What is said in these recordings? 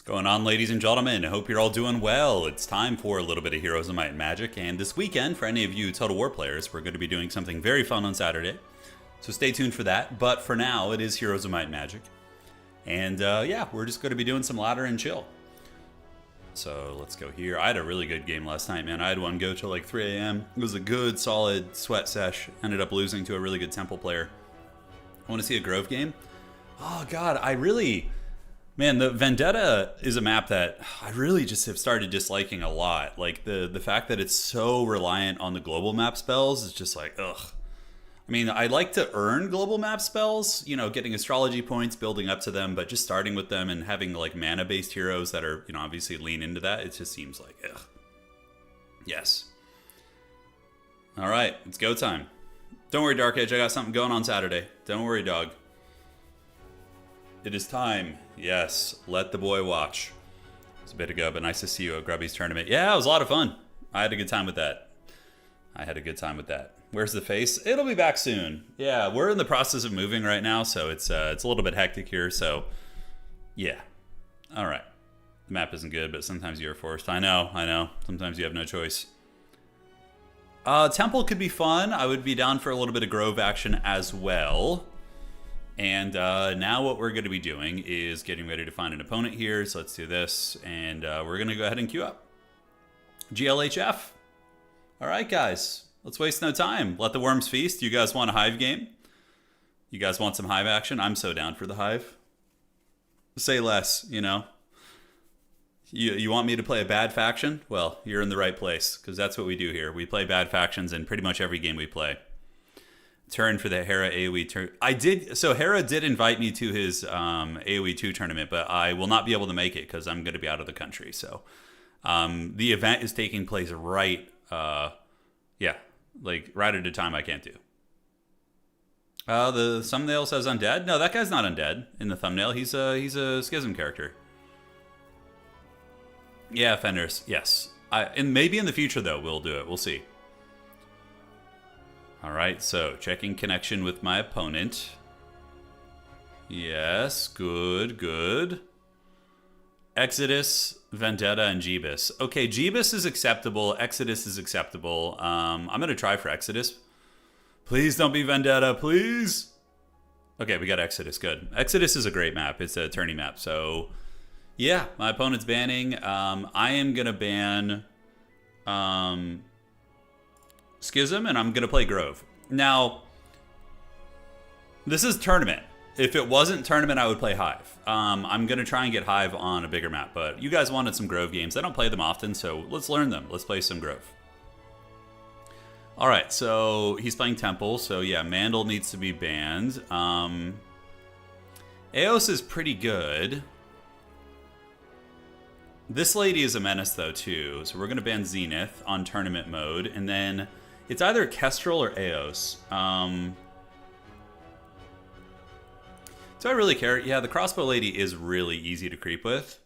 Going on, ladies and gentlemen? I hope you're all doing well. It's time for a little bit of Heroes of Might and Magic, and this weekend, for any of you Total War players, we're going to be doing something very fun on Saturday. So stay tuned for that, but for now, it is Heroes of Might and Magic. And yeah, we're just going to be doing some ladder and chill. So let's go here. I had a really good game last night, man. I had one go till like 3 a.m. It was a good, solid sweat sesh. Ended up losing to a really good Temple player. I want to see a Grove game? Oh, God, Man, the Vendetta is a map that I really just have started disliking a lot. Like, the fact that it's so reliant on the global map spells is just like, ugh. I mean, I like to earn global map spells, you know, getting astrology points, building up to them, but just starting with them and having, like, mana-based heroes that are, you know, obviously lean into that, it just seems like, ugh. Yes. All right, it's go time. Don't worry, Dark Age, I got something going on Saturday. Don't worry, dog. It is time. Yes, let the boy watch. It was a bit ago, but nice to see you at Grubby's tournament. Yeah, it was a lot of fun. I had a good time with that. Where's the face? It'll be back soon. Yeah, we're in the process of moving right now, so it's a little bit hectic here, so yeah. All right. The map isn't good, but sometimes you're forced. I know. Sometimes you have no choice. Temple could be fun. I would be down for a little bit of Grove action as well. And now what we're going to be doing is getting ready to find an opponent here. So let's do this. And we're going to go ahead and queue up. GLHF. All right, guys. Let's waste no time. Let the worms feast. You guys want a Hive game? You guys want some Hive action? I'm so down for the Hive. Say less, you know. You want me to play a bad faction? Well, you're in the right place. Because that's what we do here. We play bad factions in pretty much every game we play. Turn for the Hera AoE turn. So Hera did invite me to his AoE 2 tournament, but I will not be able to make it because I'm going to be out of the country. So the event is taking place right at a time I can't do. The thumbnail says undead. No, that guy's not undead in the thumbnail. He's a Schism character. Yeah, Fenders. Yes. And maybe in the future, though, we'll do it. We'll see. All right, so checking connection with my opponent. Yes, good. Exodus, Vendetta, and Jeebus. Okay, Jeebus is acceptable. Exodus is acceptable. I'm going to try for Exodus. Please don't be Vendetta, please. Okay, we got Exodus. Good. Exodus is a great map. It's a tourney map. So, yeah, my opponent's banning. I am going to ban... Schism, and I'm going to play Grove. Now, this is tournament. If it wasn't tournament, I would play Hive. I'm going to try and get Hive on a bigger map, but you guys wanted some Grove games. I don't play them often, so let's learn them. Let's play some Grove. All right, so he's playing Temple, so yeah, Mandel needs to be banned. Eos is pretty good. This lady is a menace, though, too, so we're going to ban Zenith on tournament mode, and then... It's either Kestrel or Eos. Do I really care? Yeah, the Crossbow Lady is really easy to creep with.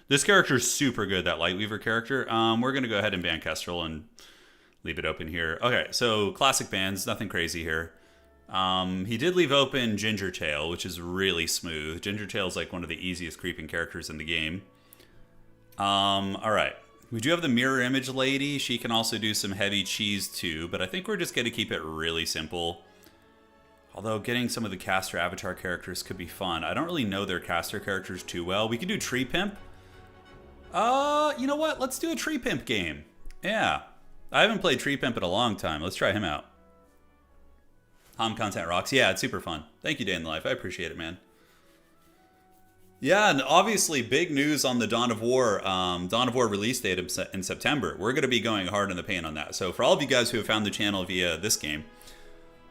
This character is super good, that Lightweaver character. We're going to go ahead and ban Kestrel and leave it open here. Okay, so classic bans, nothing crazy here. He did leave open Gingertail, which is really smooth. Gingertail is like one of the easiest creeping characters in the game. All right. We do have the Mirror Image Lady. She can also do some heavy cheese too, but I think we're just going to keep it really simple. Although getting some of the caster avatar characters could be fun. I don't really know their caster characters too well. We could do Tree Pimp. You know what? Let's do a Tree Pimp game. Yeah. I haven't played Tree Pimp in a long time. Let's try him out. Hom content rocks. Yeah, it's super fun. Thank you, Day in the Life. I appreciate it, man. Yeah, and obviously big news on the Dawn of War release date in September. We're going to be going hard in the paint on that. So for all of you guys who have found the channel via this game,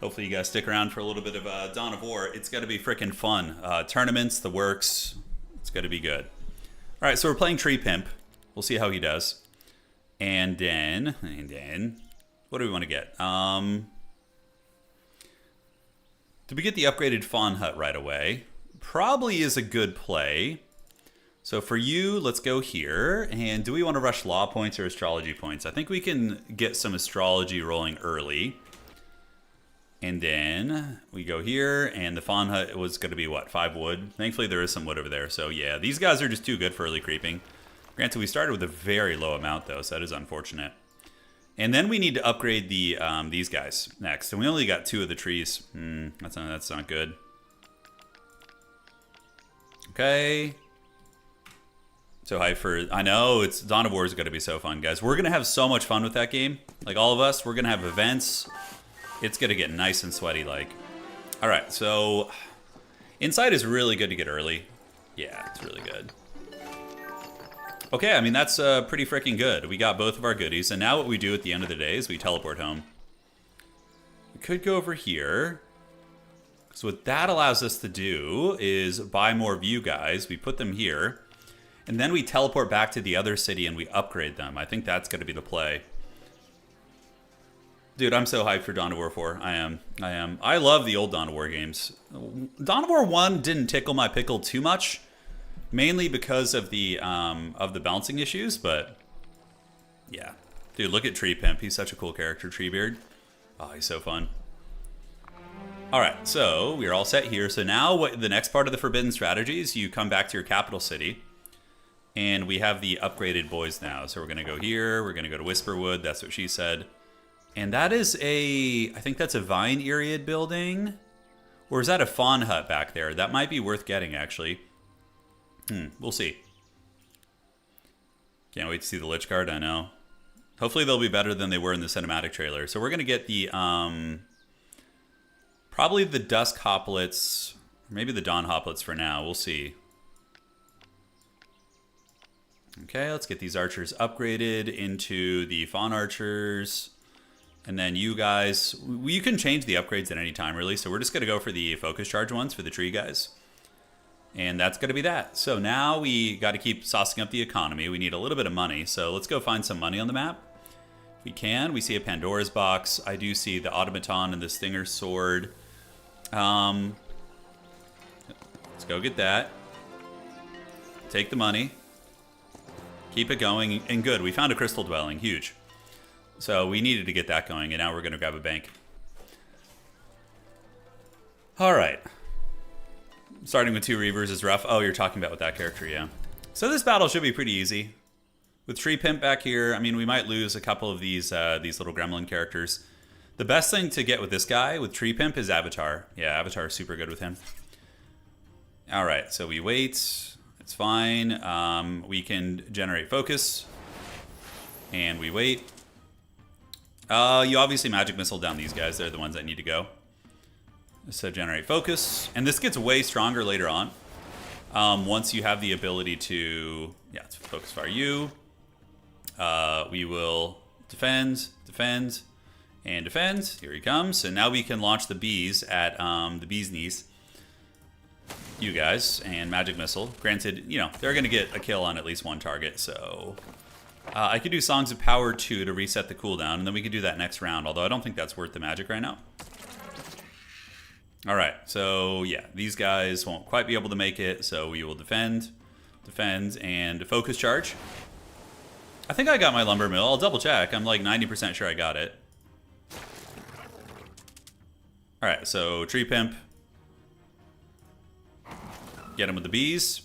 hopefully you guys stick around for a little bit of Dawn of War. It's going to be freaking fun. Tournaments, the works. It's going to be good. All right, so we're playing Tree Pimp. We'll see how he does. And then, what do we want to get? Did we get the upgraded Fawn Hut right away? Probably is a good play. So for you, let's go here. And do we want to rush law points or astrology points? I think we can get some astrology rolling early. And then we go here, and the fawn hut was going to be, what, 5 wood? Thankfully, there is some wood over there. So, yeah, these guys are just too good for early creeping. Granted, we started with a very low amount, though, so that is unfortunate. And then we need to upgrade the these guys next. And we only got 2 of the trees. That's not good. Okay. So hyped for... I know, it's Dawn of War is going to be so fun, guys. We're going to have so much fun with that game. Like, all of us, we're going to have events. It's going to get nice and sweaty, like. All right, so inside is really good to get early. Yeah, it's really good. Okay, I mean, that's pretty freaking good. We got both of our goodies, and now what we do at the end of the day is we teleport home. We could go over here. So what that allows us to do is buy more view guys. We put them here, and then we teleport back to the other city and we upgrade them. I think that's going to be the play. Dude, I'm so hyped for Dawn of War 4. I am. I love the old Dawn of War games. Dawn of War 1 didn't tickle my pickle too much, mainly because of the balancing issues, but yeah. Dude, look at Tree Pimp. He's such a cool character, Treebeard. Oh, he's so fun. All right, so we're all set here. So now the next part of the Forbidden Strategy is you come back to your capital city, and we have the upgraded boys now. So we're going to go here. We're going to go to Whisperwood. That's what she said. And that is I think that's a Vine Eriad building. Or is that a Fawn Hut back there? That might be worth getting, actually. We'll see. Can't wait to see the Lich Guard, I know. Hopefully they'll be better than they were in the cinematic trailer. So we're going to get the, probably the Dusk Hoplets, or maybe the Dawn Hoplets for now. We'll see. Okay, let's get these archers upgraded into the Fawn Archers. And then you guys, you can change the upgrades at any time, really. So we're just going to go for the focus charge ones for the tree guys. And that's going to be that. So now we got to keep saucing up the economy. We need a little bit of money. So let's go find some money on the map. If we can. We see a Pandora's box. I do see the automaton and the Stinger's sword. Let's go get that. Take the money. Keep it going. And good. We found a crystal dwelling. Huge. So we needed to get that going, and now we're going to grab a bank. All right. Starting with 2 Reavers is rough. Oh, you're talking about with that character, yeah. So this battle should be pretty easy. With Tree Pimp back here, I mean, we might lose a couple of these little gremlin characters. The best thing to get with this guy, with Tree Pimp, is Avatar. Yeah, Avatar is super good with him. All right, so we wait. It's fine. We can generate focus. And we wait. You obviously magic missile down these guys. They're the ones that need to go. So generate focus. And this gets way stronger later on. Once you have the ability to... Yeah, it's focus fire you. We will defend, and defend. Here he comes. And now we can launch the bees at the bee's knees. You guys. And magic missile. Granted, you know, they're going to get a kill on at least one target, so... I could do Songs of Power 2 to reset the cooldown, and then we could do that next round, although I don't think that's worth the magic right now. Alright, so yeah, these guys won't quite be able to make it, so we will defend, and focus charge. I think I got my lumber mill. I'll double check. I'm like 90% sure I got it. Alright, so Tree Pimp. Get him with the bees.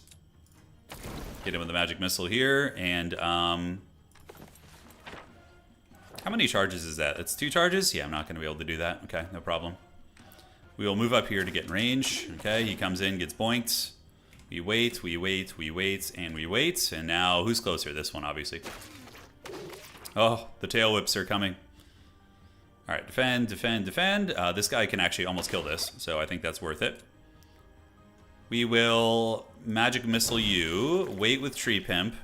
Get him with the magic missile here, and how many charges is that? It's 2 charges? Yeah, I'm not going to be able to do that. Okay, no problem. We will move up here to get in range. Okay, he comes in, gets boinked. We wait, and we wait. And now, who's closer? This one, obviously. Oh, the tail whips are coming. All right, defend. This guy can actually almost kill this, so I think that's worth it. We will magic missile you. Wait with Tree Pimp.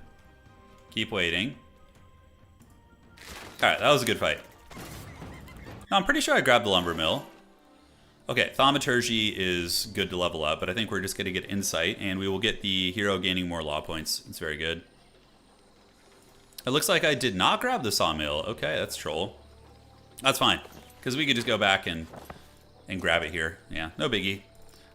Keep waiting. Alright, that was a good fight. Now, I'm pretty sure I grabbed the lumber mill. Okay, thaumaturgy is good to level up, but I think we're just going to get insight, and we will get the hero gaining more law points. It's very good. It looks like I did not grab the sawmill. Okay, that's troll. That's fine, because we could just go back and grab it here. Yeah, no biggie.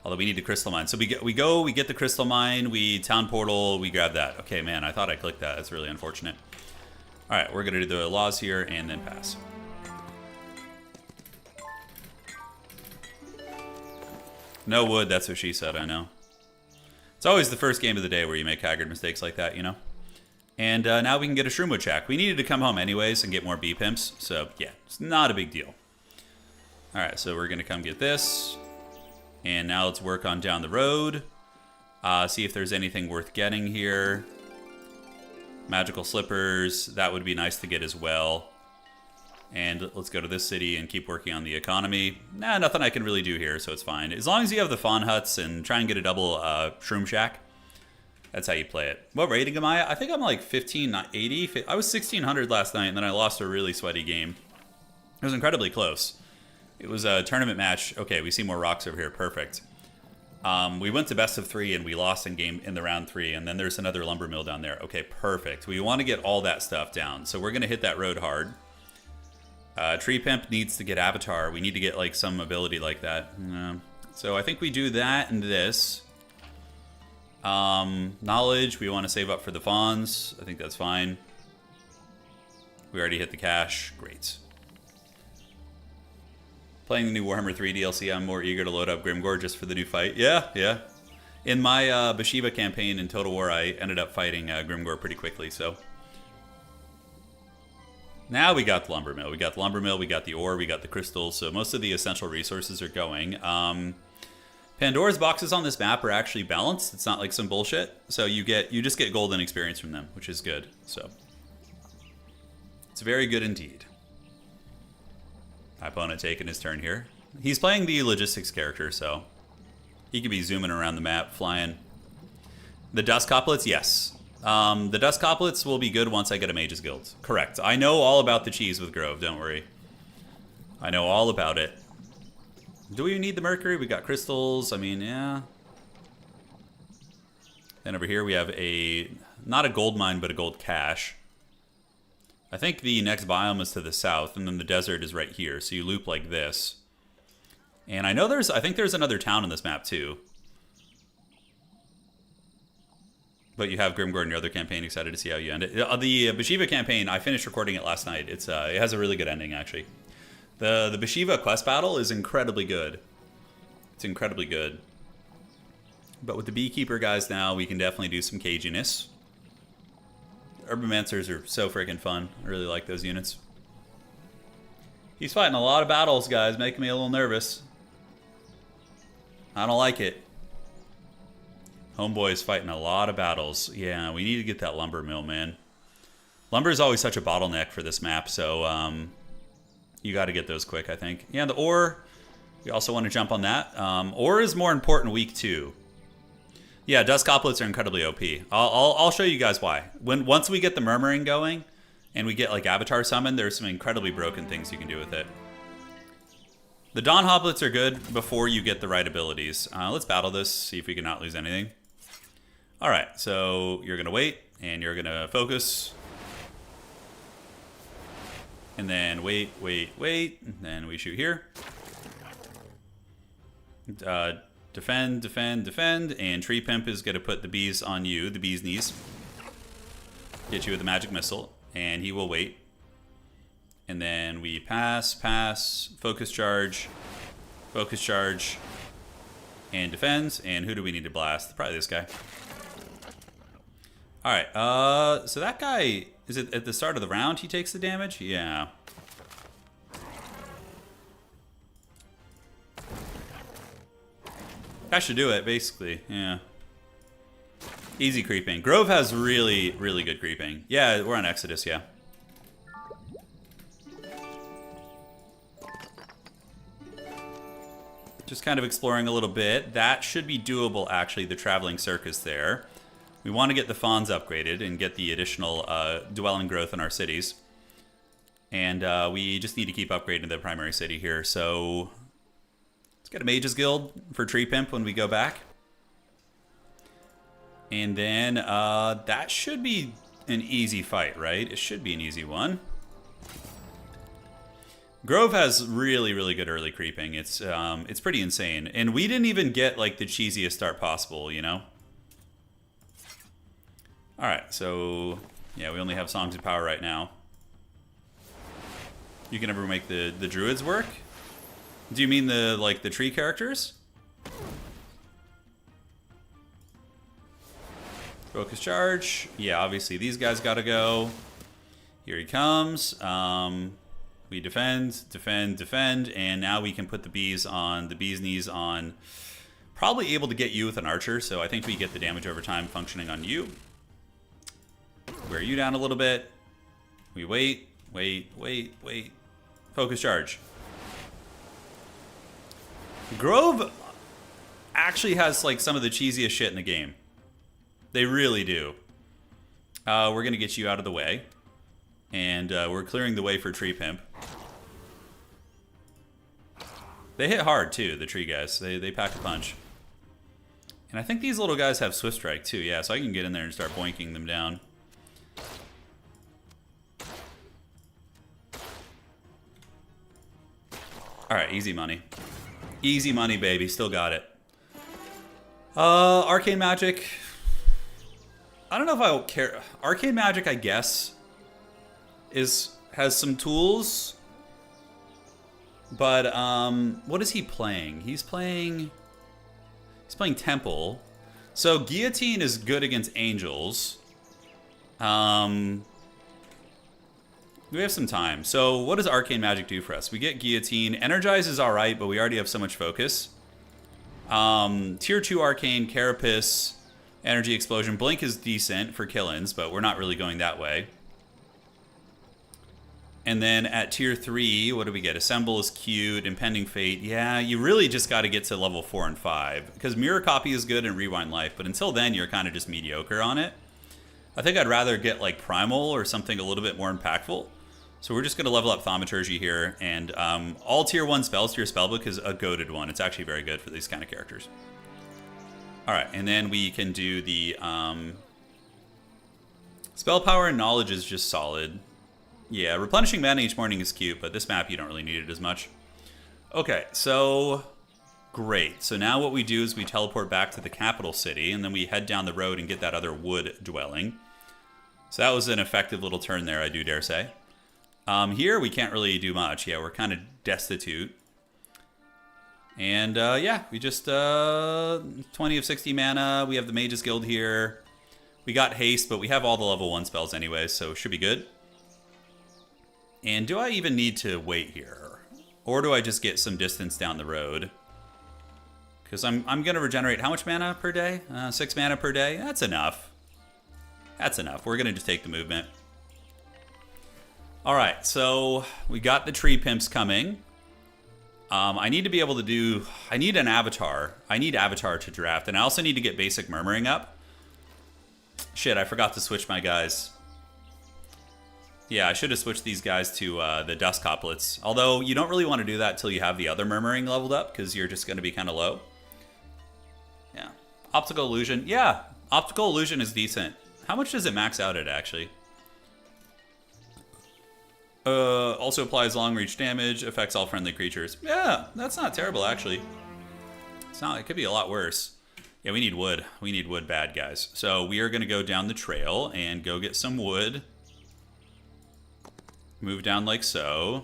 Although we need the crystal mine. So we get the crystal mine, we town portal, we grab that. Okay, man, I thought I clicked that. That's really unfortunate. All right, we're going to do the laws here and then pass. No wood, that's what she said, I know. It's always the first game of the day where you make haggard mistakes like that, you know? And now we can get a Shroomwood Shack. We needed to come home anyways and get more bee pimps, so yeah, it's not a big deal. Alright, so we're gonna come get this. And now let's work on down the road. See if there's anything worth getting here. Magical slippers, that would be nice to get as well. And let's go to this city and keep working on the economy. Nah, nothing I can really do here, so it's fine. As long as you have the fawn huts and try and get a double shroom shack, that's how you play it. What rating am I? I think I'm like 1580. I was 1600 last night, and then I lost a really sweaty game. It was incredibly close. It was a tournament match. Okay, we see more rocks over here. Perfect. We went to best of 3, and we lost in the round 3, and then there's another lumber mill down there. Okay, perfect. We want to get all that stuff down, so we're going to hit that road hard. Tree Pimp needs to get Avatar. We need to get like some ability like that. So I think we do that and this. Knowledge, we want to save up for the fawns. I think that's fine. We already hit the cash. Great. Playing the new Warhammer 3 DLC, I'm more eager to load up Grimgore just for the new fight. Yeah. In my Bathsheba campaign in Total War, I ended up fighting Grimgore pretty quickly, so... Now we got the lumber mill. We got the lumber mill, we got the ore, we got the crystals, so most of the essential resources are going. Pandora's boxes on this map are actually balanced. It's not like some bullshit. So you just get golden experience from them, which is good. So it's very good indeed. My opponent taking his turn here. He's playing the logistics character, so he could be zooming around the map, flying. The dust coplets, yes. The dust coplets will be good once I get a Mage's Guild. Correct. I know all about the cheese with Grove, don't worry. I know all about it. Do we need the mercury? We got crystals. I mean, yeah. Then over here we have not a gold mine, but a gold cache. I think the next biome is to the south, and then the desert is right here. So you loop like this. And I think there's another town in this map too. But you have Grimgore in your other campaign. Excited to see how you end it. The Bathsheba campaign, I finished recording it last night. It has a really good ending, actually. The Bathsheba quest battle is incredibly good. It's incredibly good. But with the Beekeeper guys now, we can definitely do some caginess. Urbanmancers are so freaking fun. I really like those units. He's fighting a lot of battles, guys, making me a little nervous. I don't like it. Homeboy's fighting a lot of battles. Yeah, we need to get that lumber mill, man. Lumber is always such a bottleneck for this map, so you got to get those quick, I think. Yeah, the ore, we also want to jump on that. Ore is more important week 2. Yeah, dust coplets are incredibly OP. I'll show you guys why. Once we get the murmuring going and we get like Avatar summon, there's some incredibly broken things you can do with it. The Dawn Hoplets are good before you get the right abilities. Let's battle this, see if we can not lose anything. All right, so you're going to wait, and you're going to focus. And then wait, and then we shoot here. Defend, and Tree Pimp is going to put the bees on you, the bee's knees. Hit you with a magic missile, and he will wait. And then we pass, focus charge, and defends. And who do we need to blast? Probably this guy. All right, so that guy, is it at the start of the round he takes the damage? Yeah. That should do it, basically, yeah. Easy creeping. Grove has really, really good creeping. Yeah, we're on Exodus, yeah. Just kind of exploring a little bit. That should be doable, actually, the traveling circus there. We want to get the fawns upgraded and get the additional dwelling growth in our cities. And we just need to keep upgrading the primary city here. So let's get a Mage's Guild for Tree Pimp when we go back. And then that should be an easy fight, right? It should be an easy one. Grove has really, really good early creeping. It's pretty insane. And we didn't even get like the cheesiest start possible, you know? Alright, so yeah, we only have Songs of Power right now. You can never make the druids work? Do you mean the tree characters? Focus charge. Yeah, obviously these guys gotta go. Here he comes. We defend, defend, defend, and now we can put the bees on, the bee's knees on. Probably able to get you with an archer, so I think we get the damage over time functioning on you. Wear you down a little bit. We wait, wait, wait, wait. Focus charge. Grove actually has like some of the cheesiest shit in the game. They really do. We're gonna get you out of the way. And we're clearing the way for Tree Pimp. They hit hard too, the tree guys. They pack a punch. And I think these little guys have Swift Strike too, yeah, so I can get in there and start boinking them down. Alright, easy money. Easy money, baby. Still got it. Arcane Magic. I don't know if I care. Arcane Magic, I guess, has some tools. But what is he playing? He's playing Temple. So Guillotine is good against Angels. We have some time. So what does Arcane Magic do for us? We get Guillotine. Energize is alright, but we already have so much focus. Tier 2 Arcane, Carapace, Energy Explosion. Blink is decent for kill-ins, but we're not really going that way. And then at tier 3, what do we get? Assemble is cute. Impending Fate. Yeah, you really just got to get to level 4 and 5. Because Mirror Copy is good and Rewind Life, but until then, you're kind of just mediocre on it. I think I'd rather get like Primal or something a little bit more impactful. So we're just going to level up Thaumaturgy here. And all tier 1 spells to your spellbook is a goated one. It's actually very good for these kind of characters. Alright, and then we can do the... Spell Power and Knowledge is just solid. Yeah, replenishing mana each morning is cute, but this map you don't really need it as much. Okay, so great. So now what we do is we teleport back to the capital city, and then we head down the road and get that other wood dwelling. So that was an effective little turn there, I do dare say. Here we can't really do much. Yeah, we're kind of destitute. And yeah, we just 20 of 60 mana. We have the Mage's Guild here. We got haste, but we have all the level 1 spells anyway, so it should be good. And do I even need to wait here? Or do I just get some distance down the road? Because I'm going to regenerate how much mana per day? 6 mana per day? That's enough. That's enough. We're going to just take the movement. Alright, so we got the Tree Pimps coming. I need to be able to do... I need an Avatar. I need Avatar to draft. And I also need to get Basic Murmuring up. Shit, I forgot to switch my guys. Yeah, I should have switched these guys to the Dust Couplets. Although, you don't really want to do that until you have the other Murmuring leveled up, because you're just going to be kind of low. Yeah. Optical Illusion. Yeah, Optical Illusion is decent. How much does it max out at, actually? Also applies long-reach damage, affects all friendly creatures. Yeah, that's not terrible, actually. It's not. It could be a lot worse. Yeah, we need wood. We need wood bad, guys. So we are going to go down the trail and go get some wood. Move down like so.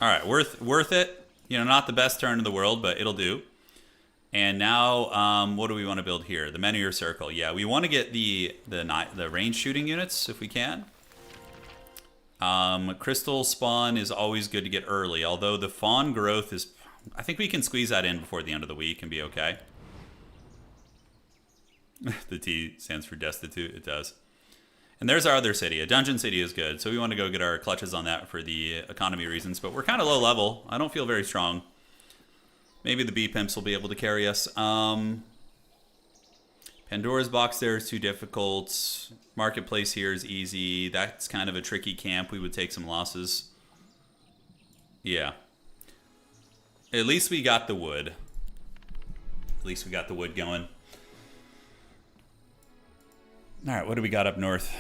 Alright, worth it. You know, not the best turn in the world, but it'll do. And now, what do we want to build here? The Menhir Circle. Yeah, we want to get the range shooting units, if we can. Crystal Spawn is always good to get early, although the Fawn Growth is... I think we can squeeze that in before the end of the week and be okay. The T stands for destitute. It does. And there's our other city. A dungeon city is good, so we want to go get our clutches on that for the economy reasons. But we're kind of low level. I don't feel very strong. Maybe the bee pimps will be able to carry us. Pandora's box there is too difficult. Marketplace here is easy. That's kind of a tricky camp. We would take some losses. Yeah. At least we got the wood. At least we got the wood going. All right, what do we got up north?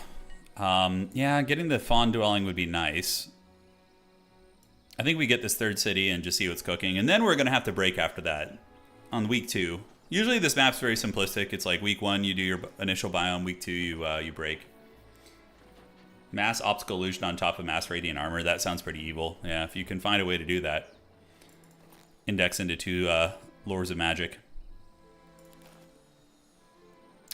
Yeah, getting the Fawn Dwelling would be nice. I think we get this third city and just see what's cooking. And then we're going to have to break after that on week 2. Usually this map's very simplistic. It's like week 1, you do your initial biome. Week 2, you break. Mass Optical Illusion on top of Mass Radiant Armor. That sounds pretty evil. Yeah, if you can find a way to do that. Index into 2 Lores of Magic.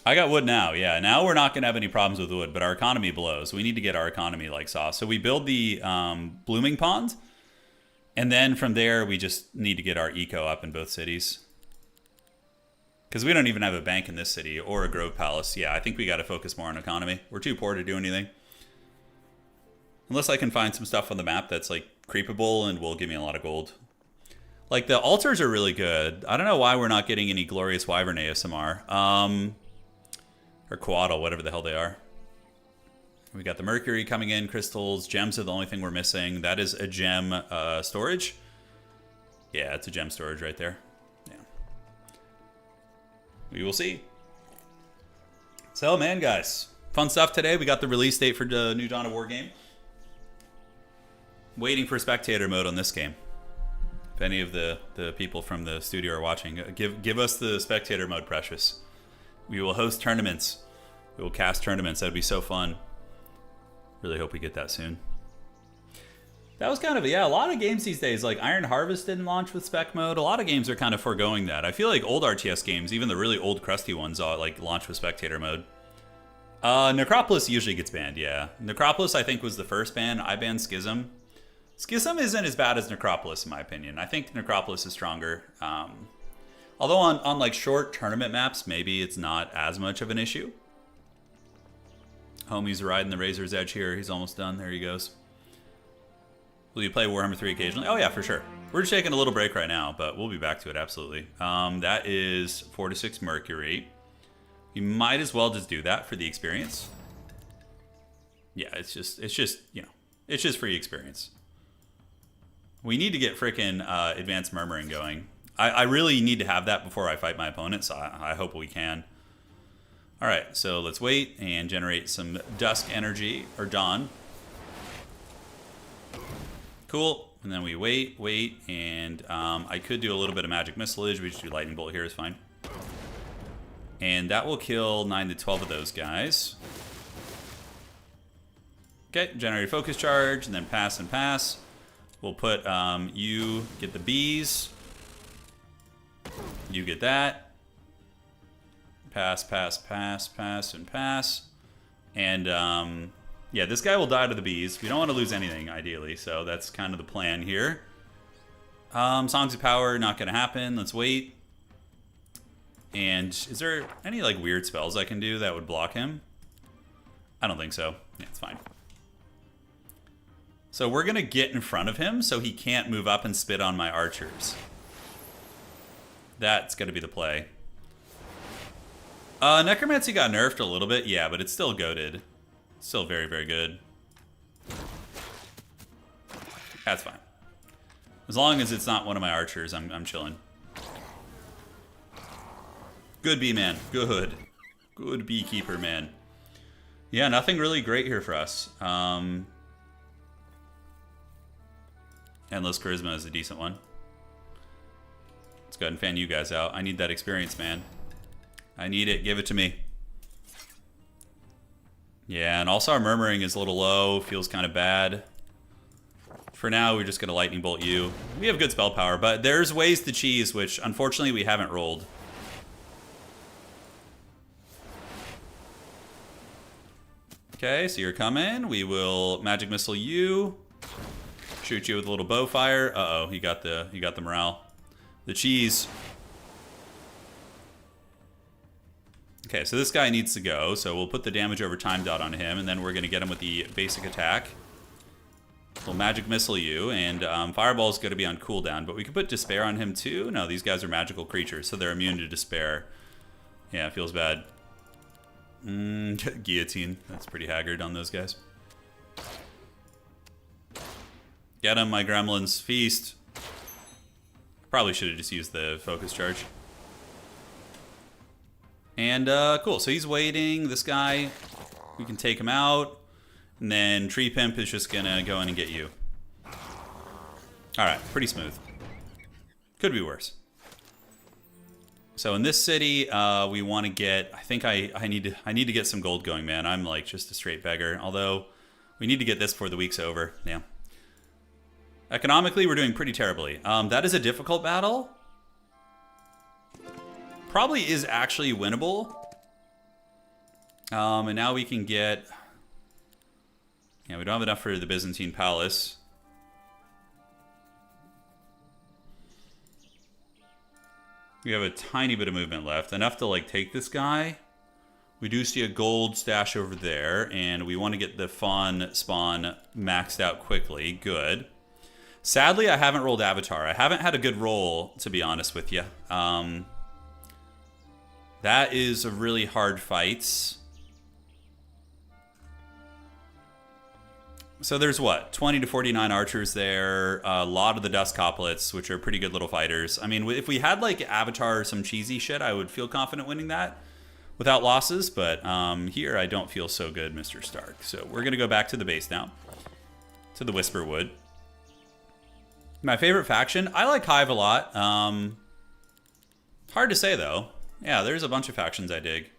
I got wood now, yeah. Now we're not going to have any problems with wood, but our economy blows. We need to get our economy like sauce. So we build the blooming pond, and then from there we just need to get our eco up in both cities. Because we don't even have a bank in this city or a grove palace. Yeah, I think we got to focus more on economy. We're too poor to do anything. Unless I can find some stuff on the map that's like creepable and will give me a lot of gold. Like the altars are really good. I don't know why we're not getting any glorious wyvern ASMR. Or Coatl, whatever the hell they are. We got the mercury coming in, crystals, gems are the only thing we're missing. That is a gem storage. Yeah, it's a gem storage right there. Yeah. We will see. So, man, guys. Fun stuff today. We got the release date for the new Dawn of War game. Waiting for spectator mode on this game. If any of the people from the studio are watching, give us the spectator mode, Precious. We will host tournaments. We will cast tournaments. That would be so fun. Really hope we get that soon. That was kind of, yeah, a lot of games these days, like Iron Harvest didn't launch with spec mode. A lot of games are kind of foregoing that. I feel like old RTS games, even the really old crusty ones, like launch with spectator mode. Necropolis usually gets banned, yeah. Necropolis, I think, was the first ban. I banned Schism. Schism isn't as bad as Necropolis, in my opinion. I think Necropolis is stronger. Although on like short tournament maps, maybe it's not as much of an issue. Homie's riding the Razor's Edge here. He's almost done. There he goes. Will you play Warhammer 3 occasionally? Oh yeah, for sure. We're just taking a little break right now, but we'll be back to it, absolutely. That is 4 to 6 Mercury. You might as well just do that for the experience. Yeah, it's just you know, it's just free experience. We need to get frickin' Advanced Murmuring going. I really need to have that before I fight my opponent, so I hope we can. Alright, so let's wait and generate some Dusk Energy, or Dawn. Cool. And then we wait, and I could do a little bit of Magic Missilage. We just do Lightning Bolt here, is fine. And that will kill 9 to 12 of those guys. Okay, generate a Focus Charge, and then pass and pass. We'll put, you get the bees. You get that. Pass, pass, pass, pass, and pass. And, yeah, this guy will die to the bees. We don't want to lose anything, ideally, so that's kind of the plan here. Songs of Power, not going to happen. Let's wait. And is there any, like, weird spells I can do that would block him? I don't think so. Yeah, it's fine. So we're going to get in front of him so he can't move up and spit on my archers. That's going to be the play. Necromancy got nerfed a little bit, yeah, but it's still goated. Still very, very good. That's fine. As long as it's not one of my archers, I'm chilling. Good bee man. Good. Good beekeeper, man. Yeah, nothing really great here for us. Endless Charisma is a decent one. Let's go ahead and fan you guys out. I need that experience, man. I need it. Give it to me. Yeah, and also our Murmuring is a little low. Feels kind of bad. For now, we're just going to Lightning Bolt you. We have good spell power, but there's ways to cheese, which unfortunately we haven't rolled. Okay, so you're coming. We will Magic Missile you. Shoot you with a little bow fire. Uh-oh, he got the morale. The cheese. Okay, so this guy needs to go, so we'll put the damage over time dot on him, and then we're going to get him with the basic attack. We'll Magic Missile you, and Fireball's going to be on cooldown, but we could put Despair on him too. No, these guys are magical creatures, so they're immune to Despair. Yeah, it feels bad. Guillotine. That's pretty haggard on those guys. Get him, my gremlins. Feast. Probably should have just used the Focus Charge. And, cool. So he's waiting. This guy, we can take him out. And then Tree Pimp is just going to go in and get you. Alright, pretty smooth. Could be worse. So in this city, we want to get... I think I need to get some gold going, man. I'm like just a straight beggar. Although, we need to get this before the week's over. Yeah. Economically, we're doing pretty terribly. That is a difficult battle. Probably is actually winnable. And now we can get... Yeah, we don't have enough for the Byzantine Palace. We have a tiny bit of movement left. Enough to, like, take this guy. We do see a gold stash over there. And we want to get the fawn spawn maxed out quickly. Good. Sadly, I haven't rolled Avatar. I haven't had a good roll, to be honest with you. That is a really hard fight. So there's what? 20 to 49 archers there. A lot of the dust coplets, which are pretty good little fighters. I mean, if we had like Avatar or some cheesy shit, I would feel confident winning that without losses. But here, I don't feel so good, Mr. Stark. So we're going to go back to the base now. To the Whisperwood. My favorite faction? I like Hive a lot. Hard to say, though. Yeah, there's a bunch of factions I dig.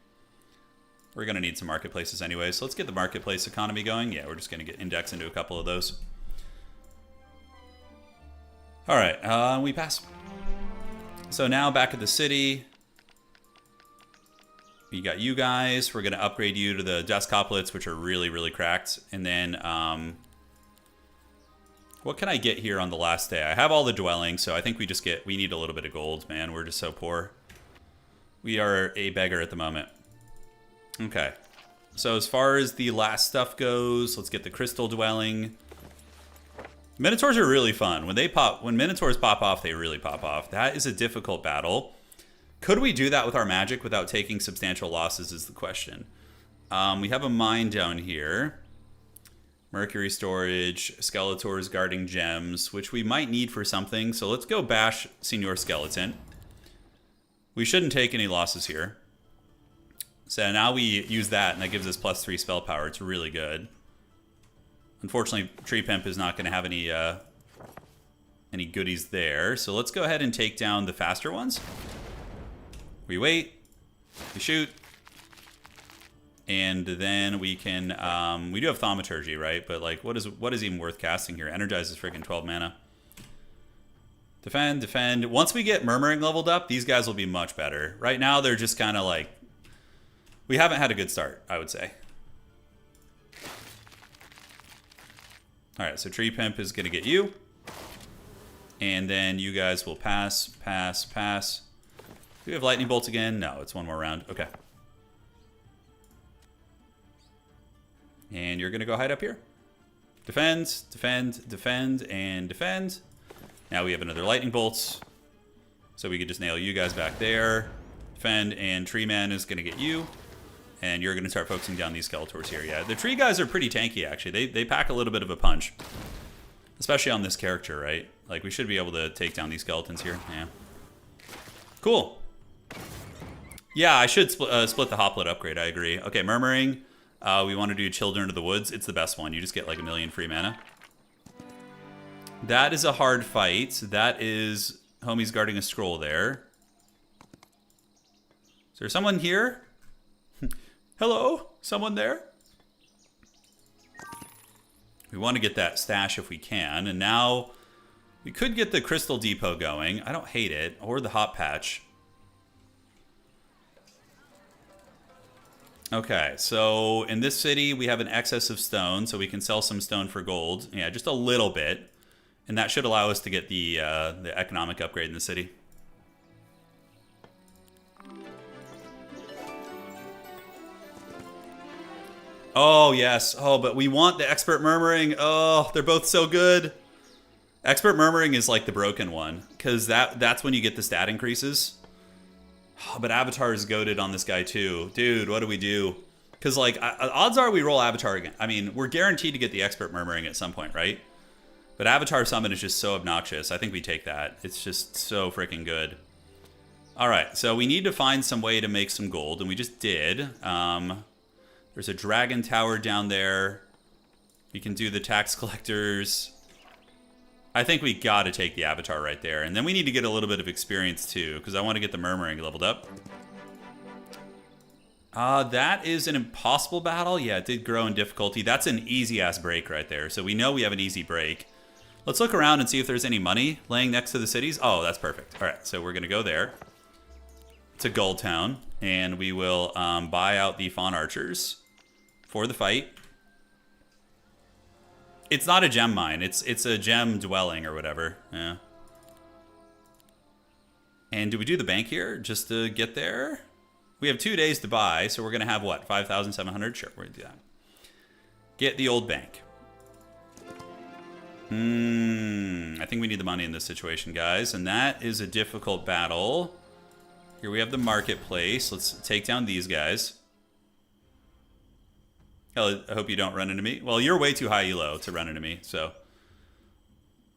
We're going to need some marketplaces anyway, so let's get the marketplace economy going. Yeah, we're just going to get index into a couple of those. All right, we pass. So now back at the city. We got you guys. We're going to upgrade you to the dust coplets, which are really, really cracked. And then, what can I get here on the last day? I have all the dwelling, so I think we need a little bit of gold, man. We're just so poor. We are a beggar at the moment. Okay, so as far as the last stuff goes, let's get the crystal dwelling. Minotaurs are really fun. When Minotaurs pop off, they really pop off. That is a difficult battle. Could we do that with our magic without taking substantial losses is the question. We have a mine down here. Mercury storage, Skeletors guarding gems, which we might need for something. So let's go bash Senior Skeleton. We shouldn't take any losses here. So now we use that, and that gives us +3 spell power. It's really good. Unfortunately, Tree Pimp is not going to have any goodies there. So let's go ahead and take down the faster ones. We wait. We shoot. And then we can... we do have Thaumaturgy, right? But like, what is even worth casting here? Energize is freaking 12 mana. Defend, defend. Once we get Murmuring leveled up, these guys will be much better. Right now, they're just kind of like... We haven't had a good start, I would say. Alright, so Tree Pimp is going to get you. And then you guys will pass, pass, pass. Do we have Lightning Bolts again? No, it's one more round. Okay. And you're going to go hide up here. Defend, defend, defend, and defend. Now we have another Lightning Bolts. So we could just nail you guys back there. Defend, and Tree Man is going to get you. And you're going to start focusing down these Skeletors here. Yeah, the tree guys are pretty tanky, actually. They pack a little bit of a punch. Especially on this character, right? Like, we should be able to take down these skeletons here. Yeah. Cool. Yeah, I should split the Hoplet upgrade, I agree. Okay, Murmuring. We want to do Children of the Woods. It's the best one. You just get like 1 million free mana. That is a hard fight. That is homies guarding a scroll there. Is there someone here? Hello? Someone there? We want to get that stash if we can. And now we could get the Crystal Depot going. I don't hate it. Or the Hot Patch. Okay, so in this city, we have an excess of stone, so we can sell some stone for gold. Yeah, just a little bit. And that should allow us to get the economic upgrade in the city. Oh, yes. Oh, but we want the Expert Murmuring. Oh, they're both so good. Expert Murmuring is like the broken one, because that's when you get the stat increases. Oh, but Avatar is goated on this guy too. Dude, what do we do? Because like, odds are we roll Avatar again. I mean, we're guaranteed to get the Expert Murmuring at some point, right? But Avatar Summon is just so obnoxious. I think we take that. It's just so freaking good. All right, so we need to find some way to make some gold, and we just did. There's a dragon tower down there. We can do the tax collectors. I think we got to take the Avatar right there. And then we need to get a little bit of experience too, because I want to get the Murmuring leveled up. That is an impossible battle. Yeah, it did grow in difficulty. That's an easy-ass break right there. So we know we have an easy break. Let's look around and see if there's any money laying next to the cities. Oh, that's perfect. All right, so we're going to go there. to Gold Town, and we will buy out the Fawn Archers for the fight. It's not a gem mine. It's a gem dwelling or whatever. Yeah. And do we do the bank here just to get there? We have 2 days to buy, so we're going to have what? 5,700? Sure, we're going to do that. Get the old bank. I think we need the money in this situation, guys. And that is a difficult battle. Here we have the marketplace. Let's take down these guys. Hell, I hope you don't run into me. Well, you're way too high elo to run into me, so.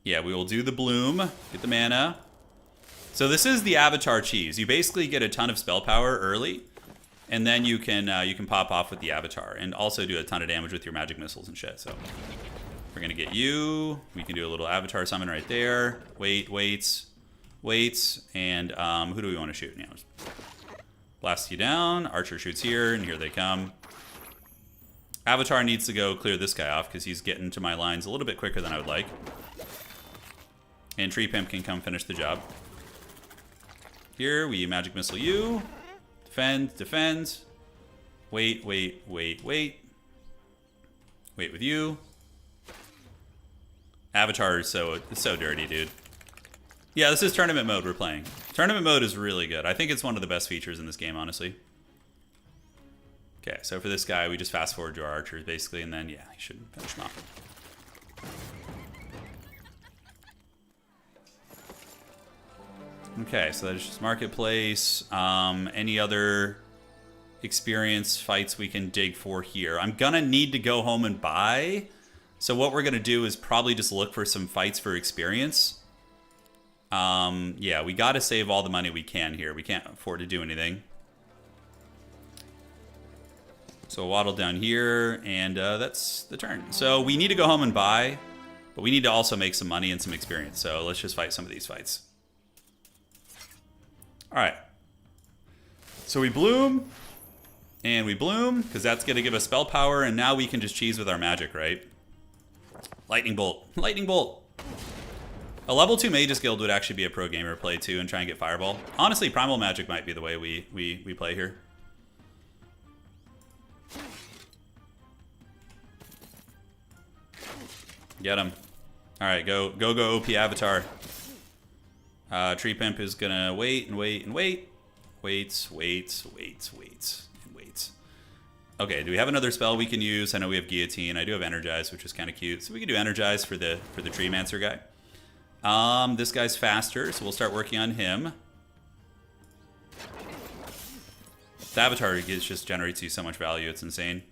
Yeah, we will do the bloom. Get the mana. So this is the Avatar cheese. You basically get a ton of spell power early, and then you can pop off with the Avatar, and also do a ton of damage with your magic missiles and shit. So we're gonna get you. We can do a little Avatar summon right there. Waits, and who do we want to shoot? Yeah, blast you down. Archer shoots here, and here they come. Avatar needs to go clear this guy off because he's getting to my lines a little bit quicker than I would like. And Tree Pimp can come finish the job. Here, we magic missile you. Defend. Wait. Wait with you. Avatar is so dirty, dude. Yeah, this is tournament mode we're playing. Tournament mode is really good. I think it's one of the best features in this game, honestly. Okay, so for this guy, we just fast forward to our archers, basically, and then, yeah, he should finish him off. Okay, so that's just marketplace. Any other experience fights we can dig for here? I'm gonna need to go home and buy. So what we're gonna do is probably just look for some fights for experience. Yeah, we gotta save all the money we can here. We can't afford to do anything. So we'll waddle down here, and that's the turn. So we need to go home and buy, but we need to also make some money and some experience. So let's just fight some of these fights. All right. So we bloom, and we bloom, because that's going to give us spell power, and now we can just cheese with our magic, right? Lightning Bolt. Lightning Bolt. A level 2 Mage's Guild would actually be a pro gamer play, too, and try and get Fireball. Honestly, Primal Magic might be the way we play here. Get him. All right, go OP Avatar. Tree Pimp is gonna wait. Waits. Okay, do we have another spell we can use? I know we have Guillotine. I do have Energize, which is kind of cute. So we can do Energize for the Tree Mancer guy. This guy's faster, so we'll start working on him. The Avatar just generates you so much value, it's insane.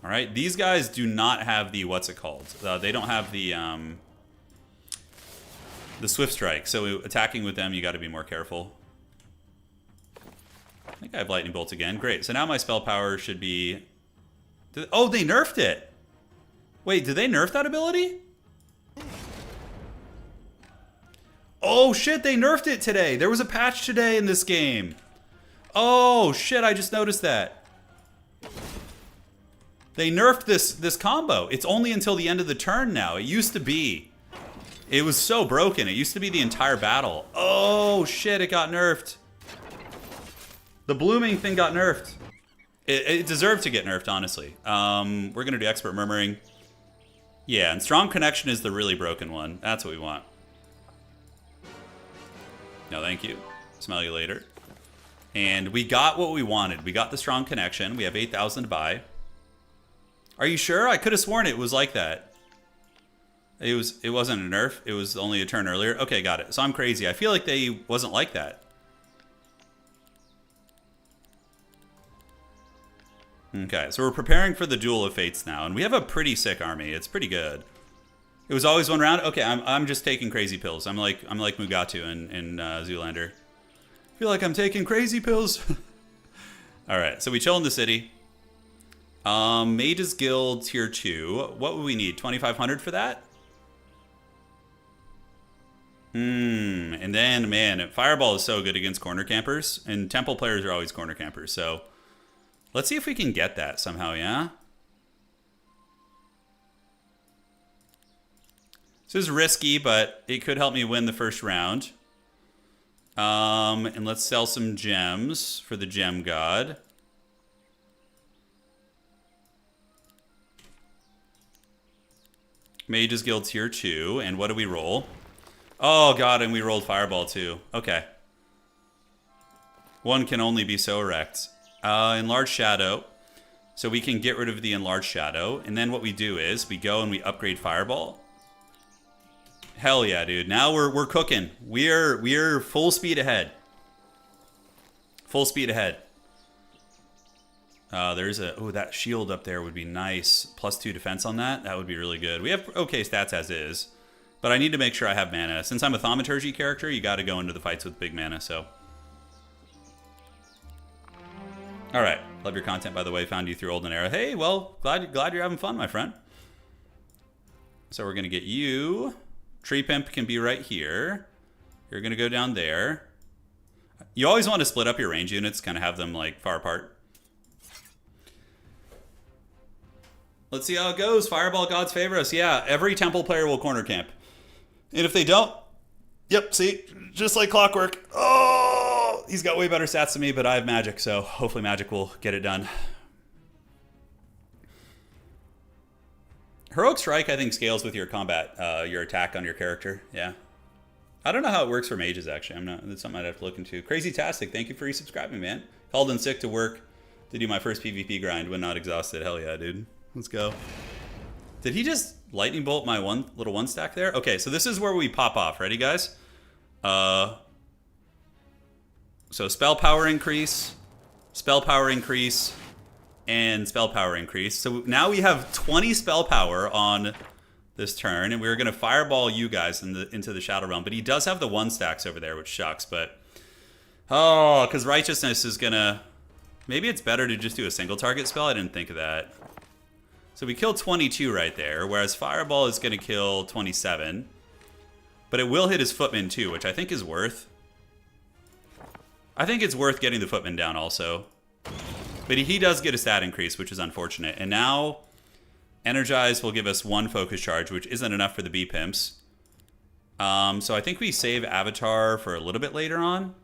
All right, these guys do not have the, what's it called? They don't have the Swift Strike, so attacking with them, you got to be more careful. I think I have Lightning Bolt again. Great, so now my spell power should be... Oh, they nerfed it! Wait, did they nerf that ability? Oh shit, they nerfed it today! There was a patch today in this game! Oh shit, I just noticed that. They nerfed this combo. It's only until the end of the turn now. It used to be. It was so broken. It used to be the entire battle. Oh, shit, it got nerfed. The blooming thing got nerfed. It deserved to get nerfed, honestly. We're going to do Expert Murmuring. Yeah, and Strong Connection is the really broken one. That's what we want. No, thank you. Smell you later. And we got what we wanted. We got the Strong Connection. We have 8,000 to buy. Are you sure? I could have sworn it was like that. It wasn't a nerf. It was only a turn earlier. Okay, got it. So I'm crazy. I feel like they wasn't like that. Okay, so we're preparing for the Duel of Fates now, and we have a pretty sick army. It's pretty good. It was always one round. Okay, I'm just taking crazy pills. I'm like Mugatu in Zoolander. I feel like I'm taking crazy pills. All right, so we chill in the city. Mage's Guild tier 2. What would we need? 2,500 for that? And then, man, Fireball is so good against corner campers, and Temple players are always corner campers, so let's see if we can get that somehow, yeah? This is risky, but it could help me win the first round. And let's sell some gems for the gem god. Mage's Guild tier 2. And what do we roll? Oh, God, and we rolled Fireball, too. Okay. One can only be so wrecked. Enlarged Shadow. So we can get rid of the Enlarged Shadow. And then what we do is we go and we upgrade Fireball. Hell yeah, dude. Now we're cooking. We're full speed ahead. Full speed ahead. There's a... Oh, that shield up there would be nice. +2 defense on that. That would be really good. We have okay stats as is. But I need to make sure I have mana. Since I'm a Thaumaturgy character, you got to go into the fights with big mana, so... Alright. Love your content, by the way. Found you through Olden Era. Hey, well, glad you're having fun, my friend. So we're going to get you. Tree Pimp can be right here. You're going to go down there. You always want to split up your range units, kind of have them, like, far apart. Let's see how it goes. Fireball gods favor us. Yeah, every temple player will corner camp. And if they don't, yep, see, just like clockwork. Oh, he's got way better stats than me, but I have magic, so hopefully magic will get it done. Heroic Strike, I think, scales with your combat, your attack on your character. Yeah. I don't know how it works for mages, actually. That's something I'd have to look into. Crazy Tastic, thank you for resubscribing, man. Called in sick to work to do my first PvP grind when not exhausted. Hell yeah, dude. Let's go. Did he just lightning bolt my little one stack there? Okay, so this is where we pop off. Ready, guys? So spell power increase, and spell power increase. So now we have 20 spell power on this turn, and we're going to fireball you guys into the Shadow Realm. But he does have the one stacks over there, which sucks. But oh, because Righteousness is going to... Maybe it's better to just do a single target spell. I didn't think of that. So we kill 22 right there, whereas Fireball is going to kill 27. But it will hit his Footman too, which I think is worth. I think it's worth getting the Footman down also. But he does get a stat increase, which is unfortunate. And now Energize will give us 1 focus charge, which isn't enough for the B-Pimps. So I think we save Avatar for a little bit later on.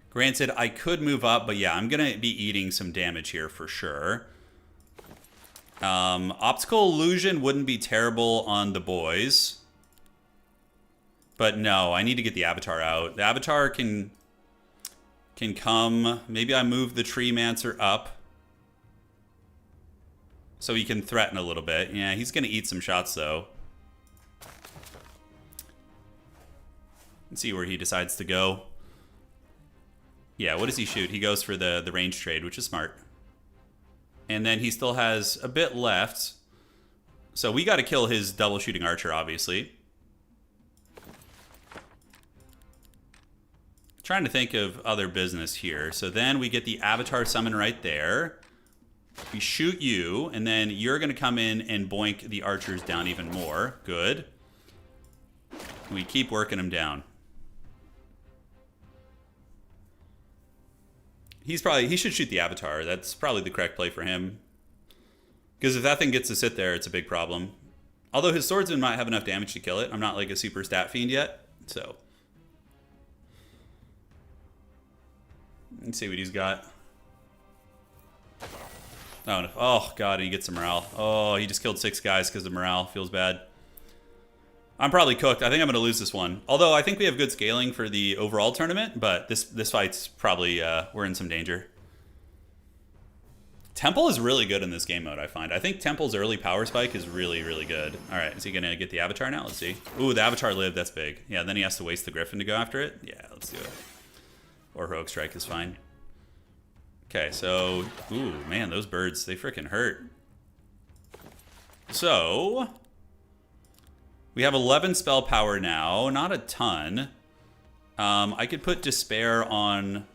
Granted, I could move up, but yeah, I'm going to be eating some damage here for sure. Optical Illusion wouldn't be terrible on the boys. But no, I need to get the Avatar out. The Avatar can come. Maybe I move the Tree Mancer up so he can threaten a little bit. Yeah, he's going to eat some shots, though. Let's see where he decides to go. Yeah, what does he shoot? He goes for the range trade, which is smart. And then he still has a bit left. So we got to kill his double shooting archer, obviously. Trying to think of other business here. So then we get the Avatar summon right there. We shoot you, and then you're going to come in and boink the archers down even more. Good. We keep working them down. He should shoot the Avatar. That's probably the correct play for him. Because if that thing gets to sit there, it's a big problem. Although his swordsman might have enough damage to kill it. I'm not like a super stat fiend yet, so. Let's see what he's got. Oh, no. Oh God, and he gets some morale. Oh, he just killed 6 guys because of morale. Feels bad. I'm probably cooked. I think I'm going to lose this one. Although I think we have good scaling for the overall tournament, but this fight's probably, we're in some danger. Temple is really good in this game mode, I find. I think Temple's early power spike is really, really good. All right, is he going to get the Avatar now? Let's see. Ooh, the Avatar lived. That's big. Yeah, then he has to waste the Griffin to go after it. Yeah, let's do it. Or Heroic Strike is fine. Okay, so... Ooh, man, those birds, they freaking hurt. So... We have 11 spell power now. Not a ton. I could put Despair on...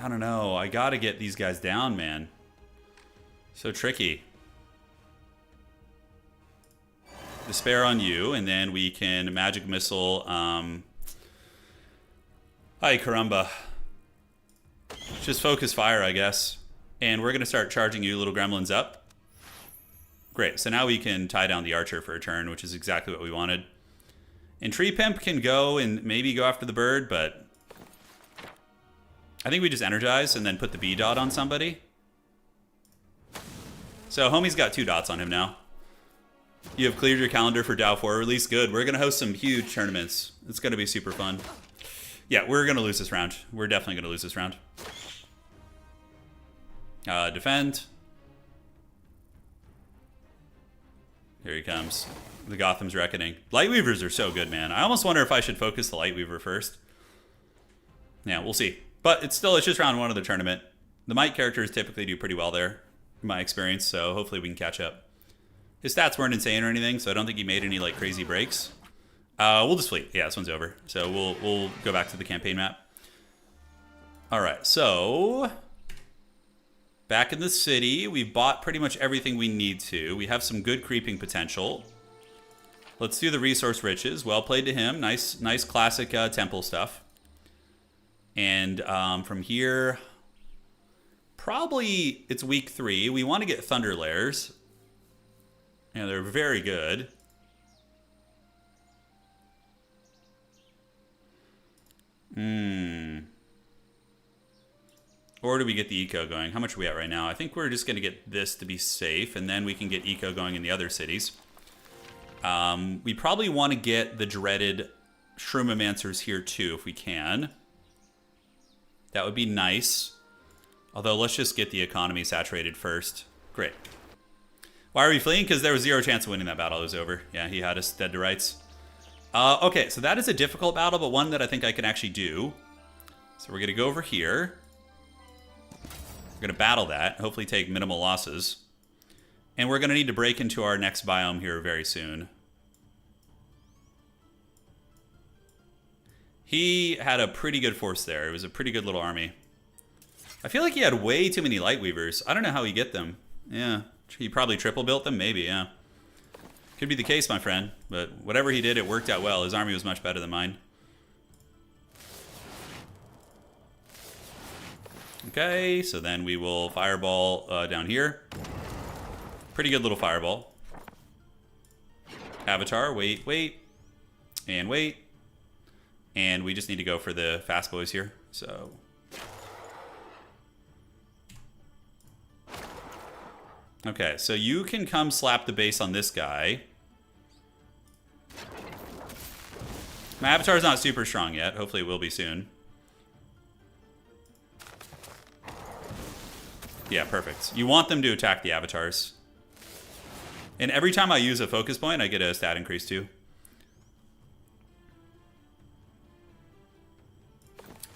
I don't know. I gotta get these guys down, man. So tricky. Despair on you, and then we can Magic Missile... Ay, caramba. Just focus fire, I guess. And we're going to start charging you little gremlins up. Great. So now we can tie down the archer for a turn, which is exactly what we wanted. And Tree Pimp can go and maybe go after the bird, but I think we just energize and then put the B dot on somebody. So homie's got 2 dots on him now. You have cleared your calendar for Dow 4 release. Good. We're going to host some huge tournaments. It's going to be super fun. Yeah, we're going to lose this round. We're definitely going to lose this round. Defend. Here he comes. The Gotham's Reckoning. Lightweavers are so good, man. I almost wonder if I should focus the Lightweaver first. Yeah, we'll see. But it's just round 1 of the tournament. The Might characters typically do pretty well there, in my experience, so hopefully we can catch up. His stats weren't insane or anything, so I don't think he made any like crazy breaks. We'll just fleet. Yeah, this one's over. So we'll go back to the campaign map. All right, so back in the city, we've bought pretty much everything we need to. We have some good creeping potential. Let's do the resource riches. Well played to him. Nice classic temple stuff. And from here, probably it's week 3. We want to get Thunder Lairs. Yeah, they're very good. Or do we get the eco going? How much are we at right now? I think we're just going to get this to be safe, and then we can get eco going in the other cities. We probably want to get the dreaded Shroomomancers here too, if we can. That would be nice. Although, let's just get the economy saturated first. Great. Why are we fleeing? Because there was 0 chance of winning that battle. It was over. Yeah, he had us dead to rights. Okay, so that is a difficult battle, but one that I think I can actually do. So we're going to go over here. We're going to battle that. Hopefully take minimal losses. And we're going to need to break into our next biome here very soon. He had a pretty good force there. It was a pretty good little army. I feel like he had way too many Lightweavers. I don't know how he get them. Yeah. He probably triple built them? Maybe, yeah. Could be the case, my friend. But whatever he did, it worked out well. His army was much better than mine. Okay, so then we will fireball down here. Pretty good little fireball. Avatar, wait. And wait. And we just need to go for the fast boys here. So... okay, so you can come slap the base on this guy. My avatar's not super strong yet. Hopefully it will be soon. Yeah, perfect. You want them to attack the avatars. And every time I use a focus point, I get a stat increase too.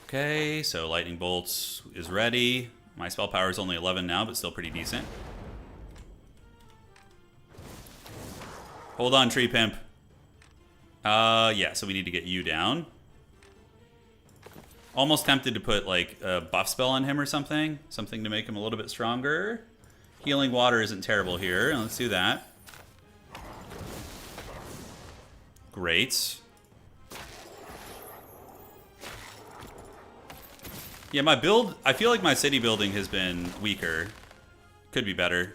Okay, so Lightning Bolts is ready. My spell power is only 11 now, but still pretty decent. Hold on, Tree Pimp. Yeah, so we need to get you down. Almost tempted to put, like, a buff spell on him or something. Something to make him a little bit stronger. Healing Water isn't terrible here. Let's do that. Great. Yeah, my build... I feel like my city building has been weaker. Could be better.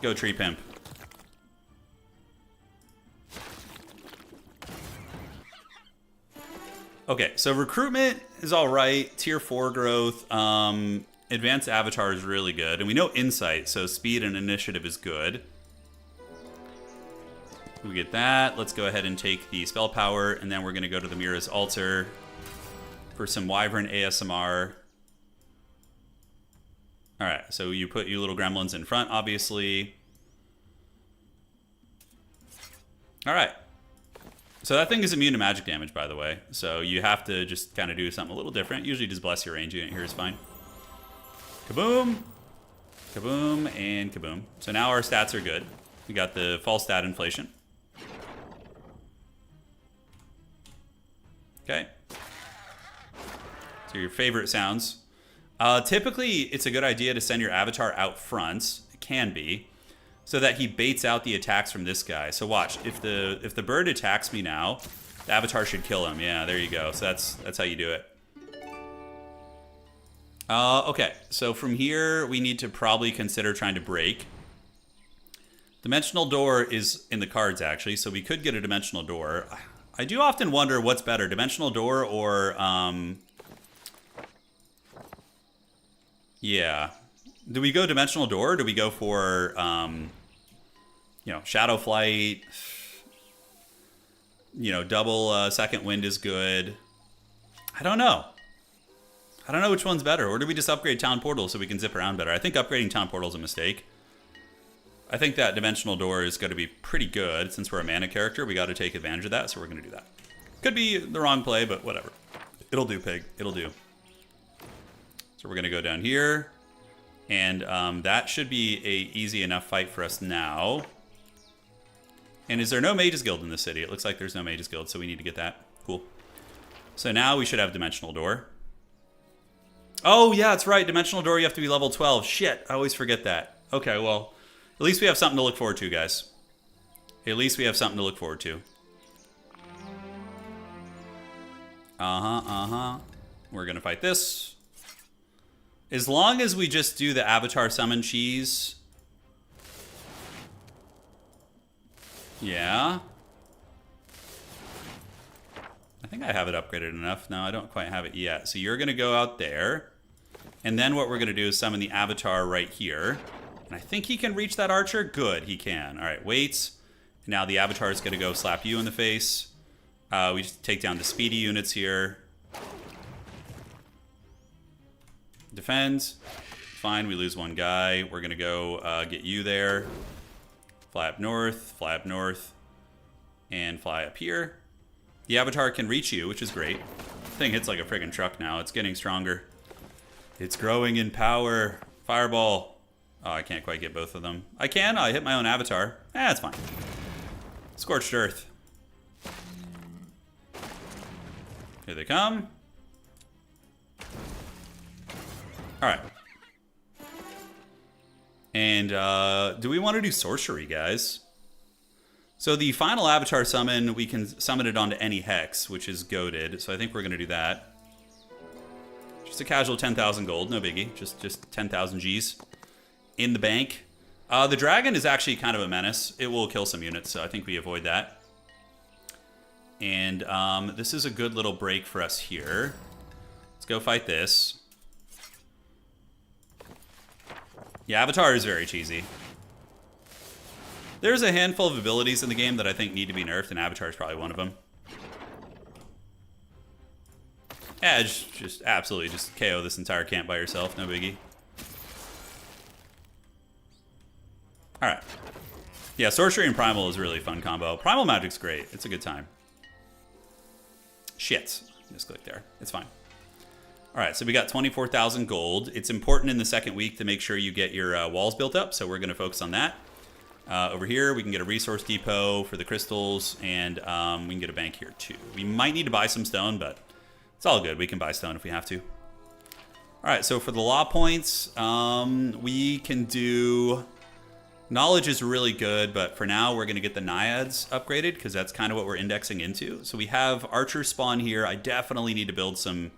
Go Tree Pimp. Okay, so recruitment is all right. Tier 4 growth. Advanced Avatar is really good. And we know Insight, so speed and initiative is good. We get that. Let's go ahead and take the spell power, and then we're going to go to the Mira's Altar for some Wyvern ASMR. Alright, so you put you little gremlins in front, obviously. Alright. So that thing is immune to magic damage, by the way. So you have to just kind of do something a little different. Usually just bless your range unit here is fine. Kaboom! Kaboom, and kaboom. So now our stats are good. We got the false stat inflation. Okay. So your favorite sounds. Typically, it's a good idea to send your avatar out front. It can be. So that he baits out the attacks from this guy. So watch, if the bird attacks me now, the avatar should kill him. Yeah, there you go. So that's how you do it. Okay, so from here, we need to probably consider trying to break. Dimensional door is in the cards, actually, so we could get a dimensional door. I do often wonder what's better, dimensional door or, yeah. Do we go dimensional door, or do we go for, shadow flight? Double second wind is good. I don't know. I don't know which one's better. Or do we just upgrade town portal so we can zip around better? I think upgrading town portal is a mistake. I think that dimensional door is going to be pretty good. Since we're a mana character, we got to take advantage of that, so we're going to do that. Could be the wrong play, but whatever. It'll do, pig. It'll do. So we're going to go down here. And that should be a easy enough fight for us now. And is there no Mages Guild in the city? It looks like there's no Mages Guild, so we need to get that. Cool. So now we should have dimensional door. Oh, yeah, that's right. Dimensional door, you have to be level 12. Shit, I always forget that. Okay, well, at least we have something to look forward to, guys. At least we have something to look forward to. We're going to fight this. As long as we just do the Avatar Summon cheese. Yeah. I think I have it upgraded enough. No, I don't quite have it yet. So you're going to go out there. And then what we're going to do is summon the Avatar right here. And I think he can reach that archer. Good, he can. All right, wait. Now the Avatar is going to go slap you in the face. We just take down the speedy units here. Defend. Fine, we lose one guy. We're going to go get you there. Fly up north, and fly up here. The Avatar can reach you, which is great. The thing hits like a friggin' truck now. It's getting stronger. It's growing in power. Fireball. Oh, I can't quite get both of them. I can. I hit my own Avatar. That's fine. Scorched Earth. Here they come. All right. And do we want to do sorcery, guys? So the final Avatar summon, we can summon it onto any hex, which is goated. So I think we're going to do that. Just a casual 10,000 gold, no biggie. Just 10,000 Gs in the bank. The dragon is actually kind of a menace. It will kill some units, so I think we avoid that. And this is a good little break for us here. Let's go fight this. Yeah, Avatar is very cheesy. There's a handful of abilities in the game that I think need to be nerfed, and Avatar is probably one of them. Yeah, just absolutely just KO this entire camp by yourself, no biggie. Alright. Yeah, Sorcery and Primal is a really fun combo. Primal Magic's great. It's a good time. Shit. Misclick there. It's fine. Alright, so we got 24,000 gold. It's important in the second week to make sure you get your walls built up, so we're going to focus on that. Over here, we can get a resource depot for the crystals, and we can get a bank here too. We might need to buy some stone, but it's all good. We can buy stone if we have to. Alright, so for the law points, we can do... Knowledge is really good, but for now we're going to get the Naiads upgraded because that's kind of what we're indexing into. So we have Archer spawn here. I definitely need to build some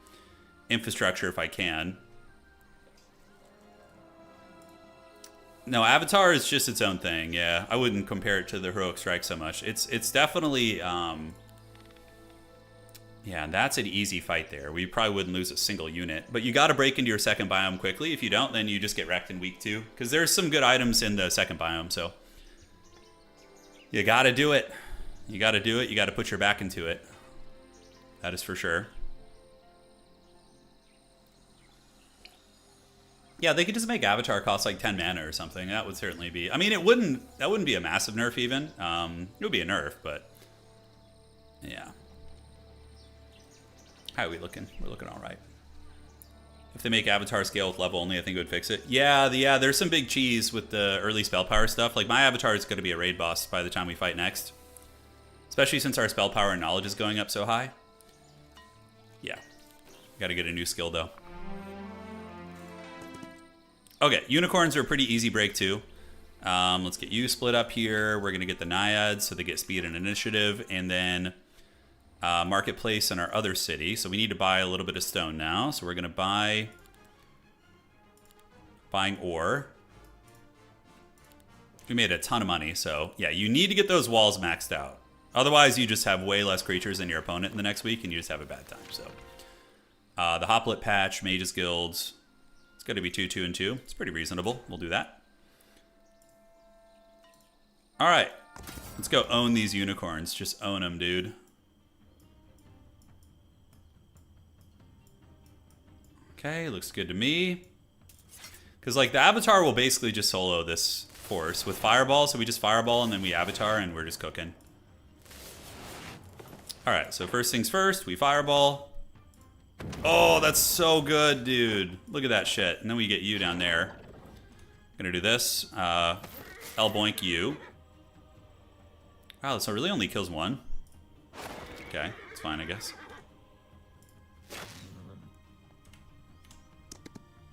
infrastructure if I can. No, Avatar is just its own thing, yeah. I wouldn't compare it to the Heroic Strike so much. It's definitely... Yeah, that's an easy fight there. We probably wouldn't lose a single unit. But you got to break into your second biome quickly. If you don't, then you just get wrecked in week 2. Because there's some good items in the second biome, so... You got to do it. You got to do it. You got to put your back into it. That is for sure. Yeah, they could just make Avatar cost like 10 mana or something. That would certainly be... I mean, that wouldn't be a massive nerf even. It would be a nerf, but... Yeah. How are we looking? We're looking all right. If they make Avatar scale with level only, I think it would fix it. Yeah, there's some big cheese with the early spell power stuff. Like, my Avatar is going to be a raid boss by the time we fight next. Especially since our spell power and knowledge is going up so high. Yeah. Got to get a new skill, though. Okay, unicorns are a pretty easy break, too. Let's get you split up here. We're going to get the Naiads, so they get speed and initiative. And then... marketplace in our other city. So we need to buy a little bit of stone now. So we're going to buy Buying ore. We made a ton of money, so yeah, you need to get those walls maxed out. Otherwise, you just have way less creatures than your opponent in the next week, and you just have a bad time. So, the Hoplet patch, Mages Guilds, it's going to be 2, 2, and 2. It's pretty reasonable. We'll do that. All right, let's go own these unicorns. Just own them, dude. Okay, looks good to me. Because, like, the Avatar will basically just solo this force with Fireball. So we just Fireball, and then we Avatar, and we're just cooking. All right, so first things first, we Fireball. Oh, that's so good, dude. Look at that shit. And then we get you down there. Gonna do this. L-boink you. Wow, so it really only kills one. Okay, it's fine, I guess.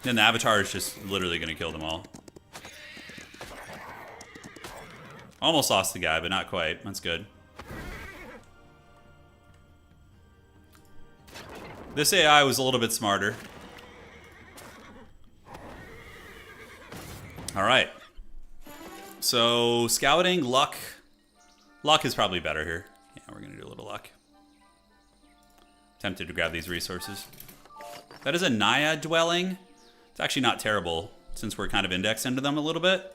Then the Avatar is just literally going to kill them all. Almost lost the guy, but not quite. That's good. This AI was a little bit smarter. All right. So, scouting, luck. Luck is probably better here. Yeah, we're going to do a little luck. Tempted to grab these resources. That is a Naiad dwelling. It's actually not terrible, since we're kind of indexed into them a little bit.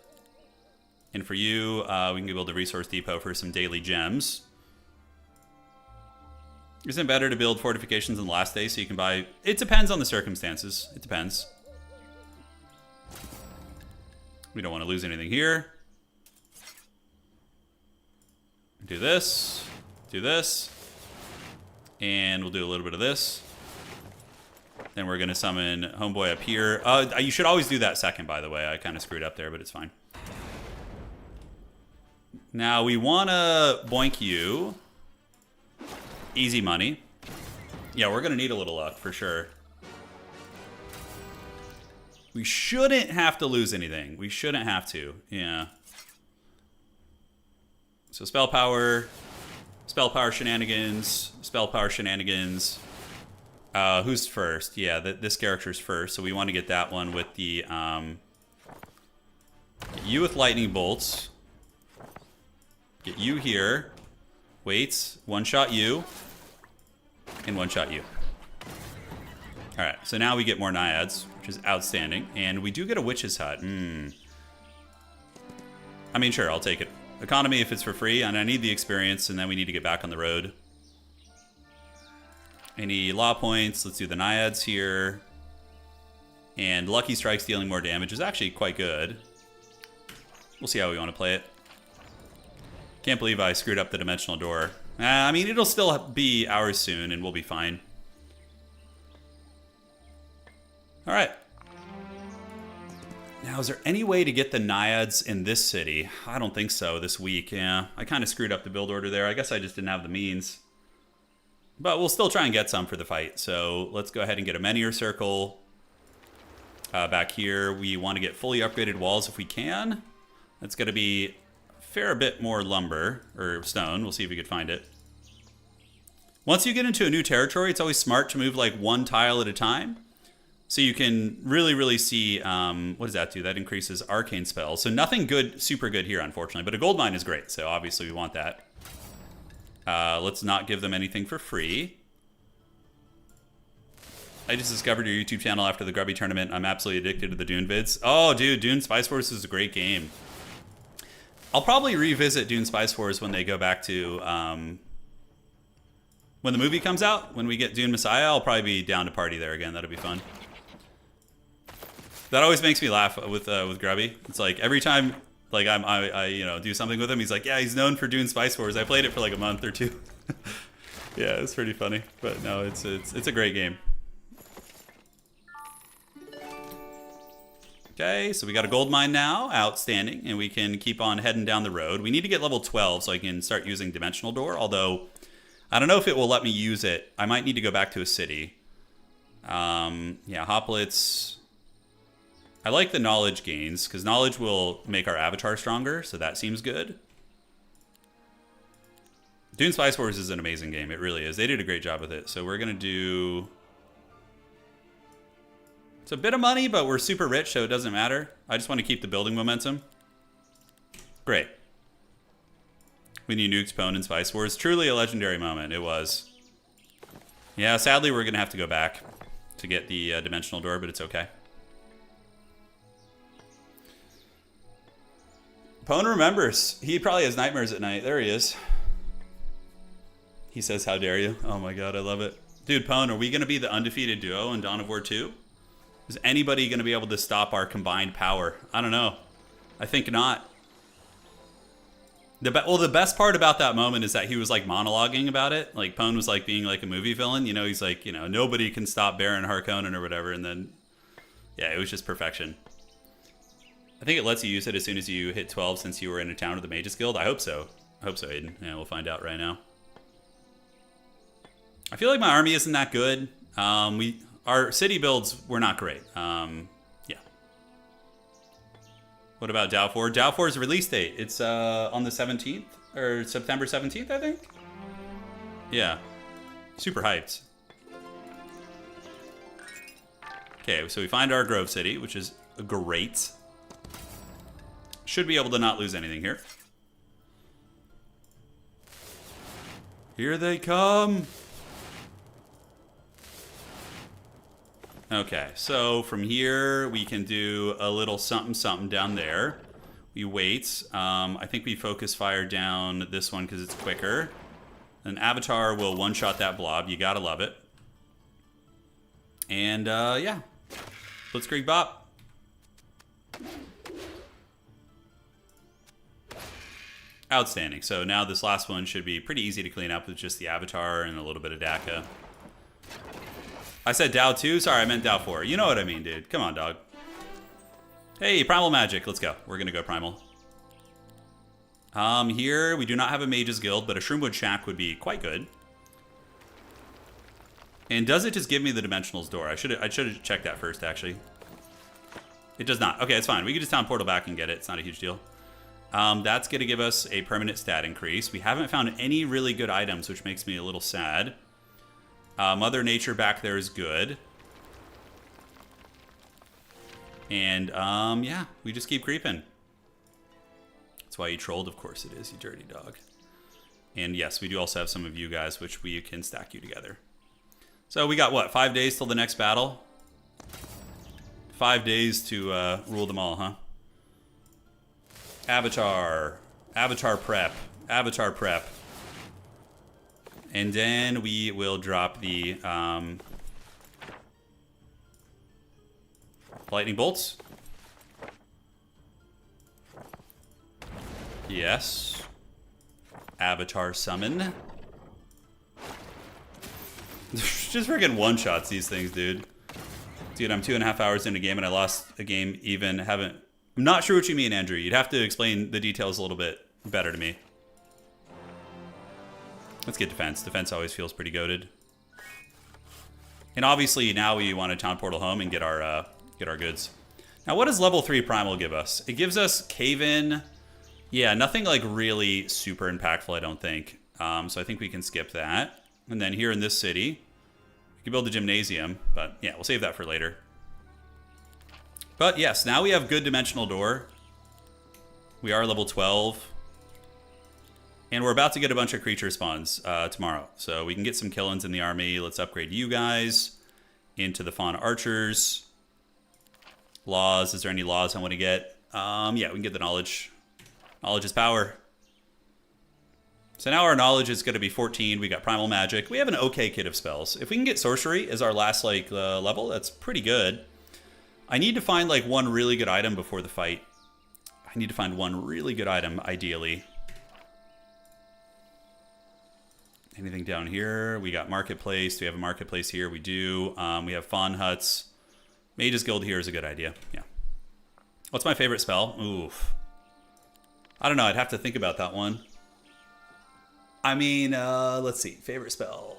And for you, we can build a resource depot for some daily gems. Isn't it better to build fortifications on the last day so you can buy... It depends on the circumstances. It depends. We don't want to lose anything here. Do this. Do this. And we'll do a little bit of this. Then we're going to summon Homeboy up here. You should always do that second, by the way. I kind of screwed up there, but it's fine. Now, we want to boink you. Easy money. Yeah, we're going to need a little luck, for sure. We shouldn't have to lose anything. We shouldn't have to. Yeah. So, spell power shenanigans, spell power shenanigans. Who's first? Yeah, this character's first, so we want to get that one with the, get you with lightning bolts. Get you here. Wait, one-shot you. And one-shot you. Alright, so now we get more Naiads, which is outstanding. And we do get a Witch's Hut. I mean, sure, I'll take it. Economy if it's for free, and I need the experience, and then we need to get back on the road. Any law points? Let's do the Naiads here. And Lucky Strikes dealing more damage is actually quite good. We'll see how we want to play it. Can't believe I screwed up the dimensional door. I mean, it'll still be ours soon, and we'll be fine. All right. Now, is there any way to get the Naiads in this city? I don't think so this week. Yeah, I kind of screwed up the build order there. I guess I just didn't have the means. But we'll still try and get some for the fight. So let's go ahead and get a Menhir Circle. Back here, we want to get fully upgraded walls if we can. That's going to be a fair bit more lumber, or stone. We'll see if we can find it. Once you get into a new territory, it's always smart to move like one tile at a time. So you can really, really see, what does that do? That increases arcane spells. So nothing good, super good here, unfortunately. But a gold mine is great, so obviously we want that. Let's not give them anything for free. I just discovered your YouTube channel after the Grubby tournament. I'm absolutely addicted to the Dune vids. Oh, dude, Dune Spice Wars is a great game. I'll probably revisit Dune Spice Wars when they go back to... when the movie comes out, when we get Dune Messiah, I'll probably be down to party there again. That'll be fun. That always makes me laugh with Grubby. It's like every time like I you know do something with him, he's like, yeah, he's known for Dune Spice Wars. I played it for like a month or two. Yeah, it's pretty funny. But no, it's a great game. Okay, so we got a gold mine now, outstanding, and we can keep on heading down the road. We need to get level 12 so I can start using Dimensional Door, although I don't know if it will let me use it. I might need to go back to a city. Yeah, Hoplets. I like the knowledge gains, because knowledge will make our avatar stronger, so that seems good. Dune Spice Wars is an amazing game. It really is. They did a great job with it. So we're going to do It's a bit of money, but we're super rich, so it doesn't matter. I just want to keep the building momentum. Great. We need nukes, Pwn, and Spice Wars. Truly a legendary moment. It was. Yeah, sadly, we're going to have to go back to get the dimensional door, but it's okay. Pwn remembers. He probably has nightmares at night. There he is. He says, how dare you? Oh my god, I love it. Dude, Pwn, are we going to be the undefeated duo in Dawn of War 2? Is anybody going to be able to stop our combined power? I don't know. I think not. Well, the best part about that moment is that he was like monologuing about it. Like Pwn was like being like a movie villain. You know, he's like, you know, nobody can stop Baron Harkonnen or whatever. And then, yeah, it was just perfection. I think it lets you use it as soon as you hit 12 since you were in a town of the Mages Guild. I hope so. I hope so, Aiden. Yeah, we'll find out right now. I feel like my army isn't that good. Our city builds were not great. Yeah. What about Dow4? Dow4's release date. It's on the 17th or September 17th, I think. Yeah. Super hyped. Okay, so we find our Grove City, which is great. Should be able to not lose anything here. Here they come. Okay, so from here we can do a little something something down there. We wait. I think we focus fire down this one because it's quicker. An Avatar will one-shot that blob. You gotta love it. And yeah, Blitzkrieg Bop. Outstanding. So now this last one should be pretty easy to clean up with just the Avatar and a little bit of DACA. I said Dow 2? Sorry, I meant Dow 4. You know what I mean, dude. Come on, dog. Hey, Primal Magic. Let's go. We're going to go Primal. Here, we do not have a Mage's Guild, but a Shroomwood Shack would be quite good. And does it just give me the Dimensionals door? I should have checked that first, actually. It does not. Okay, it's fine. We can just town portal back and get it. It's not a huge deal. That's going to give us a permanent stat increase. We haven't found any really good items, which makes me a little sad. Mother Nature back there is good. And, yeah, we just keep creeping. That's why you trolled, of course it is, you dirty dog. And yes, we do also have some of you guys, which we can stack you together. So we got, what, 5 days till the next battle? 5 days to rule them all, huh? Avatar. Avatar prep. Avatar prep. And then we will drop the lightning bolts. Yes. Avatar summon. Just freaking one-shots these things, dude. Dude, I'm 2.5 hours into a game and I lost a game I'm not sure what you mean, Andrew. You'd have to explain the details a little bit better to me. Let's get defense. Defense always feels pretty goated. And obviously now we want to town portal home and get our goods. Now what does level 3 primal give us? It gives us cave-in. Yeah, nothing like really super impactful, I don't think. So I think we can skip that. And then here in this city, we can build a gymnasium, but yeah, we'll save that for later. But yes, now we have good dimensional door. We are level 12. And we're about to get a bunch of creature spawns tomorrow. So we can get some killings in the army. Let's upgrade you guys into the Fawn Archers. Laws. Is there any laws I want to get? Yeah, we can get the knowledge. Knowledge is power. So now our knowledge is going to be 14. We got primal magic. We have an okay kit of spells. If we can get sorcery as our last level, that's pretty good. I need to find like one really good item before the fight. I need to find one really good item, ideally. Anything down here? We got marketplace. Do we have a marketplace here? We do. We have fawn huts. Mage's Guild here is a good idea. Yeah. What's my favorite spell? Oof. I don't know. I'd have to think about that one. I mean, let's see. Favorite spell.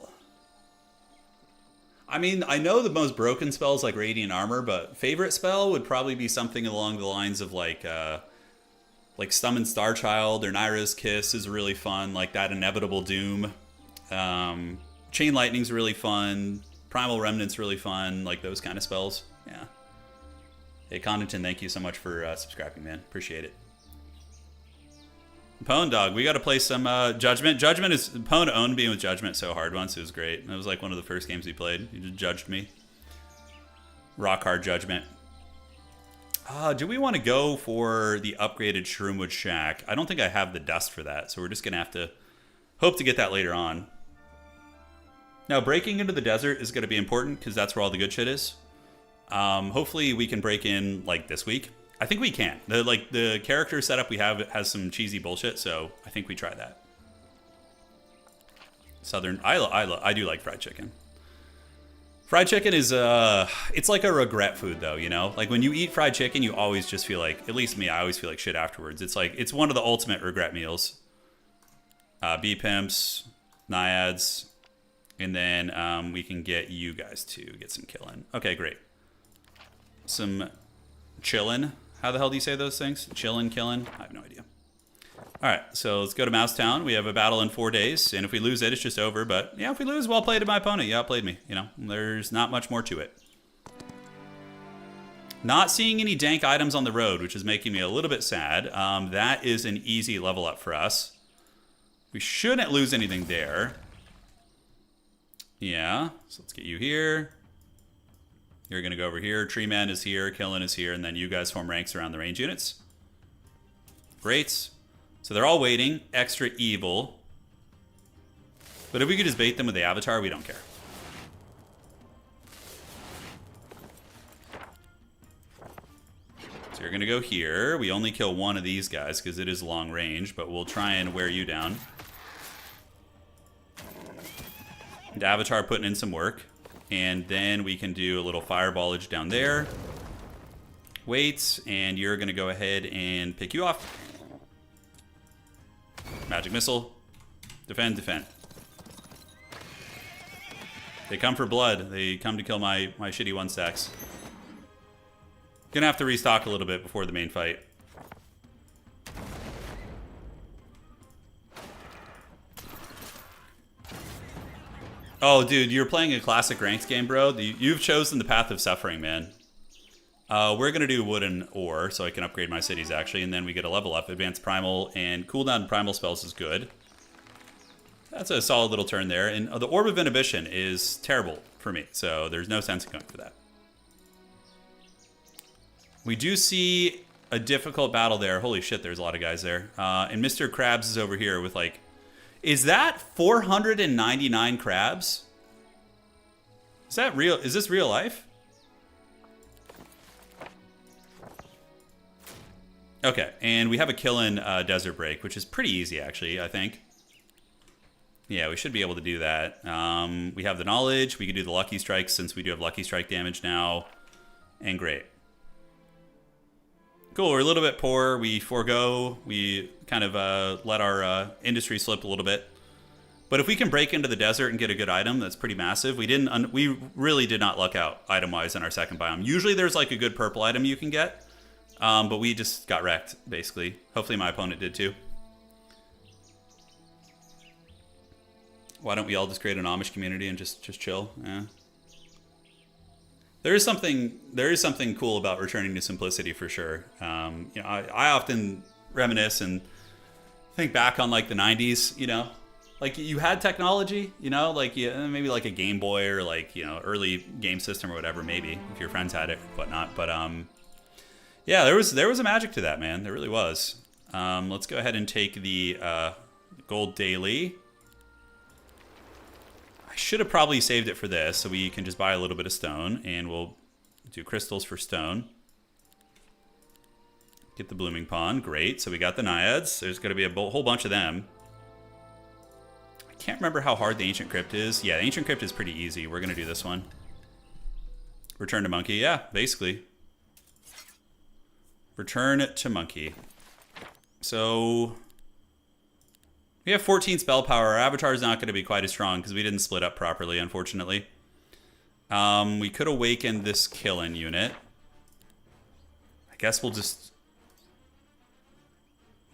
I mean, I know the most broken spells like Radiant Armor, but favorite spell would probably be something along the lines of like Summon Starchild or Naira's Kiss is really fun. Like that Inevitable Doom. Chain Lightning's really fun. Primal Remnant's really fun. Like those kind of spells. Yeah. Hey, Condington, thank you so much for subscribing, man. Appreciate it. Pwn Dog, we got to play some Judgment. Judgment is... Pwn owned being with Judgment so hard once. It was great. It was like one of the first games he played. He just judged me. Rock hard Judgment. Do we want to go for the upgraded Shroomwood Shack? I don't think I have the dust for that, so we're just going to have to hope to get that later on. Now, breaking into the desert is going to be important because that's where all the good shit is. Hopefully we can break in like this week. I think we can. The character setup we have has some cheesy bullshit, so I think we try that. Southern, I do like fried chicken. Fried chicken is it's like a regret food though, you know? Like when you eat fried chicken, you always just feel like, at least me, I always feel like shit afterwards. It's like, it's one of the ultimate regret meals. Bee pimps, naiads, and then we can get you guys to get some killing. Okay, great. Some chillin'. How the hell do you say those things? Chillin', killin'? I have no idea. All right, so let's go to Mousetown. We have a battle in 4 days, and if we lose it, it's just over. But yeah, if we lose, well played to my opponent. You outplayed me. You know, there's not much more to it. Not seeing any dank items on the road, which is making me a little bit sad. That is an easy level up for us. We shouldn't lose anything there. Yeah, so let's get you here. You're going to go over here. Tree Man is here. Killen is here. And then you guys form ranks around the range units. Great. So they're all waiting. Extra evil. But if we could just bait them with the avatar, we don't care. So you're going to go here. We only kill one of these guys because it is long range. But we'll try and wear you down. The avatar putting in some work. And then we can do a little fireballage down there. Wait, and you're going to go ahead and pick you off. Magic missile. Defend, defend. They come for blood. They come to kill my shitty 1-stacks. Gonna have to restock a little bit before the main fight. Oh, dude, you're playing a classic ranked game, bro. You've chosen the path of suffering, man. We're going to do wood and ore, so I can upgrade my cities, actually, and then we get a level up. Advanced primal and cooldown primal spells is good. That's a solid little turn there. And the Orb of Inhibition is terrible for me, so there's no sense in going for that. We do see a difficult battle there. Holy shit, there's a lot of guys there. And Mr. Krabs is over here with, like... Is that 499 crabs? Is that real? Is this real life? Okay, and we have a Killin Desert Break, which is pretty easy, actually, I think. Yeah, we should be able to do that. We have the knowledge. We can do the Lucky Strike since we do have Lucky Strike damage now. And great. Cool, we're a little bit poor. We forego. We kind of let our industry slip a little bit. But if we can break into the desert and get a good item, that's pretty massive. We really did not luck out item-wise in our second biome. Usually there's like a good purple item you can get. But we just got wrecked, basically. Hopefully my opponent did too. Why don't we all just create an Amish community and just chill? Yeah. There is something cool about returning to simplicity for sure. You know, I often reminisce and think back on like the 90s, you know, like you had technology, you know, like maybe like a Game Boy or like, you know, early game system or whatever, maybe if your friends had it, whatnot. But yeah, there was a magic to that, man. There really was. Let's go ahead and take the gold daily. I should have probably saved it for this, so we can just buy a little bit of stone, and we'll do crystals for stone. Get the blooming pond, great. So we got the naiads. There's going to be a whole bunch of them. I can't remember how hard the ancient crypt is. Yeah, the ancient crypt is pretty easy. We're going to do this one. Return to monkey. Yeah, basically. Return to monkey. So... we have 14 spell power. Our avatar is not going to be quite as strong because we didn't split up properly, unfortunately. We could awaken this Killin unit. I guess we'll just...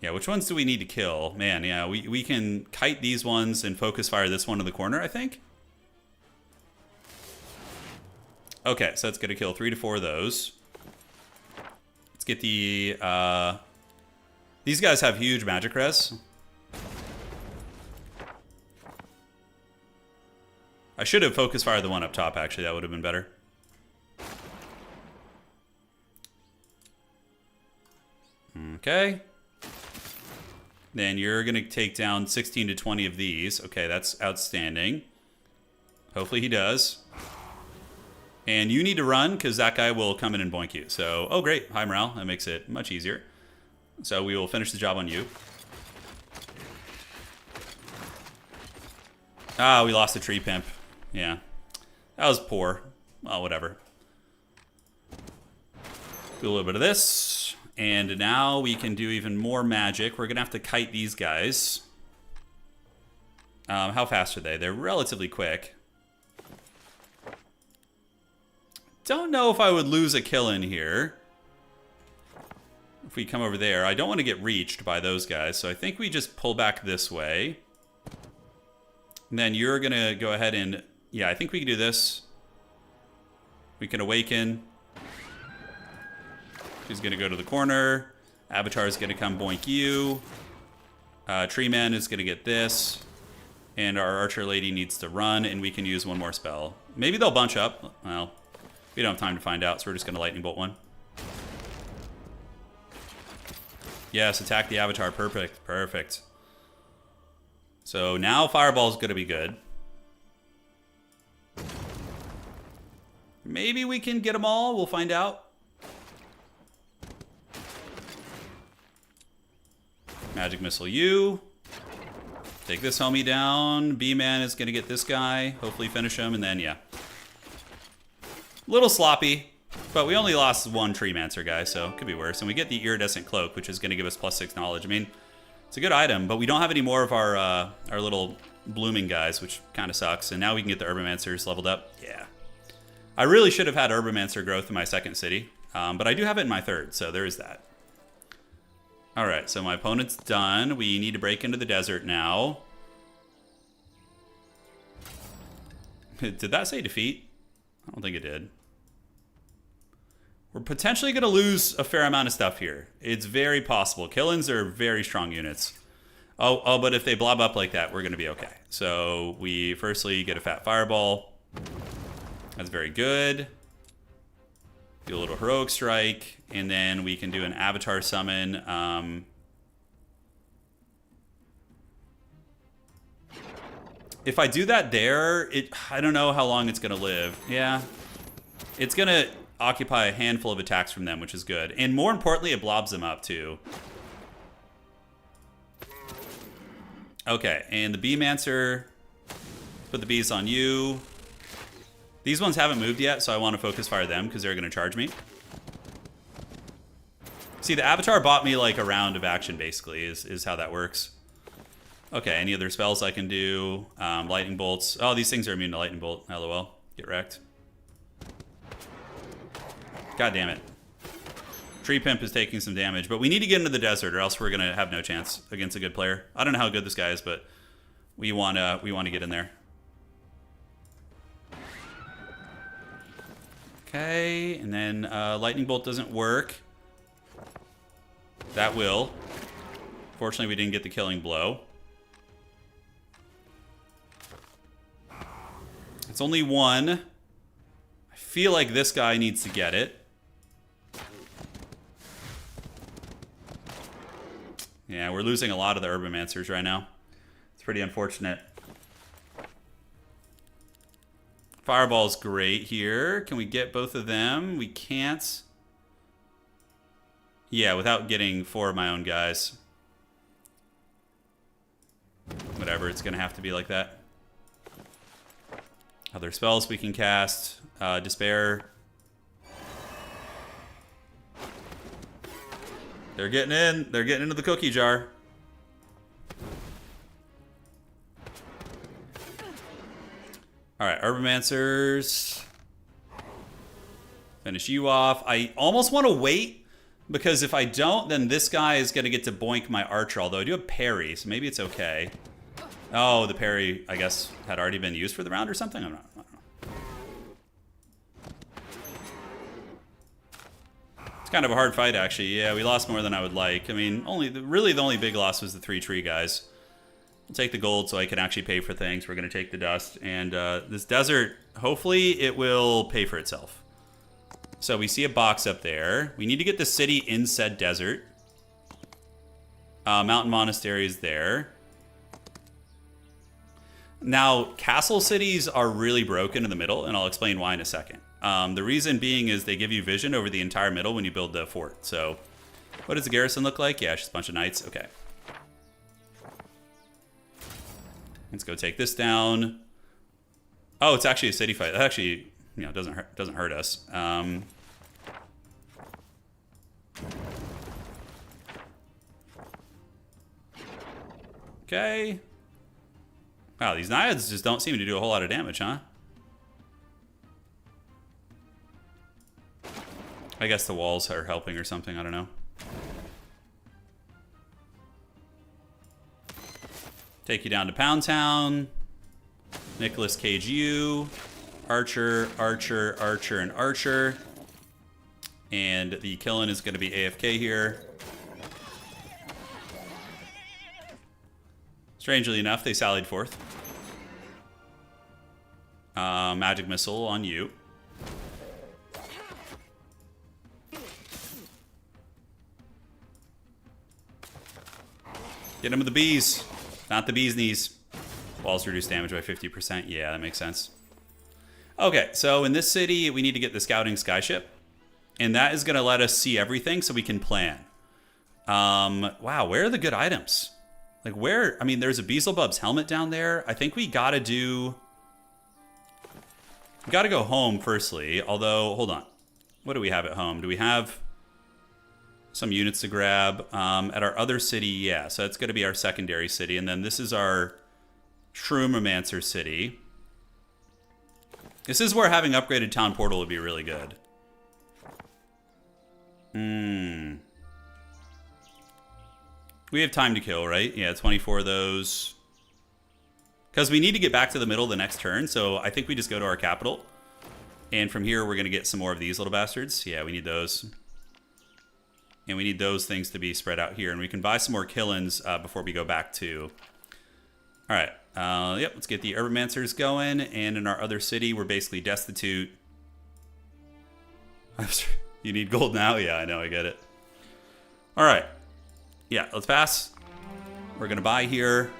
yeah, which ones do we need to kill? Man, yeah, we can kite these ones and focus fire this one in the corner, I think. Okay, so that's going to kill 3 to 4 of those. get the... these guys have huge magic res. I should have focus fired the one up top, actually. That would have been better. Okay. Then you're going to take down 16 to 20 of these. Okay, that's outstanding. Hopefully he does. And you need to run, because that guy will come in and boink you. So, oh great, high morale. That makes it much easier. So we will finish the job on you. Ah, we lost the tree pimp. Yeah. That was poor. Well, whatever. Do a little bit of this. And now we can do even more magic. We're going to have to kite these guys. How fast are they? They're relatively quick. Don't know if I would lose a kill in here. If we come over there. I don't want to get reached by those guys. So I think we just pull back this way. And then you're going to go ahead and... Yeah, I think we can do this. We can awaken. He's going to go to the corner. Avatar is going to come boink you. Tree Man is going to get this. And our Archer Lady needs to run, and we can use one more spell. Maybe they'll bunch up. Well, we don't have time to find out, so we're just going to Lightning Bolt one. Yes, attack the Avatar. Perfect. Perfect. So now Fireball is going to be good. Maybe we can get them all. We'll find out. Magic Missile you. Take this homie down. B-Man is going to get this guy. Hopefully finish him. And then, yeah. A little sloppy. But we only lost one Tree Mancer guy, so it could be worse. And we get the Iridescent Cloak, which is going to give us +6 knowledge. I mean, it's a good item, but we don't have any more of our little blooming guys, which kind of sucks. And now we can get the Urbanmancers leveled up. Yeah. I really should have had Urbanmancer growth in my second city. But I do have it in my third, so there is that. Alright, so my opponent's done. We need to break into the desert now. Did that say defeat? I don't think it did. We're potentially going to lose a fair amount of stuff here. It's very possible. Killins are very strong units. Oh, but if they blob up like that, we're going to be okay. So we firstly get a fat fireball. That's very good. Do a little heroic strike, and then we can do an avatar summon. If I do that there, I don't know how long it's going to live. Yeah. It's going to occupy a handful of attacks from them, which is good. And more importantly, it blobs them up too. Okay, and the Bee-Mancer. Put the bees on you. These ones haven't moved yet, so I want to focus fire them because they're going to charge me. See, the Avatar bought me like a round of action, basically, is how that works. Okay, any other spells I can do? Lightning bolts. Oh, these things are immune to lightning bolt. LOL. Get wrecked. God damn it. Tree Pimp is taking some damage, but we need to get into the desert or else we're going to have no chance against a good player. I don't know how good this guy is, but we want to get in there. Okay, and then lightning bolt doesn't work. That will. Fortunately, we didn't get the killing blow. It's only one. I feel like this guy needs to get it. Yeah, we're losing a lot of the Urbanmancers right now. It's pretty unfortunate. Fireball's great here. Can we get both of them? We can't. Yeah, without getting 4 of my own guys. Whatever, it's going to have to be like that. Other spells we can cast. Despair. They're getting in. They're getting into the cookie jar. Alright, Urbanmancers. Finish you off. I almost want to wait, because if I don't, then this guy is going to get to boink my archer, although I do have parry, so maybe it's okay. Oh, the parry, I guess, had already been used for the round or something? I don't know. It's kind of a hard fight, actually. Yeah, we lost more than I would like. I mean, really the only big loss was the 3 tree guys. We'll take the gold so I can actually pay for things. We're going to take the dust. And this desert, hopefully it will pay for itself. So we see a box up there. We need to get the city in said desert. Mountain Monastery is there. Now, castle cities are really broken in the middle, and I'll explain why in a second. The reason being is they give you vision over the entire middle when you build the fort. So, what does the garrison look like? Yeah, it's just a bunch of knights. Okay. Let's go take this down. Oh, it's actually a city fight. That actually, you know, doesn't hurt us. Okay. Wow, these naiads just don't seem to do a whole lot of damage, huh? I guess the walls are helping or something, I don't know. Take you down to Pound Town. Nicholas Cage you. Archer, Archer, Archer, and Archer. And the killing is going to be AFK here. Strangely enough, they sallied forth. Magic missile on you. Get him with the bees. Not the bee's knees. Walls reduce damage by 50%. Yeah, that makes sense. Okay, so in this city, we need to get the scouting skyship. And that is going to let us see everything so we can plan. Wow, where are the good items? Like where? I mean, there's a Beelzebub's helmet down there. I think we got to do... We got to go home firstly. Although, hold on. What do we have at home? Do we have some units to grab? At our other city, yeah. So that's going to be our secondary city. And then this is our Shroomomancer city. This is where having upgraded town portal would be really good. We have time to kill, right? Yeah, 24 of those. Because we need to get back to the middle of the next turn, so I think we just go to our capital. And from here, we're going to get some more of these little bastards. Yeah, we need those. And we need those things to be spread out here. And we can buy some more killings before we go back to... All right. Yep, let's get the Urbanmancers going. And in our other city, we're basically destitute. You need gold now? Yeah, I know, I get it. All right. Yeah, let's pass. We're going to buy here.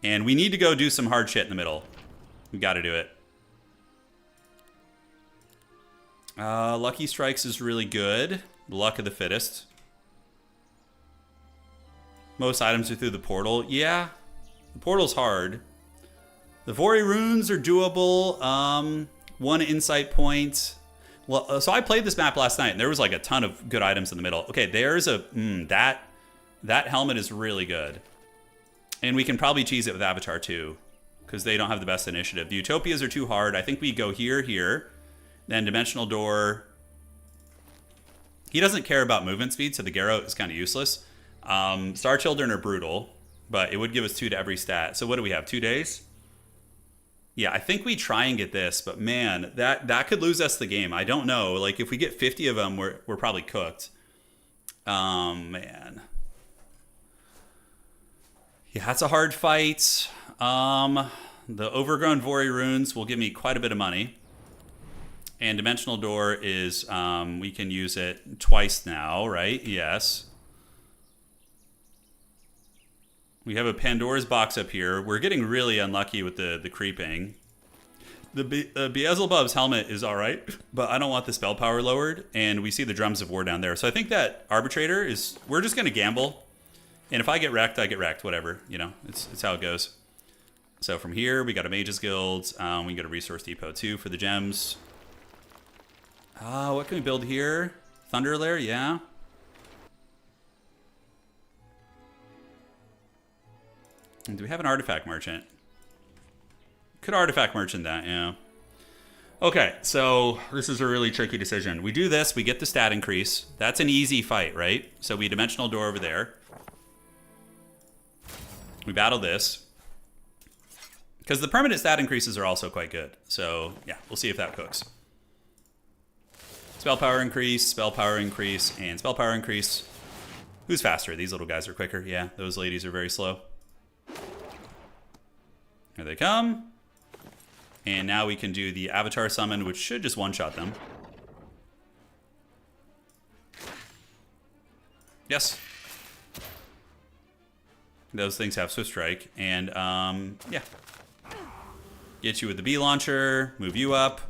And we need to go do some hard shit in the middle. We got to do it. Lucky Strikes is really good. Luck of the fittest. Most items are through the portal. Yeah, the portal's hard. The Vori runes are doable. 1 insight point. Well, so I played this map last night, and there was like a ton of good items in the middle. Okay, there's a... that helmet is really good. And we can probably cheese it with Avatar too, because they don't have the best initiative. The Utopias are too hard. I think we go here. Then Dimensional Door. He doesn't care about movement speed, so the Garrote is kind of useless. Star Children are brutal, but it would give us 2 to every stat. So what do we have, 2 days? Yeah, I think we try and get this, but man, that could lose us the game. I don't know. Like, if we get 50 of them, we're probably cooked. Man. Yeah, that's a hard fight. The Overgrown Vori runes will give me quite a bit of money. And Dimensional Door is, we can use it twice now, right? Yes. We have a Pandora's box up here. We're getting really unlucky with the creeping. The Beelzebub's helmet is all right, but I don't want the spell power lowered. And we see the Drums of War down there. So I think that Arbitrator is, we're just going to gamble. And if I get wrecked, I get wrecked. Whatever, you know, it's how it goes. So from here, we got a Mages Guild. We can go to Resource Depot too for the gems. What can we build here? Thunder Lair, yeah. And do we have an Artifact Merchant? Could Artifact Merchant that, yeah. Okay, so this is a really tricky decision. We do this, we get the stat increase. That's an easy fight, right? So we Dimensional Door over there. We battle this. Because the permanent stat increases are also quite good. So, yeah, we'll see if that cooks. Spell power increase, and spell power increase. Who's faster? These little guys are quicker. Yeah, those ladies are very slow. Here they come. And now we can do the Avatar Summon, which should just one-shot them. Yes. Those things have Swift Strike. And, yeah. Get you with the bee launcher, move you up.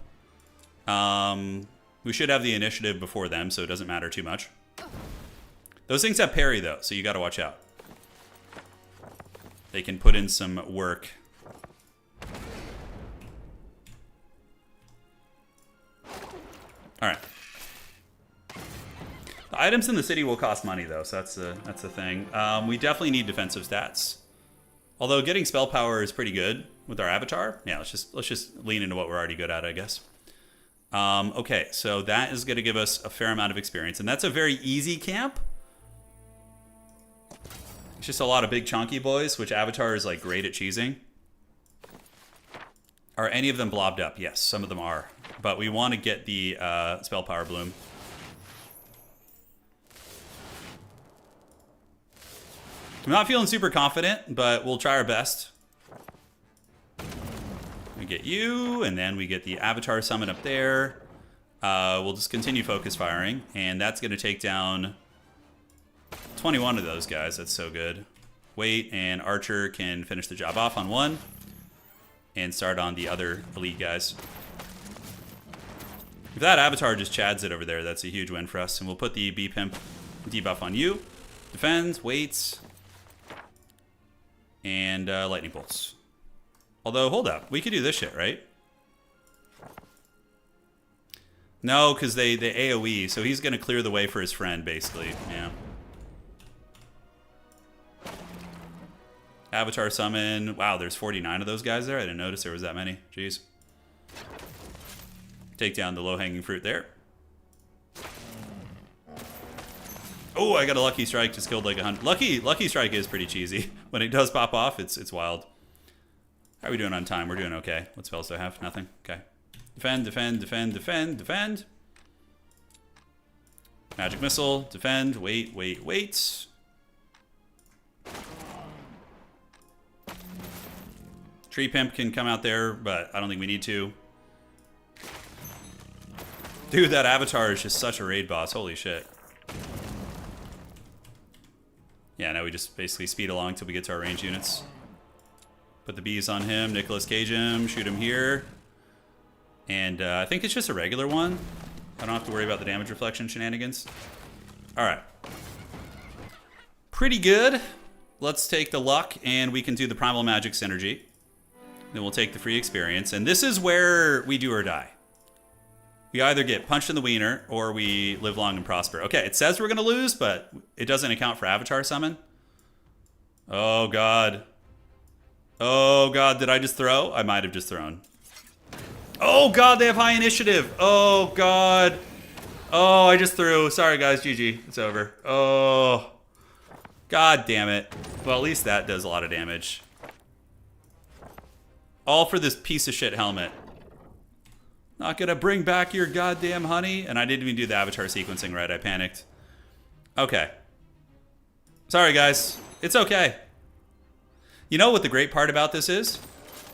We should have the initiative before them, so it doesn't matter too much. Those things have parry, though, so you gotta watch out. They can put in some work. Alright. The items in the city will cost money, though, so that's the thing. We definitely need defensive stats. Although getting spell power is pretty good with our avatar. Yeah, let's just lean into what we're already good at, I guess. Okay, so that is going to give us a fair amount of experience, and that's a very easy camp. It's just a lot of big chunky boys, which Avatar is like great at cheesing. Are any of them blobbed up? Yes, some of them are. But we want to get the spell power bloom. I'm not feeling super confident, but we'll try our best. We get you, and then we get the Avatar Summon up there. We'll just continue focus firing, and that's going to take down 21 of those guys. That's so good. Wait, and Archer can finish the job off on one, and start on the other elite guys. If that Avatar just chads it over there, that's a huge win for us, and we'll put the B-Pimp debuff on you. Defends, waits, and lightning bolts. Although, hold up. We could do this shit, right? No, because they AoE, so he's going to clear the way for his friend, basically. Yeah. Avatar Summon. Wow, there's 49 of those guys there. I didn't notice there was that many. Jeez. Take down the low-hanging fruit there. Oh, I got a Lucky Strike. Just killed like 100. Lucky Strike is pretty cheesy. When it does pop off, it's wild. How are we doing on time? We're doing okay. What spells do I have? Nothing. Okay. Defend, defend, defend, defend, defend. Magic Missile. Defend. Wait, wait, wait. Tree Pimp can come out there, but I don't think we need to. Dude, that Avatar is just such a raid boss. Holy shit. Yeah, now we just basically speed along till we get to our range units. Put the bees on him, Nicolas Cage him, shoot him here. And I think it's just a regular one. I don't have to worry about the damage reflection shenanigans. Alright. Pretty good. Let's take the luck, and we can do the Primal Magic Synergy. Then we'll take the free experience. And this is where we do or die. We either get punched in the wiener, or we live long and prosper. Okay, it says we're going to lose, but it doesn't account for Avatar Summon. Oh, God. Oh, God, did I just throw? I might have just thrown. Oh, God, they have high initiative. Oh, God. Oh, I just threw. Sorry, guys, GG. It's over. Oh. God damn it. Well, at least that does a lot of damage. All for this piece of shit helmet. Not gonna bring back your goddamn honey. And I didn't even do the Avatar sequencing right. I panicked. Okay. Sorry, guys. It's okay. You know what the great part about this is?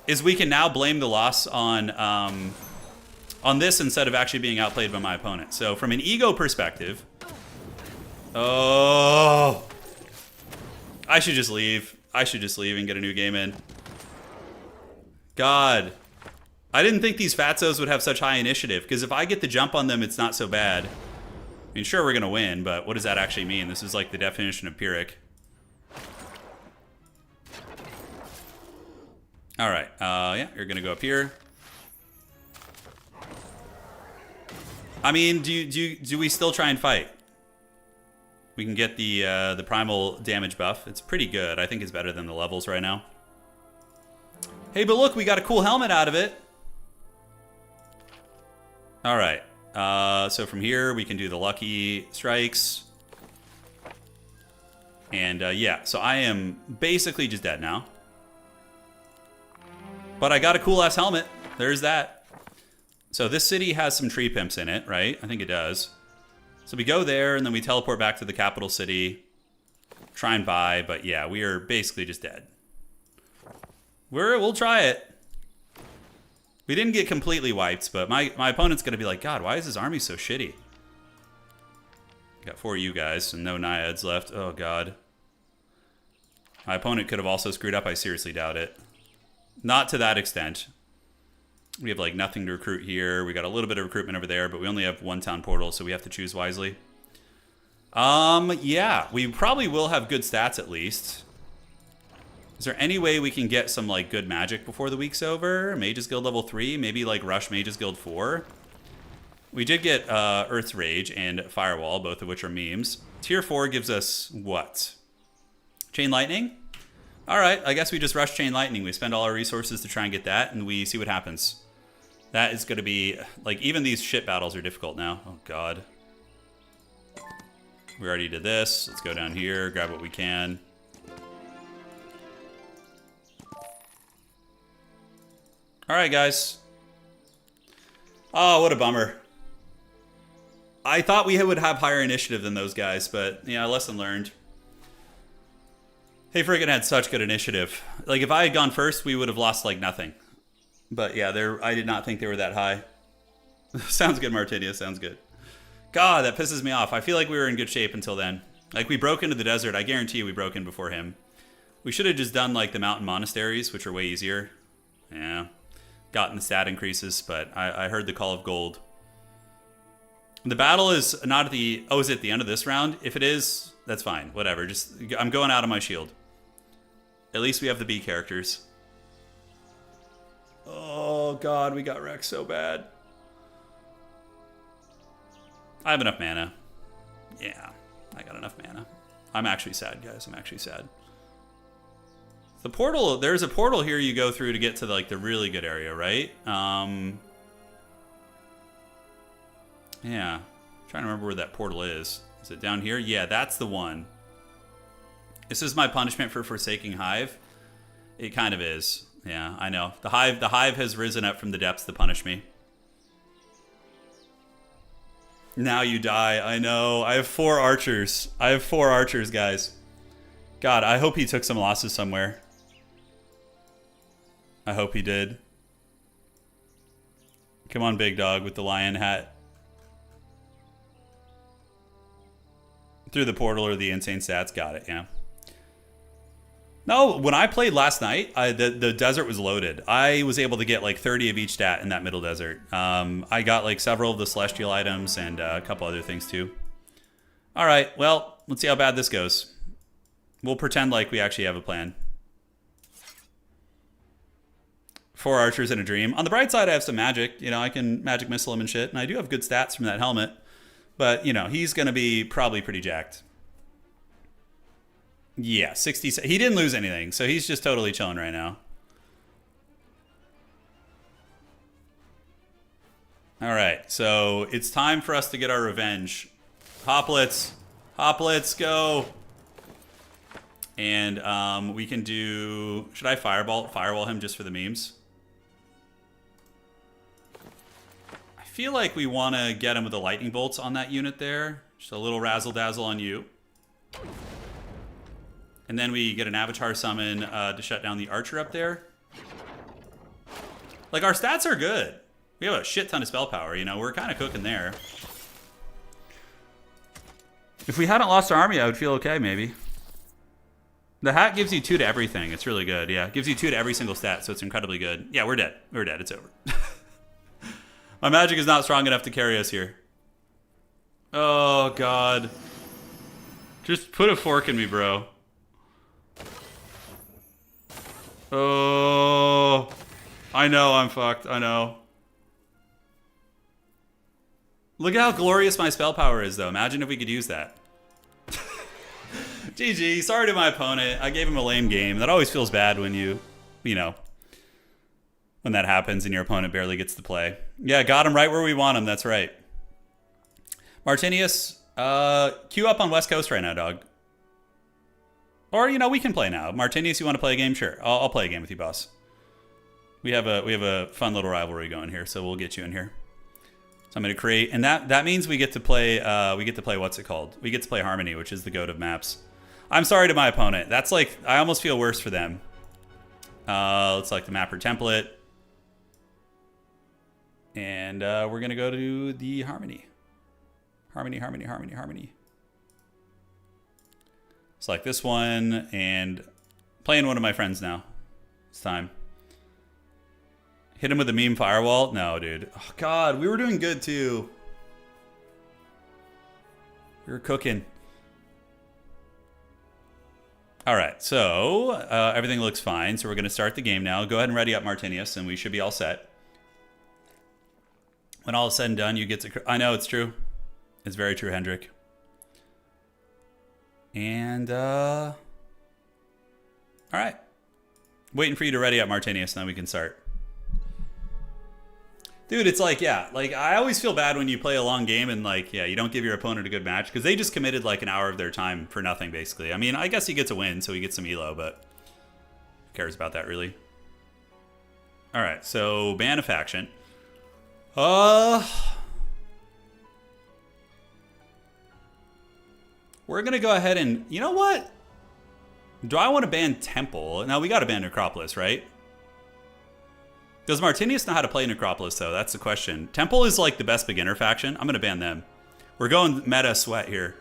Is we can now blame the loss on this instead of actually being outplayed by my opponent. So from an ego perspective... Oh... I should just leave. I should just leave and get a new game in. God. I didn't think these Fatzos would have such high initiative, because if I get the jump on them, it's not so bad. I mean, sure, we're going to win, but what does that actually mean? This is like the definition of Pyrrhic. All right. Yeah, you're going to go up here. I mean, do we still try and fight? We can get the primal damage buff. It's pretty good. I think it's better than the levels right now. Hey, but look, we got a cool helmet out of it. All right. So from here, we can do the lucky strikes. And yeah, so I am basically just dead now. But I got a cool-ass helmet. There's that. So this city has some tree pimps in it, right? I think it does. So we go there, and then we teleport back to the capital city. Try and buy, but yeah, we are basically just dead. We'll try it. We didn't get completely wiped, but my opponent's going to be like, God, why is his army so shitty? Got 4 you guys and no naiads left. Oh, God. My opponent could have also screwed up. I seriously doubt it. Not to that extent. We have, like, nothing to recruit here. We got a little bit of recruitment over there, but we only have 1 town portal, so we have to choose wisely. Yeah. We probably will have good stats, at least. Is there any way we can get some, like, good magic before the week's over? Mage's Guild level 3? Maybe, like, rush Mage's Guild 4? We did get Earth's Rage and Firewall, both of which are memes. Tier 4 gives us what? Chain Lightning? Alright, I guess we just rush Chain Lightning. We spend all our resources to try and get that, and we see what happens. That is going to be... Like, even these shit battles are difficult now. Oh, God. We already did this. Let's go down here, grab what we can. Alright, guys. Oh, what a bummer. I thought we would have higher initiative than those guys, but, yeah, lesson learned. Hey, friggin' had such good initiative. Like, if I had gone first, we would have lost, like, nothing. But, yeah, I did not think they were that high. Sounds good, Martinia. Sounds good. God, that pisses me off. I feel like we were in good shape until then. Like, we broke into the desert. I guarantee you we broke in before him. We should have just done, like, the mountain monasteries, which are way easier. Yeah. Gotten the stat increases, but I heard the call of gold. The battle is not at the... Oh, is it at the end of this round? If it is, that's fine. Whatever. Just I'm going out of my shield. At least we have the B characters. Oh, God. We got wrecked so bad. I have enough mana. Yeah. I got enough mana. I'm actually sad, guys. I'm actually sad. The portal, there's a portal here you go through to get to like the really good area, right? Yeah. I'm trying to remember where that portal is. Is it down here? Yeah, that's the one. This is my punishment for forsaking Hive. It kind of is. Yeah, I know. The Hive has risen up from the depths to punish me. Now you die. I know. I have 4 archers. I have 4 archers, guys. God, I hope he took some losses somewhere. I hope he did. Come on, big dog, with the lion hat. Through the portal or the insane stats. Got it, yeah. No, when I played last night, the desert was loaded. I was able to get like 30 of each stat in that middle desert. I got like several of the celestial items and a couple other things too. All right, well, let's see how bad this goes. We'll pretend like we actually have a plan. 4 archers in a dream. On the bright side, I have some magic. You know, I can magic missile him and shit. And I do have good stats from that helmet. But, you know, he's going to be probably pretty jacked. Yeah, 60. He didn't lose anything. So he's just totally chilling right now. All right. So it's time for us to get our revenge. Hoplets. Hoplets, go. And we can do... Should I firewall him just for the memes? I feel like we want to get him with the lightning bolts on that unit there. Just a little razzle-dazzle on you. And then we get an avatar summon to shut down the archer up there. Like, our stats are good. We have a shit ton of spell power, you know? We're kind of cooking there. If we hadn't lost our army, I would feel okay, maybe. The hat gives you 2 to everything. It's really good. Yeah, it gives you 2 to every single stat, so it's incredibly good. Yeah, we're dead. We're dead. It's over. My magic is not strong enough to carry us here. Oh, God. Just put a fork in me, bro. Oh. I know I'm fucked. I know. Look at how glorious my spell power is, though. Imagine if we could use that. GG. Sorry to my opponent. I gave him a lame game. That always feels bad when you know, when that happens and your opponent barely gets to play. Yeah, got him right where we want him. That's right. Martinius, queue up on West Coast right now, dog. Or, you know, we can play now. Martinius, you want to play a game? Sure. I'll play a game with you, boss. We have a fun little rivalry going here, so we'll get you in here. I'm gonna create, and that means we get to play. What's it called? We get to play Harmony, which is the goat of maps. I'm sorry to my opponent. That's like, I almost feel worse for them. Let's select the mapper template, and we're gonna go to the Harmony. Harmony. Select this one and playing one of my friends now. It's time. Hit him with a meme firewall? No, dude. Oh, God, we were doing good, too. We were cooking. All right, so everything looks fine. So we're going to start the game now. Go ahead and ready up Martinius, and we should be all set. When all is said and done, you get to... I know, it's true. It's very true, Hendrik. And, all right. Waiting for you to ready up Martinius, and then we can start. Dude, it's like, yeah, like, I always feel bad when you play a long game and, like, yeah, you don't give your opponent a good match, because they just committed, like, an hour of their time for nothing, basically. I mean, I guess he gets a win, so he gets some elo, but who cares about that, really? All right, so ban a faction. We're going to go ahead and... You know what? Do I want to ban Temple? Now, we got to ban Necropolis, right? Does Martinius know how to play Necropolis, though? That's the question. Temple is, like, the best beginner faction. I'm going to ban them. We're going meta sweat here.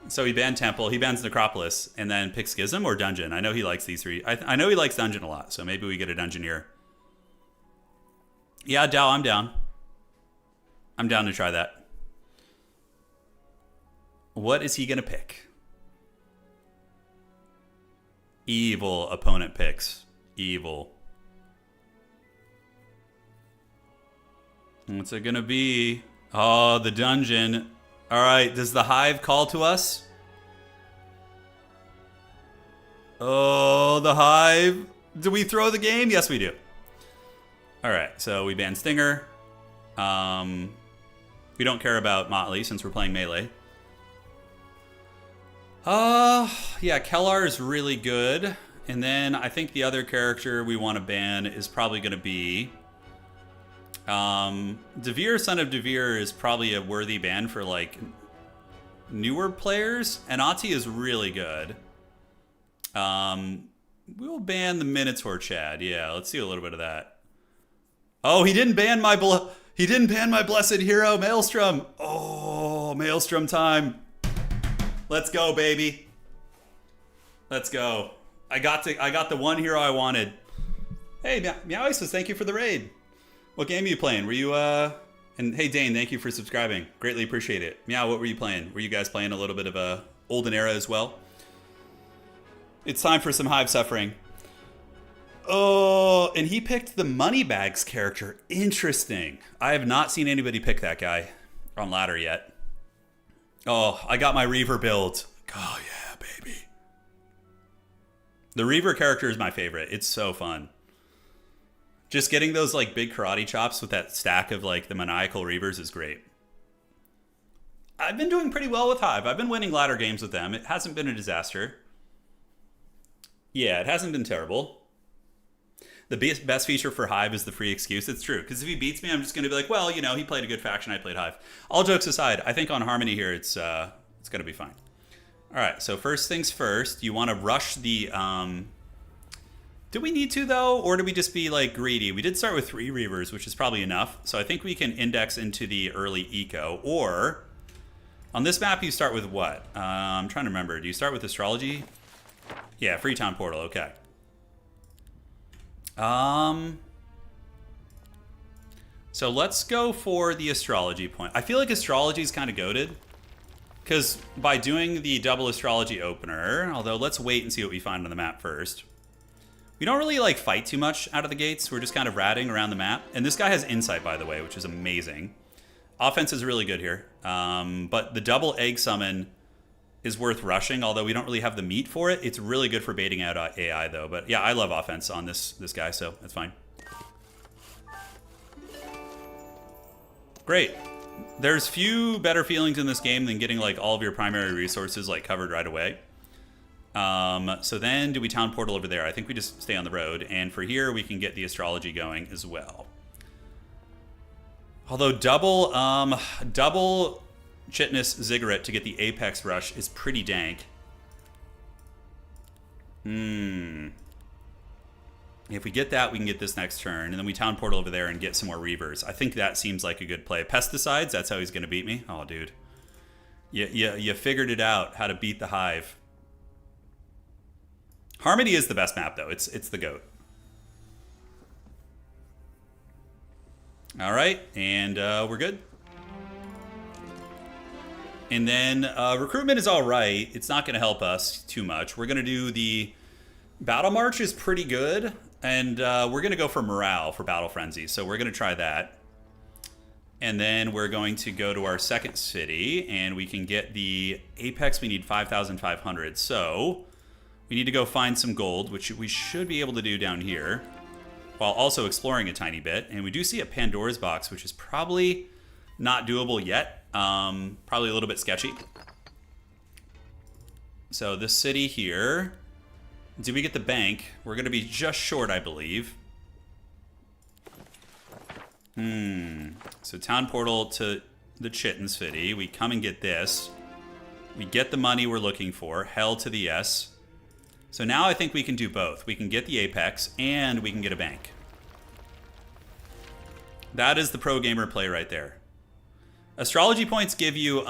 So he banned Temple. He bans Necropolis. And then picks Schism or Dungeon. I know he likes these three. I know he likes Dungeon a lot, so maybe we get a Dungeoneer. Yeah, Dow, I'm down. I'm down to try that. What is he going to pick? Evil opponent picks. Evil. What's it going to be? Oh, the Dungeon. All right, does the Hive call to us? Oh, the Hive. Do we throw the game? Yes, we do. All right, so we ban Stinger. We don't care about Motley since we're playing melee. Yeah, Kellar is really good. And then I think the other character we want to ban is probably going to be... Devere, Son of Devere is probably a worthy ban for, like, newer players. And Ati is really good. We'll ban the Minotaur Chad. Yeah, let's see a little bit of that. Oh, he didn't ban my blessed hero, Maelstrom. Oh, Maelstrom time. Let's go, baby. Let's go. I got the one hero I wanted. Hey, Meowie says thank you for the raid. What game are you playing? Were you and hey Dane, thank you for subscribing. Greatly appreciate it. Meow, what were you playing? Were you guys playing a little bit of Olden era as well? It's time for some Hive suffering. Oh, and he picked the Moneybags character. Interesting. I have not seen anybody pick that guy on ladder yet. Oh, I got my Reaver build. Oh, yeah, baby. The Reaver character is my favorite. It's so fun. Just getting those, like, big karate chops with that stack of, like, the maniacal Reavers is great. I've been doing pretty well with Hive. I've been winning ladder games with them. It hasn't been a disaster. Yeah, it hasn't been terrible. The best feature for Hive is the free excuse. It's true, because if he beats me, I'm just going to be like, well, you know, he played a good faction, I played Hive. All jokes aside, I think on Harmony here, it's going to be fine. All right, so first things first, you want to rush the... Do we need to, though, or do we just be, like, greedy? We did start with 3 Reavers, which is probably enough, so I think we can index into the early eco, or... On this map, you start with what? I'm trying to remember. Do you start with Astrology? Yeah, Freetown Portal, okay. So let's go for the Astrology point. I feel like Astrology is kind of goated, because by doing the double Astrology opener, although let's wait and see what we find on the map first. We don't really, like, fight too much out of the gates. We're just kind of ratting around the map. And this guy has Insight, by the way, which is amazing. Offense is really good here. But the double egg summon is worth rushing, although we don't really have the meat for it. It's really good for baiting out AI, though. But yeah, I love offense on this guy, so that's fine. Great. There's few better feelings in this game than getting, like, all of your primary resources, like, covered right away. So then do we town portal over there? I think we just stay on the road. And for here, we can get the Astrology going as well. Although double Chitness Ziggurat to get the Apex Rush is pretty dank. If we get that, we can get this next turn, and then we town portal over there and get some more Reavers. I think that seems like a good play. Pesticides, that's how he's going to beat me? Oh, dude. You figured it out, how to beat the Hive. Harmony is the best map, though. It's the GOAT. All right, and we're good. And then recruitment is all right. It's not going to help us too much. We're going to do the Battle March is pretty good, and we're going to go for morale for Battle Frenzy. So we're going to try that. And then we're going to go to our second city, and we can get the Apex. We need 5,500. So we need to go find some gold, which we should be able to do down here, while also exploring a tiny bit. And we do see a Pandora's box, which is probably not doable yet. Probably a little bit sketchy. So this city here, did we get the bank? We're going to be just short, I believe. So town portal to the Chitin City. We come and get this. We get the money we're looking for. Hell to the yes. So now I think we can do both. We can get the Apex and we can get a bank. That is the pro gamer play right there. Astrology points give you,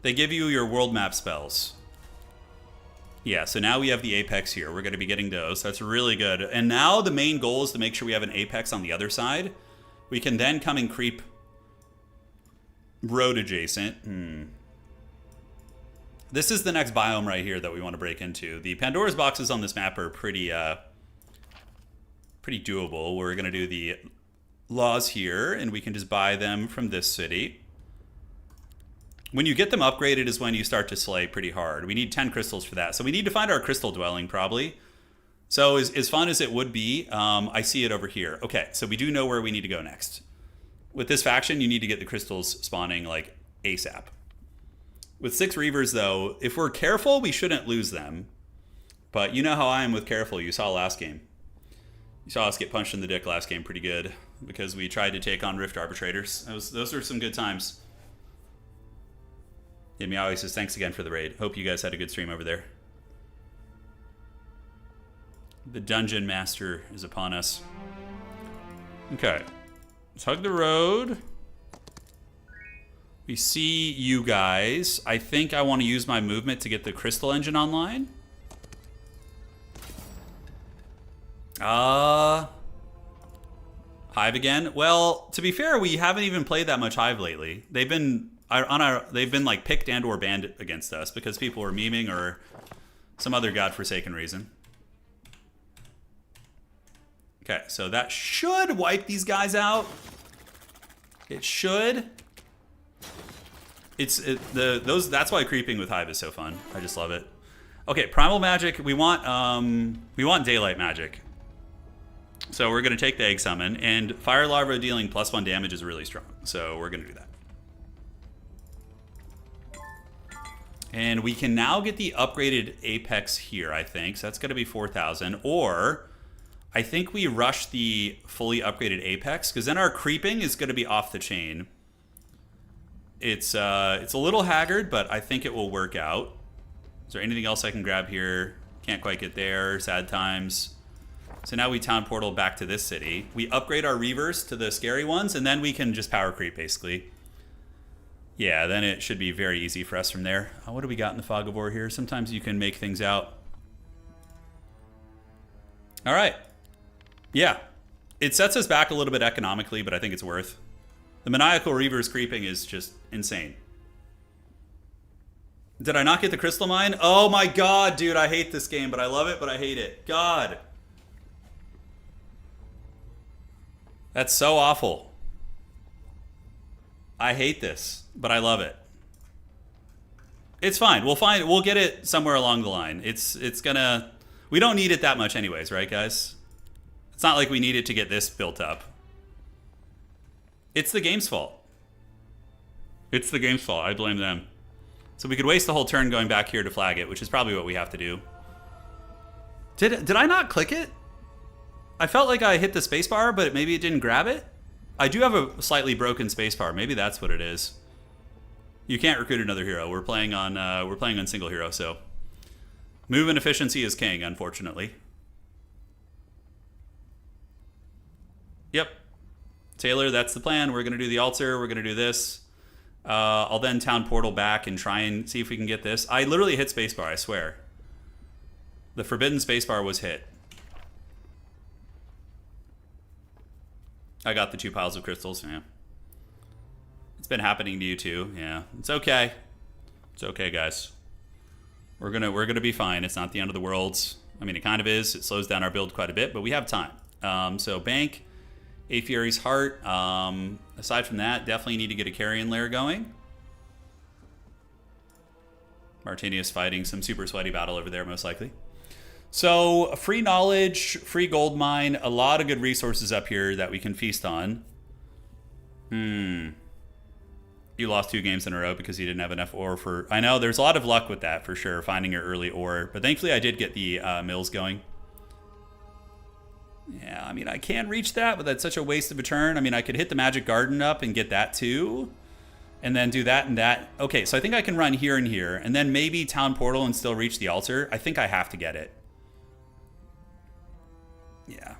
they give you your world map spells. Yeah, so now we have the Apex here. We're going to be getting those. That's really good. And now the main goal is to make sure we have an Apex on the other side. We can then come and creep road adjacent. This is the next biome right here that we want to break into. The Pandora's boxes on this map are pretty doable. We're going to do the laws here, and we can just buy them from this city. When you get them upgraded is when you start to slay pretty hard. We need 10 crystals for that. So we need to find our crystal dwelling, probably. So as fun as it would be, I see it over here. Okay, so we do know where we need to go next. With this faction, you need to get the crystals spawning, like, ASAP. With 6 Reavers, though, if we're careful, we shouldn't lose them. But you know how I am with careful. You saw last game. You saw us get punched in the dick last game pretty good because we tried to take on Rift Arbitrators. Those are some good times. Yeah, Meowie says, thanks again for the raid. Hope you guys had a good stream over there. The Dungeon Master is upon us. Okay. Let's hug the road. We see you guys. I think I want to use my movement to get the Crystal Engine online. Hive again. Well, to be fair, we haven't even played that much Hive lately. They've been like picked and or banned against us because people were memeing or some other godforsaken reason. Okay, so that should wipe these guys out. It should. That's why creeping with Hive is so fun. I just love it. Okay, primal magic. We want daylight magic. So we're gonna take the egg summon, and fire larva dealing +1 damage is really strong. So we're gonna do that. And we can now get the upgraded Apex here, I think. So that's gonna be 4,000. Or I think we rush the fully upgraded Apex, because then our creeping is gonna be off the chain. It's a little haggard, but I think it will work out. Is there anything else I can grab here? Can't quite get there. Sad times. So now we town portal back to this city. We upgrade our Reavers to the scary ones, and then we can just power creep, basically. Yeah, then it should be very easy for us from there. What do we got in the Fog of War here? Sometimes you can make things out. All right. Yeah. It sets us back a little bit economically, but I think it's worth. The Maniacal Reavers creeping is just insane. Did I not get the Crystal Mine? Oh my god, dude, I hate this game, but I love it, but I hate it. God. That's so awful. I hate this, but I love it. It's fine. We'll get it somewhere along the line. It's gonna... We don't need it that much anyways, right, guys? It's not like we need it to get this built up. It's the game's fault. It's the game's fault. I blame them. So we could waste the whole turn going back here to flag it, which is probably what we have to do. Did I not click it? I felt like I hit the spacebar, but maybe it didn't grab it? I do have a slightly broken spacebar. Maybe that's what it is. You can't recruit another hero. We're playing on single hero, so movement efficiency is king, unfortunately. Yep. Taylor, that's the plan. We're going to do the altar. We're going to do this. I'll then town portal back and try and see if we can get this. I literally hit spacebar, I swear. The forbidden spacebar was hit. I got the 2 piles of crystals, yeah. It's been happening to you too, yeah. It's okay. It's okay, guys. We're gonna be fine. It's not the end of the world. I mean, it kind of is. It slows down our build quite a bit, but we have time. So bank, A Fury's Heart. Aside from that, definitely need to get a carrion lair going. Martini is fighting some super sweaty battle over there, most likely. So, free knowledge, free gold mine, a lot of good resources up here that we can feast on. You lost 2 games in a row because you didn't have enough ore for... I know, there's a lot of luck with that, for sure, finding your early ore. But thankfully, I did get the mills going. Yeah, I mean, I can reach that, but that's such a waste of a turn. I mean, I could hit the Magic Garden up and get that too. And then do that and that. Okay, so I think I can run here and here. And then maybe Town Portal and still reach the altar. I think I have to get it. Yeah.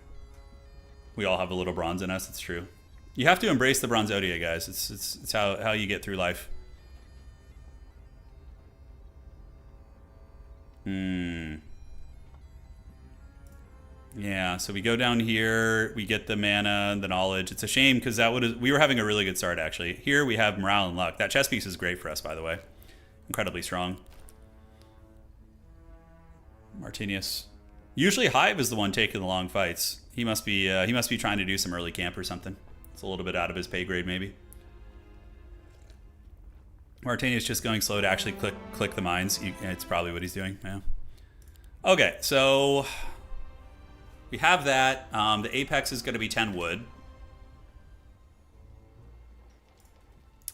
We all have a little bronze in us, it's true. You have to embrace the Bronzodia, guys. It's how you get through life. Yeah, so we go down here, we get the mana, the knowledge. It's a shame because we were having a really good start actually. Here we have morale and luck. That chess piece is great for us, by the way. Incredibly strong. Martinius. Usually Hive is the one taking the long fights. He must be trying to do some early camp or something. It's a little bit out of his pay grade maybe. Martinius just going slow to actually click the mines. It's probably what he's doing. Yeah. Okay, so we have that. The apex is going to be 10 wood.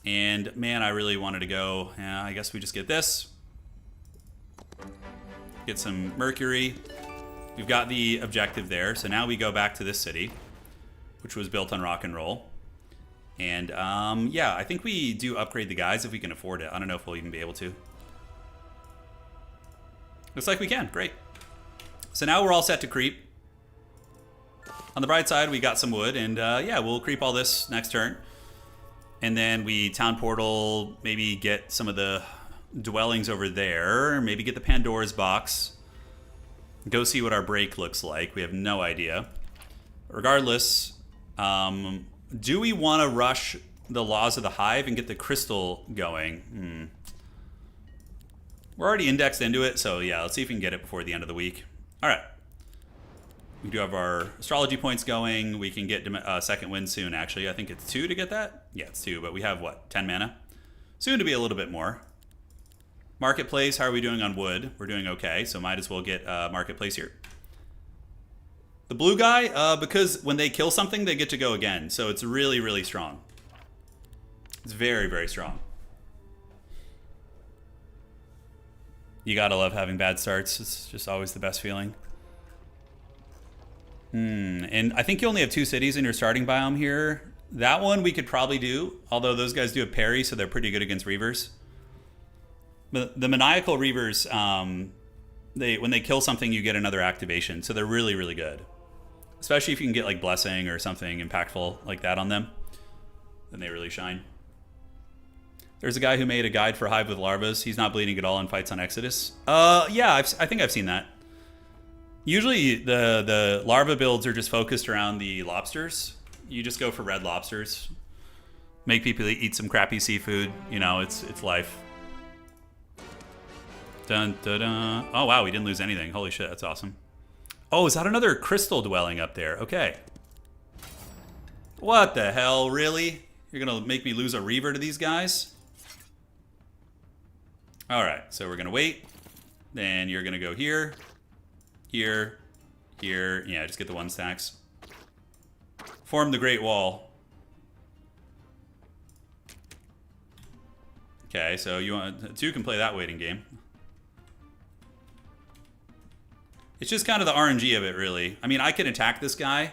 And man, I really wanted to go. Yeah, I guess we just get this. Get some mercury. We've got the objective there. So now we go back to this city, which was built on rock and roll. And yeah, I think we do upgrade the guys if we can afford it. I don't know if we'll even be able to. Looks like we can. Great. So now we're all set to creep. On the bright side, we got some wood, and yeah, we'll creep all this next turn. And then we town portal, maybe get some of the dwellings over there, maybe get the Pandora's box. Go see what our break looks like. We have no idea. Regardless, do we want to rush the Laws of the Hive and get the crystal going? We're already indexed into it, so yeah, let's see if we can get it before the end of the week. All right. We do have our astrology points going. We can get second wind soon, actually. I think it's 2 to get that? Yeah, it's 2, but we have, what, 10 mana? Soon to be a little bit more. Marketplace, how are we doing on wood? We're doing okay, so might as well get Marketplace here. The blue guy, because when they kill something, they get to go again. So it's really, really strong. It's very, very strong. You gotta love having bad starts. It's just always the best feeling. And I think you only have 2 cities in your starting biome here. That one we could probably do, although those guys do have parry, so they're pretty good against Reavers. But the Maniacal Reavers, when they kill something, you get another activation, so they're really, really good. Especially if you can get like Blessing or something impactful like that on them, then they really shine. There's a guy who made a guide for Hive with larvas. He's not bleeding at all in fights on Exodus. Yeah, I think I've seen that. Usually the larva builds are just focused around the lobsters. You just go for red lobsters. Make people eat some crappy seafood. You know, it's life. Dun, dun, dun. Oh, wow, we didn't lose anything. Holy shit, that's awesome. Oh, is that another crystal dwelling up there? Okay. What the hell, really? You're going to make me lose a Reaver to these guys? All right, so we're going to wait. Then you're going to go here, here, here. Yeah, just get the 1 stacks. Form the Great Wall. Okay, so you want 2 can play that waiting game. It's just kind of the RNG of it, really. I mean, I can attack this guy.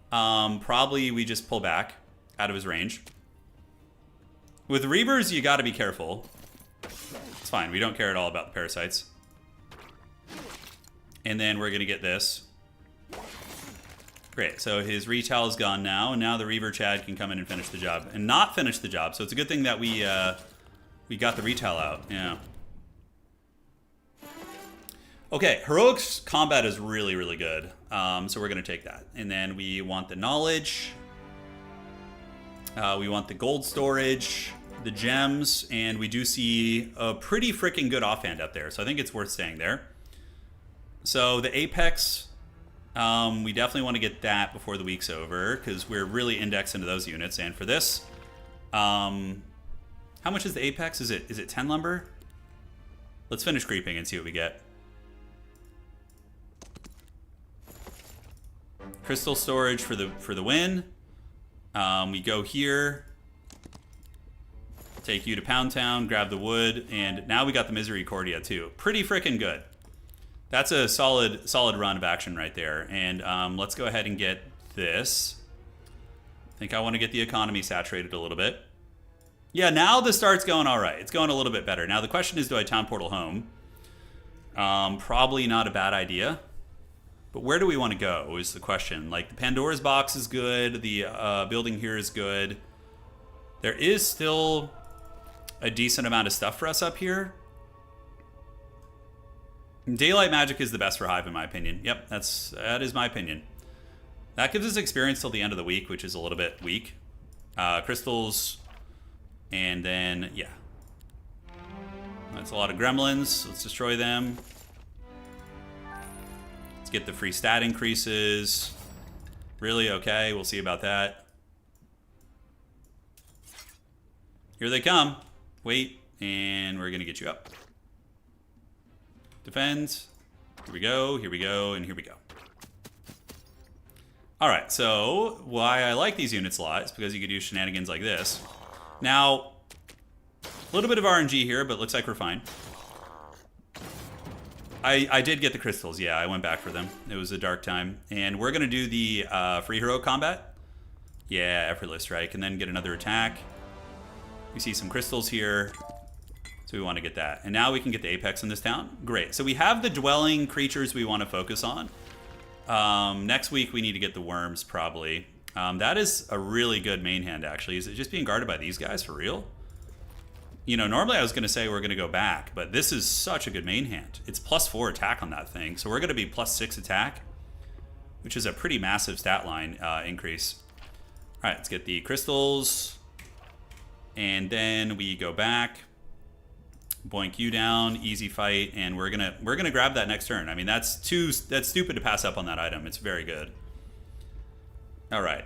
Probably we just pull back. out of his range. With Reavers, you gotta be careful. It's fine, we don't care at all about the parasites. And then we're gonna get this. Great, so his retail is gone now, and now the Reaver Chad can come in and finish the job. And not finish the job, so it's a good thing that we got the retail out, yeah. Okay, Heroic's combat is really, really good. So we're gonna take that. And then we want the knowledge. We want the gold storage, the gems, and we do see a pretty freaking good offhand up there. So I think it's worth staying there. So the Apex, we definitely want to get that before the week's over because we're really indexed into those units. And for this, how much is the Apex? Is it 10 lumber? Let's finish creeping and see what we get. Crystal storage for the win. We go here. Take you to Pound Town, grab the wood, and now we got the Misericordia too. Pretty freaking good. That's a solid run of action right there. And let's go ahead and get this. I think I want to get the economy saturated a little bit. Yeah, now the start's going all right. It's going a little bit better. Now the question is, do I town portal home? Probably not a bad idea. But where do we want to go is the question. Like, the Pandora's box is good. The building here is good. There is still a decent amount of stuff for us up here. Daylight magic is the best for Hive, in my opinion. Yep, that is my opinion. That gives us experience till the end of the week, which is a little bit weak. Crystals, and then, yeah. That's a lot of gremlins. Let's destroy them. Get the free stat increases. Really? Okay, we'll see about that. Here they come. Wait, and we're gonna get you up. Defend. Here we go, and here we go. Alright, so why I like these units a lot is because you could do shenanigans like this. Now, a little bit of RNG here, but looks like we're fine. I did get the crystals, yeah, I went back for them. It was a dark time. And we're going to do the free hero combat. Yeah, effortless strike, and then get another attack. We see some crystals here, so we want to get that. And now we can get the Apex in this town. Great, so we have the dwelling creatures we want to focus on. Next week we need to get the worms, probably. That is a really good main hand, actually. Is it just being guarded by these guys, for real? You know, normally I was going to say we're going to go back, but this is such a good main hand. It's +4 attack on that thing, so we're going to be +6 attack, which is a pretty massive stat line increase. All right, let's get the crystals, and then we go back, boink you down, easy fight, and we're gonna grab that next turn. I mean, that's stupid to pass up on that item. It's very good. All right.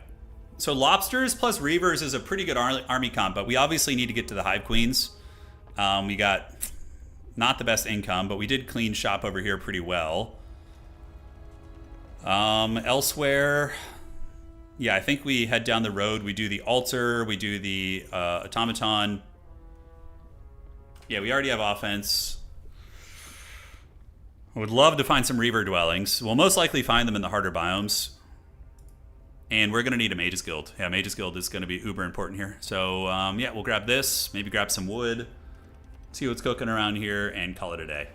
So Lobsters plus Reavers is a pretty good army comp, but we obviously need to get to the Hive Queens. We got not the best income, but we did clean shop over here pretty well. Elsewhere, yeah, I think we head down the road. We do the altar, we do the automaton. Yeah, we already have offense. I would love to find some Reaver dwellings. We'll most likely find them in the harder biomes. And we're going to need a Mage's Guild. Yeah, Mage's Guild is going to be uber important here. So, yeah, we'll grab this. Maybe grab some wood. See what's cooking around here and call it a day.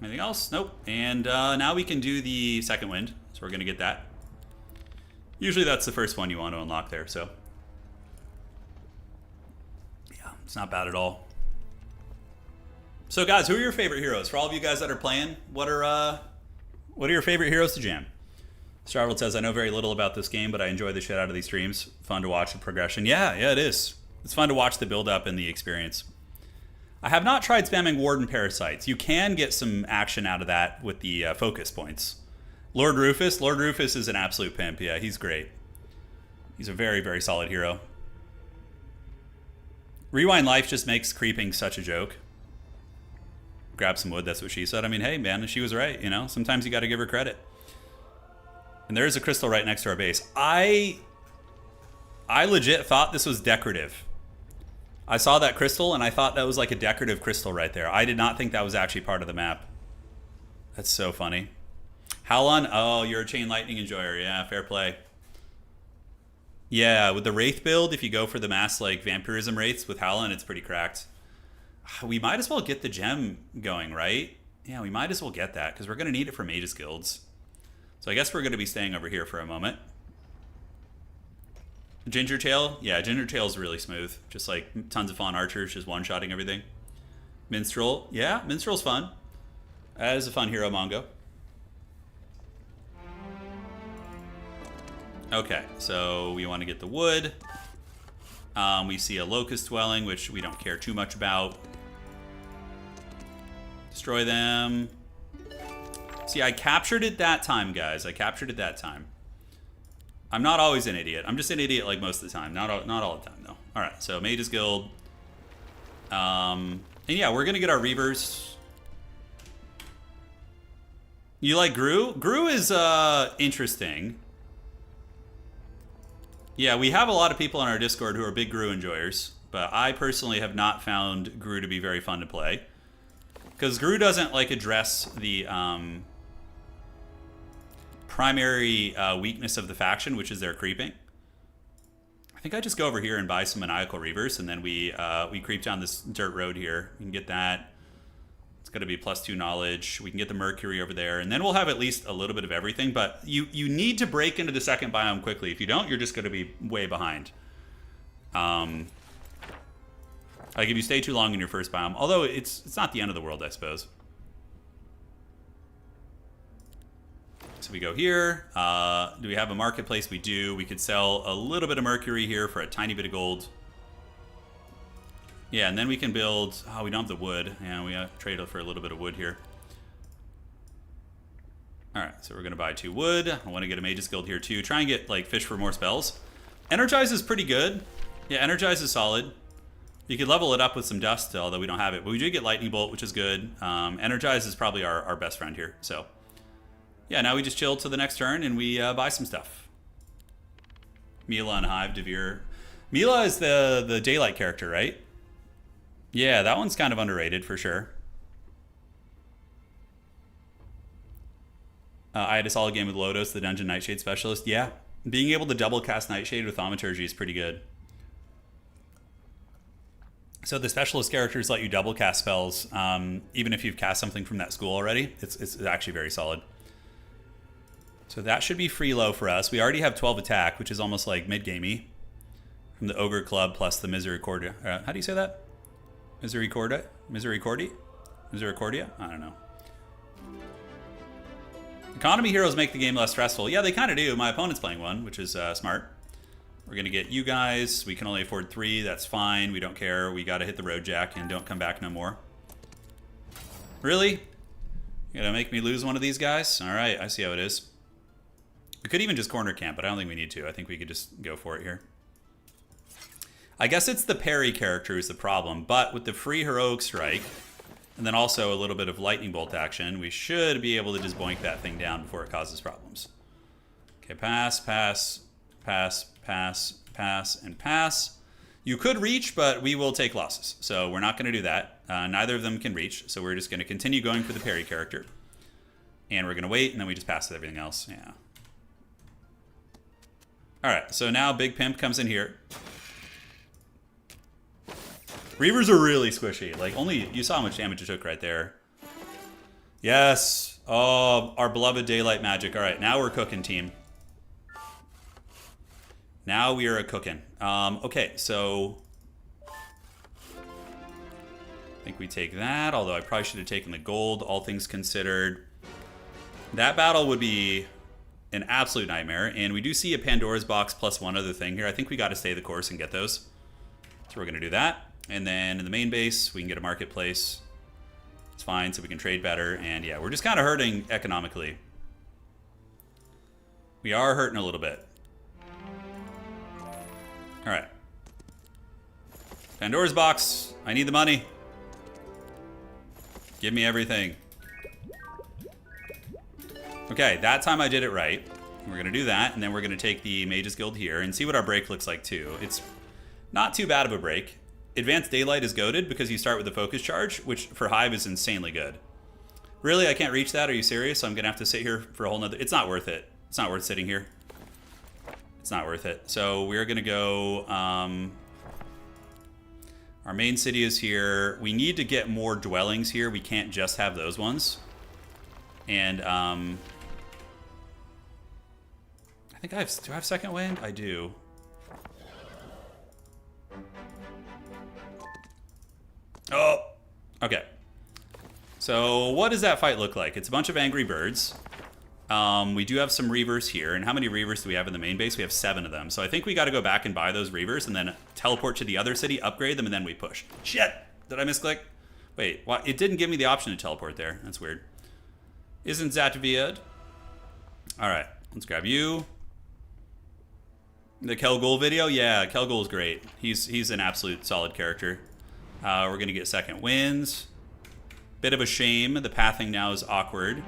Anything else? Nope. And now we can do the second wind. So we're going to get that. Usually that's the first one you want to unlock there, so. Yeah, it's not bad at all. So, guys, who are your favorite heroes? For all of you guys that are playing, what are your favorite heroes to jam? Starvald says, I know very little about this game, but I enjoy the shit out of these streams. Fun to watch the progression. Yeah, it is. It's fun to watch the build-up and the experience. I have not tried spamming Warden Parasites. You can get some action out of that with the focus points. Lord Rufus is an absolute pimp. Yeah, he's great. He's a very, very solid hero. Rewind Life just makes creeping such a joke. Grab some wood, that's what she said. I mean, hey, man, she was right, you know? Sometimes you got to give her credit. And there is a crystal right next to our base. I legit thought this was decorative. I saw that crystal, and I thought that was like a decorative crystal right there. I did not think that was actually part of the map. That's so funny. Howlon, oh, you're a Chain Lightning enjoyer. Yeah, fair play. Yeah, with the Wraith build, if you go for the mass like vampirism Wraiths with Howlin', it's pretty cracked. We might as well get the gem going, right? Yeah, we might as well get that because we're going to need it for Mage's Guilds. So I guess we're going to be staying over here for a moment. Ginger Tail? Yeah, Ginger Tail's really smooth. Just like tons of fun archers just one-shotting everything. Minstrel? Yeah, Minstrel's fun. That is a fun hero, Mongo. Okay, so we want to get the wood. We see a locust dwelling, which we don't care too much about. Destroy them. See, I captured it that time, guys. I captured it that time. I'm not always an idiot. I'm just an idiot like most of the time. Not all the time, though. All right, so Mage's Guild. And yeah, we're going to get our Reavers. You like Gru? Gru is interesting. Yeah, we have a lot of people on our Discord who are big Gru enjoyers, but I personally have not found Gru to be very fun to play. Because Gru doesn't like address the primary weakness of the faction, which is their creeping. I think I just go over here and buy some Maniacal Reavers, and then we creep down this dirt road here. We can get that. It's going to be +2 knowledge. We can get the Mercury over there, and then we'll have at least a little bit of everything. But you need to break into the second biome quickly. If you don't, you're just going to be way behind. Like if you stay too long in your first biome, although it's not the end of the world, I suppose. So we go here. Do we have a marketplace? We do. We could sell a little bit of Mercury here for a tiny bit of gold. Yeah, and then we can build... Oh, we don't have the wood. Yeah, we have to trade for a little bit of wood here. Alright, so we're going to buy 2 wood. I want to get a Mage's Guild here too. Try and get, like, fish for more spells. Energize is pretty good. Yeah, Energize is solid. You could level it up with some dust, although we don't have it. But we do get Lightning Bolt, which is good. Energize is probably our best friend here. So, yeah, now we just chill till the next turn and we buy some stuff. Mila and Hive, Devere. Mila is the Daylight character, right? Yeah, that one's kind of underrated for sure. I had a solid game with Lodos, the Dungeon Nightshade Specialist. Yeah, being able to double cast Nightshade with Thaumaturgy is pretty good. So the Specialist characters let you double cast spells, even if you've cast something from that school already. It's actually very solid. So that should be free low for us. We already have 12 attack, which is almost like mid-gamey. From the Ogre Club plus the Misericordia. How do you say that? Misericordia? Misericordia? Misericordia? I don't know. Economy heroes make the game less stressful. Yeah, they kind of do. My opponent's playing one, which is smart. We're going to get you guys. We can only afford 3. That's fine. We don't care. We got to hit the road jack and don't come back no more. Really? You going to make me lose one of these guys? All right, I see how it is. We could even just corner camp, but I don't think we need to. I think we could just go for it here. I guess it's the parry character is the problem, but with the free Heroic Strike, and then also a little bit of Lightning Bolt action, we should be able to just boink that thing down before it causes problems. Okay, pass, pass, pass, pass, pass, and pass. You could reach, but we will take losses, so we're not going to do that. Neither of them can reach, so we're just going to continue going for the parry character. And we're going to wait, and then we just pass with everything else. Yeah. Alright, so now Big Pimp comes in here. Reavers are really squishy. Like, only... You saw how much damage it took right there. Yes. Oh, our beloved Daylight Magic. Alright, now we're cooking, team. Now we are cooking. Okay, so... I think we take that, although I probably should have taken the gold, all things considered. That battle would be an absolute nightmare, and we do see a Pandora's Box plus one other thing here. I think we got to stay the course and get those. So we're going to do that. And then in the main base, we can get a marketplace. It's fine, so we can trade better. And yeah, we're just kind of hurting economically. We are hurting a little bit. All right. Pandora's Box. I need the money. Give me everything. Okay, that time I did it right. We're going to do that, and then we're going to take the Mage's Guild here and see what our break looks like, too. It's not too bad of a break. Advanced Daylight is goated because you start with the Focus Charge, which for Hive is insanely good. Really? I can't reach that? Are you serious? So I'm going to have to sit here for a whole nother... It's not worth it. It's not worth sitting here. It's not worth it. So we're going to go... our main city is here. We need to get more dwellings here. We can't just have those ones. And I think do I have second wind? I do. Oh, okay. So what does that fight look like? It's a bunch of angry birds. We do have some reavers here. And how many reavers do we have in the main base? We have 7 of them. So I think we got to go back and buy those reavers and then teleport to the other city, upgrade them, and then we push. Shit! Did I misclick? Wait, what? It didn't give me the option to teleport there. That's weird. Isn't that weird? All right, let's grab you. The Kelgul video? Yeah, Kelgul's great. He's an absolute solid character. We're going to get second wins. Bit of a shame. The pathing now is awkward.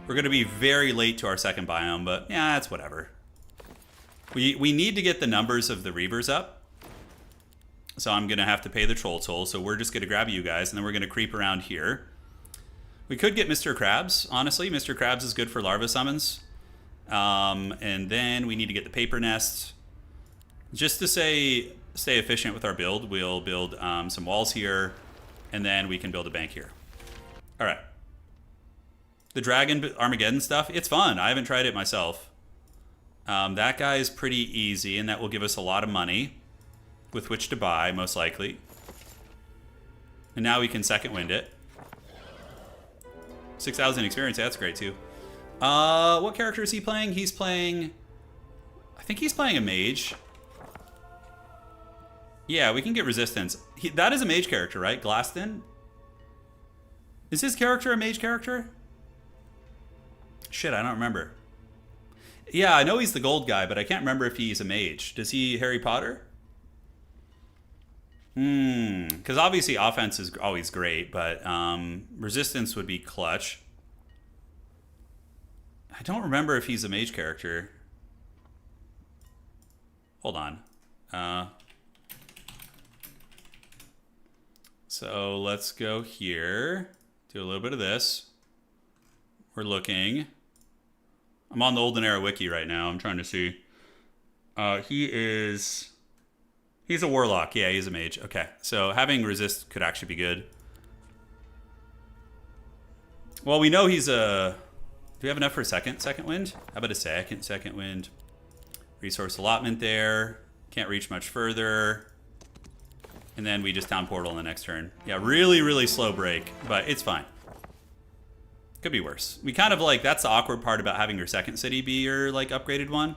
We're going to be very late to our second biome, but yeah, that's whatever. We need to get the numbers of the reavers up. So I'm going to have to pay the troll toll. So we're just going to grab you guys, and then we're going to creep around here. We could get Mr. Krabs, honestly. Mr. Krabs is good for larva summons. And then we need to get the paper nest. Just to stay efficient with our build, we'll build some walls here, and then we can build a bank here. All right. The Dragon Armageddon stuff, it's fun. I haven't tried it myself. That guy is pretty easy, and that will give us a lot of money with which to buy, most likely. And now we can second wind it. 6,000 experience, that's great too. What character is he playing? He's playing... I think he's playing a mage. Yeah, we can get resistance. That is a mage character, right? Glaston? Is his character a mage character? Shit, I don't remember. Yeah, I know he's the gold guy, but I can't remember if he's a mage. Does he Harry Potter? Because obviously offense is always great, but resistance would be clutch. I don't remember if he's a mage character. Hold on. So let's go here. Do a little bit of this. We're looking. I'm on the Olden Era wiki right now. I'm trying to see. He's a warlock. Yeah, he's a mage. Okay, so having resist could actually be good. Well, we know he's a... Do we have enough for a second wind? How about a second wind? Resource allotment there. Can't reach much further. And then we just town portal in the next turn. Yeah, really, really slow break, but it's fine. Could be worse. We kind of like, that's the awkward part about having your second city be your like upgraded one.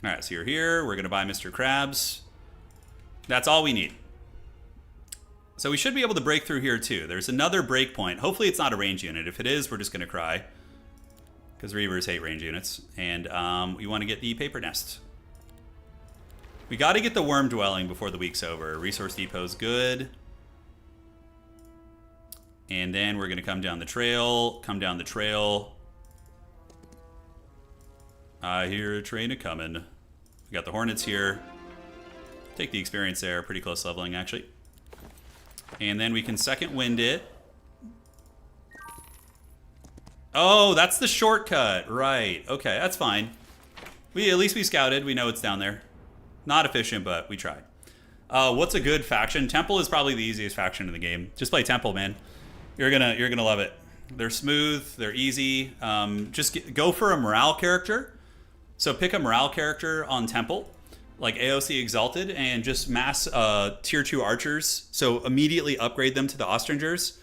All right, so you're here. We're gonna buy Mr. Krabs. That's all we need. So we should be able to break through here too. There's another break point. Hopefully it's not a range unit. If it is, we're just gonna cry. Because Reavers hate range units. And we wanna get the paper nest. We gotta get the worm dwelling before the week's over. Resource depot's good. And then we're gonna come down the trail, I hear a train a-coming. We got the Hornets here. Take the experience there, pretty close leveling actually. And then we can second wind it. Oh, that's the shortcut, right. Okay, that's fine. At least we scouted, we know it's down there. Not efficient, but we tried. What's a good faction? Temple is probably the easiest faction in the game. Just play Temple, man. You're gonna love it. They're smooth, they're easy. Go for a morale character. So pick a morale character on Temple, like AOC Exalted, and just mass tier 2 archers. So immediately upgrade them to the Ostringers,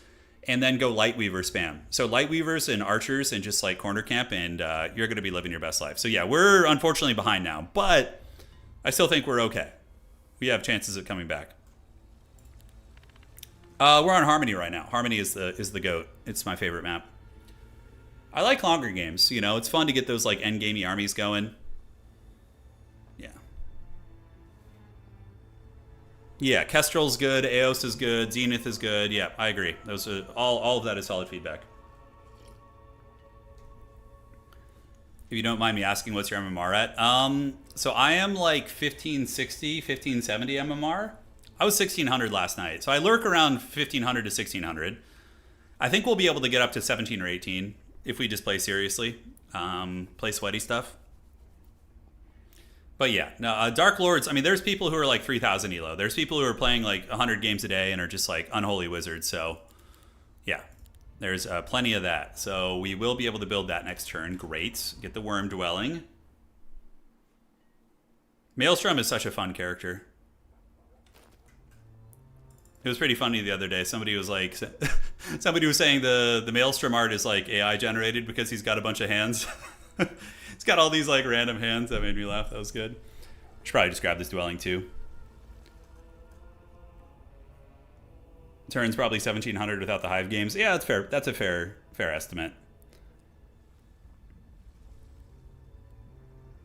and then go Lightweaver spam. So Lightweavers and archers and just like corner camp, and you're gonna be living your best life. So yeah, we're unfortunately behind now, but I still think we're okay. We have chances of coming back. We're on Harmony right now. Harmony is the GOAT. It's my favorite map. I like longer games. You know, it's fun to get those like endgamey armies going. Yeah. Yeah, Kestrel's good. Eos is good. Zenith is good. Yeah, I agree. Those are all of that is solid feedback. If you don't mind me asking, what's your MMR at? So I am like 1560, 1570 MMR. I was 1600 last night. So I lurk around 1500 to 1600. I think we'll be able to get up to 17 or 18 if we just play seriously. play sweaty stuff. But yeah, no, Dark Lords, I mean, there's people who are like 3,000 elo. There's people who are playing like 100 games a day and are just like unholy wizards. So yeah, there's plenty of that. So we will be able to build that next turn. Great. Get the Worm Dwelling. Maelstrom is such a fun character. It was pretty funny the other day. Somebody was like, somebody was saying the Maelstrom art is like AI generated because he's got a bunch of hands. He's got all these like random hands. That made me laugh. That was good. Should probably just grab this Dwelling too. Turn's probably 1,700 without the Hive games. Yeah, that's fair. That's a fair estimate.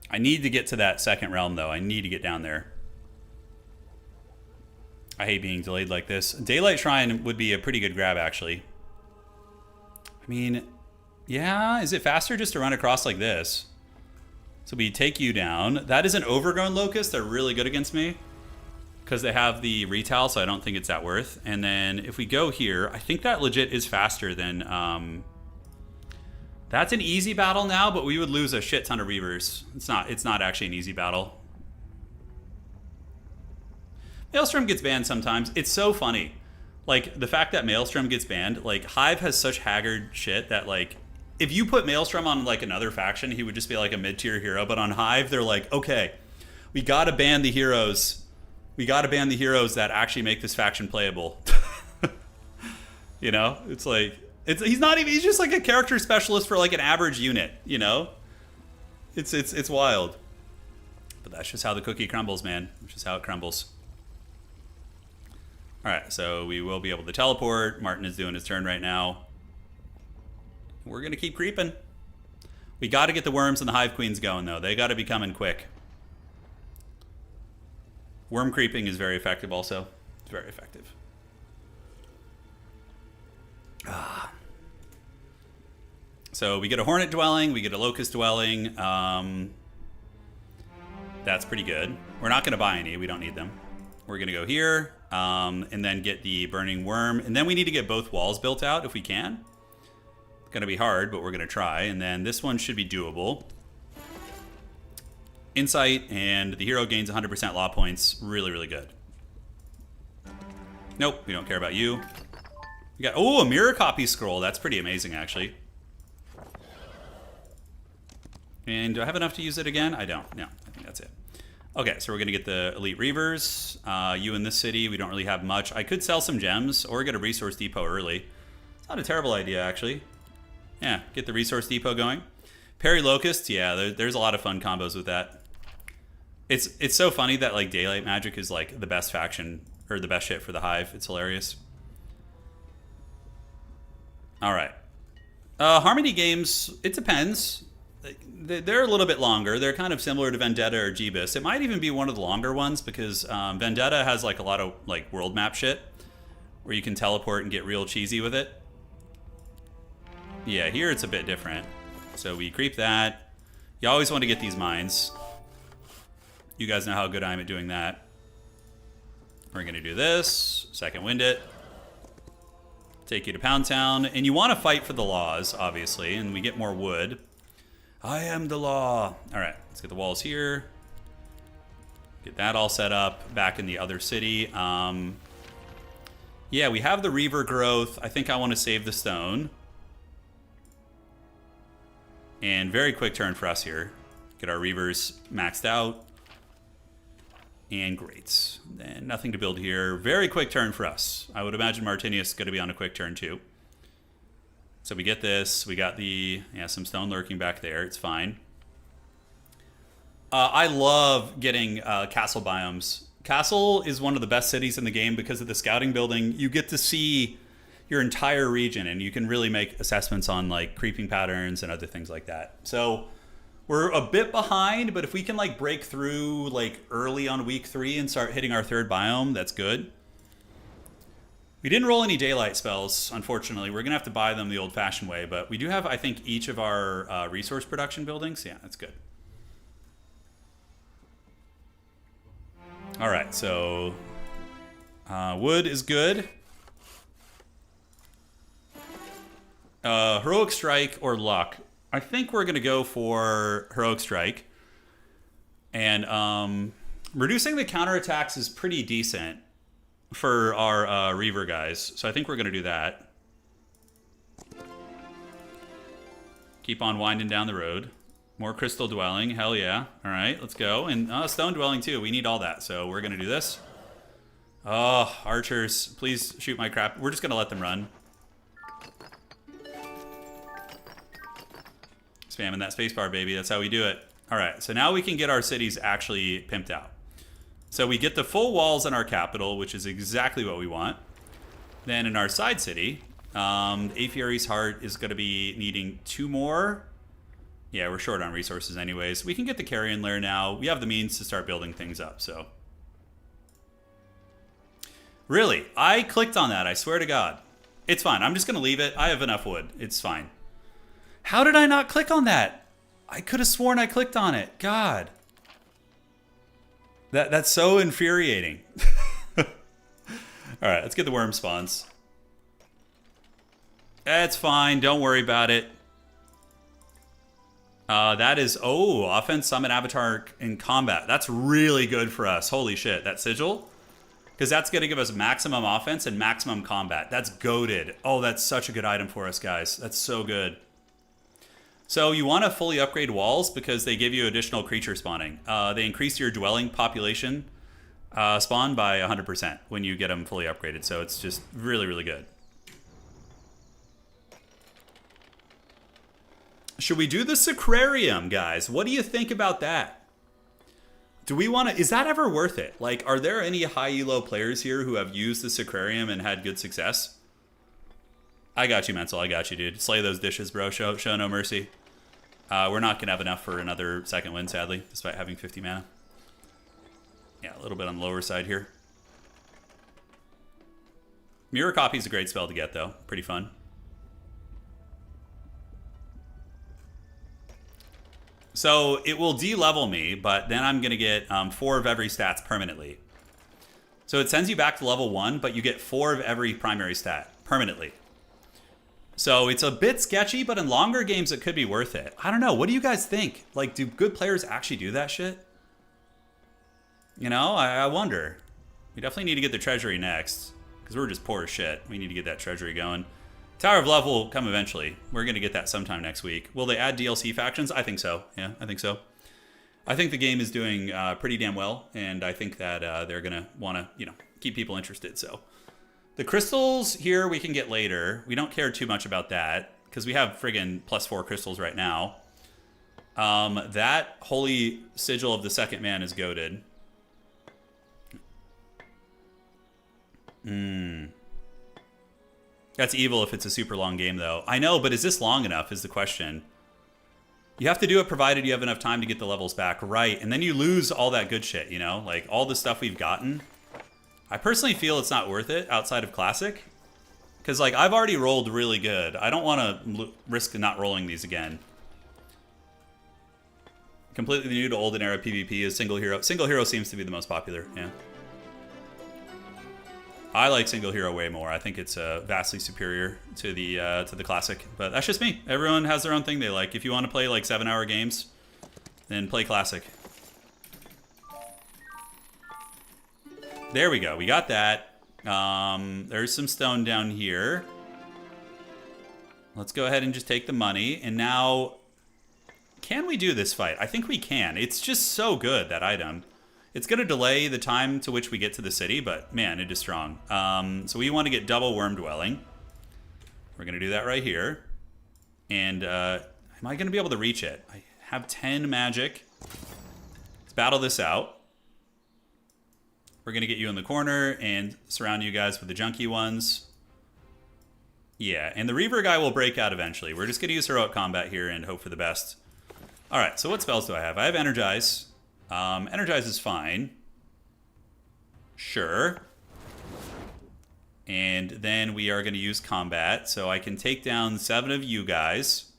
I need to get to that second realm though. I need to get down there. I hate being delayed like this. Daylight Shrine would be a pretty good grab, actually. I mean, yeah, is it faster just to run across like this? So we take you down. That is an Overgrown Locust. They're really good against me because they have the retail, so I don't think it's that worth. And then if we go here, I think that legit is faster than... that's an easy battle now, but we would lose a shit ton of Reavers. It's not actually an easy battle. Maelstrom gets banned sometimes. It's so funny. Like, the fact that Maelstrom gets banned, like, Hive has such haggard shit that, like, if you put Maelstrom on, like, another faction, he would just be, like, a mid-tier hero. But on Hive, they're like, okay, we gotta ban the heroes. We gotta ban the heroes that actually make this faction playable. You know? It's like, he's just, like, a character specialist for, like, an average unit, you know? It's wild. But that's just how the cookie crumbles, man. That's just how it crumbles. All right, so we will be able to teleport. Martin is doing his turn right now. We're going to keep creeping. We got to get the worms and the hive queens going, though. They got to be coming quick. Worm creeping is very effective also. It's very effective. So we get a hornet dwelling. We get a locust dwelling. That's pretty good. We're not going to buy any. We don't need them. We're going to go here. And then get the burning worm. And then we need to get both walls built out if we can. It's going to be hard, but we're going to try. And then this one should be doable. Insight, and the hero gains 100% law points. Really, really good. Nope, we don't care about you. We got, oh, a mirror copy scroll. That's pretty amazing, actually. And do I have enough to use it again? I don't. No, I think that's it. Okay, so we're going to get the Elite Reavers. You in this city, we don't really have much. I could sell some gems or get a Resource Depot early. It's not a terrible idea, actually. Yeah, get the Resource Depot going. Parry Locust, yeah, there's a lot of fun combos with that. It's so funny that, like, Daylight Magic is, like, the best faction, or the best shit for the Hive. It's hilarious. All right. Harmony games, it depends. They're a little bit longer. They're kind of similar to Vendetta or Jeebus. It might even be one of the longer ones because Vendetta has like a lot of like world map shit where you can teleport and get real cheesy with it. Yeah, here it's a bit different. So we creep that. You always want to get these mines. You guys know how good I am at doing that. We're going to do this. Second wind it. Take you to Pound Town. And you want to fight for the laws, obviously. And we get more wood. I am the law. All right, let's get the walls here. Get that all set up back in the other city. Yeah, we have the Reaver growth. I think I want to save the stone. And very quick turn for us here. Get our Reavers maxed out. And great. Then nothing to build here. Very quick turn for us. I would imagine Martinius is going to be on a quick turn too. So we get this. We got the, yeah, some stone lurking back there. It's fine. I love getting castle biomes. Castle is one of the best cities in the game because of the scouting building. You get to see your entire region and you can really make assessments on like creeping patterns and other things like that. So we're a bit behind, but if we can like break through like early on week 3 and start hitting our third biome, that's good. We didn't roll any daylight spells, unfortunately. We're going to have to buy them the old-fashioned way, but we do have, I think, each of our resource production buildings. Yeah, that's good. All right, so wood is good. Heroic Strike or Luck. I think we're going to go for Heroic Strike. And reducing the counterattacks is pretty decent for our Reaver guys. So I think we're going to do that. Keep on winding down the road. More Crystal Dwelling. Hell yeah. All right, let's go. And Stone Dwelling too. We need all that. So we're going to do this. Oh, archers. Please shoot my crap. We're just going to let them run. Spamming that spacebar, baby. That's how we do it. All right, so now we can get our cities actually pimped out. So we get the full walls in our capital, which is exactly what we want. Then in our side city, Apiary's Heart is going to be needing 2 more. Yeah, we're short on resources anyways. We can get the Carrion Lair now. We have the means to start building things up, so. Really, I clicked on that, I swear to God. It's fine, I'm just going to leave it. I have enough wood, it's fine. How did I not click on that? I could have sworn I clicked on it. God. That's so infuriating. All right, let's get the worm spawns. That's fine. Don't worry about it. That is... Oh, offense, summon, avatar, in combat. That's really good for us. Holy shit. That sigil? Because that's going to give us maximum offense and maximum combat. That's goated. Oh, that's such a good item for us, guys. That's so good. So you want to fully upgrade walls because they give you additional creature spawning. They increase your dwelling population spawn by 100% when you get them fully upgraded. So it's just really, really good. Should we do the Sacrarium, guys? What do you think about that? Do we want to... Is that ever worth it? Like, are there any high elo players here who have used the Sacrarium and had good success? I got you, Mental. I got you, dude. Slay those dishes, bro. Show no mercy. We're not going to have enough for another second win, sadly, despite having 50 mana. Yeah, a little bit on the lower side here. Mirror Copy is a great spell to get, though. Pretty fun. So it will de-level me, but then I'm going to get 4 of every stats permanently. So it sends you back to level 1, but you get 4 of every primary stat permanently. So it's a bit sketchy, but in longer games, it could be worth it. I don't know. What do you guys think? Like, do good players actually do that shit? You know, I wonder. We definitely need to get the treasury next, because we're just poor as shit. We need to get that treasury going. Tower of Love will come eventually. We're going to get that sometime next week. Will they add DLC factions? I think so. Yeah, I think so. I think the game is doing pretty damn well, and I think that they're going to want to, you know, keep people interested, so... The crystals here we can get later. We don't care too much about that because we have friggin' +4 crystals right now. That Holy Sigil of the Second Man is goated. That's evil if it's a super long game, though. I know, but is this long enough is the question. You have to do it provided you have enough time to get the levels back, right? And then you lose all that good shit, you know? Like, all the stuff we've gotten... I personally feel it's not worth it outside of Classic. Because, like, I've already rolled really good. I don't want to risk not rolling these again. Completely new to Olden era PvP is Single Hero. Single Hero seems to be the most popular, yeah. I like Single Hero way more. I think it's vastly superior to the Classic. But that's just me. Everyone has their own thing they like. If you want to play, like, 7-hour games, then play Classic. There we go. We got that. There's some stone down here. Let's go ahead and just take the money. And now, can we do this fight? I think we can. It's just so good, that item. It's going to delay the time to which we get to the city, but man, it is strong. So we want to get double Worm Dwelling. We're going to do that right here. And am I going to be able to reach it? I have 10 magic. Let's battle this out. We're going to get you in the corner and surround you guys with the junky ones. Yeah, and the Reaver guy will break out eventually. We're just going to use Heroic Combat here and hope for the best. All right, so what spells do I have? I have Energize. Energize is fine. Sure. And then we are going to use Combat, so I can take down 7 of you guys.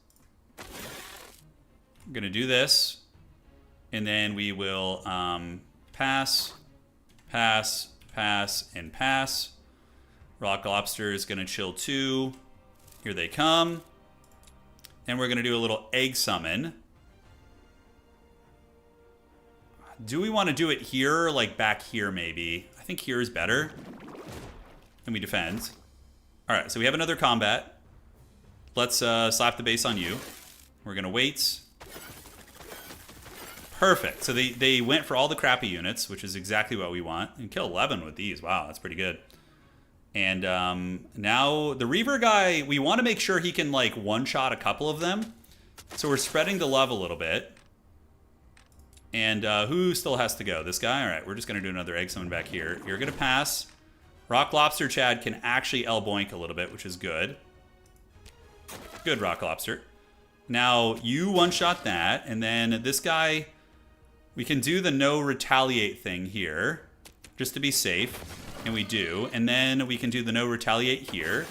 I'm going to do this. And then we will pass... Pass, pass, and pass. Rock Lobster is going to chill 2. Here they come. And we're going to do a little egg summon. Do we want to do it here or like back here maybe? I think here is better. And we defend. Alright, so we have another combat. Let's slap the base on you. We're going to wait. Perfect. So they went for all the crappy units, which is exactly what we want. And kill 11 with these. Wow, that's pretty good. And now the Reaver guy, we want to make sure he can like one-shot a couple of them. So we're spreading the love a little bit. And who still has to go? This guy? All right, we're just going to do another egg summon back here. You're going to pass. Rock Lobster Chad can actually L-boink a little bit, which is good. Good, Rock Lobster. Now, you one-shot that, and then this guy, we can do the no retaliate thing here, just to be safe, and we do. And then we can do the no retaliate here.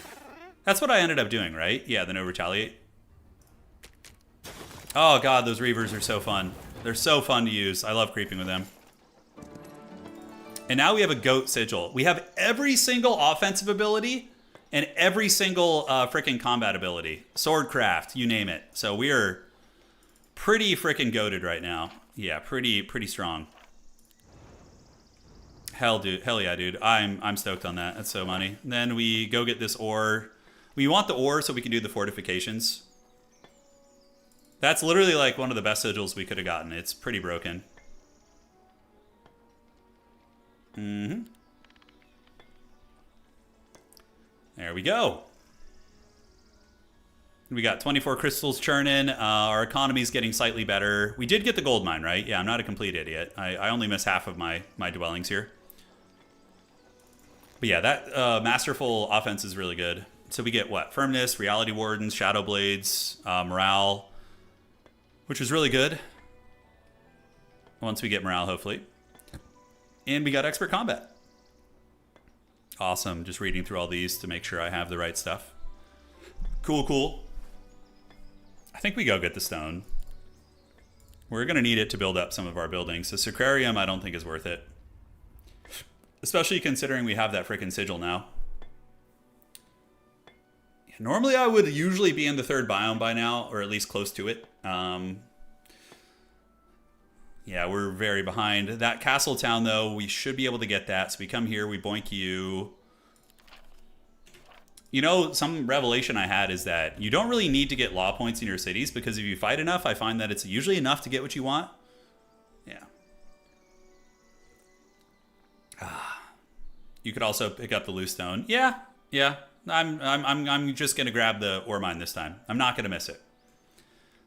That's what I ended up doing, right? Yeah, the no retaliate. Oh god, those Reavers are so fun. They're so fun to use. I love creeping with them. And now we have a Goat Sigil. We have every single offensive ability and every single freaking combat ability. Swordcraft, you name it. So we are pretty freaking goated right now. Yeah, pretty strong. Hell yeah, dude. I'm stoked on that. That's so money. Then we go get this ore. We want the ore so we can do the fortifications. That's literally like one of the best sigils we could have gotten. It's pretty broken. Mm-hmm. There we go. We got 24 crystals churning. Our economy's getting slightly better. We did get the gold mine, right? Yeah, I'm not a complete idiot. I only miss half of my dwellings here. But yeah, that masterful offense is really good. So we get what? Firmness, Reality Wardens, Shadow Blades, morale, which was really good. Once we get morale, hopefully. And we got expert combat. Awesome. Just reading through all these to make sure I have the right stuff. Cool, cool. I think we go get the stone. We're going to need it to build up some of our buildings. The Sacrarium I don't think is worth it. Especially considering we have that freaking sigil now. Normally I would usually be in the third biome by now, or at least close to it. Yeah, we're very behind. That castle town, though, we should be able to get that. So we come here, we boink you. You know, some revelation I had is that you don't really need to get law points in your cities, because if you fight enough, I find that it's usually enough to get what you want. Yeah. You could also pick up the loose stone. Yeah. I'm just gonna grab the ore mine this time. I'm not gonna miss it.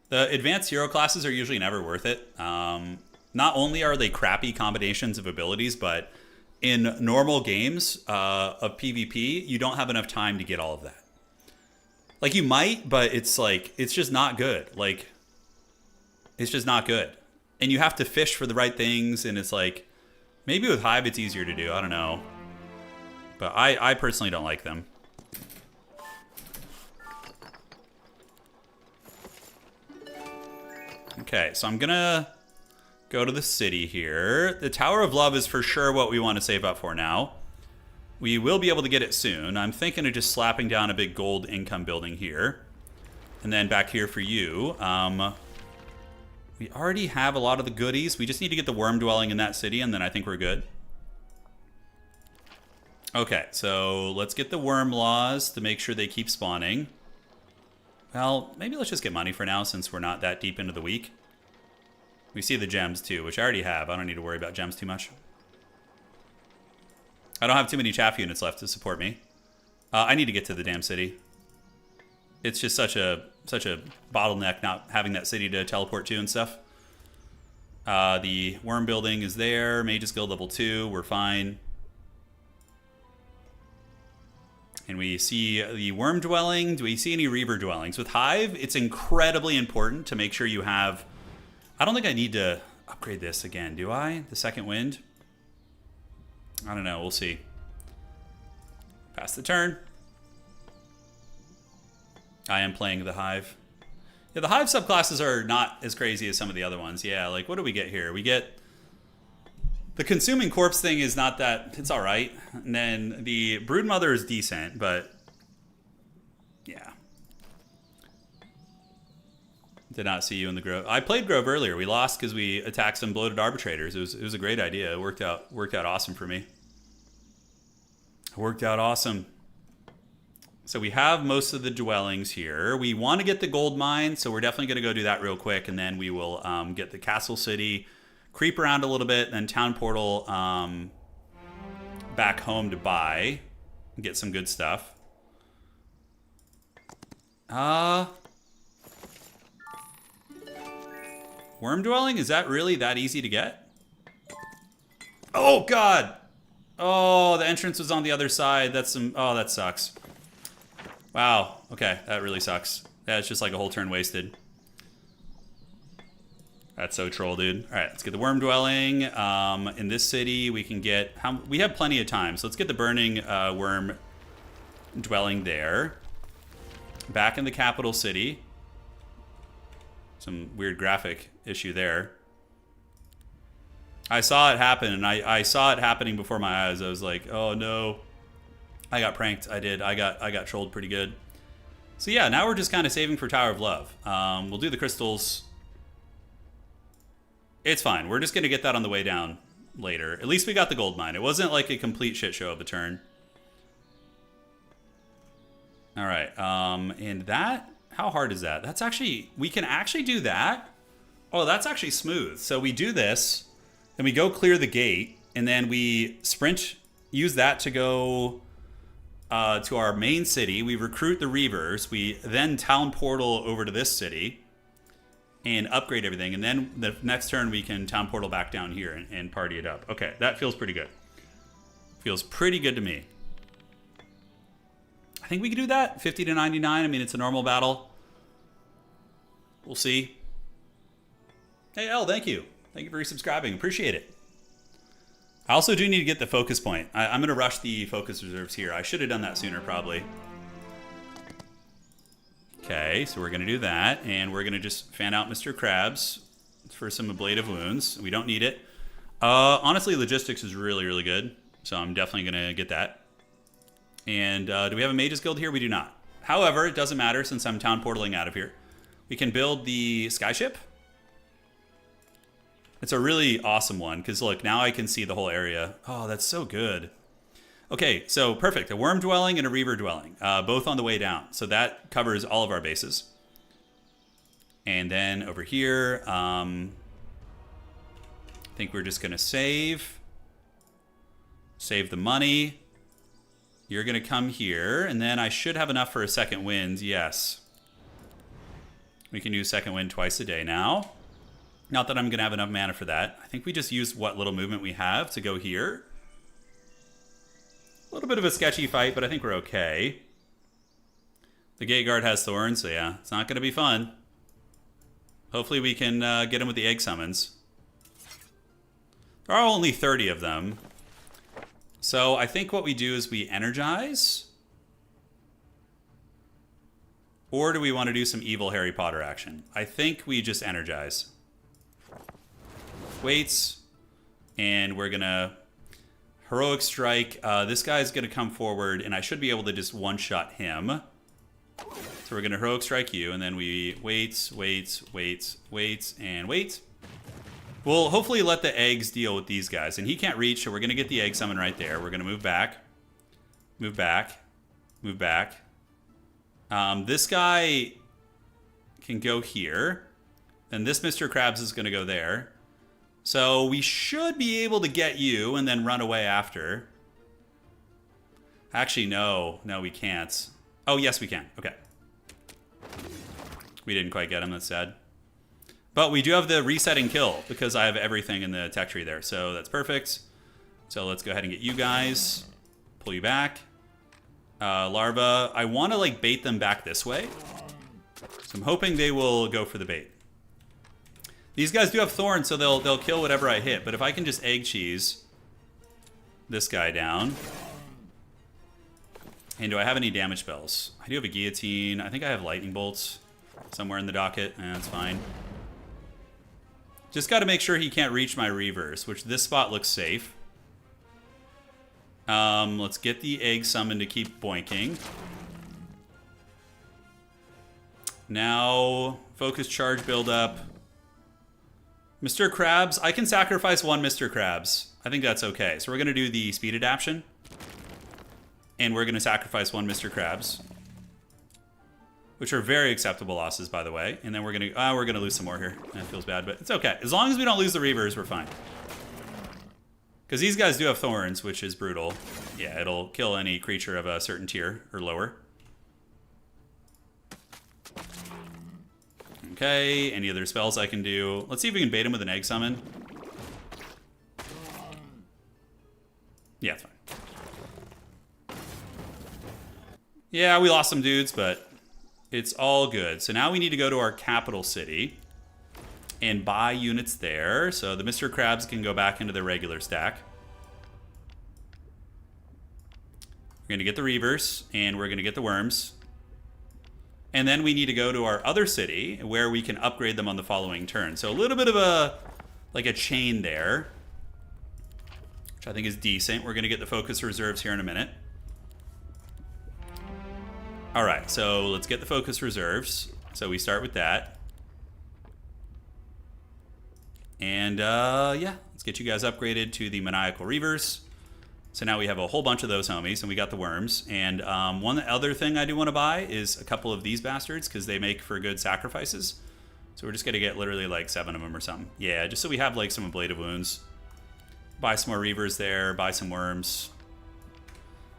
The advanced hero classes are usually never worth it. Not only are they crappy combinations of abilities, but in normal games of PvP, you don't have enough time to get all of that. Like, you might, but it's like, it's just not good. Like, it's just not good. And you have to fish for the right things, and it's like, maybe with Hive it's easier to do, I don't know. But I personally don't like them. Okay, so I'm gonna go to the city here. The Tower of Love is for sure what we want to save up for now. We will be able to get it soon. I'm thinking of just slapping down a big gold income building here. And then back here for you. We already have a lot of the goodies. We just need to get the worm dwelling in that city, and then I think we're good. Okay, so let's get the worm laws to make sure they keep spawning. Well, maybe let's just get money for now, since we're not that deep into the week. We see the gems too, which I already have. I don't need to worry about gems too much. I don't have too many chaff units left to support me. I need to get to the damn city. It's just such a bottleneck not having that city to teleport to and stuff. The worm building is there. Mage's Guild level 2. We're fine. And we see the worm dwelling. Do we see any reaver dwellings? With Hive, it's incredibly important to make sure you have... I don't think I need to upgrade this again, do I? The second wind? I don't know, we'll see. Pass the turn. I am playing the Hive. Yeah, the Hive subclasses are not as crazy as some of the other ones. Yeah, like, what do we get here? We get... The Consuming Corpse thing is not that... It's alright. And then the Broodmother is decent, but... Yeah. Did not see you in the Grove. I played Grove earlier. We lost because we attacked some bloated arbitrators. It was a great idea. It worked out awesome for me. It worked out awesome. So we have most of the dwellings here. We want to get the gold mine, so we're definitely going to go do that real quick, and then we will get the castle city, creep around a little bit, then town portal back home to buy and get some good stuff. Worm dwelling? Is that really that easy to get? Oh, God! Oh, the entrance was on the other side. That's some... Oh, that sucks. Wow. Okay, that really sucks. Yeah, it's just like a whole turn wasted. That's so troll, dude. All right, let's get the worm dwelling. In this city, we can get... we have plenty of time, so let's get the burning worm dwelling there. Back in the capital city. Some weird graphic issue there. I saw it happen, and I saw it happening before my eyes. I was like, oh no. I got pranked. I did. I got trolled pretty good. So yeah, now we're just kind of saving for Tower of Love. We'll do the crystals. It's fine. We're just going to get that on the way down later. At least we got the gold mine. It wasn't like a complete shit show of a turn. All right. And that, how hard is that? That's actually, we can actually do that. Oh, that's actually smooth. So we do this, then we go clear the gate, and then we sprint, use that to go to our main city. We recruit the Reavers. We then town portal over to this city and upgrade everything. And then the next turn we can town portal back down here and party it up. Okay, that feels pretty good. Feels pretty good to me. I think we can do that. 50 to 99. I mean, it's a normal battle. We'll see. Hey, L, thank you. Thank you for resubscribing. Appreciate it. I also do need to get the focus point. I'm going to rush the focus reserves here. I should have done that sooner, probably. Okay, so we're going to do that. And we're going to just fan out Mr. Krabs for some ablative wounds. We don't need it. Honestly, logistics is really, really good. So I'm definitely going to get that. And do we have a Mages Guild here? We do not. However, it doesn't matter since I'm town portaling out of here. We can build the skyship. It's a really awesome one because look, now I can see the whole area. Oh, that's so good. Okay, so perfect. A worm dwelling and a reaver dwelling, both on the way down. So that covers all of our bases. And then over here, I think we're just going to save the money. You're going to come here, and then I should have enough for a second wind. Yes. We can use second wind twice a day now. Not that I'm going to have enough mana for that. I think we just use what little movement we have to go here. A little bit of a sketchy fight, but I think we're okay. The gate guard has thorns, so yeah, it's not going to be fun. Hopefully we can get him with the egg summons. There are only 30 of them. So I think what we do is we energize. Or do we want to do some evil Harry Potter action? I think we just energize. Waits. And we're going to heroic strike. This guy's going to come forward, and I should be able to just one-shot him. So we're going to heroic strike you, and then we wait, and wait. We'll hopefully let the eggs deal with these guys. And he can't reach, so we're going to get the egg summon right there. We're going to move back. Move back. Move back. This guy can go here. And this Mr. Krabs is going to go there. So we should be able to get you and then run away after. Actually, no. No, we can't. Oh, yes, we can. Okay. We didn't quite get him. That's sad. But we do have the reset and kill because I have everything in the tech tree there. So that's perfect. So let's go ahead and get you guys. Pull you back. Larva. I want to like bait them back this way. So I'm hoping they will go for the bait. These guys do have thorns, so they'll kill whatever I hit. But if I can just egg cheese this guy down. And do I have any damage spells? I do have a guillotine. I think I have lightning bolts somewhere in the docket. That's fine. Just got to make sure he can't reach my Reavers, which this spot looks safe. Let's get the egg summon to keep boinking. Now, focus charge buildup. Mr. Krabs, I can sacrifice one Mr. Krabs. I think that's okay. So we're going to do the speed adaptation. And we're going to sacrifice one Mr. Krabs. Which are very acceptable losses, by the way. And then we're going to lose some more here. That feels bad, but it's okay. As long as we don't lose the Reavers, we're fine. Because these guys do have thorns, which is brutal. Yeah, it'll kill any creature of a certain tier or lower. Okay, any other spells I can do? Let's see if we can bait him with an egg summon. Yeah, it's fine. Yeah, we lost some dudes, but it's all good. So now we need to go to our capital city and buy units there. So the Mr. Krabs can go back into their regular stack. We're going to get the Reavers, and we're going to get the Worms. And then we need to go to our other city where we can upgrade them on the following turn. So a little bit of a chain there, which I think is decent. We're going to get the focus reserves here in a minute. All right, so let's get the focus reserves. So we start with that. And yeah, let's get you guys upgraded to the Maniacal Reavers. So now we have a whole bunch of those homies, and we got the Worms. And one other thing I do want to buy is a couple of these bastards, because they make for good sacrifices. So we're just going to get literally like 7 of them or something. Yeah, just so we have like some ablative wounds. Buy some more Reavers there, buy some Worms.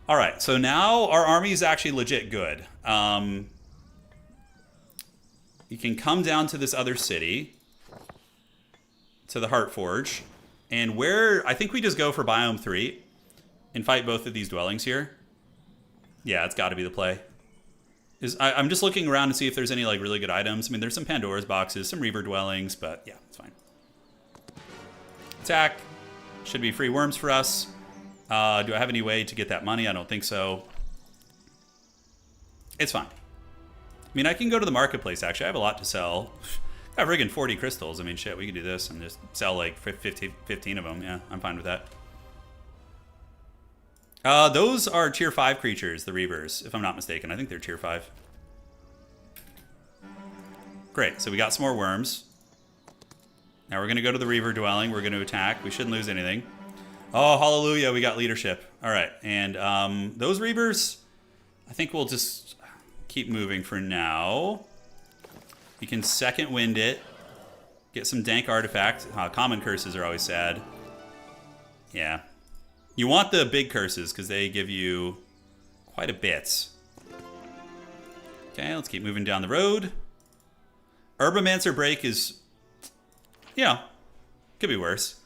All right, so now our army is actually legit good. You can come down to this other city, to the Heart Forge, and I think we just go for Biome 3 and fight both of these dwellings here. Yeah, it's got to be the play. I'm just looking around to see if there's any like really good items. I mean, there's some Pandora's boxes, some Reaver dwellings, but yeah, it's fine. Attack. Should be free worms for us. Do I have any way to get that money? I don't think so. It's fine. I mean, I can go to the marketplace, actually. I have a lot to sell. I have friggin' 40 crystals. I mean, shit, we could do this and just sell like 15 of them. Yeah, I'm fine with that. Those are tier 5 creatures, the Reavers, if I'm not mistaken. I think they're tier 5. Great, so we got some more worms. Now we're going to go to the Reaver dwelling. We're going to attack. We shouldn't lose anything. Oh, hallelujah, we got leadership. All right, and those Reavers, I think we'll just keep moving for now. We can second wind it. Get some dank artifact. Common curses are always sad. Yeah. You want the big curses because they give you quite a bit. Okay, let's keep moving down the road. Herbomancer Break is, could be worse.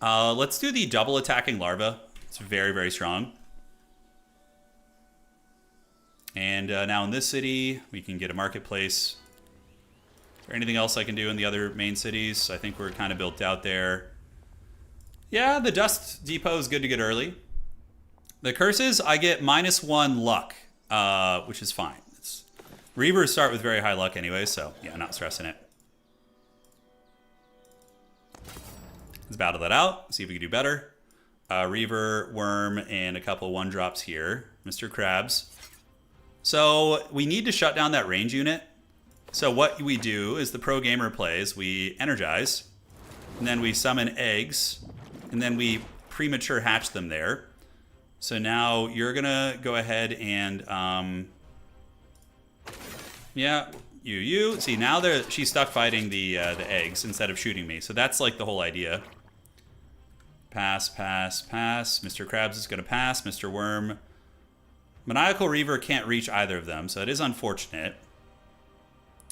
Let's do the double attacking larva. It's very, very strong. And now in this city, we can get a marketplace. Is there anything else I can do in the other main cities? I think we're kind of built out there. Yeah, the Dust Depot is good to get early. The curses, I get -1 luck, which is fine. Reavers start with very high luck anyway, so yeah, not stressing it. Let's battle that out, see if we can do better. Reaver, Worm, and a couple 1-drops here. Mr. Krabs. So we need to shut down that range unit. So what we do is the pro gamer plays, we energize, and then we summon eggs, and then we premature hatch them there. So now you're gonna go ahead and, yeah, you. See, now she's stuck fighting the eggs instead of shooting me. So that's like the whole idea. Pass, pass, pass. Mr. Krabs is gonna pass. Mr. Worm. Maniacal Reaver can't reach either of them, so it is unfortunate.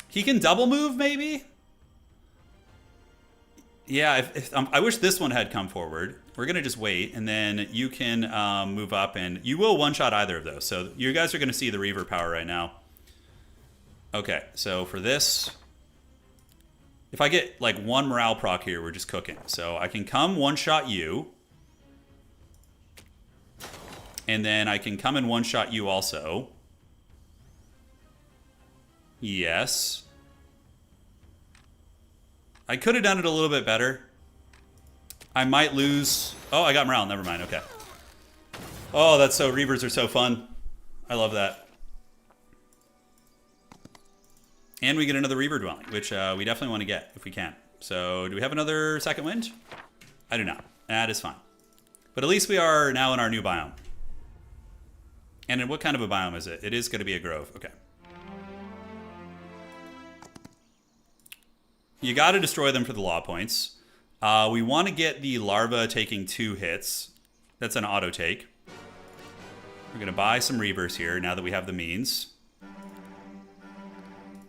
He can double move, maybe? Yeah, I wish this one had come forward. We're going to just wait, and then you can move up, and you will one-shot either of those. So you guys are going to see the Reaver power right now. Okay, so for this, if I get like 1 morale proc here, we're just cooking. So I can come one-shot you, and then I can come and one-shot you also. Yes. I could have done it a little bit better. I might lose. Oh, I got morale. Never mind. Okay. Oh, that's so. Reavers are so fun. I love that. And we get another Reaver Dwelling, which we definitely want to get if we can. So do we have another second wind? I do not. That is fine. But at least we are now in our new biome. And in what kind of a biome is it? It is going to be a grove. Okay. You got to destroy them for the law points. We want to get the larva taking 2 hits. That's an auto take. We're going to buy some Reavers here now that we have the means.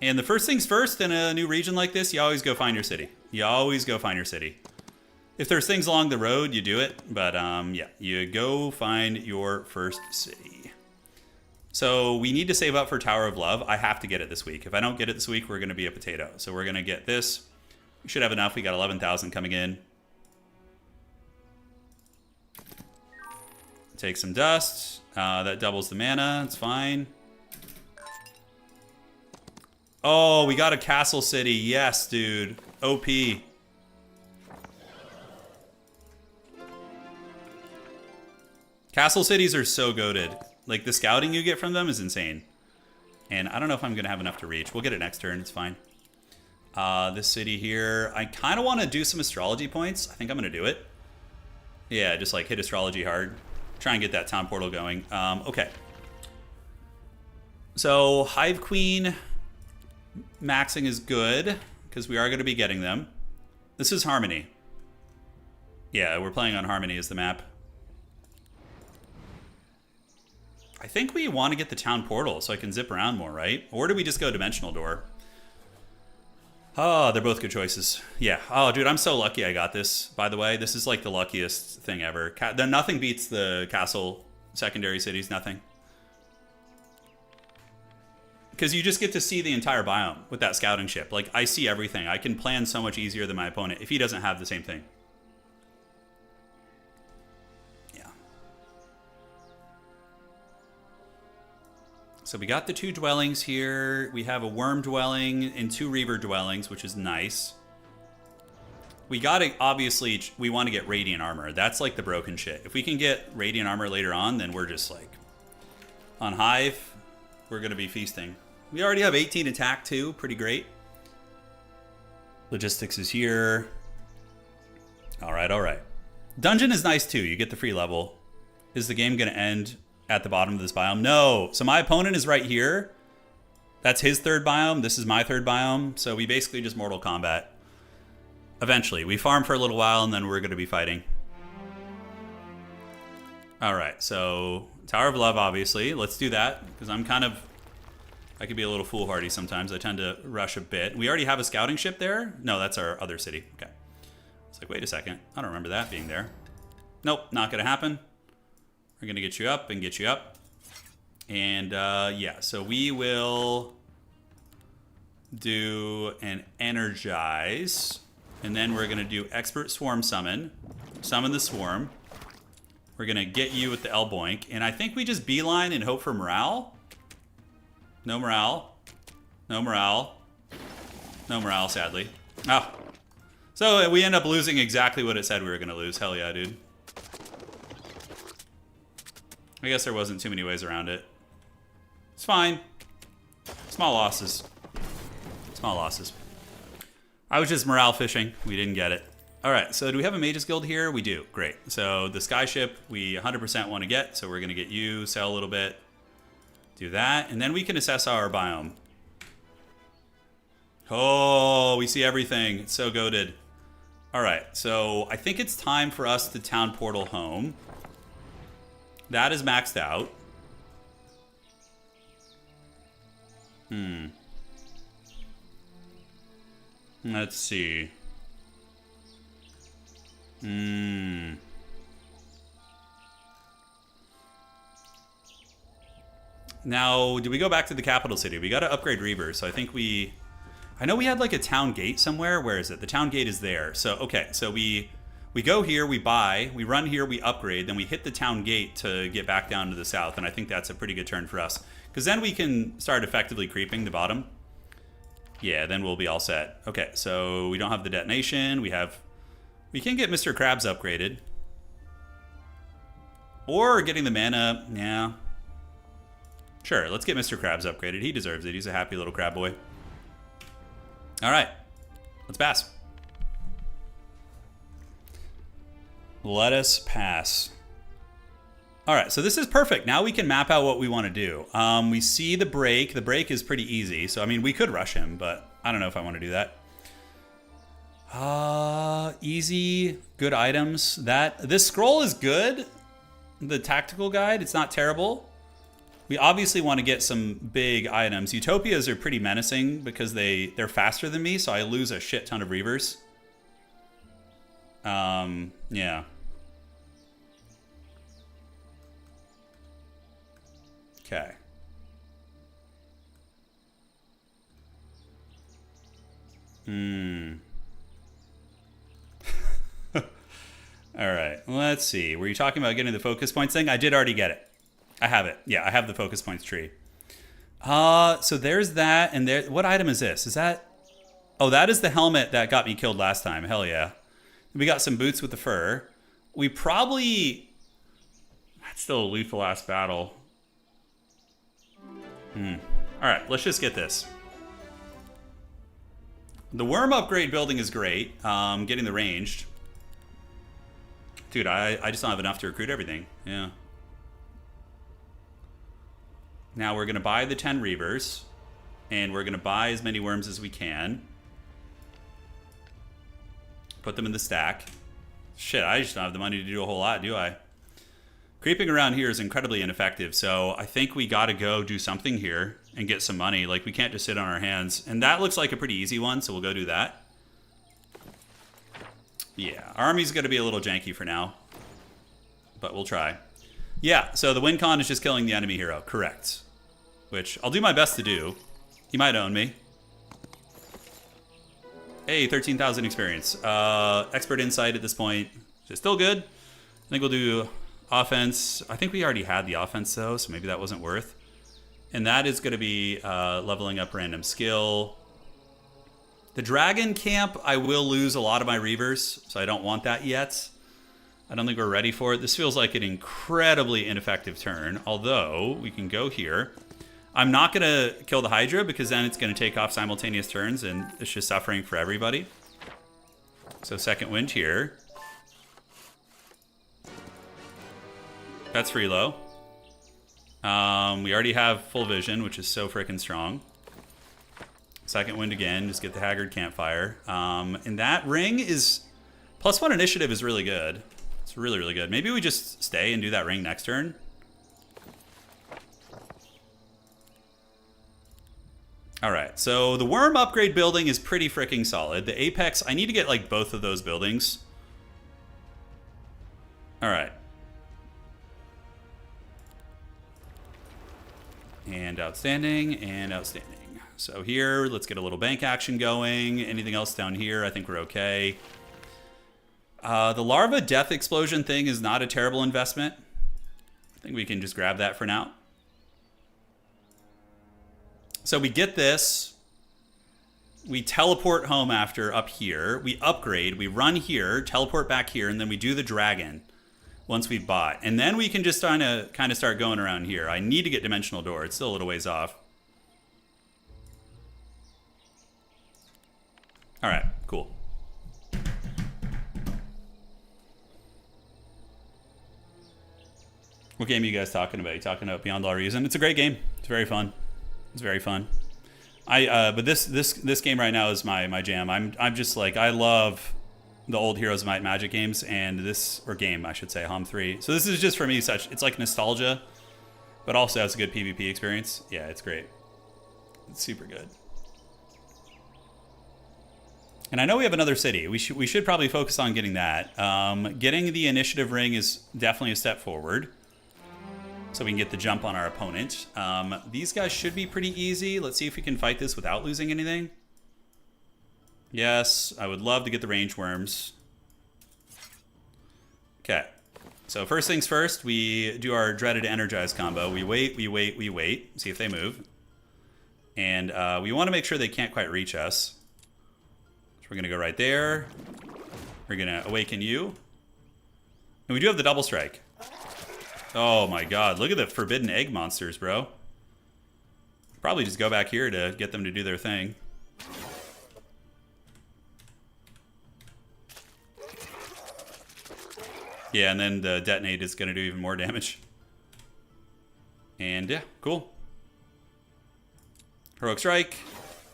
And the first things first in a new region like this, you always go find your city. You always go find your city. If there's things along the road, you do it. But yeah, you go find your first city. So we need to save up for Tower of Love. I have to get it this week. If I don't get it this week, we're going to be a potato. So we're going to get this. We should have enough. We got 11,000 coming in. Take some dust. That doubles the mana. It's fine. Oh, we got a castle city. Yes, dude. OP. Castle cities are so goated. Like, the scouting you get from them is insane. And I don't know if I'm going to have enough to reach. We'll get it next turn. It's fine. This city here. I kind of want to do some astrology points. I think I'm going to do it. Yeah, just like hit astrology hard. Try and get that town portal going. Okay. So, Hive Queen maxing is good because we are going to be getting them. This is Harmony. Yeah, we're playing on Harmony as the map. I think we want to get the town portal so I can zip around more, right? Or do we just go Dimensional Door? Oh, they're both good choices. Yeah. Oh, dude, I'm so lucky I got this, by the way. This is like the luckiest thing ever. Nothing beats the castle secondary cities, nothing. Because you just get to see the entire biome with that scouting ship. Like, I see everything. I can plan so much easier than my opponent if he doesn't have the same thing. So we got the 2 dwellings here. We have a worm dwelling and 2 reaver dwellings, which is nice. We gotta, obviously, we want to get radiant armor. That's like the broken shit. If we can get radiant armor later on, then we're just like, on Hive, we're gonna be feasting. We already have 18 attack too, pretty great. Logistics is here. All right, all right. Dungeon is nice too. You get the free level. Is the game gonna end at the bottom of this biome? No. So my opponent is right here. That's his 3rd biome. This is my 3rd biome. So we basically just Mortal Kombat. Eventually. We farm for a little while and then we're going to be fighting. Alright, so Tower of Love, obviously. Let's do that. Because I could be a little foolhardy sometimes. I tend to rush a bit. We already have a scouting ship there? No, that's our other city. Okay. It's like, wait a second. I don't remember that being there. Nope, not going to happen. We're going to get you up and get you up. And yeah, so we will do an Energize. And then we're going to do Expert Swarm Summon. Summon the Swarm. We're going to get you with the Elboink. And I think we just beeline and hope for morale. No morale. No morale. No morale, sadly. Oh. So we end up losing exactly what it said we were going to lose. Hell yeah, dude. I guess there wasn't too many ways around it. It's fine. Small losses. Small losses. I was just morale fishing. We didn't get it. All right, so do we have a Mages Guild here? We do. Great. So the Skyship we 100% want to get, so we're going to get you, sell a little bit, do that, and then we can assess our biome. Oh, we see everything. It's so goated. All right, so I think it's time for us to town portal home. That is maxed out. Let's see. Now, do we go back to the capital city? We got to upgrade Reaver, so I think I know we had like a town gate somewhere. Where is it? The town gate is there. So, okay, so we go here, we buy, we run here, we upgrade, then we hit the town gate to get back down to the south, and I think that's a pretty good turn for us. Because then we can start effectively creeping the bottom. Yeah, then we'll be all set. Okay, so we don't have the detonation. We can get Mr. Krabs upgraded. Or getting the mana, yeah. Sure, let's get Mr. Krabs upgraded. He deserves it. He's a happy little crab boy. All right, let's pass. Let us pass. All right, so this is perfect. Now we can map out what we want to do. We see the break. The break is pretty easy. So, I mean, we could rush him, but I don't know if I want to do that. Easy, good items. This scroll is good. The tactical guide, it's not terrible. We obviously want to get some big items. Utopias are pretty menacing because they're faster than me, so I lose a shit ton of Reavers. Yeah. Okay. All right, let's see. Were you talking about getting the focus points thing? I did already get it. I have it. Yeah, I have the focus points tree. So there's that, and there. What item is this? Is that... Oh, that is the helmet that got me killed last time. Hell yeah. We got some boots with the fur. We probably... That's still a lethal ass battle. All right, let's just get this. The worm upgrade building is great. Getting the ranged. Dude, I just don't have enough to recruit everything. Yeah. Now we're going to buy the 10 Reavers. And we're going to buy as many worms as we can. Put them in the stack. Shit, I just don't have the money to do a whole lot, do I? Creeping around here is incredibly ineffective, so I think we got to go do something here and get some money. Like, we can't just sit on our hands. And that looks like a pretty easy one, so we'll go do that. Yeah, our army's going to be a little janky for now, but we'll try. Yeah, so the win con is just killing the enemy hero. Correct. Which I'll do my best to do. He might own me. Hey, 13,000 experience. Expert insight at this point. Is still good. I think we'll do offense. I think we already had the offense, though, so maybe that wasn't worth. And that is going to be leveling up random skill. The dragon camp, I will lose a lot of my Reavers, so I don't want that yet. I don't think we're ready for it. This feels like an incredibly ineffective turn, although we can go here. I'm not going to kill the Hydra because then it's going to take off simultaneous turns and it's just suffering for everybody. So second wind here. That's free low. We already have full vision, which is so freaking strong. Second wind again, just get the Haggard Campfire. And that ring is... +1 initiative is really good. It's really, really good. Maybe we just stay and do that ring next turn. Alright, so the worm upgrade building is pretty freaking solid. The Apex, I need to get like both of those buildings. Alright. And outstanding, and outstanding. So here, let's get a little bank action going. Anything else down here, I think we're okay. The larva death explosion thing is not a terrible investment. I think we can just grab that for now. So we get this. We teleport home after up here. We upgrade. We run here, teleport back here, and then we do the dragon once we've bought. And then we can just kind of start going around here. I need to get Dimensional Door. It's still a little ways off. All right, cool. What game are you guys talking about? You talking about Beyond All Reason? It's a great game. It's very fun. It's very fun. But this game right now is my jam. I'm just like, I love the old Heroes of Might and Magic games, and this, or game I should say, HOM 3. So this is just for me it's like nostalgia, but also has a good PvP experience. Yeah, it's great. It's super good. And I know we have another city. We should probably focus on getting that. Getting the initiative ring is definitely a step forward, so we can get the jump on our opponent. These guys should be pretty easy. Let's see if we can fight this without losing anything. Yes, I would love to get the range worms. Okay, so first things first, we do our dreaded energize combo. We wait, see if they move. And we want to make sure they can't quite reach us. We're going to go right there. We're going to awaken you. And we do have the double strike. Oh my god, look at the forbidden egg monsters, bro. Probably just go back here to get them to do their thing. Yeah, and then the detonate is going to do even more damage. And yeah, cool. Heroic Strike.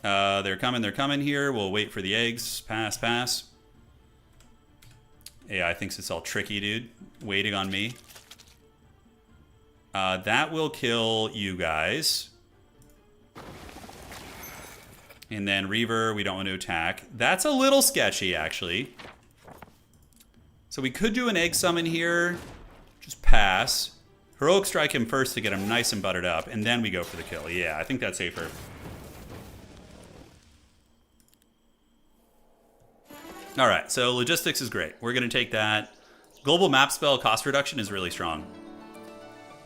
They're coming here. We'll wait for the eggs. Pass, pass. AI thinks it's all tricky, dude. Waiting on me. That will kill you guys. And then Reaver, we don't want to attack. That's a little sketchy, actually. So we could do an egg summon here. Just pass. Heroic Strike him first to get him nice and buttered up. And then we go for the kill. Yeah, I think that's safer. Alright, so logistics is great. We're going to take that. Global map spell cost reduction is really strong.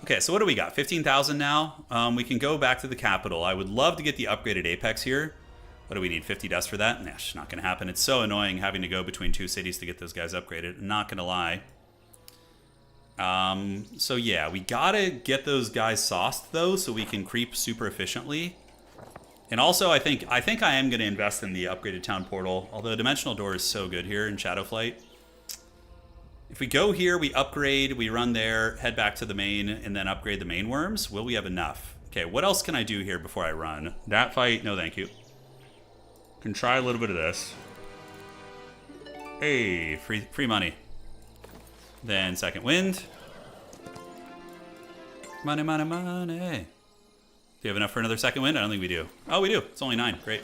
Okay, so what do we got? 15,000 now. We can go back to the capital. I would love to get the upgraded Apex here. What do we need? 50 dust for that? Nah, it's not going to happen. It's so annoying having to go between two cities to get those guys upgraded. I'm not going to lie. So yeah, we got to get those guys sauced, though, so we can creep super efficiently. And also, I think I am going to invest in the upgraded town portal, although Dimensional Door is so good here in Shadowflight. If we go here, we upgrade, we run there, head back to the main, and then upgrade the main worms, will we have enough? Okay, what else can I do here before I run? That fight, no thank you. Can try a little bit of this. Hey, free money. Then second wind. Money, money, money. Do you have enough for another second wind? I don't think we do. Oh, we do. It's only 9. Great.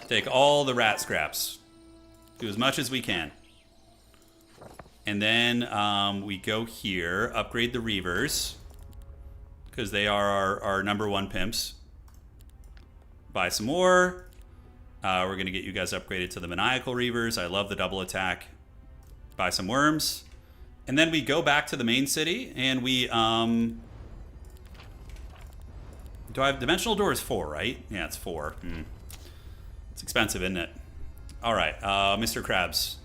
Take all the rat scraps. Do as much as we can. And then we go here, upgrade the Reavers, because they are our #1 pimps. Buy some more. We're going to get you guys upgraded to the Maniacal Reavers. I love the double attack. Buy some worms. And then we go back to the main city, and we... do I have... Dimensional Door is 4, right? Yeah, it's 4. It's expensive, isn't it? All right, Mr. Krabs.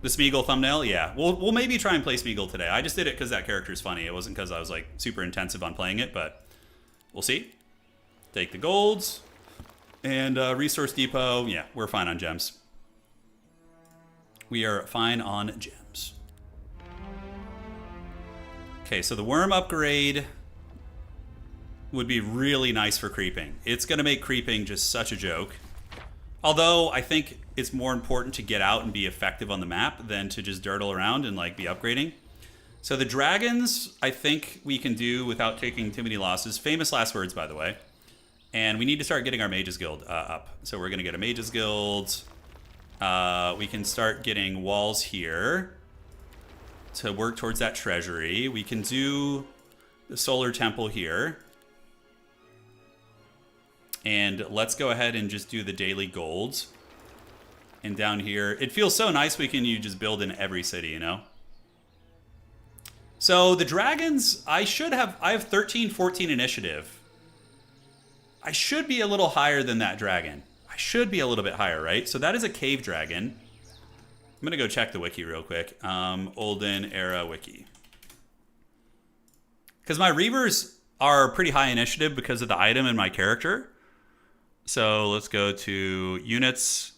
The Smeagol thumbnail? Yeah. We'll maybe try and play Smeagol today. I just did it because that character is funny. It wasn't because I was, like, super intensive on playing it, but we'll see. Take the golds. And Resource Depot. Yeah, we're fine on gems. We are fine on gems. Okay, so the worm upgrade would be really nice for creeping. It's going to make creeping just such a joke. Although, I think it's more important to get out and be effective on the map than to just dirtle around and like be upgrading. So the dragons, I think we can do without taking too many losses. Famous last words, by the way. And we need to start getting our Mages Guild up. So we're going to get a Mages Guild. We can start getting walls here to work towards that treasury. We can do the Solar Temple here. And let's go ahead and just do the daily golds. And down here, it feels so nice you just build in every city, you know? So the dragons, I have 13, 14 initiative. I should be a little higher than that dragon. I should be a little bit higher, right? So that is a cave dragon. I'm going to go check the wiki real quick. Olden era wiki. Because my Reavers are pretty high initiative because of the item in my character. So let's go to units.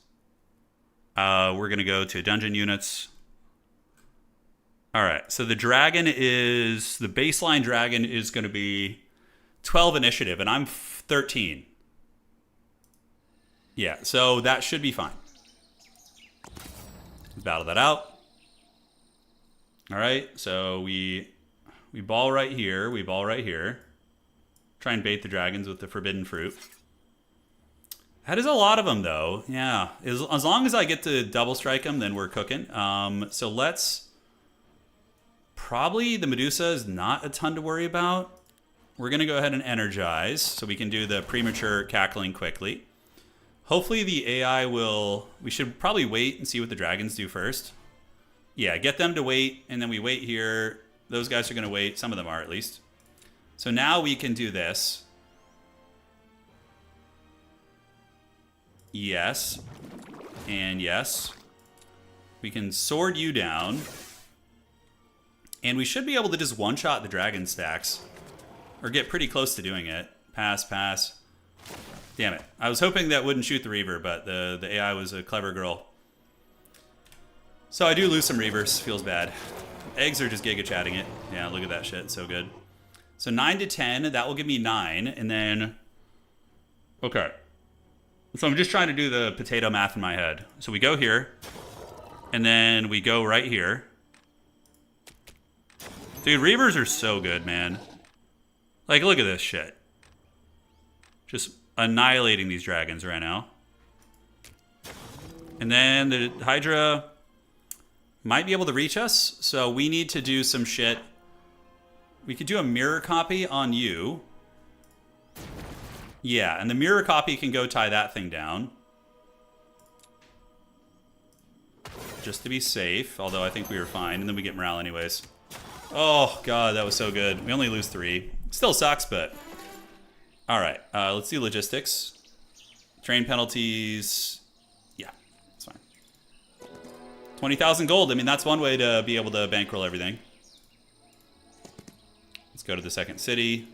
We're going to go to dungeon units. All right. So the baseline dragon is going to be 12 initiative, and I'm 13. Yeah, so that should be fine. Battle that out. All right. So we ball right here. We ball right here. Try and bait the dragons with the forbidden fruit. That is a lot of them, though. Yeah. As long as I get to double strike them, then we're cooking. So let's... Probably the Medusa is not a ton to worry about. We're going to go ahead and energize so we can do the premature cackling quickly. Hopefully the AI will... We should probably wait and see what the dragons do first. Yeah, get them to wait, and then we wait here. Those guys are going to wait. Some of them are, at least. So now we can do this. Yes. And yes. We can sword you down. And we should be able to just one-shot the dragon stacks. Or get pretty close to doing it. Pass, pass. Damn it. I was hoping that wouldn't shoot the Reaver, but the AI was a clever girl. So I do lose some Reavers. Feels bad. Eggs are just giga chatting it. Yeah, look at that shit. So good. So 9 to 10. That will give me 9. And then... Okay. So I'm just trying to do the potato math in my head. So we go here. And then we go right here. Dude, Reavers are so good, man. Like, look at this shit. Just annihilating these dragons right now. And then the Hydra might be able to reach us. So we need to do some shit. We could do a mirror copy on you. Yeah, and the mirror copy can go tie that thing down. Just to be safe, although I think we were fine. And then we get morale anyways. Oh, God, that was so good. We only lose 3. Still sucks, but... Alright, let's do logistics. Train penalties... Yeah, that's fine. 20,000 gold. I mean, that's one way to be able to bankroll everything. Let's go to the second city.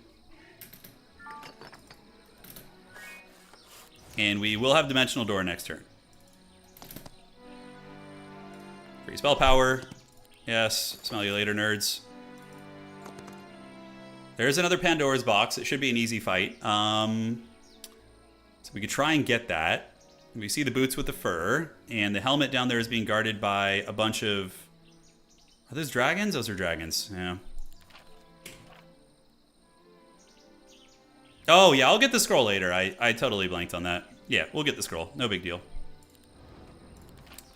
And we will have Dimensional Door next turn. Free spell power. Yes. Smell you later, nerds. There's another Pandora's box. It should be an easy fight. So we could try and get that. We see the boots with the fur. And the helmet down there is being guarded by a bunch of... Are those dragons? Those are dragons. Yeah. Oh, yeah. I'll get the scroll later. I totally blanked on that. Yeah, we'll get the scroll. No big deal.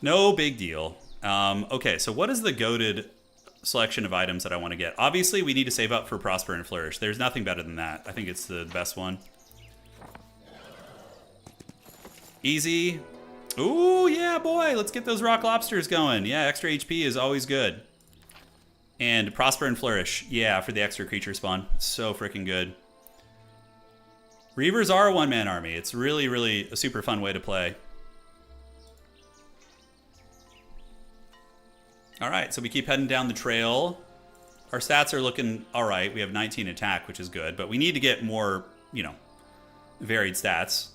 No big deal. Okay, so what is the goated selection of items that I want to get? Obviously, we need to save up for Prosper and Flourish. There's nothing better than that. I think it's the best one. Easy. Ooh, yeah, boy. Let's get those rock lobsters going. Yeah, extra HP is always good. And Prosper and Flourish. Yeah, for the extra creature spawn. So freaking good. Reavers are a one-man army. It's really, really a super fun way to play. All right, so we keep heading down the trail. Our stats are looking all right. We have 19 attack, which is good, but we need to get more, you know, varied stats.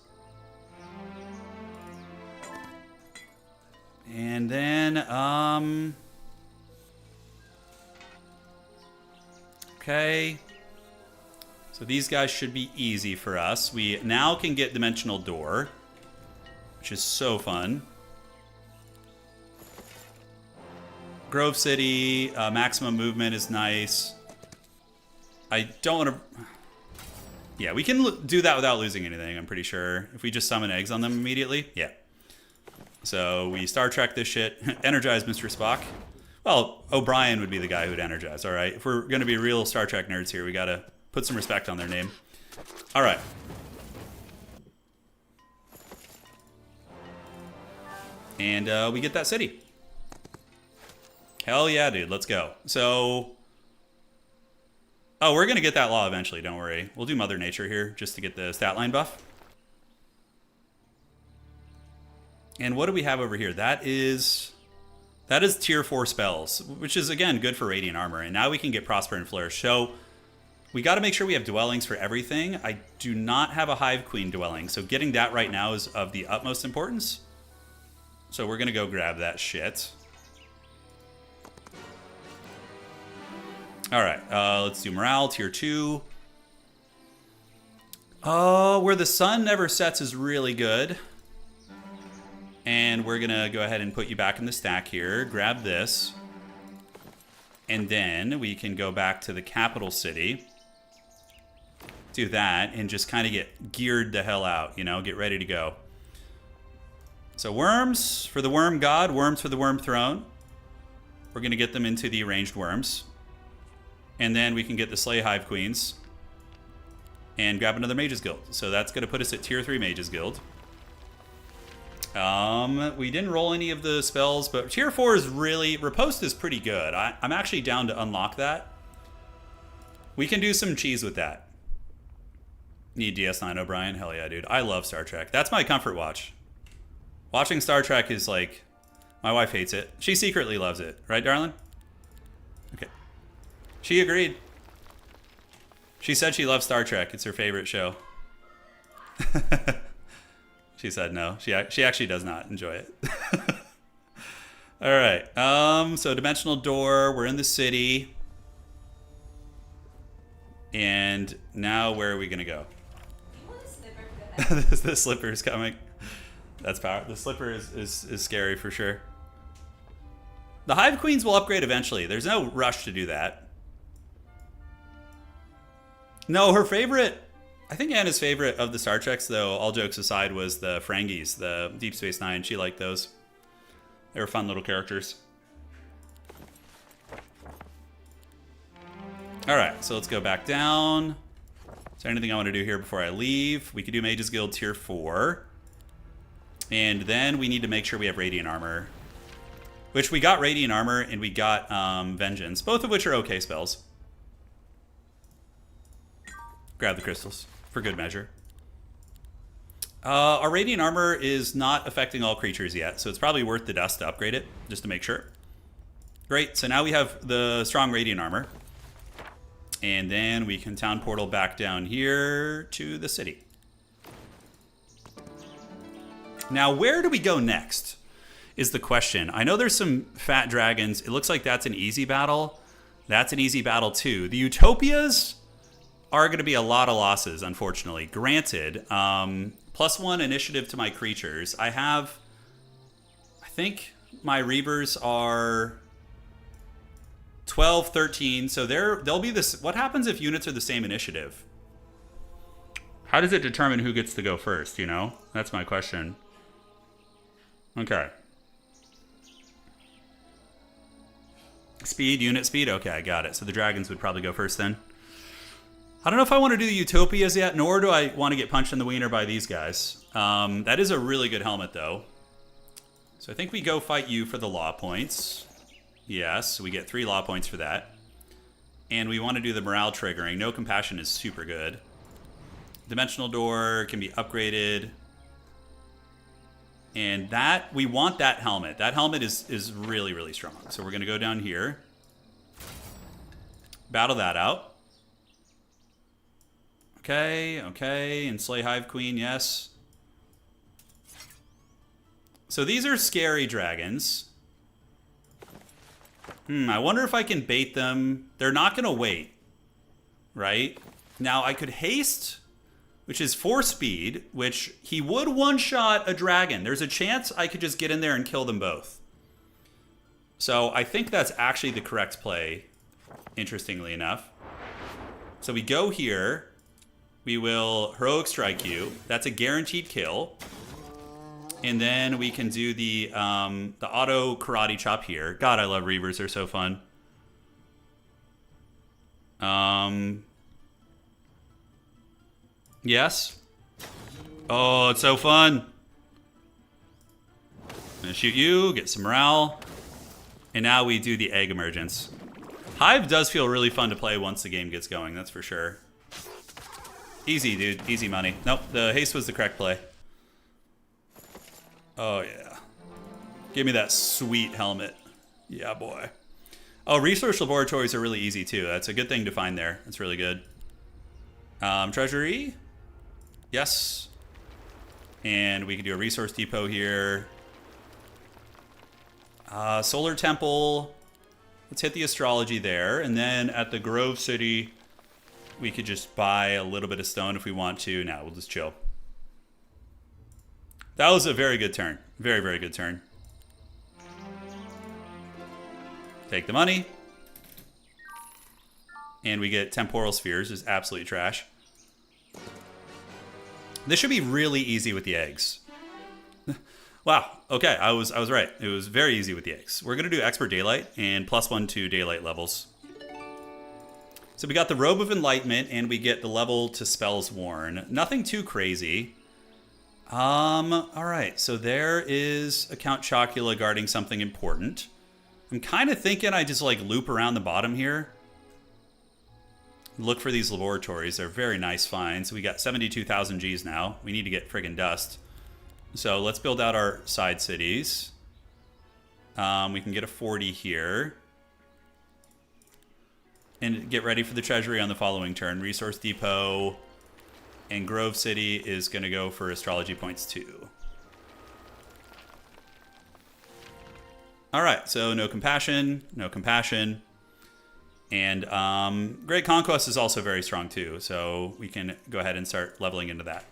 And then, okay. So these guys should be easy for us. We now can get Dimensional Door, which is so fun. Grove City, maximum movement is nice. I don't want to... Yeah, we can do that without losing anything, I'm pretty sure. If we just summon eggs on them immediately. Yeah. So we Star Trek this shit. Energize Mr. Spock. Well, O'Brien would be the guy who would energize, all right? If we're going to be real Star Trek nerds here, we got to put some respect on their name. All right. And we get that city. Hell yeah, dude. Let's go. So... Oh, we're going to get that law eventually. Don't worry. We'll do Mother Nature here just to get the stat line buff. And what do we have over here? That is tier 4 spells, which is, again, good for Radiant Armor. And now we can get Prosper and Flourish. So we got to make sure we have dwellings for everything. I do not have a Hive Queen dwelling, so getting that right now is of the utmost importance. So we're going to go grab that shit. All right, let's do morale, tier 2. Oh, where the sun never sets is really good. And we're going to go ahead and put you back in the stack here. Grab this. And then we can go back to the capital city. Do that and just kind of get geared the hell out, you know, get ready to go. So worms for the worm god, worms for the worm throne. We're going to get them into the arranged worms. And then we can get the Slay Hive Queens and grab another Mages Guild. So that's going to put us at tier 3 Mages Guild. We didn't roll any of the spells, but tier 4 is really... Riposte is pretty good. I'm actually down to unlock that. We can do some cheese with that. Need DS9 O'Brien? Hell yeah, dude. I love Star Trek. That's my comfort watch. Watching Star Trek is like... My wife hates it. She secretly loves it. Right, darling? Okay. She agreed. She said she loves Star Trek. It's her favorite show. She said no. She actually does not enjoy it. All right. So dimensional door. We're in the city. And now where are we going to go? The slipper is coming. That's power. The slipper is scary for sure. The Hive Queens will upgrade eventually. There's no rush to do that. No, her favorite... I think Anna's favorite of the Star Treks, though, all jokes aside, was the Ferengis, the Deep Space Nine. She liked those. They were fun little characters. All right, so let's go back down. Is there anything I want to do here before I leave? We could do Mage's Guild Tier 4. And then we need to make sure we have Radiant Armor. Which we got Radiant Armor and we got Vengeance, both of which are okay spells. Grab the crystals, for good measure. Our Radiant Armor is not affecting all creatures yet, so it's probably worth the dust to upgrade it, just to make sure. Great, so now we have the strong Radiant Armor. And then we can town portal back down here to the city. Now, where do we go next is the question. I know there's some fat dragons. It looks like that's an easy battle. That's an easy battle too. The Utopias are going to be a lot of losses, unfortunately. Granted, +1 initiative to my creatures. I think my Reavers are 12, 13, so they'll be this. What happens if units are the same initiative? How does it determine who gets to go first, you know? That's my question. Okay. Speed, unit speed? Okay, I got it. So the dragons would probably go first then. I don't know if I want to do the Utopias yet, nor do I want to get punched in the wiener by these guys. That is a really good helmet, though. So I think we go fight you for the law points. Yes, we get 3 law points for that. And we want to do the morale triggering. No compassion is super good. Dimensional door can be upgraded. And that, we want that helmet. That helmet is really, really strong. So we're going to go down here. Battle that out. Okay, okay. And Slay Hive Queen, yes. So these are scary dragons. I wonder if I can bait them. They're not going to wait, right? Now, I could haste, which is 4 speed, which he would one-shot a dragon. There's a chance I could just get in there and kill them both. So I think that's actually the correct play, interestingly enough. So we go here. We will Heroic Strike you. That's a guaranteed kill. And then we can do the auto karate chop here. God, I love Reavers. They're so fun. Yes. Oh, it's so fun. I'm gonna shoot you, get some morale. And now we do the egg emergence. Hive does feel really fun to play once the game gets going, that's for sure. Easy, dude. Easy money. Nope, the haste was the correct play. Oh, yeah. Give me that sweet helmet. Yeah, boy. Oh, resource laboratories are really easy, too. That's a good thing to find there. That's really good. Treasury? Yes. And we can do a resource depot here. Solar Temple. Let's hit the astrology there. And then at the Grove City, we could just buy a little bit of stone if we want to. Now we'll just chill. That was a very good turn. Very, very good turn. Take the money. And we get temporal spheres, is absolutely trash. This should be really easy with the eggs. Wow, okay, I was right. It was very easy with the eggs. We're gonna do expert daylight and +1 to daylight levels. So we got the Robe of Enlightenment and we get the level to spells worn. Nothing too crazy. All right, so there is a Count Chocula guarding something important. I'm kind of thinking I just like loop around the bottom here. Look for these laboratories. They're very nice finds. We got 72,000 Gs now. We need to get friggin' dust. So let's build out our side cities. We can get a 40 here. And get ready for the treasury on the following turn. Resource Depot and Grove City is going to go for astrology points too. All right, so no compassion, no compassion. And Great Conquest is also very strong too, so we can go ahead and start leveling into that.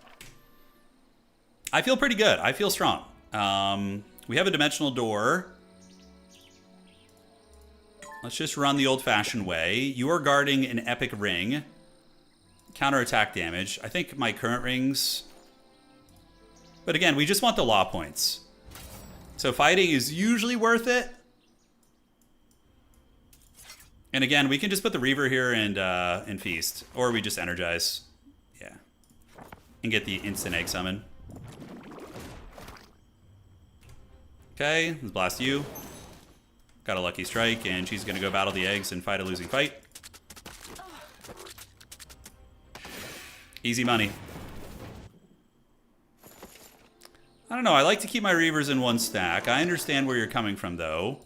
I feel pretty good. I feel strong. We have a dimensional door. Let's just run the old-fashioned way. You are guarding an epic ring. Counterattack damage. I think my current rings... But again, we just want the law points. So fighting is usually worth it. And again, we can just put the Reaver here and feast. Or we just energize. Yeah. And get the instant egg summon. Okay, let's blast you. Got a lucky strike, and she's going to go battle the eggs and fight a losing fight. Easy money. I don't know, I like to keep my Reavers in one stack. I understand where you're coming from, though.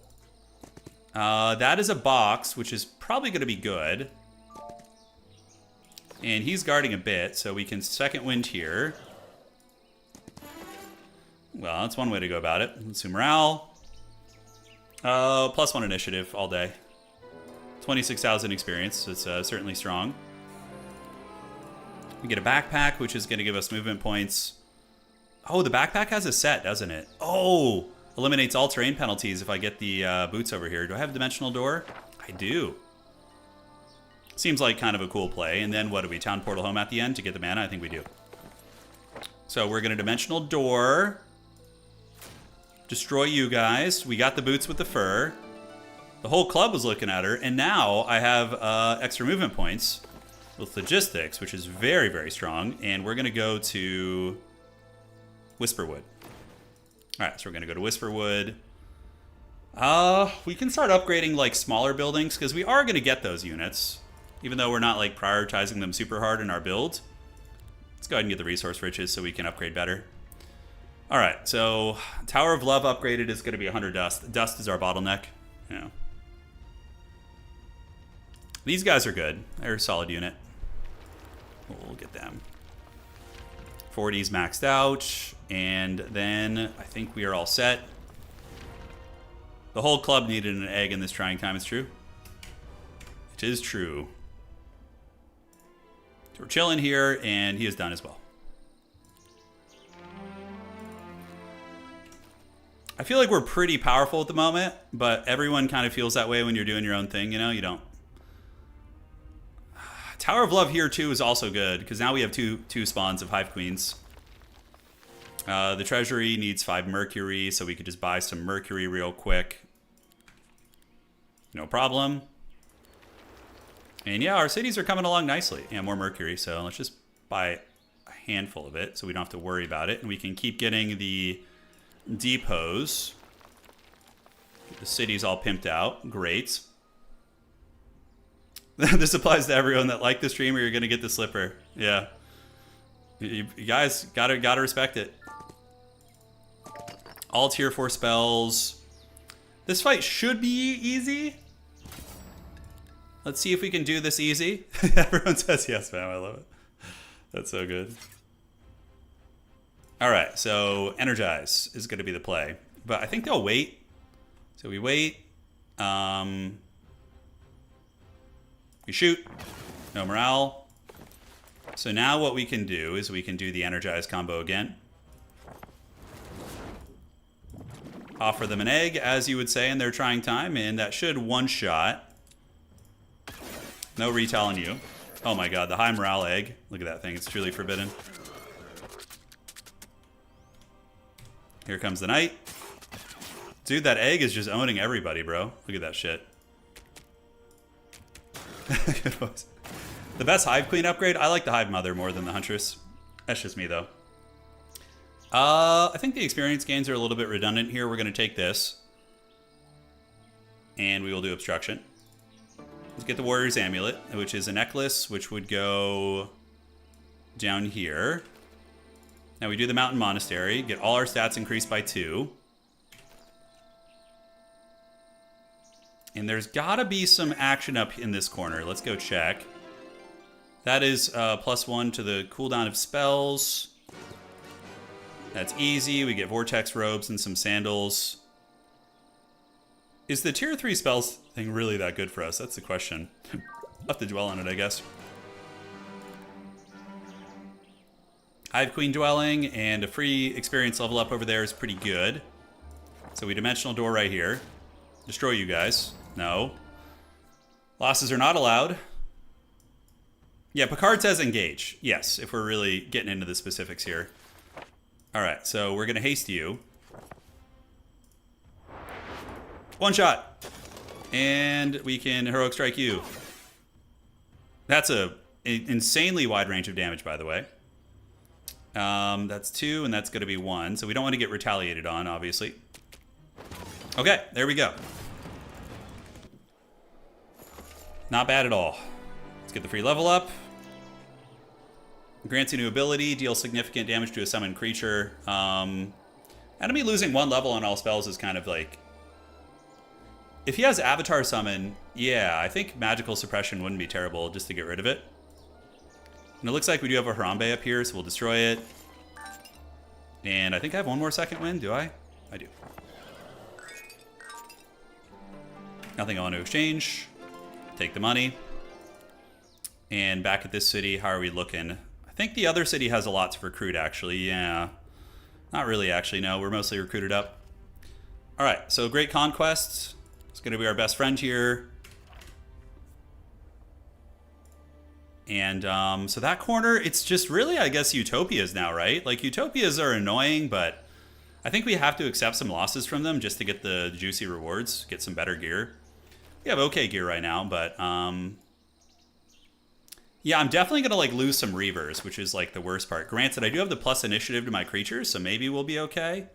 That is a box, which is probably going to be good. And he's guarding a bit, so we can second wind here. Well, that's one way to go about it. Let's do morale. +1 initiative all day. 26,000 experience. It's certainly strong. We get a backpack, which is going to give us movement points. Oh, the backpack has a set, doesn't it? Oh, eliminates all terrain penalties if I get the boots over here. Do I have Dimensional Door? I do. Seems like kind of a cool play. And then what do we town portal home at the end to get the mana? I think we do. So we're going to Dimensional Door. Destroy you guys. We got the boots with the fur. The whole club was looking at her. And now I have extra movement points with logistics, which is very, very strong. And we're going to go to Whisperwood. All right, so we're going to go to Whisperwood. We can start upgrading like smaller buildings because we are going to get those units, even though we're not like prioritizing them super hard in our build. Let's go ahead and get the resource riches so we can upgrade better. All right, so Tower of Love upgraded is going to be 100 dust. Dust is our bottleneck. Yeah. These guys are good. They're a solid unit. We'll get them. 40's maxed out. And then I think we are all set. The whole club needed an egg in this trying time, it's true. It is true. So we're chilling here, and he is done as well. I feel like we're pretty powerful at the moment, but everyone kind of feels that way when you're doing your own thing, you know? You don't. Tower of Love here, too, is also good, because now we have two spawns of Hive Queens. The treasury needs 5 mercury, so we could just buy some mercury real quick. No problem. And yeah, our cities are coming along nicely. Yeah, more mercury, so let's just buy a handful of it so we don't have to worry about it. And we can keep getting the depots. The city's all pimped out. Great. This applies to everyone that liked the stream, or you're going to get the slipper. Yeah. You guys gotta respect it. All tier 4 spells. This fight should be easy. Let's see if we can do this easy. Everyone says yes, man. I love it. That's so good. All right, so Energize is going to be the play. But I think they'll wait. So we wait. We shoot. No morale. So now what we can do is we can do the Energize combo again. Offer them an egg, as you would say in their trying time, and that should one-shot. No retail on you. Oh my god, the high morale egg. Look at that thing, it's truly forbidden. Here comes the knight. Dude, that egg is just owning everybody, bro. Look at that shit. The best Hive Queen upgrade? I like the Hive Mother more than the Huntress. That's just me, though. I think the experience gains are a little bit redundant here. We're going to take this. And we will do Obstruction. Let's get the Warrior's Amulet, which is a necklace, which would go down here. Now we do the Mountain Monastery. Get all our stats increased by 2. And there's got to be some action up in this corner. Let's go check. That is +1 to the cooldown of spells. That's easy. We get Vortex Robes and some sandals. Is the tier 3 spells thing really that good for us? That's the question. I'll have to dwell on it, I guess. Hive Queen Dwelling and a free experience level up over there is pretty good. So we dimensional door right here. Destroy you guys. No. Losses are not allowed. Yeah, Picard says engage. Yes, if we're really getting into the specifics here. Alright, so we're going to haste you. One shot. And we can heroic strike you. That's an insanely wide range of damage, by the way. That's 2, and that's going to be 1. So we don't want to get retaliated on, obviously. Okay, there we go. Not bad at all. Let's get the free level up. Grants you new ability, deals significant damage to a summoned creature. Enemy losing 1 level on all spells is kind of like... If he has Avatar Summon, yeah, I think Magical Suppression wouldn't be terrible just to get rid of it. And it looks like we do have a Harambe up here, so we'll destroy it. And I think I have 1 more second wind, do I? I do. Nothing I want to exchange. Take the money. And back at this city, how are we looking? I think the other city has a lot to recruit, actually. Yeah. Not really, actually, no. We're mostly recruited up. All right, so Great Conquest. It's going to be our best friend here. And so that corner, it's just really, I guess, Utopias now, right? Like, Utopias are annoying, but I think we have to accept some losses from them just to get the juicy rewards, get some better gear. We have okay gear right now, but yeah, I'm definitely going to like lose some Reavers, which is like the worst part. Granted, I do have the plus initiative to my creatures, so maybe we'll be okay.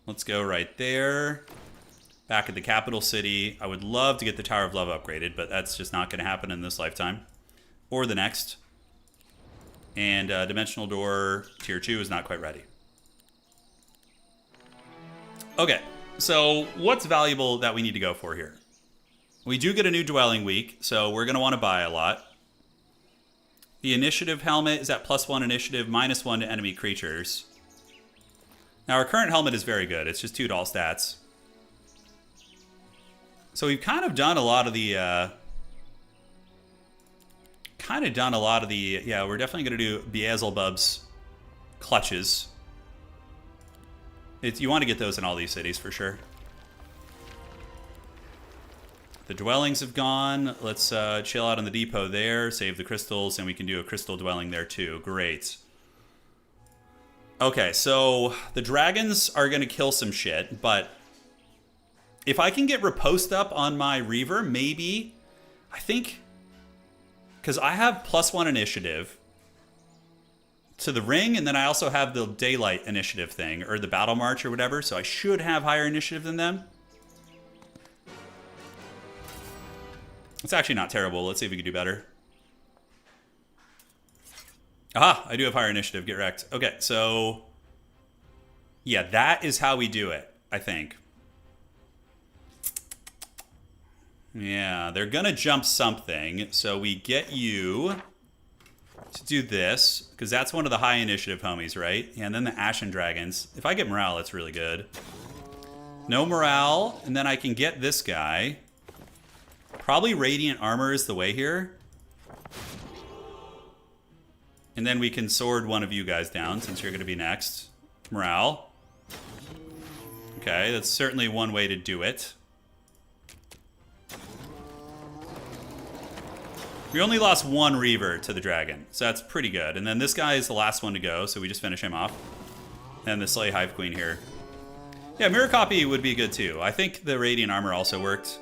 Let's go right there. Back at the capital city. I would love to get the Tower of Love upgraded, but that's just not going to happen in this lifetime. Or the next. And Dimensional Door Tier 2 is not quite ready. Okay, so what's valuable that we need to go for here? We do get a new Dwelling Week, so we're going to want to buy a lot. The Initiative Helmet is at +1 Initiative, -1 to enemy creatures. Now, our current helmet is very good. It's just 2 to all stats. So we've kind of done a lot of the... yeah, we're definitely going to do Beelzebub's clutches. You want to get those in all these cities for sure. The dwellings have gone. Let's chill out on the depot there, save the crystals, and we can do a crystal dwelling there too. Great. Okay, so the dragons are going to kill some shit, but if I can get riposte up on my Reaver, maybe, I think, because I have +1 initiative to the ring, and then I also have the daylight initiative thing, or the battle march or whatever, so I should have higher initiative than them. It's actually not terrible. Let's see if we can do better. Aha, I do have higher initiative. Get wrecked. Okay, so yeah, that is how we do it, I think. Yeah, they're gonna jump something, so we get you to do this, because that's one of the high initiative homies, right? Yeah, and then the Ashen Dragons. If I get morale, that's really good. No morale, and then I can get this guy. Probably Radiant Armor is the way here. And then we can sword one of you guys down, since you're going to be next. Morale. Okay, that's certainly one way to do it. We only lost 1 Reaver to the dragon, so that's pretty good. And then this guy is the last one to go, so we just finish him off. And the Slay Hive Queen here. Yeah, Mirror Copy would be good too. I think the Radiant Armor also worked.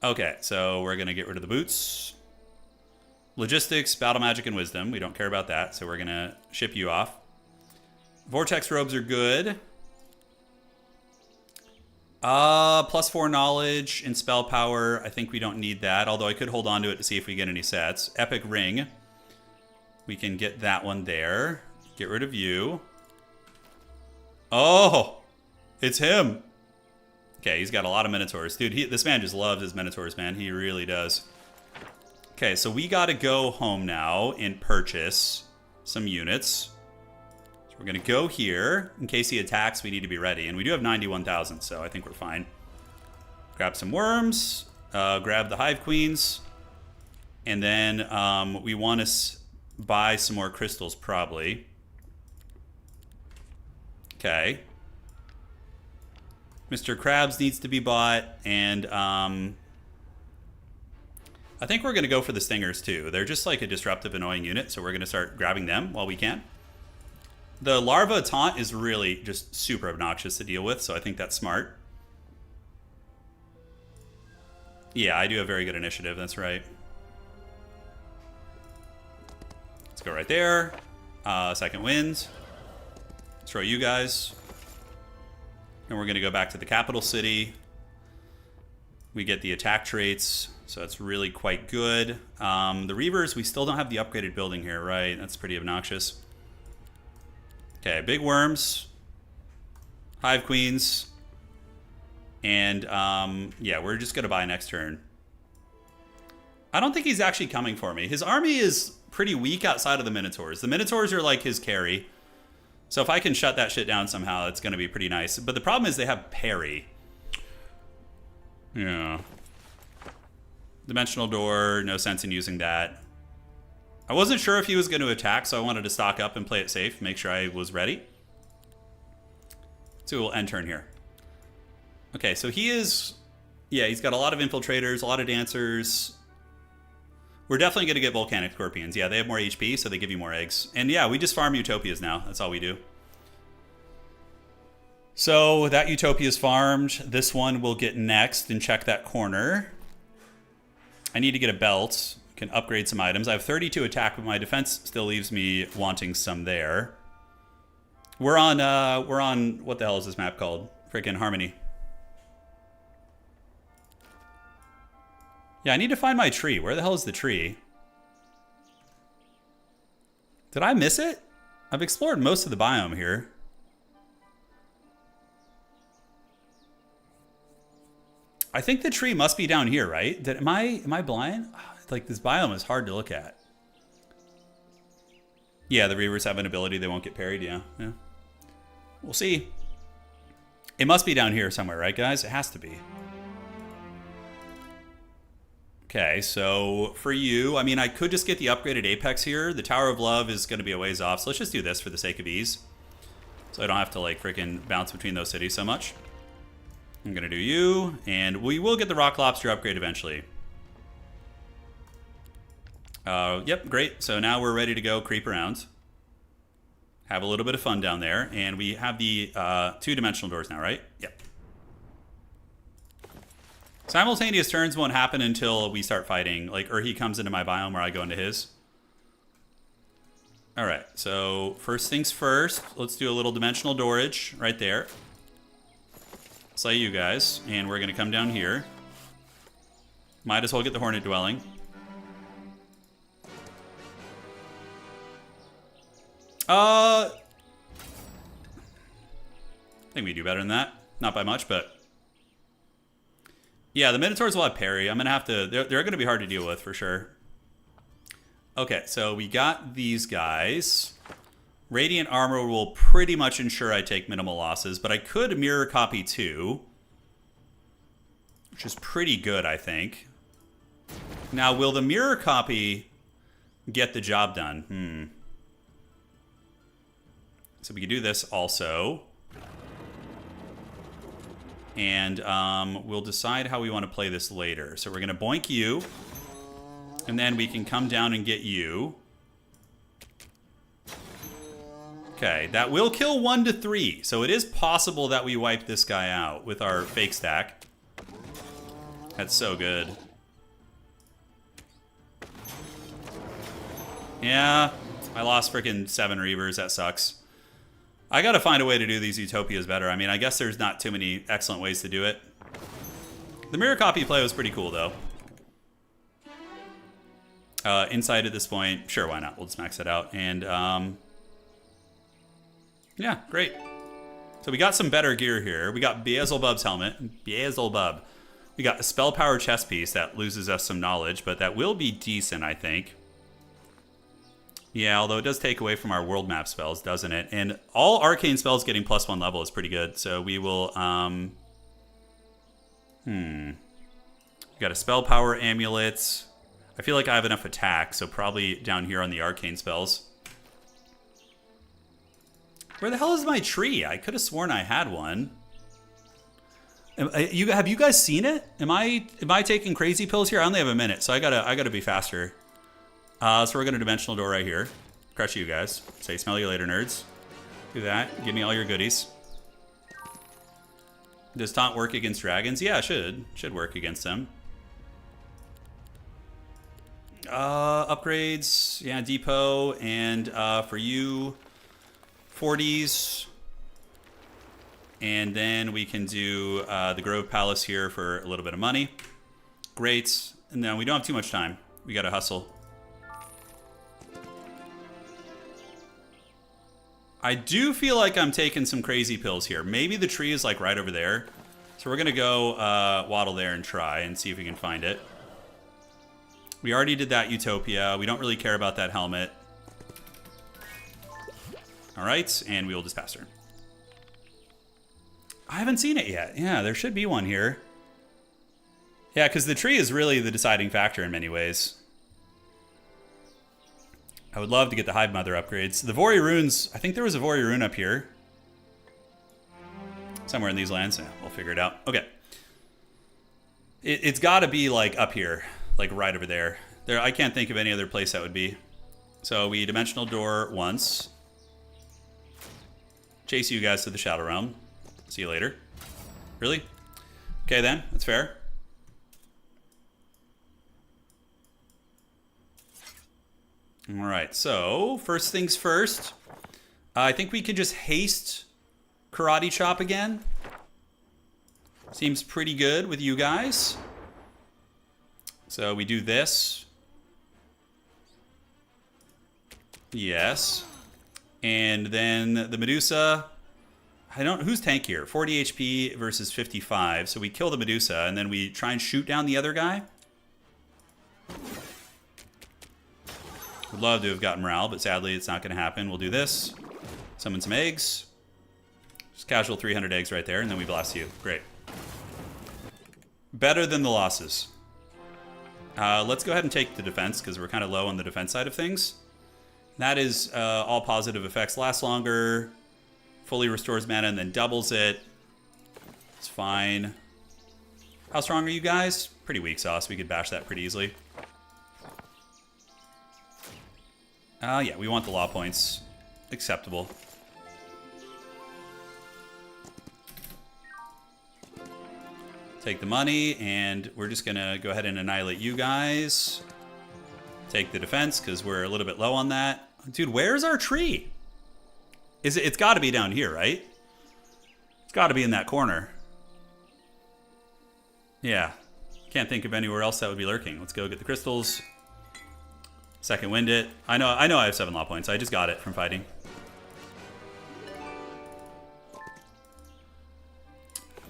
Okay, so we're going to get rid of the boots. Logistics, Battle Magic, and Wisdom. We don't care about that, so we're going to ship you off. Vortex Robes are good. +4 Knowledge and Spell Power. I think we don't need that, although I could hold on to it to see if we get any sets. Epic Ring. We can get that one there. Get rid of you. Oh! It's him! Okay, he's got a lot of Minotaurs. Dude, this man just loves his Minotaurs, man. He really does. Okay, so we gotta go home now and purchase some units. So we're gonna go here. In case he attacks, we need to be ready. And we do have 91,000, so I think we're fine. Grab some worms. Grab the hive queens. And then we want to buy some more crystals, probably. Okay. Mr. Krabs needs to be bought. And I think we're going to go for the stingers, too. They're just like a disruptive, annoying unit, so we're going to start grabbing them while we can. The larva taunt is really just super obnoxious to deal with, so I think that's smart. Yeah, I do have very good initiative, that's right. Let's go right there. Second wind. Throw you guys. And we're going to go back to the capital city. We get the attack traits, so that's really quite good. The Reavers, we still don't have the upgraded building here, right? That's pretty obnoxious. Okay, big worms. Hive queens. And, yeah, we're just going to buy next turn. I don't think he's actually coming for me. His army is pretty weak outside of the Minotaurs. The Minotaurs are like his carry. So if I can shut that shit down somehow, it's going to be pretty nice. But the problem is they have parry. Yeah. Dimensional door, no sense in using that. I wasn't sure if he was going to attack, so I wanted to stock up and play it safe, make sure I was ready. So we'll end turn here. Okay, so he is... Yeah, he's got a lot of infiltrators, a lot of dancers. We're definitely going to get volcanic scorpions. Yeah, they have more HP, so they give you more eggs. And yeah, we just farm utopias now. That's all we do. So that utopia is farmed. This one we'll get next and check that corner. I need to get a belt. Can upgrade some items. I have 32 attack, but my defense still leaves me wanting some there. We're on what the hell is this map called? Freaking Harmony. Yeah, I need to find my tree. Where the hell is the tree? Did I miss it? I've explored most of the biome here. I think the tree must be down here, right? Am I blind? Like, this biome is hard to look at. Yeah, the Reavers have an ability. They won't get parried. Yeah. We'll see. It must be down here somewhere, right, guys? It has to be. Okay, so for you, I mean, I could just get the upgraded Apex here. The Tower of Love is going to be a ways off, so let's just do this for the sake of ease. So I don't have to, like, freaking bounce between those cities so much. I'm going to do you, and we will get the Rock Lobster upgrade eventually. Yep, great. So now we're ready to go creep around. Have a little bit of fun down there, and we have the two-dimensional doors now, right? Yep. Simultaneous turns won't happen until we start fighting, like, or he comes into my biome or I go into his. All right, so first things first, let's do a little dimensional doorage right there. Slay you guys, and we're gonna come down here. Might as well get the Hornet Dwelling. I think we do better than that. Not by much, but... Yeah, the Minotaurs will have parry. I'm going to have to... They're going to be hard to deal with, for sure. Okay, so we got these guys. Radiant Armor will pretty much ensure I take minimal losses, but I could mirror copy too. Which is pretty good, I think. Now, will the mirror copy get the job done? So we can do this also. And we'll decide how we want to play this later. So we're going to boink you. And then we can come down and get you. Okay, that will kill 1 to 3. So it is possible that we wipe this guy out with our fake stack. That's so good. Yeah, I lost freaking 7 Reavers. That sucks. I gotta find a way to do these utopias better. I mean, I guess there's not too many excellent ways to do it. The mirror copy play was pretty cool, though. Inside at this point, sure, why not? We'll just max it out. And, yeah, great. So we got some better gear here. We got Beelzebub's helmet. Beelzebub. We got a spell power chest piece that loses us some knowledge, but that will be decent, I think. Yeah, although it does take away from our world map spells, doesn't it? And all arcane spells getting +1 level is pretty good. So we will We got a spell power amulet. I feel like I have enough attack, so probably down here on the arcane spells. Where the hell is my tree? I could have sworn I had one. Have you guys seen it? Am I taking crazy pills here? I only have a minute, so I gotta be faster. So we're gonna dimensional door right here. Crush you guys. Say smell you later, nerds. Do that. Give me all your goodies. Does taunt work against dragons? Yeah, it should. Should work against them. Upgrades. Yeah, depot. And for you, 40s. And then we can do the Grove Palace here for a little bit of money. Great. And then we don't have too much time. We gotta hustle. I do feel like I'm taking some crazy pills here. Maybe the tree is like right over there. So we're gonna go waddle there and try and see if we can find it. We already did that Utopia. We don't really care about that helmet. All right, and we will just pass turn. I haven't seen it yet. Yeah, there should be one here. Yeah, because the tree is really the deciding factor in many ways. I would love to get the Hive Mother upgrades. The Vori runes, I think there was a Vori rune up here. Somewhere in these lands. Yeah, we'll figure it out. Okay. It's got to be like up here, like right over there. I can't think of any other place that would be. So we dimensional door once. Chase you guys to the Shadow Realm. See you later. Really? Okay then, that's fair. All right, so first things first. I think we could just haste Karate Chop again. Seems pretty good with you guys. So we do this. Yes. And then the Medusa. Who's tankier? 40 HP versus 55. So we kill the Medusa and then we try and shoot down the other guy. Would love to have gotten morale, but sadly it's not going to happen. We'll do this. Summon some eggs. Just casual 300 eggs right there, and then we blast you. Great. Better than the losses. Let's go ahead and take the defense, because we're kind of low on the defense side of things. That is all positive effects. Last longer. Fully restores mana and then doubles it. It's fine. How strong are you guys? Pretty weak sauce. We could bash that pretty easily. Yeah, we want the law points. Acceptable. Take the money, and we're just going to go ahead and annihilate you guys. Take the defense, because we're a little bit low on that. Dude, where's our tree? It's got to be down here, right? It's got to be in that corner. Yeah. Can't think of anywhere else that would be lurking. Let's go get the crystals. Second wind it. I know I have 7 law points. I just got it from fighting.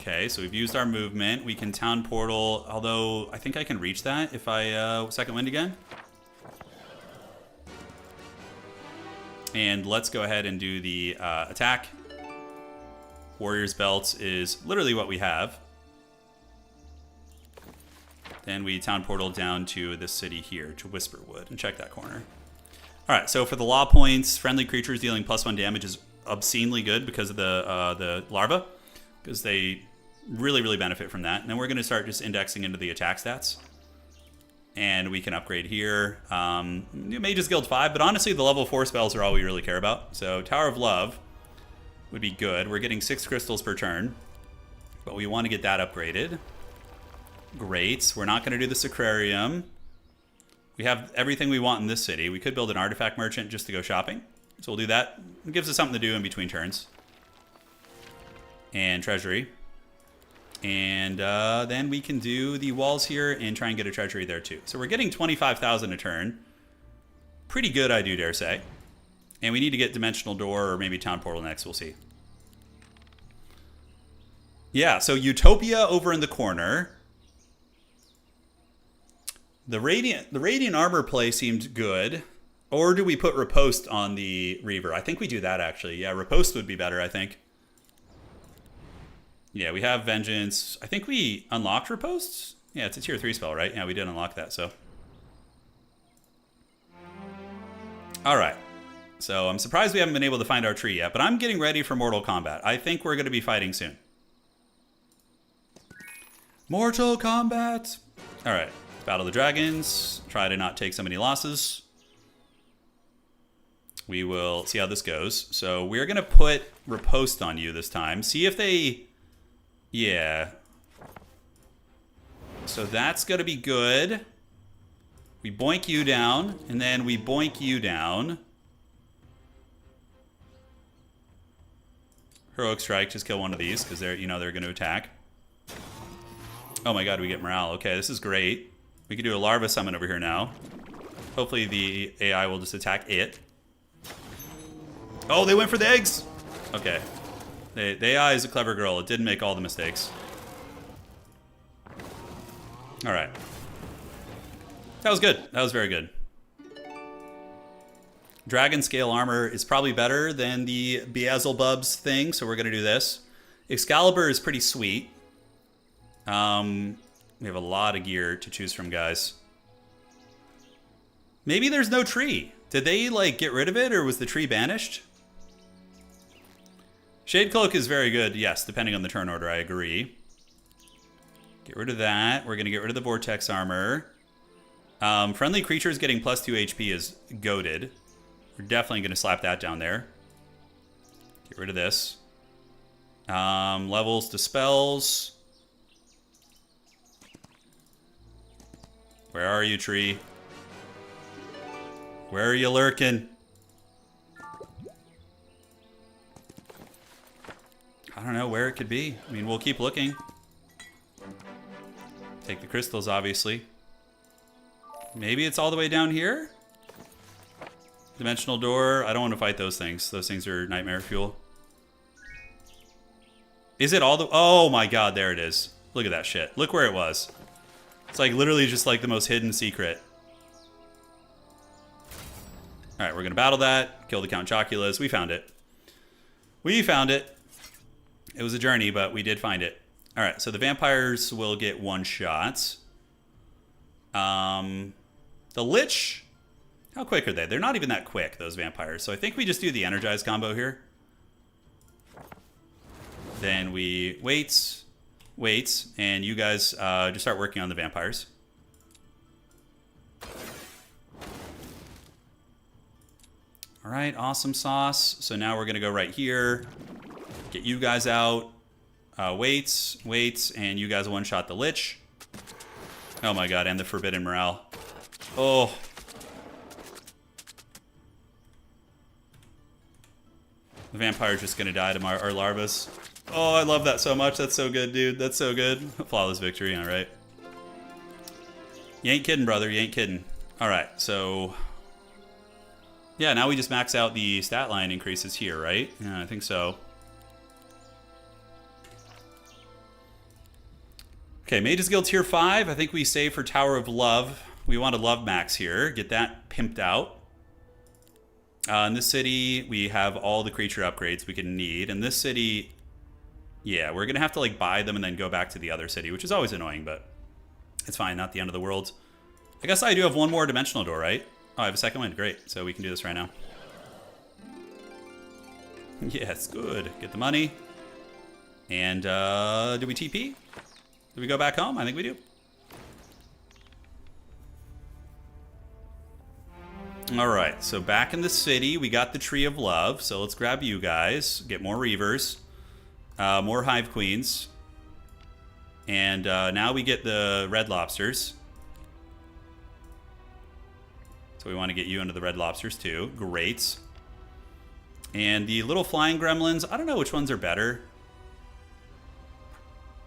Okay, so we've used our movement. We can town portal, although I think I can reach that if I second wind again. And let's go ahead and do the attack. Warrior's Belt is literally what we have. Then we town portal down to this city here, to Whisperwood, and check that corner. All right, so for the law points, friendly creatures dealing +1 damage is obscenely good because of the larva, because they really benefit from that. And then we're going to start just indexing into the attack stats. And we can upgrade here. Mage's Guild 5, but honestly, the level 4 spells are all we really care about. So Tower of Love would be good. We're getting 6 crystals per turn, but we want to get that upgraded. Great. We're not going to do the Sacrarium. We have everything we want in this city. We could build an artifact merchant just to go shopping. So we'll do that. It gives us something to do in between turns. And treasury. And then we can do the walls here and try and get a treasury there too. So we're getting 25,000 a turn. Pretty good, I do dare say. And we need to get Dimensional Door or maybe Town Portal next. We'll see. Yeah, so Utopia over in the corner. The Radiant Armor play seemed good. Or do we put Riposte on the Reaver? I think we do that, actually. Yeah, Riposte would be better, I think. Yeah, we have Vengeance. I think we unlocked Riposte? Yeah, it's a tier 3 spell, right? Yeah, we did unlock that, so. Alright. So I'm surprised we haven't been able to find our tree yet, but I'm getting ready for Mortal Kombat. I think we're going to be fighting soon. Mortal Kombat! Alright, battle the dragons. Try to not take so many losses. We will see how this goes. So we're going to put Riposte on you this time. See if they... Yeah. So that's going to be good. We boink you down, and then we boink you down. Heroic Strike, just kill one of these, because they're, they're going to attack. Oh my god, we get morale. Okay, this is great. We can do a larva summon over here now. Hopefully the AI will just attack it. Oh, they went for the eggs! Okay. The AI is a clever girl. It didn't make all the mistakes. Alright. That was good. That was very good. Dragon Scale Armor is probably better than the Beelzebub's thing, so we're going to do this. Excalibur is pretty sweet. We have a lot of gear to choose from, guys. Maybe there's no tree. Did they, like, get rid of it, or was the tree banished? Shade Cloak is very good, yes, depending on the turn order, I agree. Get rid of that. We're going to get rid of the Vortex Armor. Friendly creatures getting plus 2 HP is goated. We're definitely going to slap that down there. Get rid of this. Levels to spells. Where are you, tree? Where are you lurking? I don't know where it could be. I mean, we'll keep looking. Take the crystals, obviously. Maybe it's all the way down here? Dimensional door. I don't want to fight those things. Those things are nightmare fuel. Is it all the... Oh my god, there it is. Look at that shit. Look where it was. It's like literally just like the most hidden secret. Alright, we're going to battle that. Kill the Count Chocula's. We found it. We found it. It was a journey, but we did find it. Alright, so the vampires will get one shot. The Lich... How quick are they? They're not even that quick, those vampires. So I think we just do the Energize combo here. Then we wait, and you guys just start working on the vampires. All right, awesome sauce. So now we're going to go right here, get you guys out. Wait, and you guys one-shot the Lich. Oh my god, and the Forbidden Morale. Oh. The vampire's just going to die to our larvas. Oh, I love that so much. That's so good, dude. That's so good. Flawless victory, all right. You ain't kidding, brother. You ain't kidding. All right, so... Yeah, now we just max out the stat line increases here, right? Yeah, I think so. Okay, Mage's Guild Tier 5. I think we save for Tower of Love. We want a Love Max here. Get that pimped out. In this city, we have all the creature upgrades we can need. In this city, yeah, we're going to have to like buy them and then go back to the other city, which is always annoying, but it's fine. Not the end of the world. I guess I do have one more dimensional door, right? Oh, I have a second one. Great. So we can do this right now. Yes, good. Get the money. And do we TP? Do we go back home? I think we do. All right, so back in the city, we got the Tree of Love. So let's grab you guys, get more Reavers, more Hive Queens. And now we get the Red Lobsters. So we want to get you into the Red Lobsters too. Great. And the little flying gremlins, I don't know which ones are better.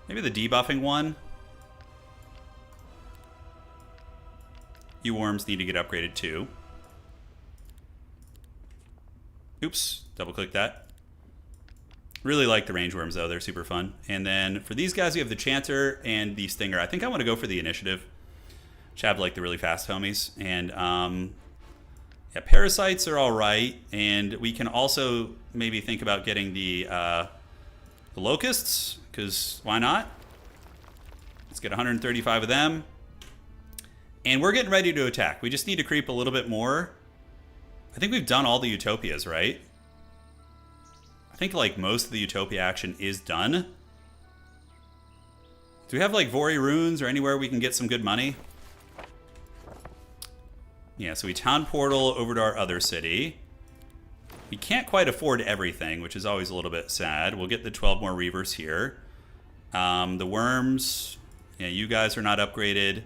Maybe the debuffing one. You worms need to get upgraded too. Oops, double click that. Really like the range worms though, they're super fun. And then for these guys, we have the Chanter and the Stinger. I think I want to go for the Initiative, which have like the really fast homies. And yeah, Parasites are all right. And we can also maybe think about getting the the locusts, because why not? Let's get 135 of them. And we're getting ready to attack. We just need to creep a little bit more. I think we've done all the utopias, right? I think like most of the utopia action is done. Do we have like Vori runes or anywhere we can get some good money? Yeah, so we town portal over to our other city. We can't quite afford everything, which is always a little bit sad. We'll get the 12 more Reavers here. The worms, yeah, you guys are not upgraded.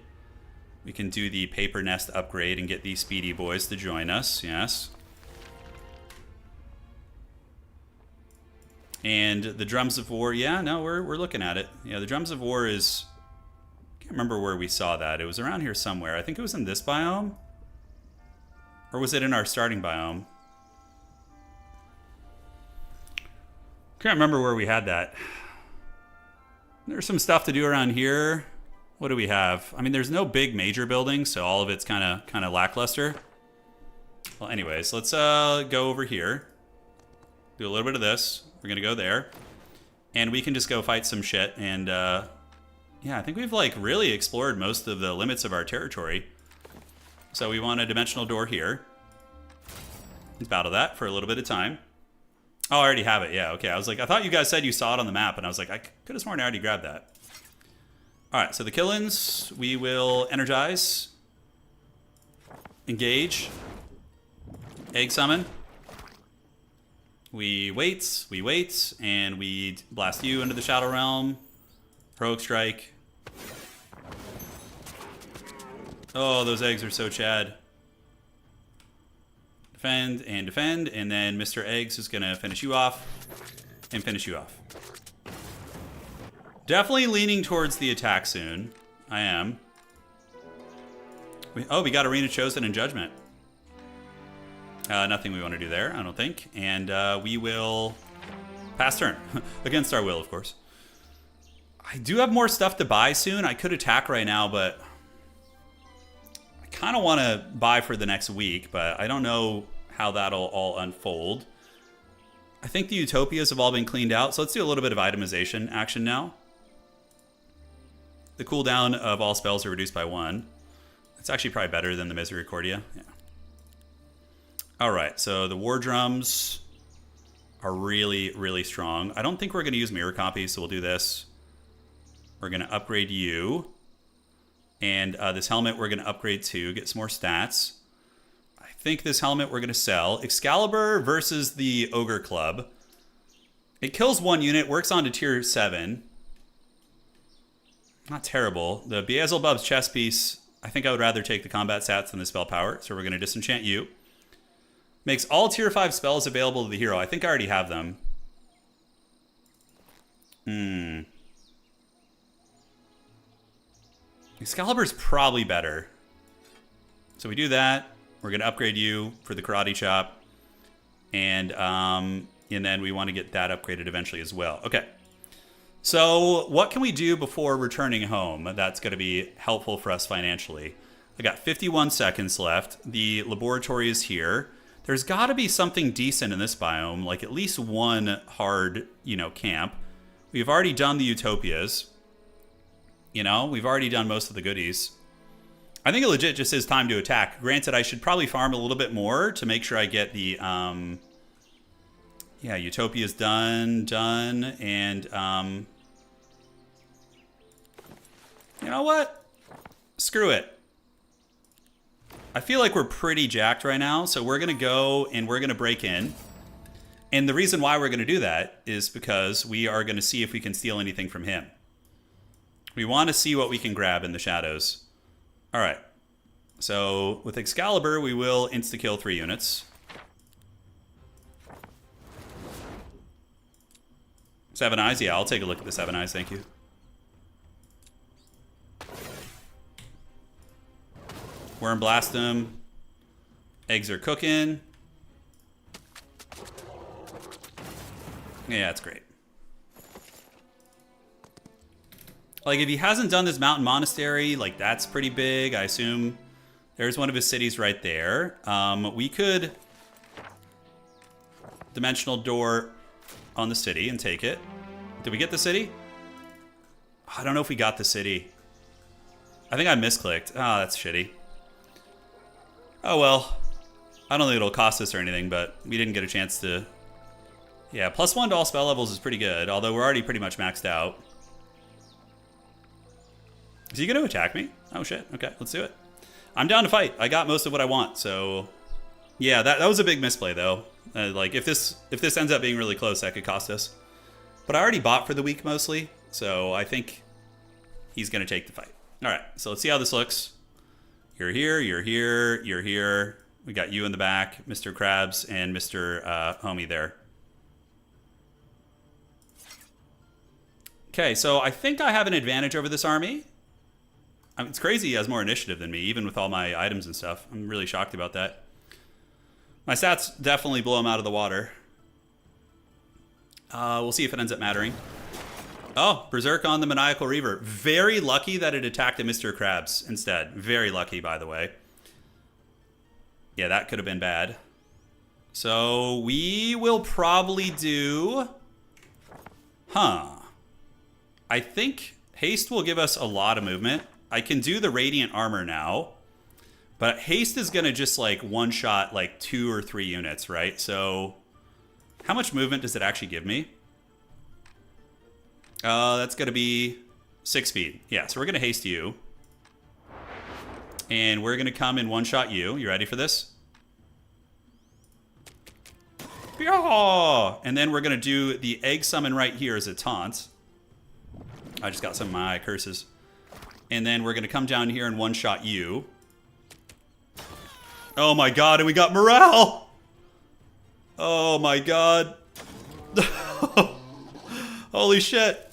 We can do the paper nest upgrade and get these speedy boys to join us, yes. And the drums of war, yeah, no, we're looking at it. Yeah, the drums of war is, I can't remember where we saw that. It was around here somewhere. I think it was in this biome. Or was it in our starting biome? Can't remember where we had that. There's some stuff to do around here. What do we have? I mean, there's no big major buildings, so all of it's kind of lackluster. Well, anyways, let's go over here. Do a little bit of this. We're gonna go there, and we can just go fight some shit. And yeah, I think we've like really explored most of the limits of our territory. So we want a dimensional door here. Let's battle that for a little bit of time. Oh, I already have it. Yeah, okay. I was like, I thought you guys said you saw it on the map, and I was like, I could have sworn I already grabbed that. All right, so the Killins, we will energize, engage, egg summon. We wait, and we blast you into the Shadow Realm. Heroic Strike. Oh, those eggs are so Chad. Defend, and then Mr. Eggs is going to finish you off, and finish you off. Definitely leaning towards the attack soon. I am. We got Arena Chosen and Judgment. Nothing we want to do there, I don't think. And we will pass turn. Against our will, of course. I do have more stuff to buy soon. I could attack right now, but I kind of want to buy for the next week, but I don't know how that'll all unfold. I think the utopias have all been cleaned out, so let's do a little bit of itemization action now. The cooldown of all spells are reduced by 1. It's actually probably better than the Misericordia. Yeah. Alright, so the war drums are really, really strong. I don't think we're going to use mirror copies, so we'll do this. We're going to upgrade you. And this helmet we're going to upgrade to, get some more stats. I think this helmet we're going to sell. Excalibur versus the Ogre Club. It kills 1 unit, works on to tier 7. Not terrible. The Beelzebub's chest piece, I think I would rather take the combat stats than the spell power, so we're going to disenchant you. Makes all tier 5 spells available to the hero. I think I already have them. Excalibur's probably better. So we do that. We're going to upgrade you for the karate chop. And then we want to get that upgraded eventually as well. Okay. So what can we do before returning home that's going to be helpful for us financially? I got 51 seconds left. The laboratory is here. There's got to be something decent in this biome, like at least one hard, camp. We've already done the utopias. We've already done most of the goodies. I think it legit just is time to attack. Granted, I should probably farm a little bit more to make sure I get the, utopia's done, and, you know what? Screw it. I feel like we're pretty jacked right now, so we're going to go and we're going to break in. And the reason why we're going to do that is because we are going to see if we can steal anything from him. We want to see what we can grab in the shadows. All right. So with Excalibur, we will insta-kill 3 units. 7 Eyes? Yeah, I'll take a look at the 7 Eyes, thank you. Worm blast them. Eggs are cooking. Yeah, that's great. Like, if he hasn't done this mountain monastery, like, that's pretty big. I assume there's one of his cities right there. We could dimensional door on the city and take it. Did we get the city? I don't know if we got the city. I think I misclicked. Oh, that's shitty. Oh well. I don't think it'll cost us or anything, but we didn't get a chance to... Yeah, +1 to all spell levels is pretty good, although we're already pretty much maxed out. Is he going to attack me? Oh shit, okay, let's do it. I'm down to fight. I got most of what I want, so... Yeah, that was a big misplay, though. Like, if this ends up being really close, that could cost us. But I already bought for the week, mostly, so I think he's going to take the fight. Alright, so let's see how this looks. You're here, you're here, you're here. We got you in the back, Mr. Krabs, and Mr. Homie there. Okay, so I think I have an advantage over this army. I mean, it's crazy he has more initiative than me, even with all my items and stuff. I'm really shocked about that. My stats definitely blow him out of the water. We'll see if it ends up mattering. Oh, Berserk on the Maniacal Reaver. Very lucky that it attacked a Mr. Krabs instead. Very lucky, by the way. Yeah, that could have been bad. So we will probably do... I think haste will give us a lot of movement. I can do the Radiant Armor now. But haste is going to just like one-shot like 2 or 3 units, right? So how much movement does it actually give me? That's going to be 6 speed. Yeah, so we're going to haste you. And we're going to come and one-shot you. You ready for this? And then we're going to do the egg summon right here as a taunt. I just got some of my curses. And then we're going to come down here and one-shot you. Oh my god, and we got morale! Oh my god. Holy shit.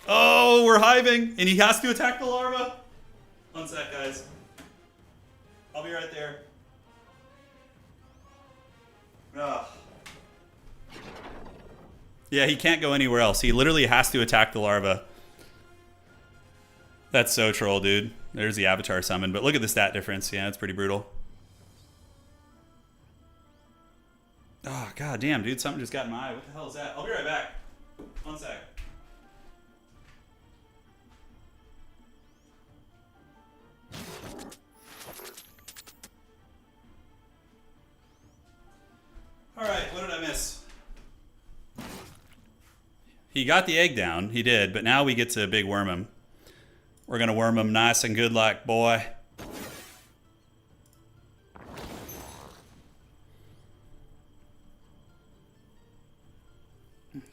Oh, we're hiving, and he has to attack the larva. One sec, guys. I'll be right there. Ugh. Yeah, he can't go anywhere else. He literally has to attack the larva. That's so troll, dude. There's the avatar summon, but look at the stat difference. Yeah, it's pretty brutal. Oh, god damn, dude. Something just got in my eye. What the hell is that? I'll be right back. One sec. Alright, what did I miss? He got the egg down. He did, but now we get to big worm him. We're going to worm him nice and good like, boy.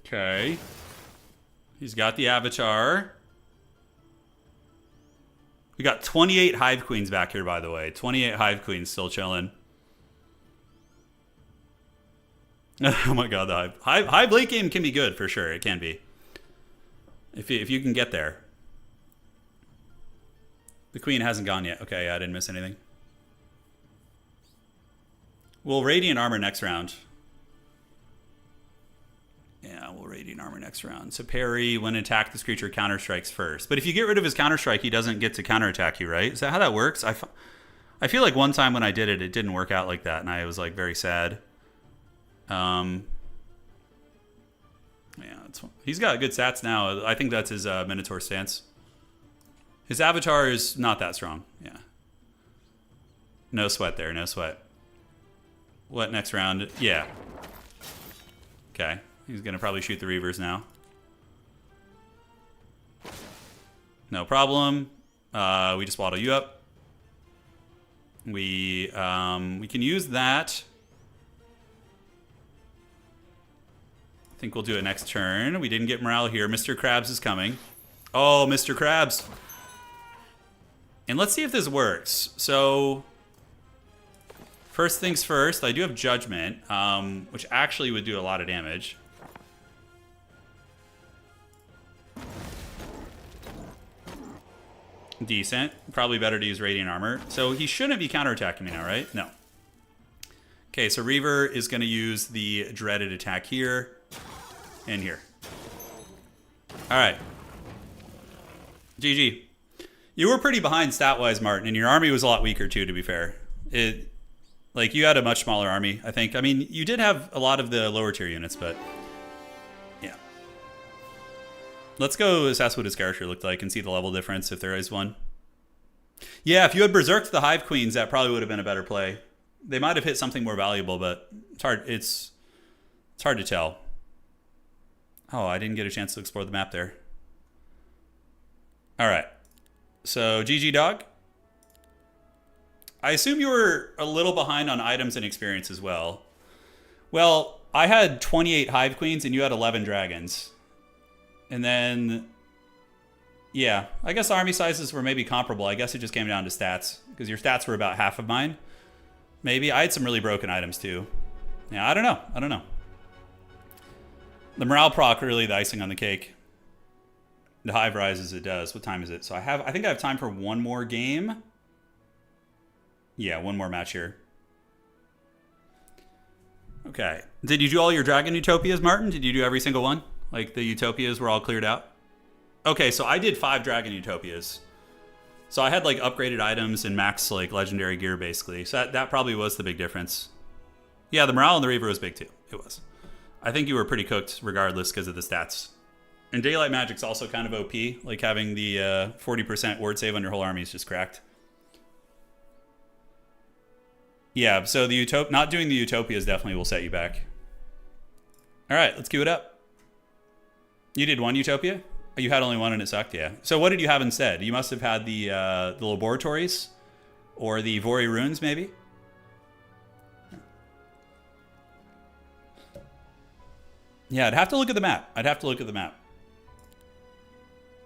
Okay. He's got the avatar. We got 28 Hive Queens back here, by the way. 28 Hive Queens still chilling. Oh my god, the Hive late game can be good, for sure. It can be. If you can get there. The queen hasn't gone yet. Okay, yeah, I didn't miss anything. We'll Radiant Armor next round. Yeah, we'll Radiant Armor next round. So parry when attack this creature counter-strikes first. But if you get rid of his counter-strike, he doesn't get to counter-attack you, right? Is that how that works? I feel like one time when I did it, it didn't work out like that, and I was like very sad. Yeah, he's got good stats now. I think that's his Minotaur stance. His avatar is not that strong. Yeah. No sweat there, no sweat. What next round? Yeah. Okay. He's going to probably shoot the Reavers now. No problem. We just waddle you up. We can use that. I think we'll do it next turn. We didn't get morale here. Mr. Krabs is coming. Oh, Mr. Krabs. And let's see if this works. So, first things first, I do have Judgment, which actually would do a lot of damage. Decent. Probably better to use Radiant Armor. So he shouldn't be counterattacking me now, right? No. Okay, so Reaver is going to use the dreaded attack here and here. All right. GG. You were pretty behind stat-wise, Martin, and your army was a lot weaker too, to be fair. Like, you had a much smaller army, I think. I mean, you did have a lot of the lower tier units, but yeah. Let's go assess what his character looked like and see the level difference if there is one. Yeah, if you had berserked the Hive Queens, that probably would have been a better play. They might have hit something more valuable, but it's hard. It's hard to tell. Oh, I didn't get a chance to explore the map there. All right. So, GG dog. I assume you were a little behind on items and experience as well. Well, I had 28 Hive Queens and you had 11 dragons. And then, yeah, I guess army sizes were maybe comparable. I guess it just came down to stats because your stats were about half of mine. Maybe. I had some really broken items too. Yeah, I don't know. I don't know. The morale proc really the icing on the cake. The hive rises, it does. What time is it? So I think I have time for one more game. Yeah, one more match here. Okay. Did you do all your dragon utopias, Martin? Did you do every single one? Like the utopias were all cleared out? Okay, so I did 5 dragon utopias. So I had like upgraded items and max like legendary gear basically. So that probably was the big difference. Yeah, the morale on the Reaver was big too. It was. I think you were pretty cooked regardless because of the stats. And Daylight Magic's also kind of OP. Like having the 40% ward save on your whole army is just cracked. Yeah, so the not doing the utopias definitely will set you back. All right, let's queue it up. You did 1 utopia? Oh, you had only 1 and it sucked, yeah. So what did you have instead? You must have had the laboratories or the Vori runes, maybe? Yeah, I'd have to look at the map. I'd have to look at the map.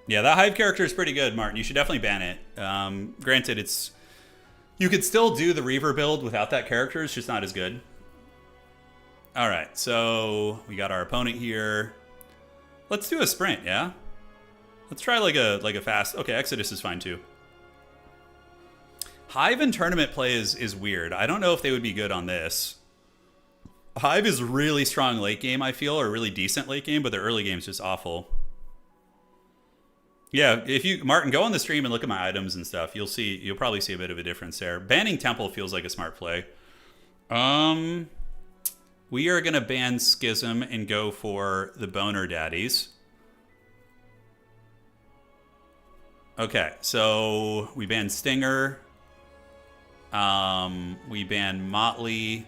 Yeah, that Hive character is pretty good, Martin. You should definitely ban it. Granted, it's... You could still do the Reaver build without that character. It's just not as good. All right, so we got our opponent here. Let's do a sprint, yeah? Let's try like a fast... Okay, Exodus is fine too. Hive in tournament play is weird. I don't know if they would be good on this. Hive is really strong late game, I feel, or really decent late game, but their early game is just awful. Yeah, if you, Martin, go on the stream and look at my items and stuff. You'll probably see a bit of a difference there. Banning Temple feels like a smart play. We are gonna ban Schism and go for the Boner Daddies. Okay, so we ban Stinger. We ban Motley.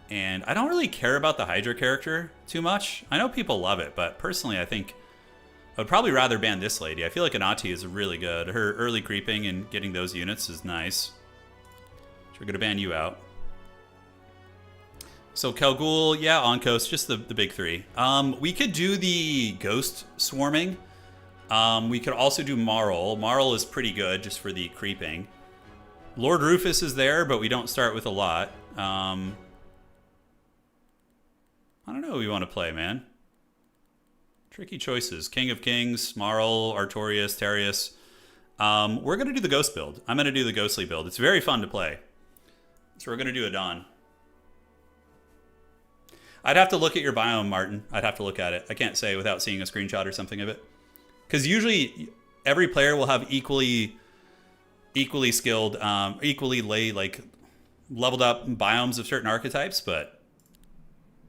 And I don't really care about the Hydra character too much. I know people love it, but personally I think I would probably rather ban this lady. I feel like Anati is really good. Her early creeping and getting those units is nice. So we're going to ban you out. So Kelgul, yeah, Onkos, just the big 3. We could do the Ghost Swarming. We could also do Marl. Marl is pretty good just for the creeping. Lord Rufus is there, but we don't start with a lot. I don't know who we want to play, man. Tricky choices. King of Kings, Marl, Artorias, Terius. We're going to do the Ghost build. I'm going to do the Ghostly build. It's very fun to play. So we're going to do a Dawn. I'd have to look at your biome, Martin. I'd have to look at it. I can't say without seeing a screenshot or something of it. Because usually every player will have equally skilled, equally leveled up biomes of certain archetypes, but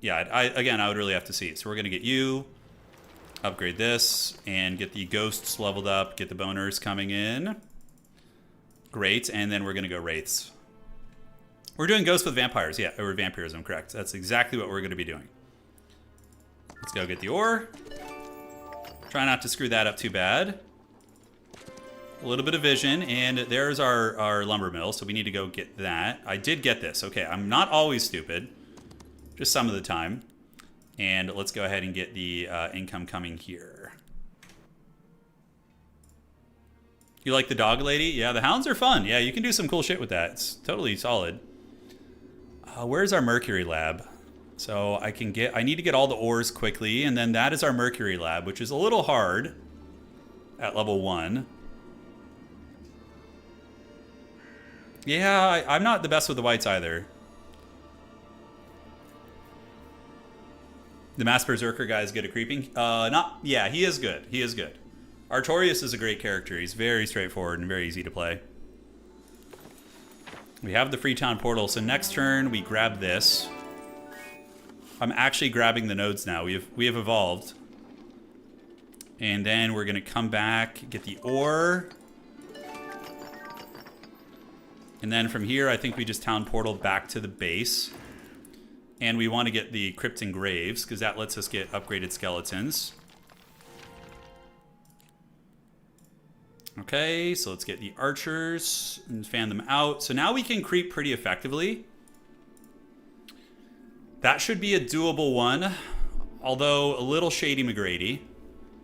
yeah, again, I would really have to see it. So we're going to get you, upgrade this, and get the ghosts leveled up, get the boners coming in. Great, and then we're going to go wraiths. We're doing ghosts with vampires, yeah, or vampirism, correct. That's exactly what we're going to be doing. Let's go get the ore. Try not to screw that up too bad. A little bit of vision, and there's our lumber mill, so we need to go get that. I did get this. Okay, I'm not always stupid. Just some of the time. And let's go ahead and get the income coming here. You like the dog lady? Yeah, the hounds are fun. Yeah, you can do some cool shit with that. It's totally solid. Where's our Mercury lab? So I need to get all the ores quickly, and then that is our Mercury lab, which is a little hard at level 1. Yeah, I'm not the best with the whites either. The Mass Berserker guy is good at creeping. Yeah, he is good. He is good. Artorias is a great character. He's very straightforward and very easy to play. We have the Freetown portal, so next turn we grab this. I'm actually grabbing the nodes now. We have evolved. And then we're going to come back, get the ore. And then from here, I think we just town portal back to the base. And we want to get the crypt and graves, because that lets us get upgraded skeletons. Okay, so let's get the archers and fan them out. So now we can creep pretty effectively. That should be a doable one, although a little shady McGrady.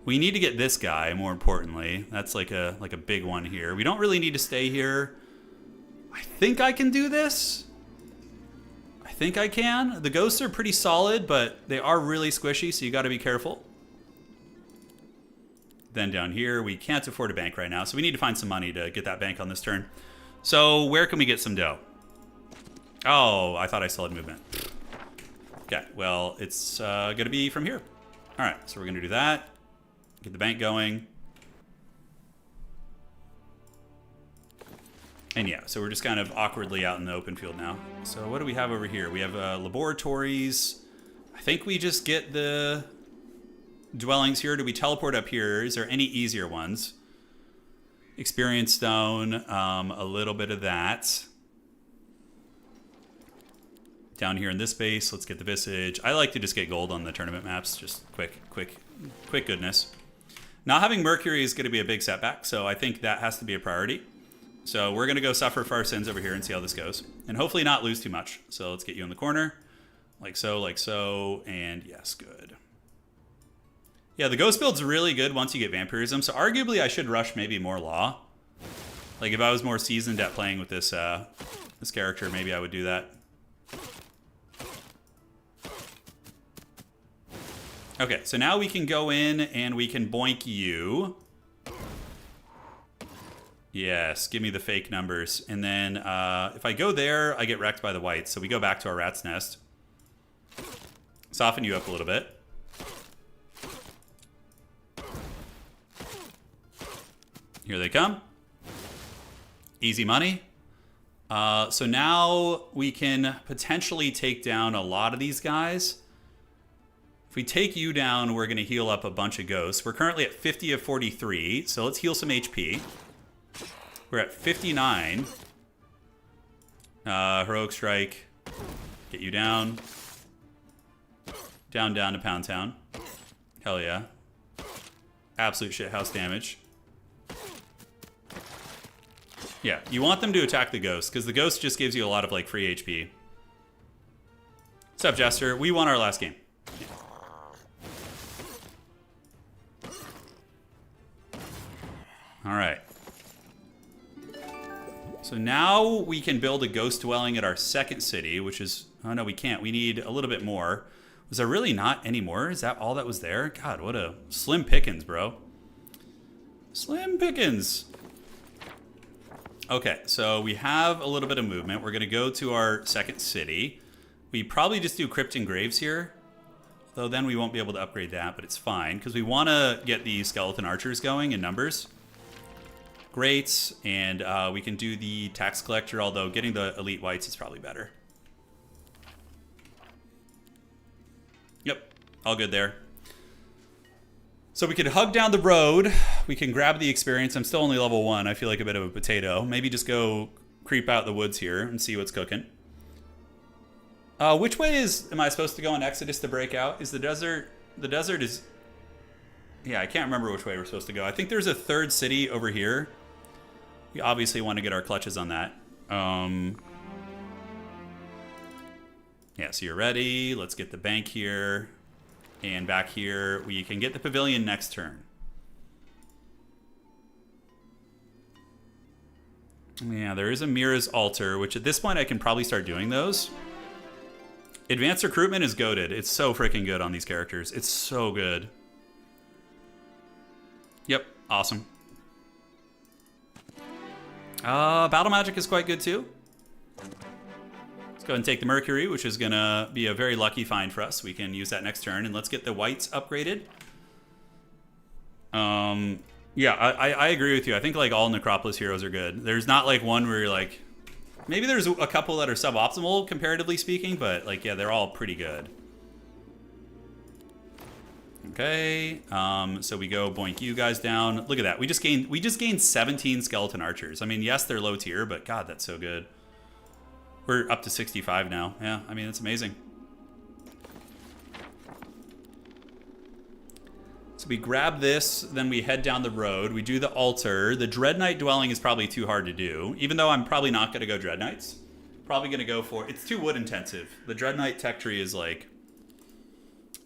We need to get this guy, more importantly. That's like a big one here. We don't really need to stay here. I think I can do this. I think I can. The ghosts are pretty solid, but they are really squishy, so you got to be careful. Then down here, we can't afford a bank right now, so we need to find some money to get that bank on this turn. So where can we get some dough? Oh, I thought I still had movement. Okay, well, it's going to be from here. All right, so we're going to do that. Get the bank going. And yeah, so we're just kind of awkwardly out in the open field now. So what do we have over here? We have laboratories. I think we just get the dwellings here. Do we teleport up here? Is there any easier ones? Experience stone, a little bit of that. Down here in this base, let's get the visage. I like to just get gold on the tournament maps. Just quick goodness. Not having Mercury is going to be a big setback, so I think that has to be a priority. So we're going to go suffer for our sins over here and see how this goes. And hopefully not lose too much. So let's get you in the corner. Like so, and yes, good. Yeah, the ghost build's really good once you get vampirism, so arguably I should rush maybe more law. Like if I was more seasoned at playing with this this character, maybe I would do that. Okay, so now we can go in and we can boink you. Yes, give me the fake numbers. And then if I go there, I get wrecked by the whites. So we go back to our rat's nest. Soften you up a little bit. Here they come. Easy money. So now we can potentially take down a lot of these guys. If we take you down, we're going to heal up a bunch of ghosts. We're currently at 50 of 43, so let's heal some HP. We're at 59. Heroic Strike. Get you down. Down to Pound Town. Hell yeah. Absolute shithouse damage. Yeah, you want them to attack the ghost, because the ghost just gives you a lot of, like, free HP. What's up, Jester? We won our last game. All right. So now we can build a ghost dwelling at our second city, which is... Oh, no, we can't. We need a little bit more. Was there really not any more? Is that all that was there? God, what a slim pickings, bro. Slim pickings. Okay, so we have a little bit of movement. We're going to go to our second city. We probably just do crypt and graves here. Though then we won't be able to upgrade that, but it's fine. Because we want to get the skeleton archers going in numbers. Great, and we can do the tax collector, although getting the elite whites is probably better. Yep, all good there. So we could hug down the road. We can grab the experience. I'm still only level 1. I feel like a bit of a potato. Maybe just go creep out the woods here and see what's cooking. Which way am I supposed to go in Exodus to break out? Is the desert... The desert is... Yeah, I can't remember which way we're supposed to go. I think there's a third city over here. We obviously want to get our clutches on that. Yeah, so you're ready. Let's get the bank here. And back here, we can get the pavilion next turn. Yeah, there is a Mira's altar, which at this point I can probably start doing those. Advanced recruitment is goated. It's so freaking good on these characters. It's so good. Yep, awesome. Battle magic is quite good too. Let's go ahead and take the Mercury, which is going to be a very lucky find for us. We can use that next turn, and let's get the whites upgraded. Yeah, I agree with you. I think like all Necropolis heroes are good. There's not like one where you're like... Maybe there's a couple that are suboptimal, comparatively speaking, but like, yeah, they're all pretty good. Okay, so we go boink you guys down. Look at that. We just gained 17 skeleton archers. I mean, yes, they're low tier, but God, that's so good. We're up to 65 now. Yeah, I mean, it's amazing. So we grab this, then we head down the road. We do the altar. The Dread Knight dwelling is probably too hard to do, even though I'm probably not going to go Dread Knights. Probably going to go for... It's too wood intensive. The Dread Knight tech tree is like...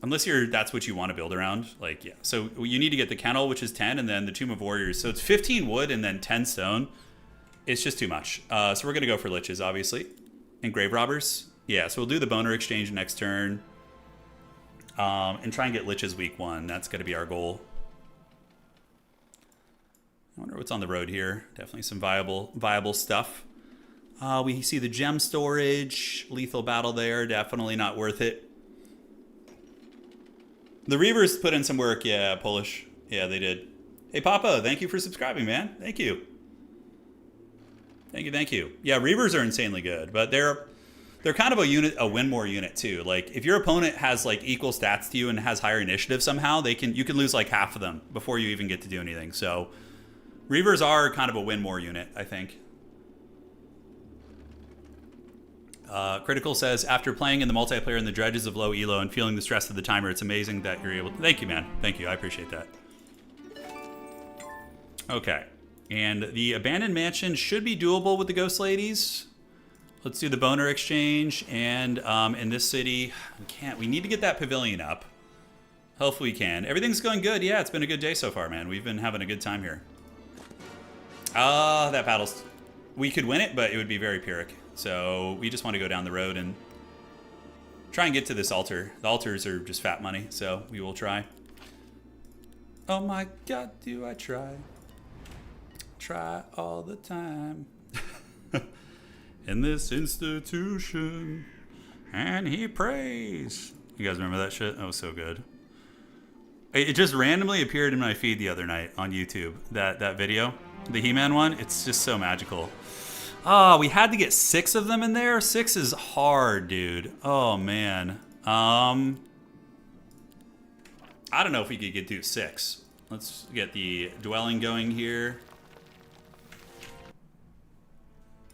Unless that's what you want to build around. Like, yeah. So you need to get the kennel, which is 10, and then the Tomb of Warriors. So it's 15 wood and then 10 stone. It's just too much. So we're going to go for liches, obviously. And grave robbers. Yeah, so we'll do the boner exchange next turn. And try and get liches week 1. That's going to be our goal. I wonder what's on the road here. Definitely some viable stuff. We see the gem storage. Lethal battle there. Definitely not worth it. The Reavers put in some work. Yeah, Polish. Yeah, they did. Hey, Papa, thank you for subscribing, man. Thank you. Thank you. Yeah, Reavers are insanely good, but they're kind of a win more unit too. Like if your opponent has like equal stats to you and has higher initiative somehow, you can lose like half of them before you even get to do anything. So Reavers are kind of a win more unit, I think. Critical says, after playing in the multiplayer in the dredges of low elo and feeling the stress of the timer, it's amazing that you're able to... Thank you, man. Thank you. I appreciate that. Okay. And the abandoned mansion should be doable with the ghost ladies. Let's do the boner exchange. And in this city, we need to get that pavilion up. Hopefully we can. Everything's going good. Yeah, it's been a good day so far, man. We've been having a good time here. That battle's... We could win it, but it would be very Pyrrhic. So we just want to go down the road and try and get to this altar. The altars are just fat money, so we will try. Oh my God, do I try? Try all the time. In this institution, and he prays. You guys remember that shit? That was so good. It just randomly appeared in my feed the other night on YouTube. That video, the He-Man one. It's just so magical. We had to get 6 of them in there. 6 is hard, dude. Oh, man. I don't know if we could do 6. Let's get the dwelling going here.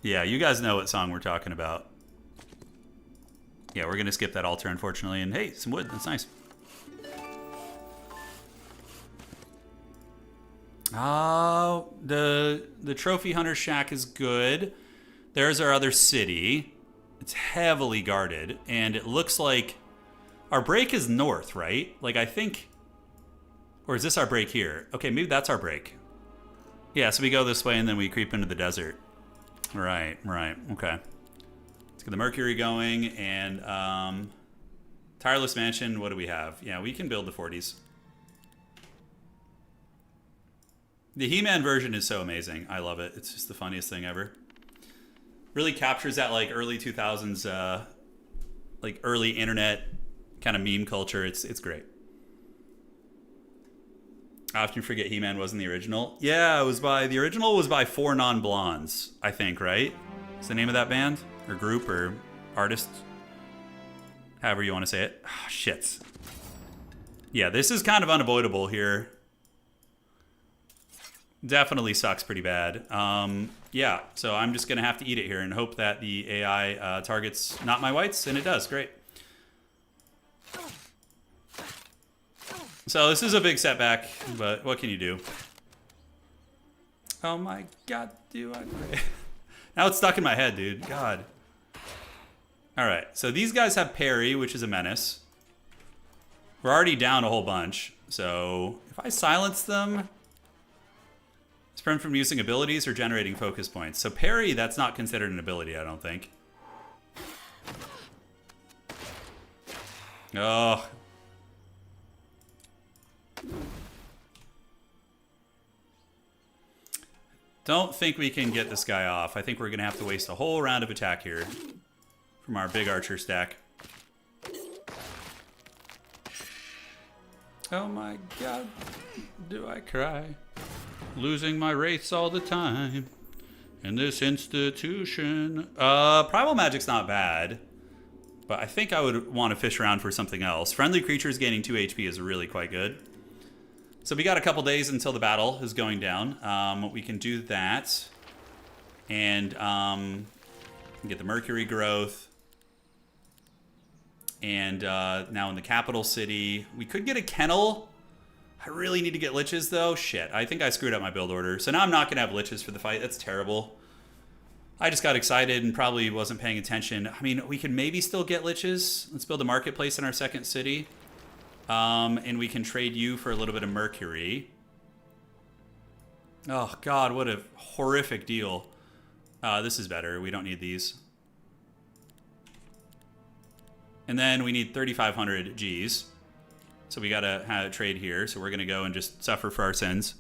Yeah, you guys know what song we're talking about. Yeah, we're going to skip that altar, unfortunately. And hey, some wood. That's nice. The Trophy Hunter Shack is good. There's our other city. It's heavily guarded, and it looks like our break is north, right? Like, I think... Or is this our break here? Okay, maybe that's our break. Yeah, so we go this way, and then we creep into the desert. Right, okay. Let's get the Mercury going, and Tireless Mansion, what do we have? Yeah, we can build the 40s. The He-Man version is so amazing. I love it. It's just the funniest thing ever. Really captures that like early 2000s, like early internet kind of meme culture. It's great. I often forget He-Man wasn't the original. Yeah, the original was by 4 Non-Blondes, I think, right? Is the name of that band or group or artist? However you want to say it. Oh, shit. Yeah, this is kind of unavoidable here. Definitely sucks pretty bad. Yeah, so I'm just going to have to eat it here and hope that the AI targets not my whites, and it does. Great. So this is a big setback, but what can you do? Oh my God, do I pray? Now it's stuck in my head, dude. God. All right, so these guys have parry, which is a menace. We're already down a whole bunch, so if I silence them... It's prevent from using abilities or generating focus points. So parry, that's not considered an ability, I don't think. Oh. Don't think we can get this guy off. I think we're going to have to waste a whole round of attack here from our big archer stack. Oh my God, do I cry? Losing my wraiths all the time in this institution. Primal Magic's not bad, But I think I would want to fish around for something else. Friendly creatures gaining 2 HP is really quite good. So we got a couple days until the battle is going down. We can do that. And get the Mercury growth. And now in the capital city, we could get a kennel. I really need to get liches though. Shit, I think I screwed up my build order. So now I'm not going to have liches for the fight. That's terrible. I just got excited and probably wasn't paying attention. I mean, we could maybe still get liches. Let's build a marketplace in our second city. And we can trade you for a little bit of Mercury. Oh, God, what a horrific deal. This is better. We don't need these. And then we need 3,500 Gs. So we got to have a trade here. So we're going to go and just suffer for our sins.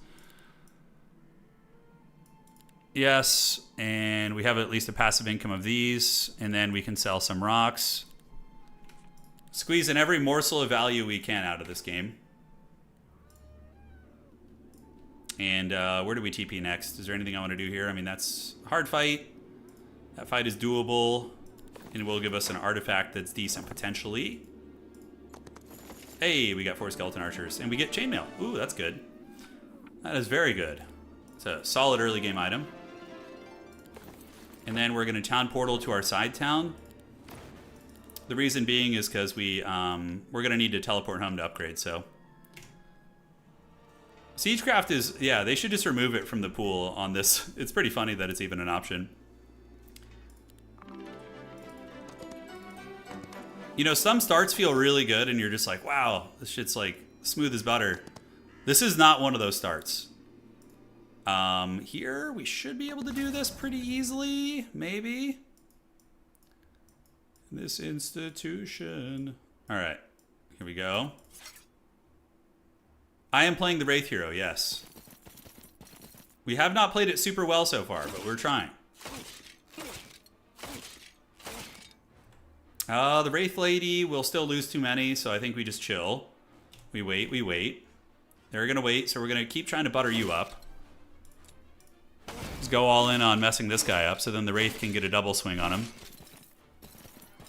Yes, and we have at least a passive income of these, and then we can sell some rocks. Squeeze in every morsel of value we can out of this game. And where do we TP next? Is there anything I want to do here? I mean, that's a hard fight. That fight is doable, and it will give us an artifact that's decent potentially. Hey, we got 4 skeleton archers, and we get chainmail. Ooh, that's good. That is very good. It's a solid early game item. And then we're going to town portal to our side town. The reason being is because we're going to need to teleport home to upgrade, so. Siegecraft is, yeah, they should just remove it from the pool on this. It's pretty funny that it's even an option. You know, some starts feel really good and you're just like, wow, this shit's like smooth as butter. This is not one of those starts. Here, we should be able to do this pretty easily, maybe. This institution. All right, here we go. I am playing the Wraith Hero, yes. We have not played it super well so far, but we're trying. The Wraith Lady will still lose too many, so I think we just chill. We wait, we wait. They're gonna wait, so we're gonna keep trying to butter you up. Just go all in on messing this guy up, so then the Wraith can get a double swing on him.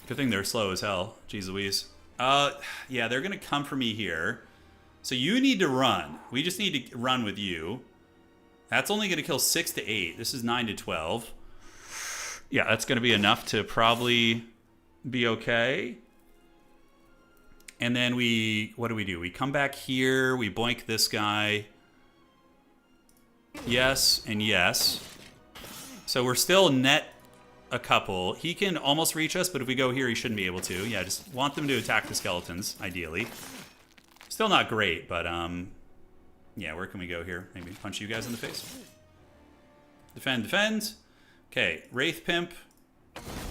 Good thing they're slow as hell. Jeez Louise. Yeah, they're gonna come for me here. So you need to run. We just need to run with you. That's only gonna kill 6 to 8. This is 9 to 12. Yeah, that's gonna be enough to probably be okay. And then what do? We come back here, we boink this guy. Yes and yes. So we're still net a couple. He can almost reach us, but if we go here, he shouldn't be able to. Yeah, just want them to attack the skeletons, ideally. Still not great, but yeah, where can we go here? Maybe punch you guys in the face. Defend, defend. Okay, Wraith Pimp.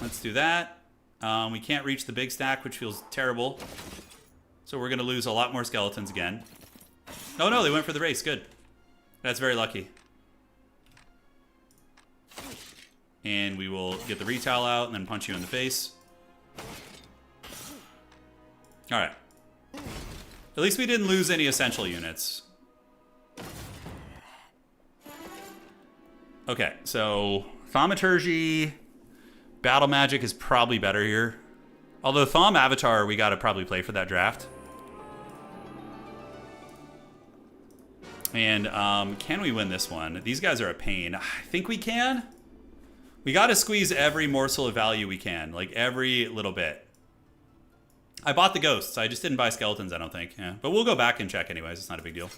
Let's do that. We can't reach the big stack, which feels terrible. So we're going to lose a lot more skeletons again. Oh no, they went for the race. Good. That's very lucky. And we will get the retail out and then punch you in the face. Alright. At least we didn't lose any essential units. Okay, so Thaumaturgy, Battle Magic is probably better here. Although Thom Avatar, we gotta probably play for that draft. And can we win this one? These guys are a pain. I think we can. We gotta squeeze every morsel of value we can, like every little bit. I bought the ghosts. I just didn't buy skeletons, I don't think. Yeah, but we'll go back and check anyways. It's not a big deal.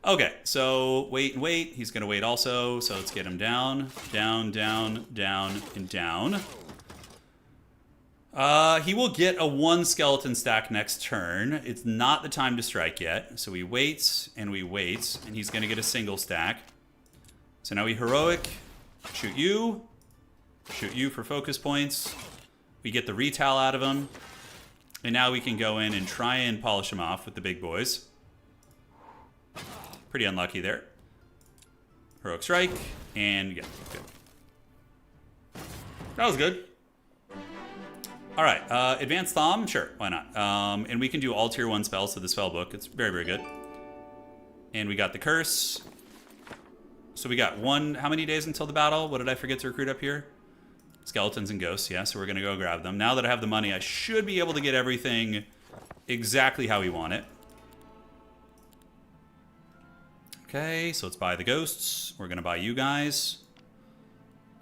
Okay, so wait and wait. He's gonna wait also. So let's get him down, down, down, down, and down. He will get a 1 skeleton stack next turn. It's not the time to strike yet. So he waits, and he's going to get a single stack. So now we heroic, shoot you for focus points. We get the retail out of him. And now we can go in and try and polish him off with the big boys. Pretty unlucky there. Heroic strike, and yeah, good. That was good. All right, Advanced Thom, sure, why not? And we can do all tier 1 spells to the spell book. It's very, very good. And we got the curse. So we got how many days until the battle? What did I forget to recruit up here? Skeletons and ghosts, yeah, so we're going to go grab them. Now that I have the money, I should be able to get everything exactly how we want it. Okay, so let's buy the ghosts. We're going to buy you guys.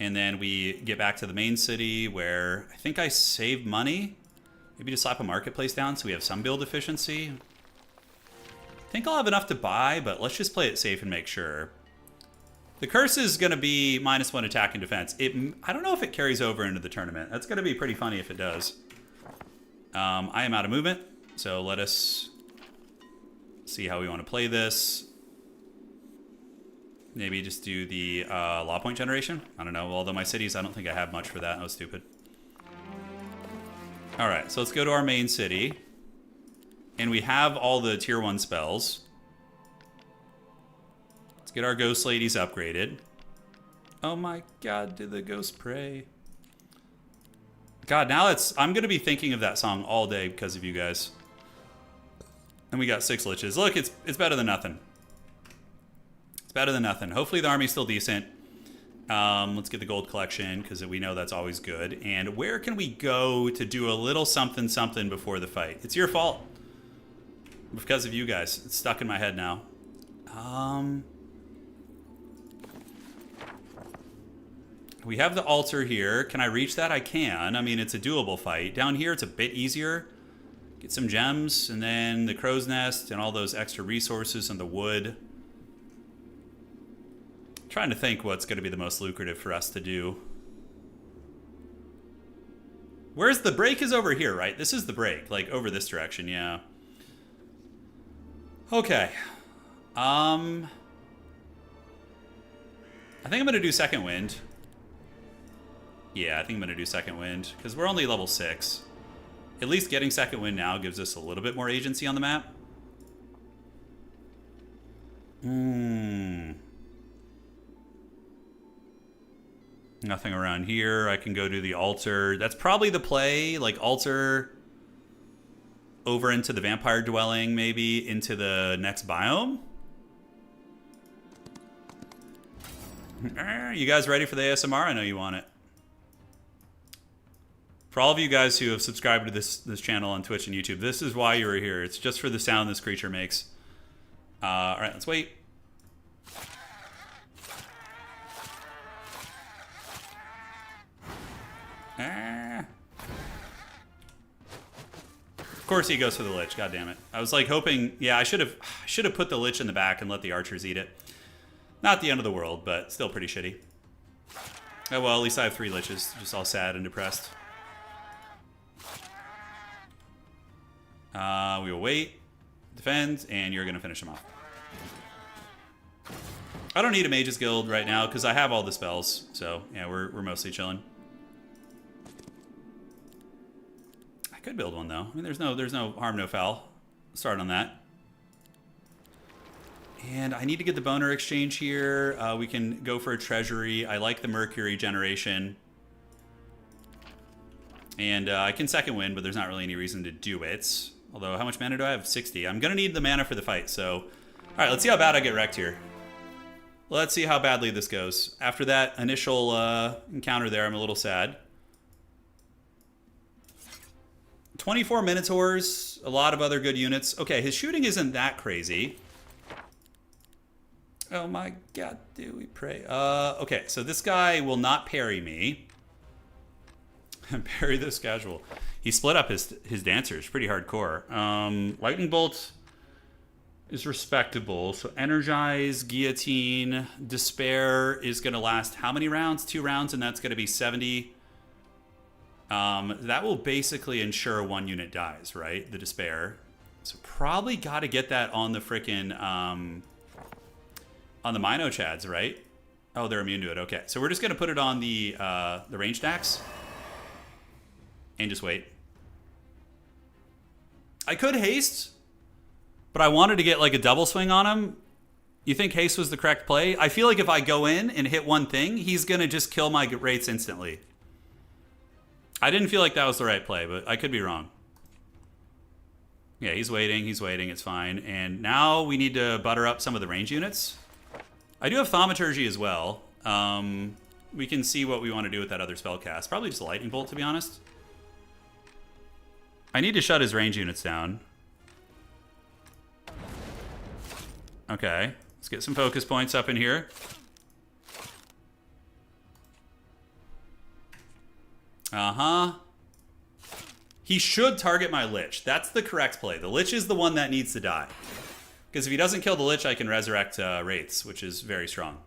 And then we get back to the main city where I think I saved money. Maybe just slap a marketplace down so we have some build efficiency. I think I'll have enough to buy, but let's just play it safe and make sure. The curse is going to be -1 attack and defense. I don't know if it carries over into the tournament. That's going to be pretty funny if it does. I am out of movement, so let us see how we want to play this. Maybe just do the law point generation. I don't know. Although my cities, I don't think I have much for that. That was stupid. All right, so let's go to our main city. And we have all the tier 1 spells. Let's get our ghost ladies upgraded. Oh my god, did the ghost pray? God, now I'm going to be thinking of that song all day because of you guys. And we got 6 liches. Look, it's better than nothing. It's better than nothing. Hopefully the army's still decent. Let's get the gold collection because we know that's always good. And where can we go to do a little something something before the fight? It's your fault. Because of you guys. It's stuck in my head now. We have the altar here. Can I reach that? I can. I mean, it's a doable fight. Down here, it's a bit easier. Get some gems, and then the crow's nest, and all those extra resources and the wood. I'm trying to think what's going to be the most lucrative for us to do. Where's the break? Is over here, right? This is the break, like over this direction, yeah. Okay. I think I'm going to do second wind. Yeah, I think I'm going to do second wind because we're only level 6. At least getting second wind now gives us a little bit more agency on the map. Nothing around here. I can go to the altar. That's probably the play, like altar over into the vampire dwelling, maybe into the next biome. You guys ready for the ASMR? I know you want it. For all of you guys who have subscribed to this channel on Twitch and YouTube, this is why you are here. It's just for the sound this creature makes. All right, let's wait. Of course he goes for the Lich. God damn it! I was like hoping. Yeah, I should have put the Lich in the back and let the archers eat it. Not the end of the world, but still pretty shitty. Oh well, at least I have 3 Liches, just all sad and depressed. We will wait, defend, and you're gonna finish him off. I don't need a Mage's Guild right now because I have all the spells, so yeah, we're mostly chilling. I could build one though. I mean, there's no harm, no foul. Start on that. And I need to get the boner exchange here. We can go for a treasury. I like the Mercury generation. And I can second win, but there's not really any reason to do it. Although, how much mana do I have? 60. I'm going to need the mana for the fight, so... All right, let's see how bad I get wrecked here. Let's see how badly this goes. After that initial encounter there, I'm a little sad. 24 Minotaurs, a lot of other good units. Okay, his shooting isn't that crazy. Oh my god, do we pray? Okay, so this guy will not parry me. Parry this casual. He split up his dancers pretty hardcore. Lightning Bolt is respectable. So Energize, Guillotine, Despair is going to last how many rounds? 2 rounds, and that's going to be 70. That will basically ensure 1 unit dies, right? The Despair. So probably got to get that on the frickin' on the Mino Chads, right? Oh, they're immune to it. Okay, so we're just going to put it on the range stacks. And just wait. I could haste, but I wanted to get like a double swing on him. You think haste was the correct play? I feel like if I go in and hit one thing, he's going to just kill my rates instantly. I didn't feel like that was the right play, but I could be wrong. Yeah, he's waiting, it's fine. And now we need to butter up some of the range units. I do have Thaumaturgy as well. we can see what we want to do with that other spell cast. Probably just a lightning bolt, to be honest. I need to shut his range units down. Okay, let's get some focus points up in here. Uh-huh. He should target my Lich. That's the correct play. The Lich is the one that needs to die. Because if he doesn't kill the Lich, I can resurrect Wraiths, which is very strong.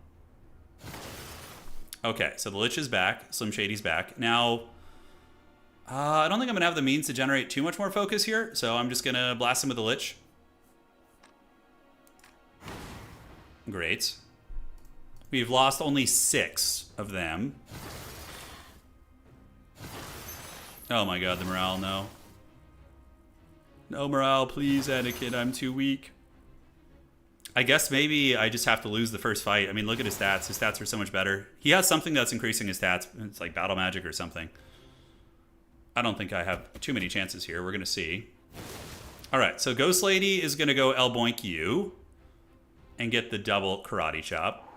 Okay, so the Lich is back. Slim Shady's back. Now, I don't think I'm going to have the means to generate too much more focus here, so I'm just going to blast him with the Lich. Great. We've lost only 6 of them. Oh my god, the morale, no. No morale, please, Anakin, I'm too weak. I guess maybe I just have to lose the first fight. I mean, look at his stats. His stats are so much better. He has something that's increasing his stats. It's like battle magic or something. I don't think I have too many chances here. We're going to see. Alright, so Ghost Lady is going to go Elboink you and get the double karate chop.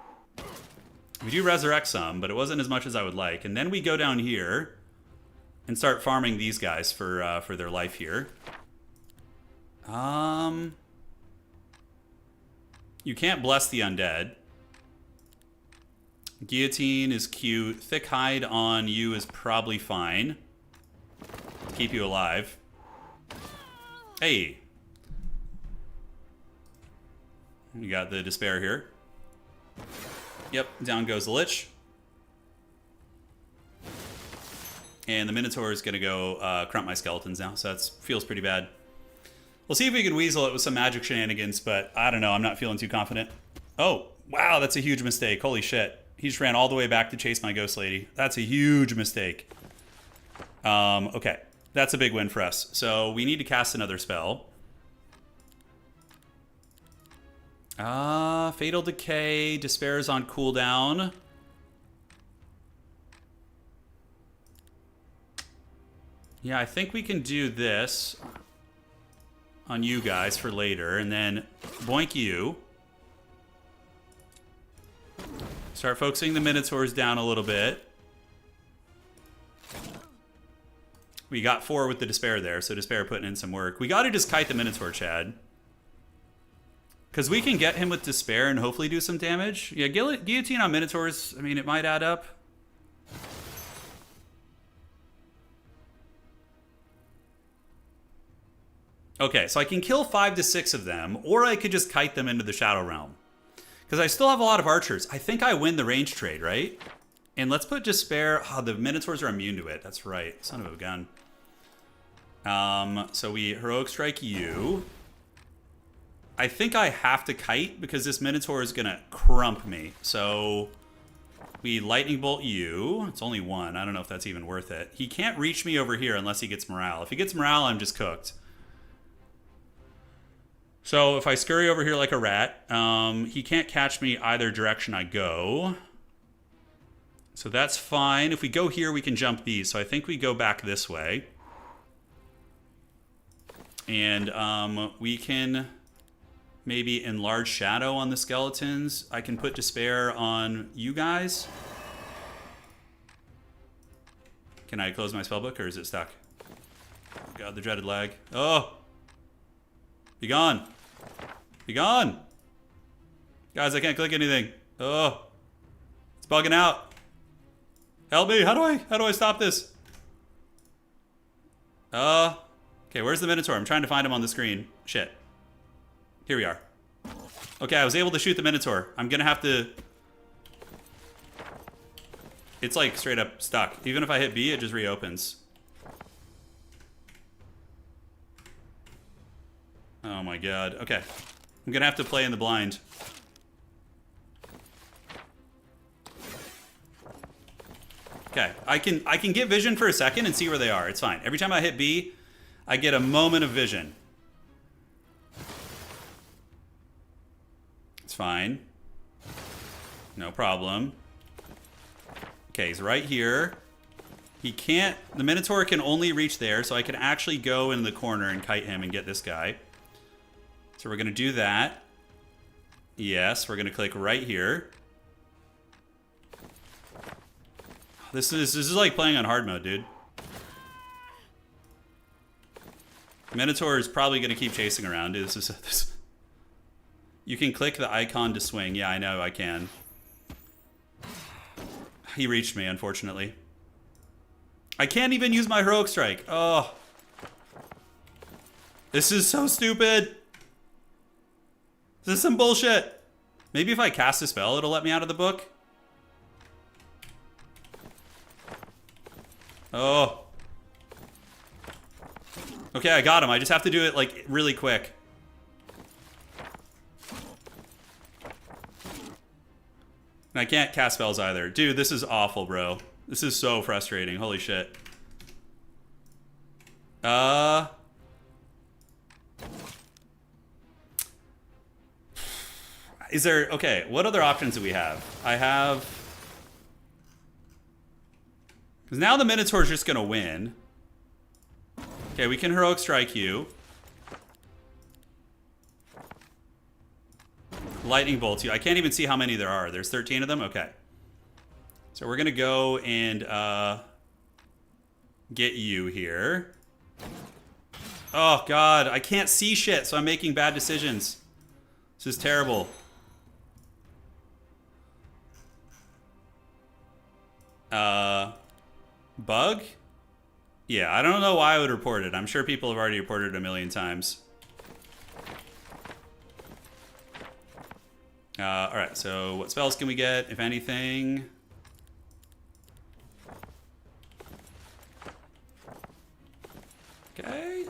We do resurrect some, but it wasn't as much as I would like. And then we go down here and start farming these guys for their life here. You can't bless the undead. Guillotine is cute. Thick hide on you is probably fine to keep you alive. Hey. You got the despair here. Yep, down goes the Lich. And the Minotaur is going to go crump my skeletons now, so that feels pretty bad. We'll see if we can weasel it with some magic shenanigans, but I don't know. I'm not feeling too confident. Oh, wow, that's a huge mistake. Holy shit. He just ran all the way back to chase my Ghost Lady. That's a huge mistake. Okay, that's a big win for us. So we need to cast another spell. Fatal Decay. Despair is on cooldown. Yeah, I think we can do this on you guys for later, and then boink you. Start focusing the Minotaurs down a little bit. We got 4 with the Despair there, so Despair putting in some work. We gotta just kite the Minotaur, Chad. Because we can get him with Despair and hopefully do some damage. Yeah, Guillotine on Minotaurs, I mean, it might add up. Okay, so I can kill 5 to 6 of them, or I could just kite them into the Shadow Realm. Because I still have a lot of archers. I think I win the range trade, right? And let's put Despair... Oh, the Minotaurs are immune to it. That's right. Son of a gun. So we Heroic Strike you. I think I have to kite because this Minotaur is going to crump me. So we Lightning Bolt you. It's only 1. I don't know if that's even worth it. He can't reach me over here unless he gets morale. If he gets morale, I'm just cooked. So if I scurry over here like a rat, he can't catch me either direction I go. So that's fine. If we go here, we can jump these. So I think we go back this way. And we can maybe enlarge Shadow on the skeletons. I can put Despair on you guys. Can I close my spellbook or is it stuck? God, the dreaded lag. Oh! Be gone! Be gone! Guys, I can't click anything. Oh! It's bugging out. Help me! How do I stop this? Okay, where's the Minotaur? I'm trying to find him on the screen. Shit. Here we are. Okay, I was able to shoot the Minotaur. I'm gonna have to... It's like straight up stuck. Even if I hit B, it just reopens. Oh my god. Okay. I'm gonna have to play in the blind. Okay. I can get vision for a second and see where they are. It's fine. Every time I hit B, I get a moment of vision. It's fine. No problem. Okay, he's right here. He can't... The Minotaur can only reach there, so I can actually go in the corner and kite him and get this guy. So we're going to do that. Yes, we're going to click right here. This is like playing on hard mode, dude. Minotaur is probably going to keep chasing around, dude. This. You can click the icon to swing. Yeah, I know, I can. He reached me, unfortunately. I can't even use my heroic strike. Oh. This is so stupid. This is some bullshit. Maybe if I cast a spell, it'll let me out of the book. Oh. Okay, I got him. I just have to do it, like, really quick. And I can't cast spells either. Dude, this is awful, bro. This is so frustrating. Holy shit. Is there... Okay, what other options do we have? I have... Because now the Minotaur's just going to win. Okay, we can heroic strike you. Lightning bolt you. I can't even see how many there are. There's 13 of them? Okay. So we're going to go and get you here. Oh, God. I can't see shit, so I'm making bad decisions. This is terrible. Bug? Yeah, I don't know why I would report it. I'm sure people have already reported it a million times. Alright, so what spells can we get, if anything? Okay.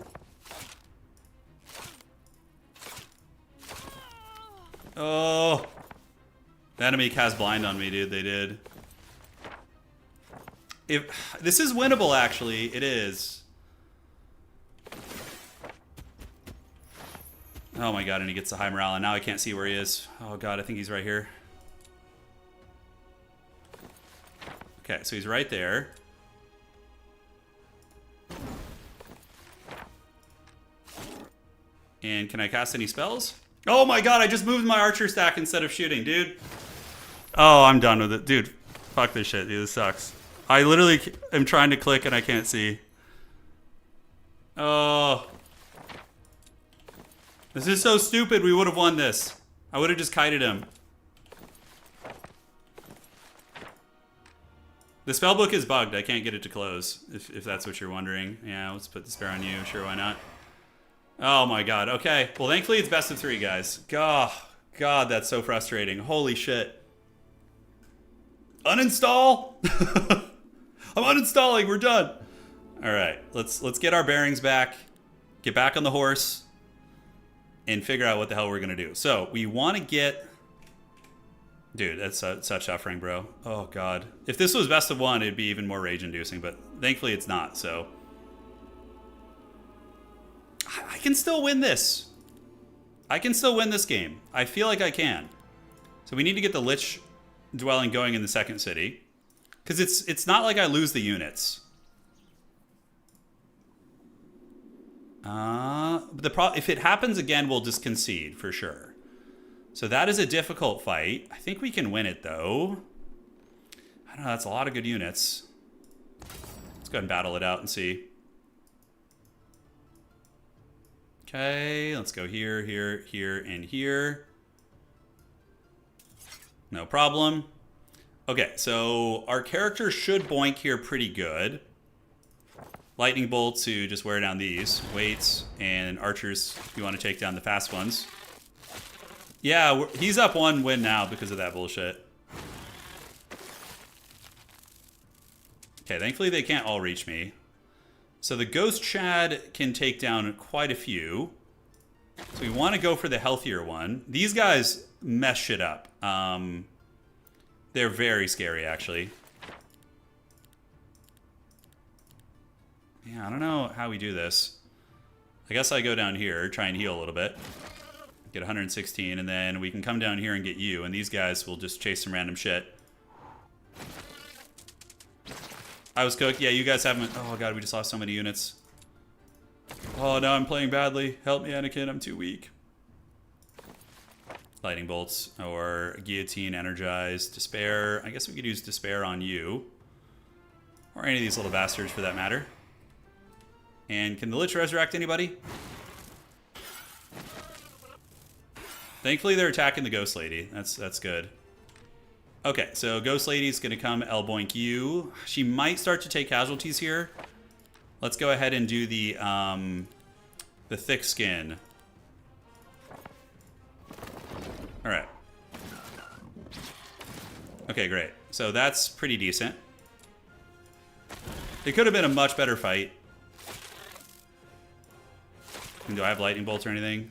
Oh. The enemy cast blind on me, dude. They did. If this is winnable, actually, it is. Oh my god, and he gets the high morale, and now I can't see where he is. Oh god, I think he's right here. Okay, so he's right there. And can I cast any spells? Oh my god, I just moved my archer stack instead of shooting, dude. Oh, I'm done with it. Dude, fuck this shit, dude. This sucks. I literally am trying to click and I can't see. Oh. This is so stupid. We would have won this. I would have just kited him. The spellbook is bugged. I can't get it to close, if that's what you're wondering. Yeah, let's put the spare on you. Sure, why not? Oh my god. Okay. Well, thankfully it's best of 3, guys. God, that's so frustrating. Holy shit. Uninstall? I'm uninstalling. We're done. All right. Let's get our bearings back. Get back on the horse. And figure out what the hell we're going to do. So, we want to get... Dude, that's such suffering, bro. Oh, God. If this was best of 1, it'd be even more rage-inducing. But thankfully, it's not, so... I can still win this. I can still win this game. I feel like I can. So, we need to get the Lich Dwelling going in the second city. Because it's not like I lose the units. If it happens again, we'll just concede for sure. So that is a difficult fight. I think we can win it though. I don't know. That's a lot of good units. Let's go ahead and battle it out and see. Okay, let's go here, here, here, and here. No problem. Okay, so our character should boink here pretty good. Lightning bolt to just wear down these. Weights and archers, if you want to take down the fast ones. Yeah, he's up 1 win now because of that bullshit. Okay, thankfully they can't all reach me. So the Ghost Chad can take down quite a few. So we want to go for the healthier one. These guys mess shit up. They're very scary, actually. Yeah, I don't know how we do this. I guess I go down here, try and heal a little bit. Get 116, and then we can come down here and get you, and these guys will just chase some random shit. I was cooked. Yeah, you guys haven't... Oh, God, we just lost so many units. Oh, no, I'm playing badly. Help me, Anakin. I'm too weak. Lightning bolts or guillotine, energize, despair. I guess we could use despair on you. Or any of these little bastards for that matter. And can the Lich resurrect anybody? Thankfully they're attacking the Ghost Lady. That's good. Okay, so Ghost Lady's gonna come elboink you. She might start to take casualties here. Let's go ahead and do the thick skin. All right. Okay, great. So that's pretty decent. It could have been a much better fight. Do I have lightning bolts or anything?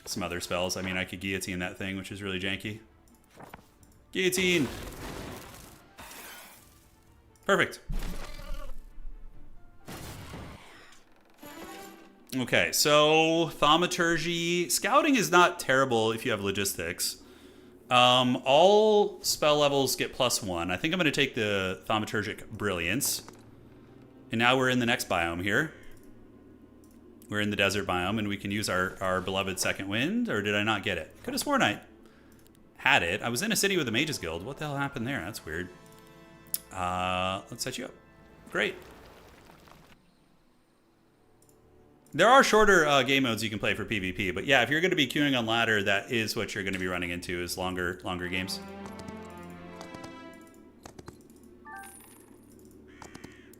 Some other spells. I mean, I could guillotine that thing, which is really janky. Guillotine! Perfect. Okay, so thaumaturgy. Scouting is not terrible if you have logistics. All spell levels get +1. I think I'm going to take the thaumaturgic brilliance. And now we're in the next biome here. We're in the desert biome, and we can use our beloved second wind. Or did I not get it? Could have sworn I had it. I was in a city with a mages guild. What the hell happened there? That's weird. Let's set you up. Great. There are shorter game modes you can play for PvP, but yeah, if you're going to be queuing on ladder, that is what you're going to be running into, is longer games.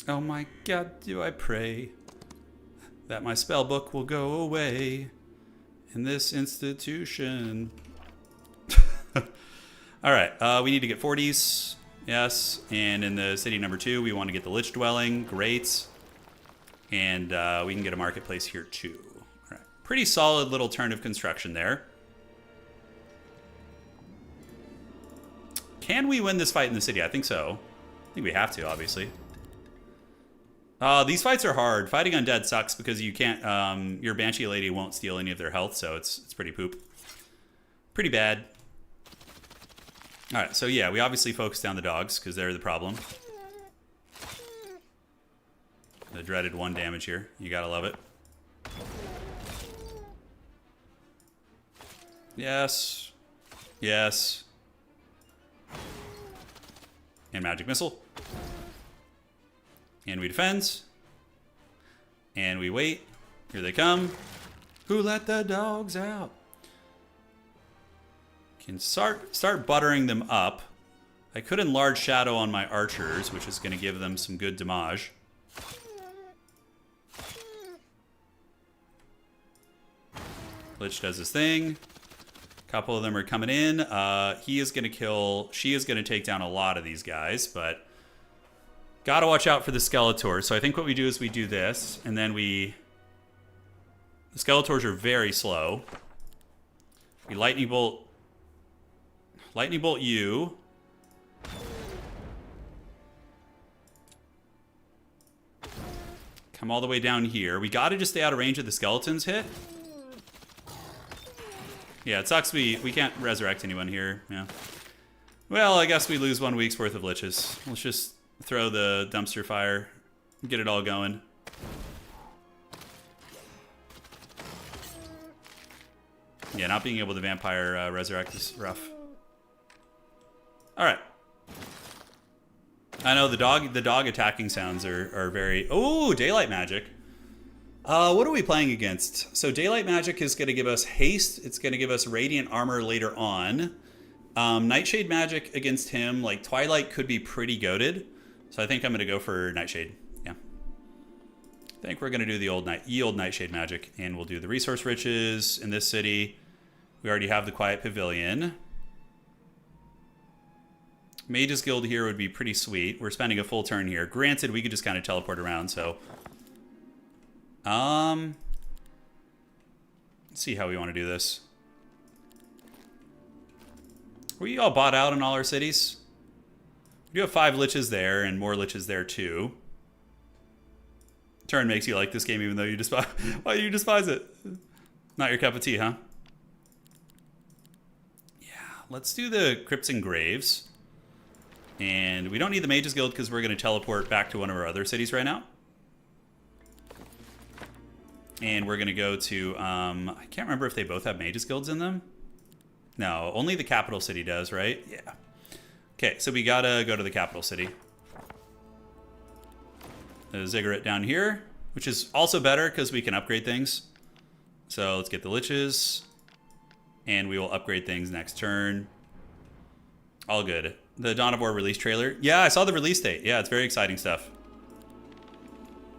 Oh my god, do I pray that my spell book will go away in this institution. Alright, we need to get 40s. Yes, and in the city number 2, we want to get the Lich Dwelling. Great. And we can get a marketplace here too. All right. Pretty solid little turn of construction there. Can we win this fight in the city? I think so. I think we have to, obviously. These fights are hard. Fighting undead sucks because you can't. Your Banshee Lady won't steal any of their health, so it's pretty poop. Pretty bad. All right, so yeah, we obviously focus down the dogs because they're the problem. The dreaded 1 damage here. You gotta love it. Yes. Yes. And magic missile. And we defend. And we wait. Here they come. Who let the dogs out? Can start buttering them up. I could enlarge shadow on my archers, which is going to give them some good damage. Lich does his thing. A couple of them are coming in. He is going to kill... She is going to take down a lot of these guys, but... Gotta watch out for the Skeletors. So I think what we do is we do this, and then we... The Skeletors are very slow. We Lightning Bolt... Lightning Bolt you. Come all the way down here. We gotta just stay out of range of the skeletons hit. Yeah, it sucks we can't resurrect anyone here. Yeah. Well, I guess we lose 1 week's worth of liches. Let's just throw the dumpster fire. Get it all going. Yeah, not being able to vampire resurrect is rough. All right. I know the dog attacking sounds are very... Oh, daylight magic. What are we playing against? So daylight magic is going to give us haste. It's going to give us radiant armor later on. Nightshade magic against him, like Twilight, could be pretty goated. So I think I'm going to go for Nightshade. Yeah. I think we're going to do the old Nightshade magic, and we'll do the resource riches in this city. We already have the Quiet Pavilion. Mage's Guild here would be pretty sweet. We're spending a full turn here. Granted, we could just kind of teleport around, so... Let's see how we want to do this. We all bought out in all our cities. We do have 5 liches there, and more liches there too. Turn makes you like this game even though you despise... Why do you despise it? Not your cup of tea, huh? Yeah, let's do the Crypts and Graves. And we don't need the Mage's Guild because we're going to teleport back to one of our other cities right now. And we're going to go to... I can't remember if they both have Mage's Guilds in them. No, only the capital city does, right? Yeah. Okay, so we got to go to the capital city. a ziggurat down here, which is also better because we can upgrade things. So let's get the liches, and we will upgrade things next turn. All good. The Dawn of War release trailer. Yeah, I saw the release date. Yeah, it's very exciting stuff.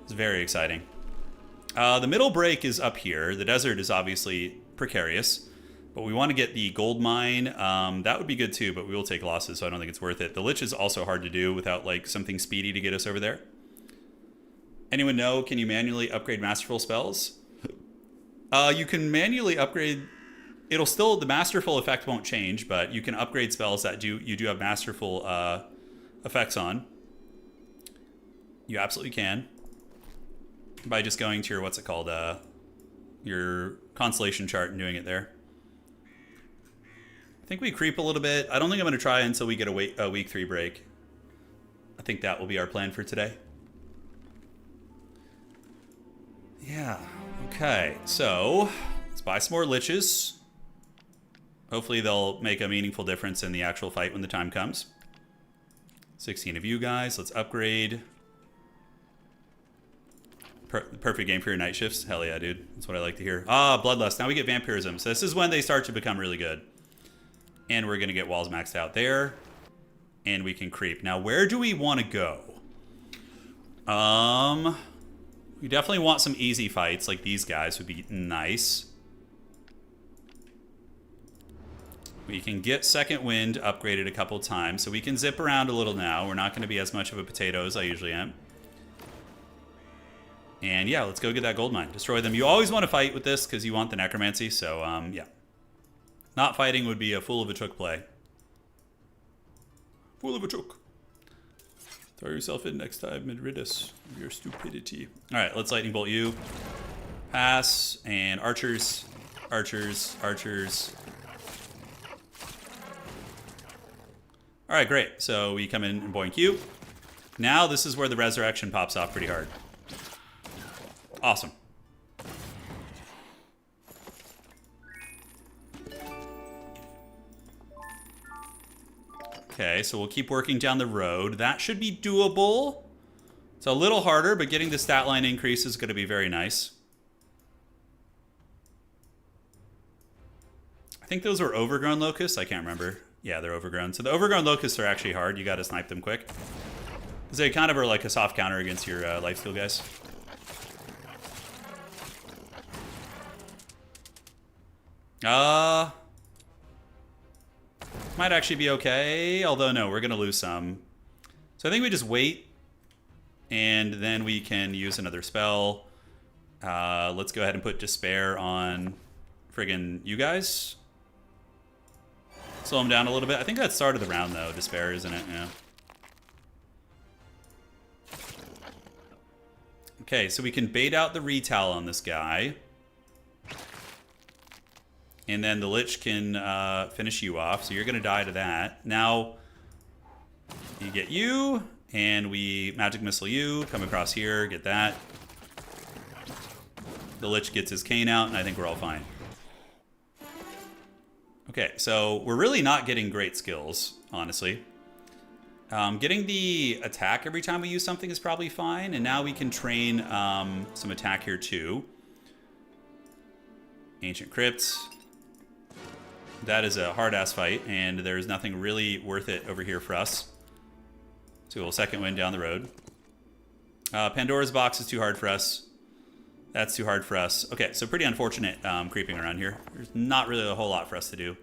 It's very exciting. The middle break is up here. The desert is obviously precarious, but we want to get the gold mine. That would be good too, but we will take losses, so I don't think it's worth it. The lich is also hard to do without like something speedy to get us over there. Anyone know, can you manually upgrade masterful spells? You can manually upgrade. It'll still, the masterful effect won't change, but you can upgrade spells that you do have masterful effects on. You absolutely can. By just going to your, what's it called, your constellation chart and doing it there. I think we creep a little bit. I don't think I'm going to try until we get a week 3 break. I think that will be our plan for today. Yeah, okay, so let's buy some more liches. Hopefully they'll make a meaningful difference in the actual fight when the time comes. 16 of you guys, let's upgrade. Perfect game for your night shifts. Hell yeah, dude. That's what I like to hear. Ah, Bloodlust. Now we get Vampirism. So this is when they start to become really good. And we're going to get walls maxed out there. And we can creep. Now, where do we want to go? We definitely want some easy fights. Like these guys would be nice. We can get Second Wind upgraded a couple times. So we can zip around a little now. We're not going to be as much of a potato as I usually am. And yeah, let's go get that gold mine. Destroy them. You always want to fight with this because you want the necromancy. So yeah. Not fighting would be a fool of a chook play. Fool of a chook. Throw yourself in next time and rid us of your stupidity. All right, let's lightning bolt you. Pass. And archers. Archers. Archers. All right, great. So we come in and boink you. Now this is where the resurrection pops off pretty hard. Awesome. Okay, so we'll keep working down the road. That should be doable. It's a little harder, but getting the stat line increase is going to be very nice. I think those were overgrown locusts. I can't remember. Yeah, they're overgrown. So the overgrown locusts are actually hard. You got to snipe them quick. Because they kind of are like a soft counter against your lifesteal guys. Might actually be okay, although no, we're gonna lose some. So I think we just wait, and then we can use another spell. Let's go ahead and put Despair on friggin' you guys. Slow them down a little bit. I think that's start of the round though, Despair, isn't it? Yeah. Okay, so we can bait out the retal on this guy. And then the Lich can finish you off, so you're going to die to that. Now, you get you, and we Magic Missile you, come across here, get that. The Lich gets his cane out, and I think we're all fine. Okay, so we're really not getting great skills, honestly. Getting the attack every time we use something is probably fine, and now we can train some attack here too. Ancient Crypts. That is a hard-ass fight, and there's nothing really worth it over here for us. So we'll second wind down the road. Pandora's box is too hard for us. That's too hard for us. Okay, so pretty unfortunate creeping around here. There's not really a whole lot for us to do.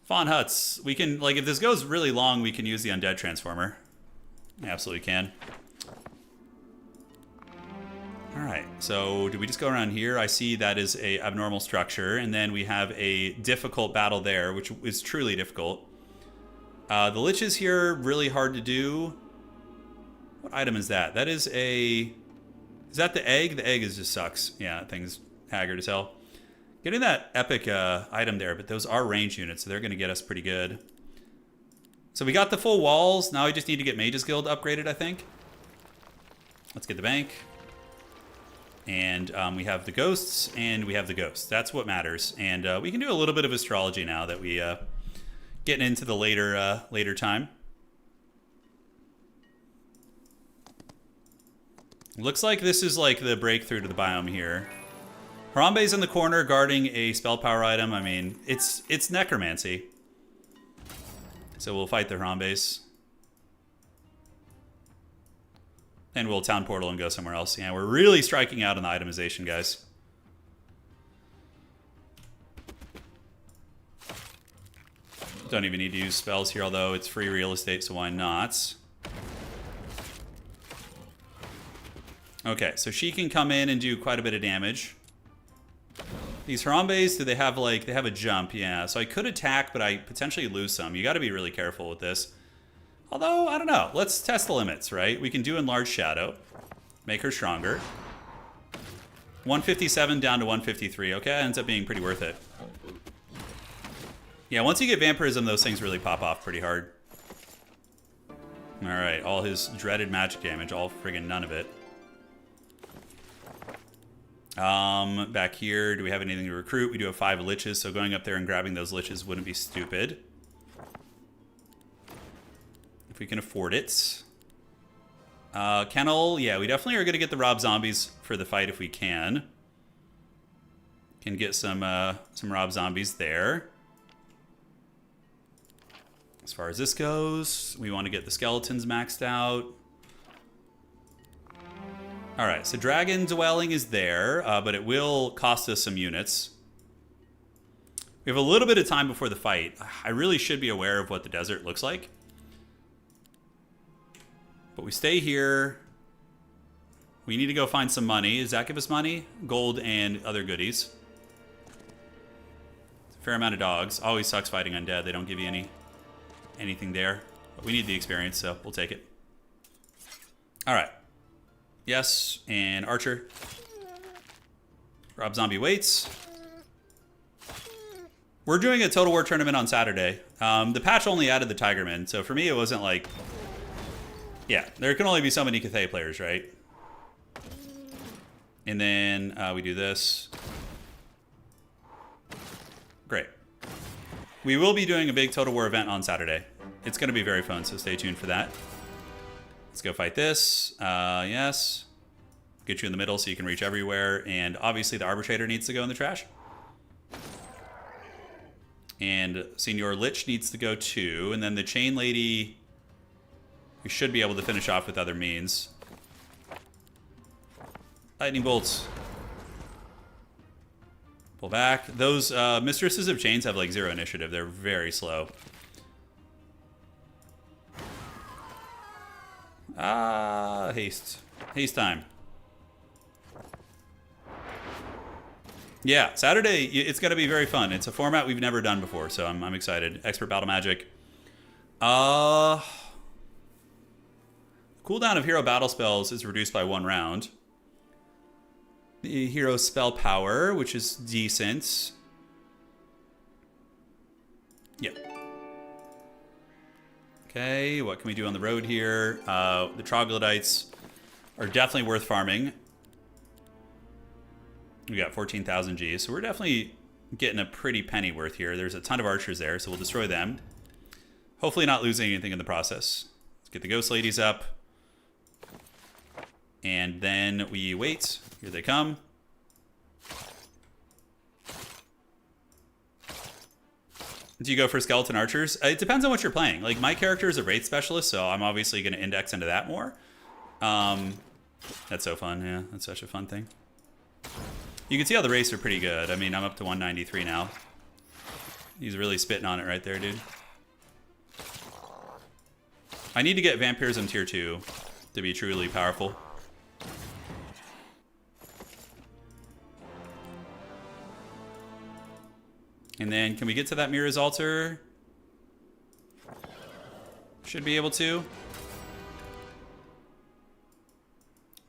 Fawn Huts. We can, like, if this goes really long, we can use the Undead Transformer. We absolutely can. Alright, so do we just go around here? I see that is a abnormal structure, and then we have a difficult battle there, which is truly difficult. The Liches here, really hard to do. What item is that? That is a... Is that the egg? The egg just sucks. Yeah, that thing's haggard as hell. Getting that epic item there, but those are range units, so they're going to get us pretty good. So we got the full walls. Now we just need to get Mage's Guild upgraded, I think. Let's get the bank. And we have the ghosts, and we have the ghosts. That's what matters. And we can do a little bit of astrology now that we getting into the later time. Looks like this is like the breakthrough to the biome here. Harambe's in the corner guarding a spell power item. I mean, it's necromancy. So we'll fight the Harambes. And we'll town portal and go somewhere else. Yeah, we're really striking out on the itemization, guys. Don't even need to use spells here, although it's free real estate, so why not? Okay, so she can come in and do quite a bit of damage. These Harambes, do they have like, they have a jump, yeah. So I could attack, but I potentially lose some. You gotta be really careful with this. Although, I don't know, let's test the limits, right? We can do Enlarged Shadow, make her stronger. 157 down to 153, okay, that ends up being pretty worth it. Yeah, once you get Vampirism, those things really pop off pretty hard. Alright, all his dreaded magic damage, all friggin' none of it. Back here, do we have anything to recruit? We do have 5 liches, so going up there and grabbing those liches wouldn't be stupid. If we can afford it. Kennel, yeah, we definitely are going to get the Rob Zombies for the fight if we can. Can get some Rob Zombies there. As far as this goes, we want to get the skeletons maxed out. Alright, so Dragon Dwelling is there, but it will cost us some units. We have a little bit of time before the fight. I really should be aware of what the desert looks like. But we stay here. We need to go find some money. Does that give us money? Gold and other goodies. Fair amount of dogs. Always sucks fighting undead. They don't give you anything there. But we need the experience, so we'll take it. Alright. Yes, and Archer. Rob Zombie waits. We're doing a Total War tournament on Saturday. The patch only added the Tigerman, so for me it wasn't like... Yeah, there can only be so many Cathay players, right? And then we do this. Great. We will be doing a big Total War event on Saturday. It's going to be very fun, so stay tuned for that. Let's go fight this. Yes. Get you in the middle so you can reach everywhere. And obviously the Arbitrator needs to go in the trash. And Senior Lich needs to go too. And then the Chain Lady, we should be able to finish off with other means. Lightning Bolts. Pull back. Those Mistresses of Chains have like 0 initiative. They're very slow. Haste. Haste time. Yeah, Saturday, it's going to be very fun. It's a format we've never done before, so I'm excited. Expert Battle Magic. Cooldown of hero battle spells is reduced by 1 round. The hero spell power, which is decent. Yep. Okay, what can we do on the road here? The troglodytes are definitely worth farming. We got 14,000 Gs, so we're definitely getting a pretty penny worth here. There's a ton of archers there, so we'll destroy them. Hopefully not losing anything in the process. Let's get the ghost ladies up. And then we wait. Here they come. Do you go for skeleton archers? It depends on what you're playing. Like, my character is a wraith specialist, so I'm obviously going to index into that more. That's so fun, yeah. That's such a fun thing. You can see how the wraiths are pretty good. I mean, I'm up to 193 now. He's really spitting on it right there, dude. I need to get Vampirism tier 2 to be truly powerful. And then, can we get to that Mira's Altar? Should be able to.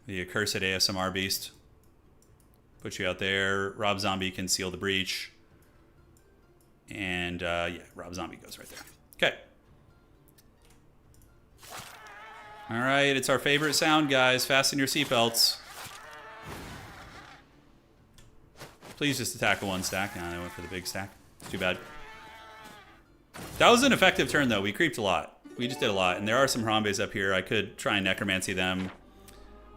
The accursed ASMR beast. Put you out there. Rob Zombie can seal the breach. And, yeah, Rob Zombie goes right there. Okay. Alright, it's our favorite sound, guys. Fasten your seatbelts. Please just attack a 1 stack. No, they went for the big stack. It's too bad. That was an effective turn, though. We creeped a lot. We just did a lot. And there are some Harambes up here. I could try and necromancy them.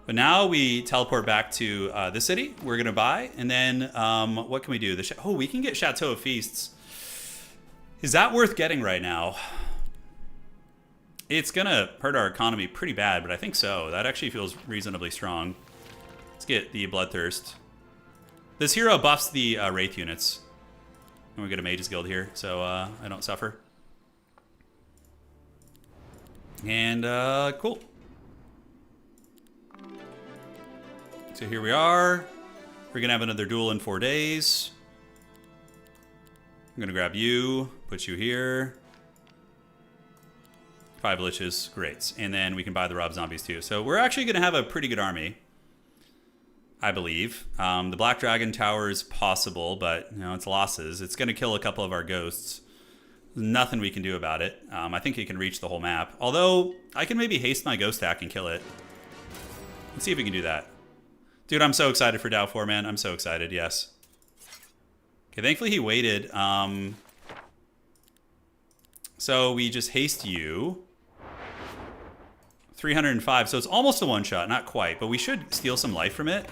But now we teleport back to the city. We're going to buy. And then what can we do? Oh, we can get Chateau of Feasts. Is that worth getting right now? It's going to hurt our economy pretty bad, but I think so. That actually feels reasonably strong. Let's get the Bloodthirst. This hero buffs the Wraith units. And we get a Mage's Guild here, so I don't suffer. And cool. So here we are. We're gonna have another duel in 4 days. I'm gonna grab you, put you here. 5 liches, great. And then we can buy the Rob Zombies too. So we're actually gonna have a pretty good army, I believe. The Black Dragon Tower is possible, but you know, it's losses. It's gonna kill a couple of our ghosts. There's nothing we can do about it. I think it can reach the whole map. Although, I can maybe haste my ghost stack and kill it. Let's see if we can do that. Dude, I'm so excited for Dow 4, man. I'm so excited, yes. Okay, thankfully he waited. So we just haste you. 305, so it's almost a one-shot, not quite, but we should steal some life from it.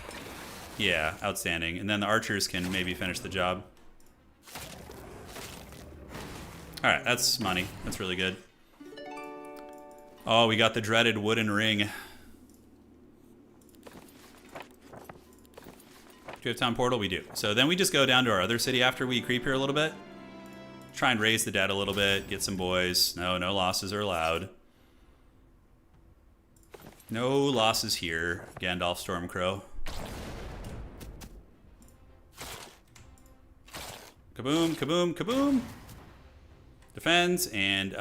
Yeah, outstanding. And then the archers can maybe finish the job. All right, that's money. That's really good. Oh, we got the dreaded wooden ring. Do we have town portal? We do. So then we just go down to our other city after we creep here a little bit. Try and raise the dead a little bit, get some boys. No losses are allowed. No losses here. Gandalf Stormcrow. Kaboom, kaboom, kaboom. Defends, and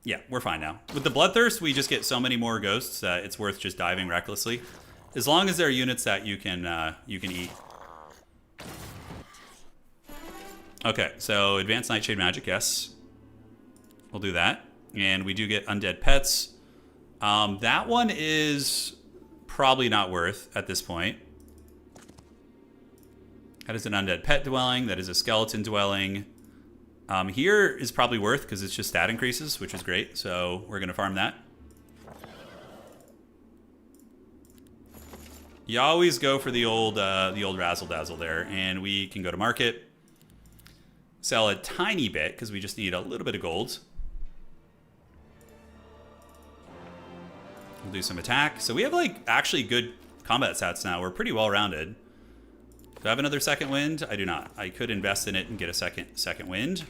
yeah, we're fine now. With the Bloodthirst, we just get so many more ghosts that it's worth just diving recklessly. As long as there are units that you can eat. Okay, so advanced Nightshade magic, yes. We'll do that. And we do get undead pets. That one is probably not worth at this point. That is an undead pet dwelling. That is a skeleton dwelling. Here is probably worth because it's just stat increases, which is great. So we're going to farm that. You always go for the old razzle dazzle there, and we can go to market, sell a tiny bit because we just need a little bit of gold. We'll do some attack. So we have like actually good combat stats now. We're pretty well rounded. Do I have another second wind? I do not. I could invest in it and get a second wind.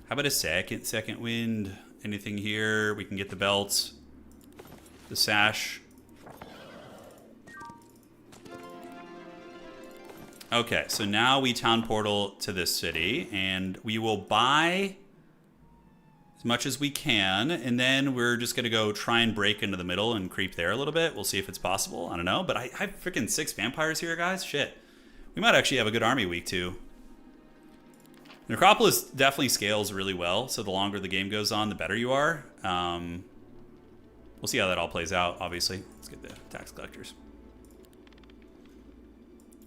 How about a second wind? Anything here? We can get the belts, the sash. Okay, so now we town portal to this city, and we will buy as much as we can, and then we're just gonna go try and break into the middle and creep there a little bit. We'll see if it's possible. I don't know, but I have freaking 6 vampires here, guys. Shit. We might actually have a good army week 2. Necropolis definitely scales really well, so the longer the game goes on, the better you are. We'll see how that all plays out, obviously. Let's get the tax collectors.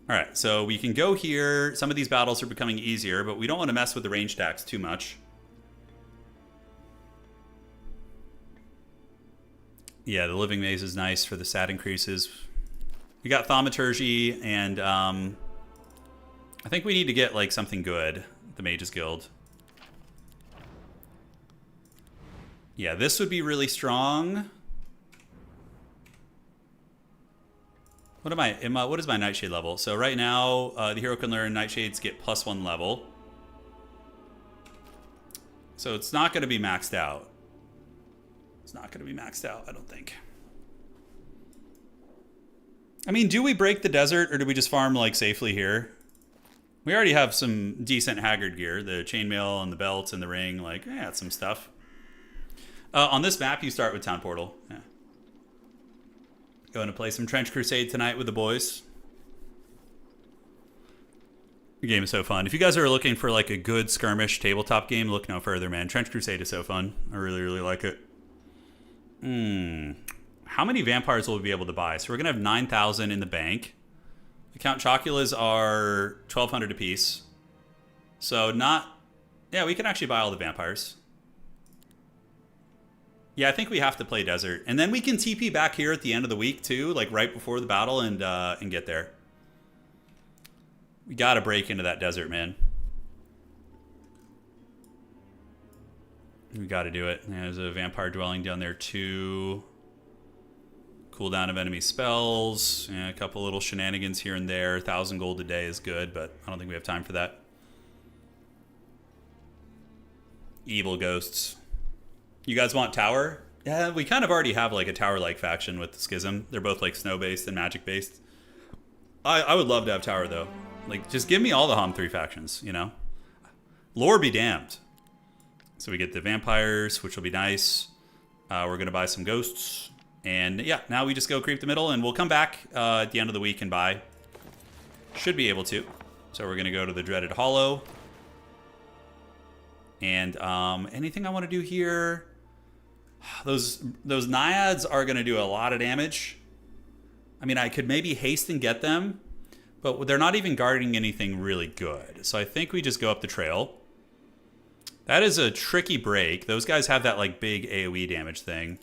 All right, so we can go here. Some of these battles are becoming easier, but we don't want to mess with the range tax too much. Yeah, the Living Maze is nice for the stat increases. We got Thaumaturgy, and I think we need to get like something good. The Mage's Guild. Yeah, this would be really strong. What is my Nightshade level? So right now, the hero can learn Nightshades get +1 level. So it's not going to be maxed out. It's not going to be maxed out, I don't think. I mean, do we break the desert, or do we just farm like safely here? We already have some decent Haggard gear. The chainmail and the belt and the ring, like, yeah, it's some stuff. On this map, you start with Town Portal. Yeah. Going to play some Trench Crusade tonight with the boys. The game is so fun. If you guys are looking for like a good skirmish tabletop game, look no further, man. Trench Crusade is so fun. I really, really like it. How many vampires will we be able to buy? So we're going to have 9,000 in the bank. The Count Choculas are 1,200 apiece. So not... Yeah, we can actually buy all the vampires. Yeah, I think we have to play desert. And then we can TP back here at the end of the week, too. Like, right before the battle and get there. We gotta break into that desert, man. We gotta do it. There's a vampire dwelling down there, too. Cooldown of enemy spells. Yeah, a couple little shenanigans here and there. 1,000 gold a day is good, but I don't think we have time for that. Evil ghosts. You guys want tower? Yeah, we kind of already have like a tower-like faction with the Schism. They're both like snow-based and magic-based. I would love to have tower, though. Like, just give me all the HOM 3 factions, you know? Lore be damned. So we get the vampires, which will be nice. We're going to buy some ghosts. And yeah, now we just go creep the middle, and we'll come back at the end of the week and buy. Should be able to. So we're going to go to the Dreaded Hollow. And anything I want to do here? Those naiads are going to do a lot of damage. I mean, I could maybe haste and get them, but they're not even guarding anything really good. So I think we just go up the trail. That is a tricky break. Those guys have that like big AoE damage thing.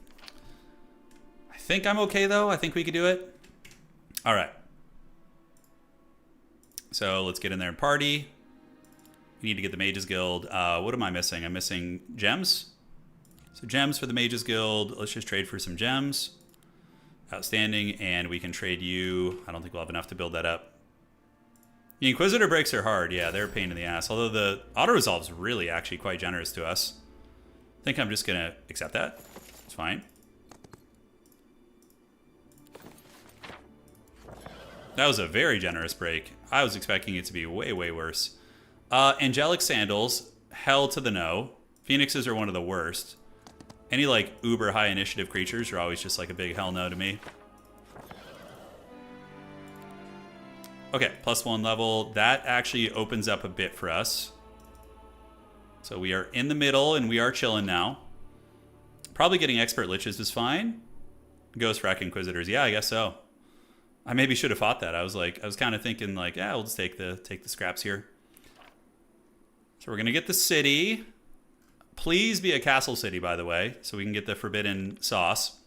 I think I'm okay though. I think we could do it. All right. So let's get in there and party. We need to get the Mages Guild. What am I missing? I'm missing gems. So gems for the Mages Guild. Let's just trade for some gems. Outstanding. And we can trade you. I don't think we'll have enough to build that up. The Inquisitor breaks are hard. Yeah, they're a pain in the ass. Although the auto-resolve's really actually quite generous to us. I think I'm just going to accept that. It's fine. That was a very generous break. I was expecting it to be way, way worse. Angelic Sandals, hell to the no. Phoenixes are one of the worst. Any like uber high initiative creatures are always just like a big hell no to me. Okay, +1 level. That actually opens up a bit for us. So we are in the middle and we are chilling now. Probably getting Expert Liches is fine. Ghost Wreck Inquisitors. Yeah, I guess so. I maybe should have fought that. I was kind of thinking like, yeah, we'll just take the scraps here. So we're going to get the city. Please be a castle city, by the way, so we can get the forbidden sauce.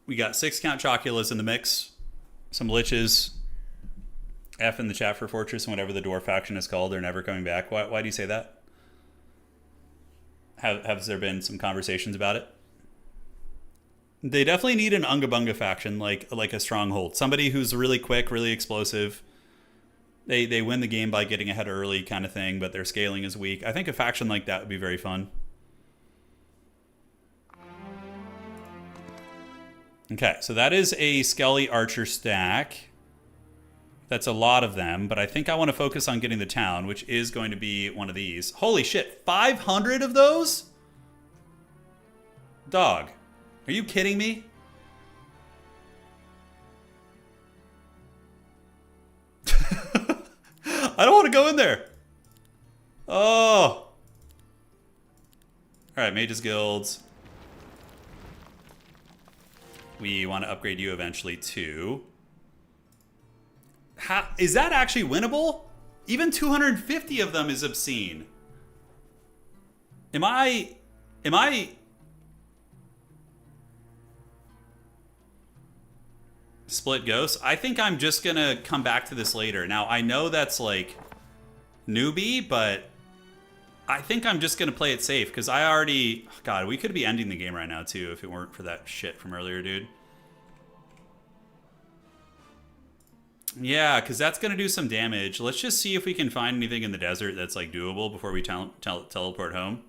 We got 6-count Choculas in the mix. Some Liches. F in the chat for Fortress and whatever the dwarf faction is called. They're never coming back. Why do you say that? Has there been some conversations about it? They definitely need an Unga Bunga faction, like a stronghold. Somebody who's really quick, really explosive. They win the game by getting ahead early kind of thing, but their scaling is weak. I think a faction like that would be very fun. Okay, so that is a Skelly Archer stack. That's a lot of them, but I think I want to focus on getting the town, which is going to be one of these. Holy shit, 500 of those? Dog, are you kidding me? I don't want to go in there. Oh. All right, Mages Guilds. We want to upgrade you eventually too. Is that actually winnable? Even 250 of them is obscene. Am I split ghosts? I think I'm just gonna come back to this later. Now I know that's like newbie, but I think I'm just gonna play it safe because I already, God, we could be ending the game right now too if it weren't for that shit from earlier, dude. Yeah, because that's gonna do some damage. Let's just see if we can find anything in the desert that's like doable before we teleport home.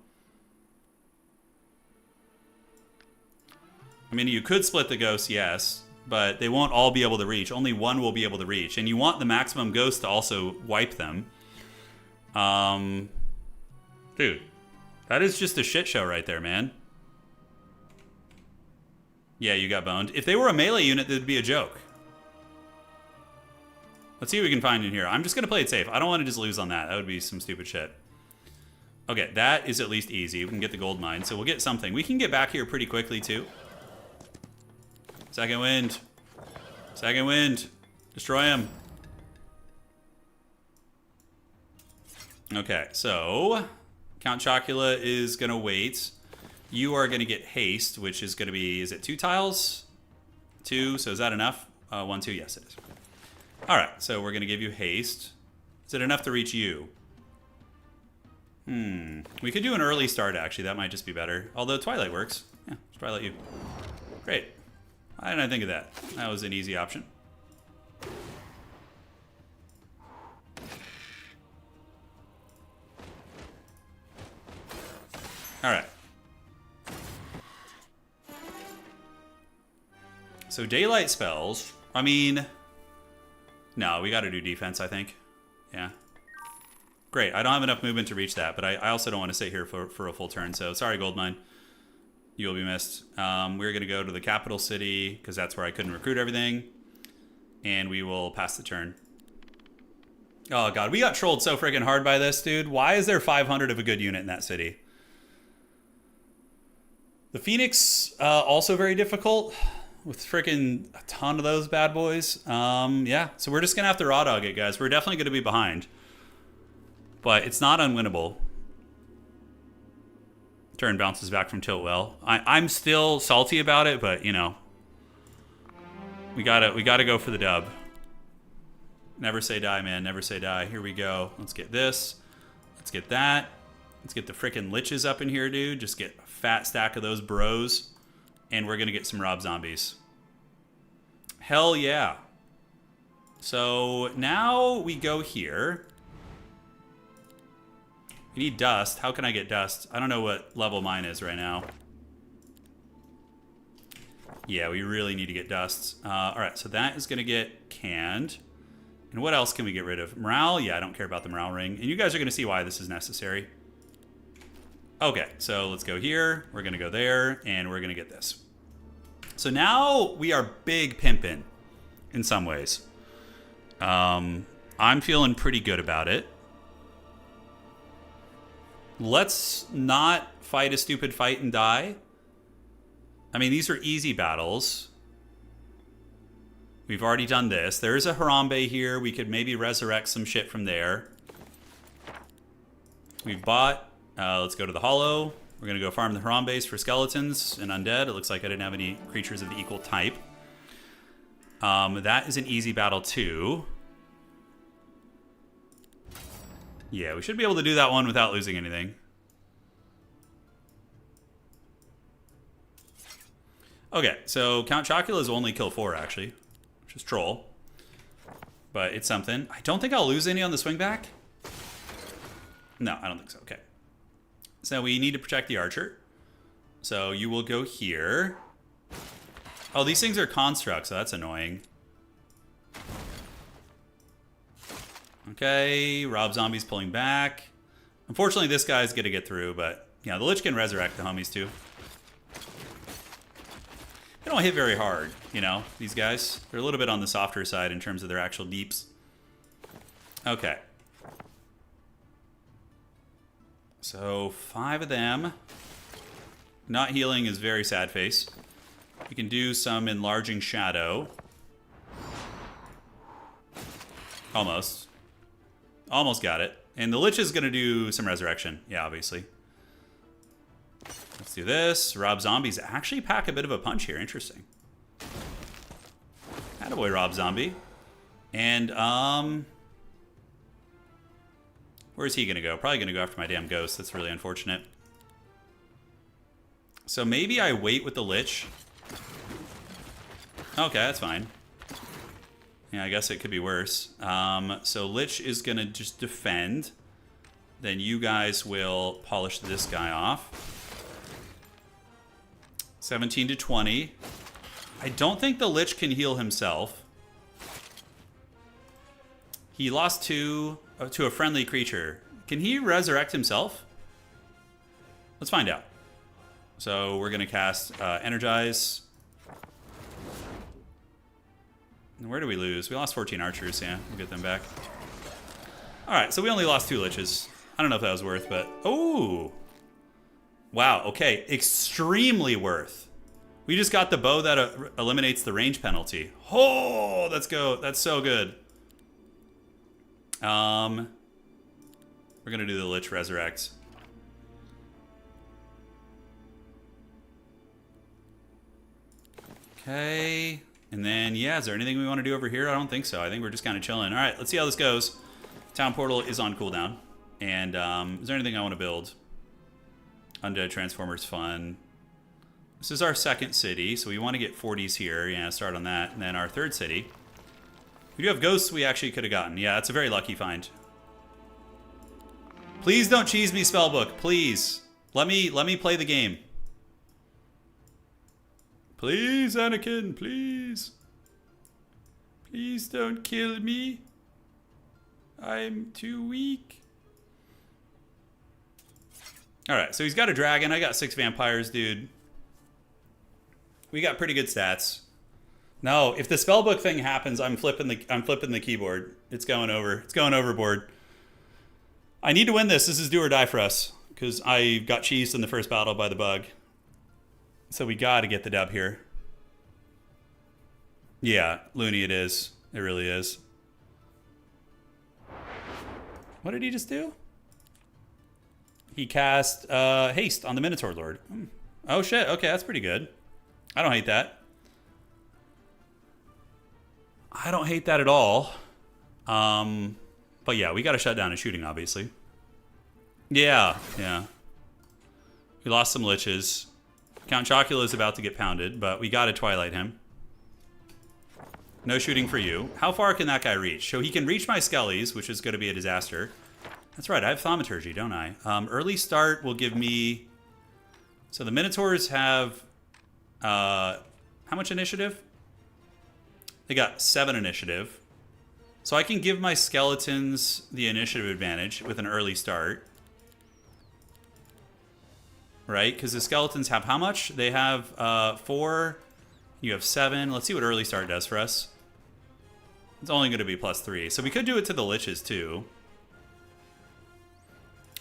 I mean, you could split the ghosts, yes, but they won't all be able to reach. Only one will be able to reach, and you want the maximum ghost to also wipe them. Dude, that is just a shit show right there, man. Yeah, you got boned. If they were a melee unit, that'd be a joke. Let's see what we can find in here. I'm just going to play it safe. I don't want to just lose on that. That would be some stupid shit. Okay, that is at least easy. We can get the gold mine, so we'll get something. We can get back here pretty quickly, too. Second wind. Second wind. Destroy him. Okay, so Count Chocula is going to wait. You are going to get haste, which is going to be, is it 2 tiles? 2, so is that enough? 1, 2, yes it is. All right, so we're going to give you haste. Is it enough to reach you? We could do an early start, actually. That might just be better. Although Twilight works. Yeah, let's Twilight you. Great. Why didn't I think of that? That was an easy option. All right. So daylight spells. I mean, no, we got to do defense, I think. Yeah. Great. I don't have enough movement to reach that, but I also don't want to sit here for a full turn. So sorry, Goldmine. You will be missed. We're going to go to the capital city because that's where I couldn't recruit everything. And we will pass the turn. Oh, God. We got trolled so freaking hard by this, dude. Why is there 500 of a good unit in that city? The Phoenix, also very difficult. With freaking a ton of those bad boys. Yeah, so we're just going to have to raw dog it, guys. We're definitely going to be behind. But it's not unwinnable. Turn bounces back from Tiltwell. I'm still salty about it, but, you know. We gotta go for the dub. Never say die, man. Never say die. Here we go. Let's get this. Let's get that. Let's get the freaking liches up in here, dude. Just get a fat stack of those bros. And we're going to get some Rob Zombies. Hell yeah. So now we go here. We need dust. How can I get dust? I don't know what level mine is right now. Yeah, we really need to get dust. All right, so that is going to get canned. And what else can we get rid of? Morale? Yeah, I don't care about the morale ring. And you guys are going to see why this is necessary. Okay, so let's go here. We're going to go there, and we're going to get this. So now we are big pimping in some ways. I'm feeling pretty good about it. Let's not fight a stupid fight and die. I mean, these are easy battles. We've already done this. There is a Harambe here. We could maybe resurrect some shit from there. We've bought... let's go to the Hollow. We're going to go farm the Harambes for skeletons and undead. It looks like I didn't have any creatures of the equal type. That is an easy battle too. Yeah, we should be able to do that one without losing anything. Okay, so Count Chocula's only kill 4 actually, which is troll. But it's something. I don't think I'll lose any on the swing back. No, I don't think so. Okay. So we need to protect the archer. So you will go here. Oh, these things are constructs, so that's annoying. Okay, Rob Zombie's pulling back. Unfortunately, this guy's going to get through, but yeah, the Lich can resurrect the homies too. They don't hit very hard, you know, these guys. They're a little bit on the softer side in terms of their actual deeps. Okay. So 5 of them. Not healing is very sad face. We can do some enlarging shadow. Almost. Almost got it. And the Lich is going to do some resurrection. Yeah, obviously. Let's do this. Rob Zombies actually pack a bit of a punch here. Interesting. Attaboy, Rob Zombie. And, where's he going to go? Probably going to go after my damn ghost. That's really unfortunate. So maybe I wait with the Lich. Okay, that's fine. Yeah, I guess it could be worse. So Lich is going to just defend. Then you guys will polish this guy off. 17 to 20. I don't think the Lich can heal himself. He lost 2 to a friendly creature. Can he resurrect himself? Let's find out. So we're going to cast Energize. Where do we lose? We lost 14 archers. Yeah, we'll get them back. All right, so we only lost 2 Liches. I don't know if that was worth, but... Oh! Wow, okay. Extremely worth. We just got the bow that eliminates the range penalty. Oh, let's go. That's so good. We're going to do the Lich Resurrect. Okay. And then, yeah, is there anything we want to do over here? I don't think so. I think we're just kind of chilling. All right, let's see how this goes. Town portal is on cooldown. And is there anything I want to build? Undead Transformers fun. This is our second city, so we want to get 40s here. Yeah, start on that. And then our third city. We do have ghosts we actually could have gotten. Yeah, that's a very lucky find. Please don't cheese me, Spellbook. Please. Let me play the game. Please, Anakin, please. Please don't kill me. I'm too weak. Alright, so he's got a dragon. I got 6 vampires, dude. We got pretty good stats. No, if the spellbook thing happens, I'm flipping the keyboard. It's going over. It's going overboard. I need to win this. This is do or die for us. Because I got cheesed in the first battle by the bug. So we got to get the dub here. Yeah, loony it is. It really is. What did he just do? He cast haste on the Minotaur Lord. Oh shit, okay, that's pretty good. I don't hate that. I don't hate that at all. But yeah, we got to shut down his shooting, obviously. Yeah. We lost some liches. Count Chocula is about to get pounded, but we got to Twilight him. No shooting for you. How far can that guy reach? So he can reach my Skellies, which is going to be a disaster. That's right, I have Thaumaturgy, don't I? Early start will give me... So the Minotaurs have... how much initiative? They got 7 initiative. So I can give my skeletons the initiative advantage with an early start. Right? Because the skeletons have how much? They have 4. You have 7. Let's see what early start does for us. It's only going to be +3. So we could do it to the liches too.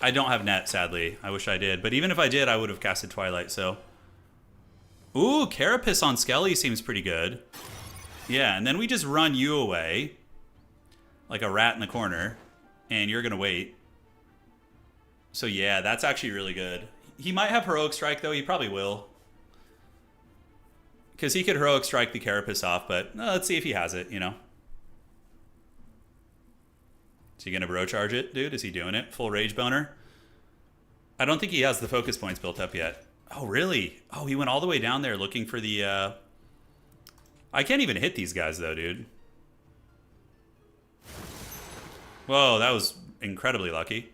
I don't have net, sadly. I wish I did. But even if I did, I would have casted Twilight, so... Ooh, Carapace on Skelly seems pretty good. Yeah, and then we just run you away. Like a rat in the corner. And you're going to wait. So yeah, that's actually really good. He might have Heroic Strike, though. He probably will. Because he could Heroic Strike the Carapace off, but let's see if he has it, you know. Is he going to Bro Charge it, dude? Is he doing it? Full Rage Boner? I don't think he has the focus points built up yet. Oh, really? Oh, he went all the way down there looking for the... I can't even hit these guys, though, dude. Whoa, that was incredibly lucky.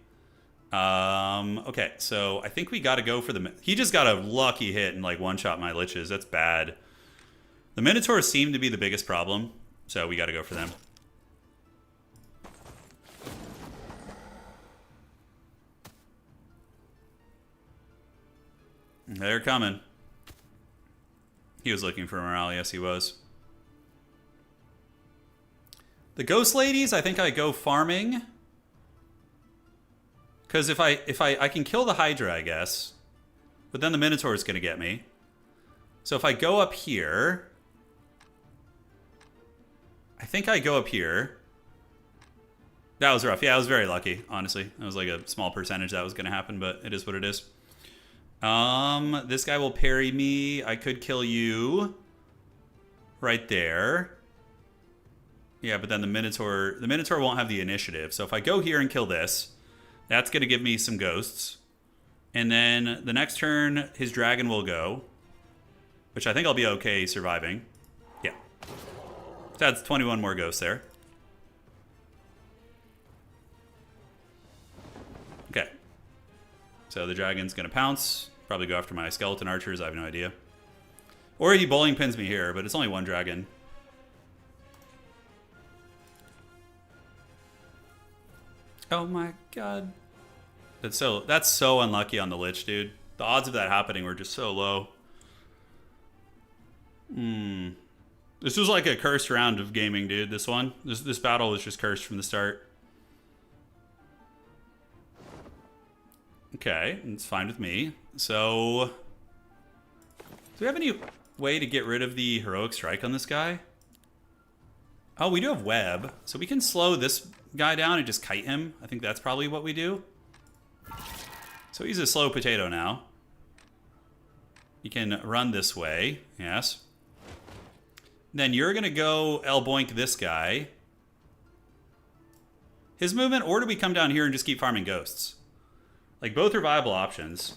Okay, so I think we got to go for the... He just got a lucky hit and, like, one-shot my liches. That's bad. The Minotaurs seem to be the biggest problem, so we got to go for them. They're coming. He was looking for morale. Yes, he was. The Ghost Ladies, I think I go farming. Because if I can kill the Hydra, I guess. But then the Minotaur is going to get me. So if I go up here... I think I go up here. That was rough. Yeah, I was very lucky, honestly. It was like a small percentage that was going to happen, but it is what it is. This guy will parry me. I could kill you. Right there. Yeah, but then the Minotaur won't have the initiative. So if I go here and kill this, that's going to give me some ghosts. And then the next turn, his dragon will go. Which I think I'll be okay surviving. Yeah. So that's 21 more ghosts there. Okay. So the dragon's going to pounce. Probably go after my skeleton archers. I have no idea. Or he bowling pins me here, but it's only one dragon. Oh my god. That's so unlucky on the Lich, dude. The odds of that happening were just so low. This was like a cursed round of gaming, dude. This one. This battle was just cursed from the start. Okay, it's fine with me. So, do we have any way to get rid of the Heroic Strike on this guy? Oh, we do have Web. So we can slow this guy down and just kite him. I think that's probably what we do. So he's a slow potato now. He can run this way, yes. Then you're going to go elboink this guy. His movement, or do we come down here and just keep farming ghosts? Like, both are viable options.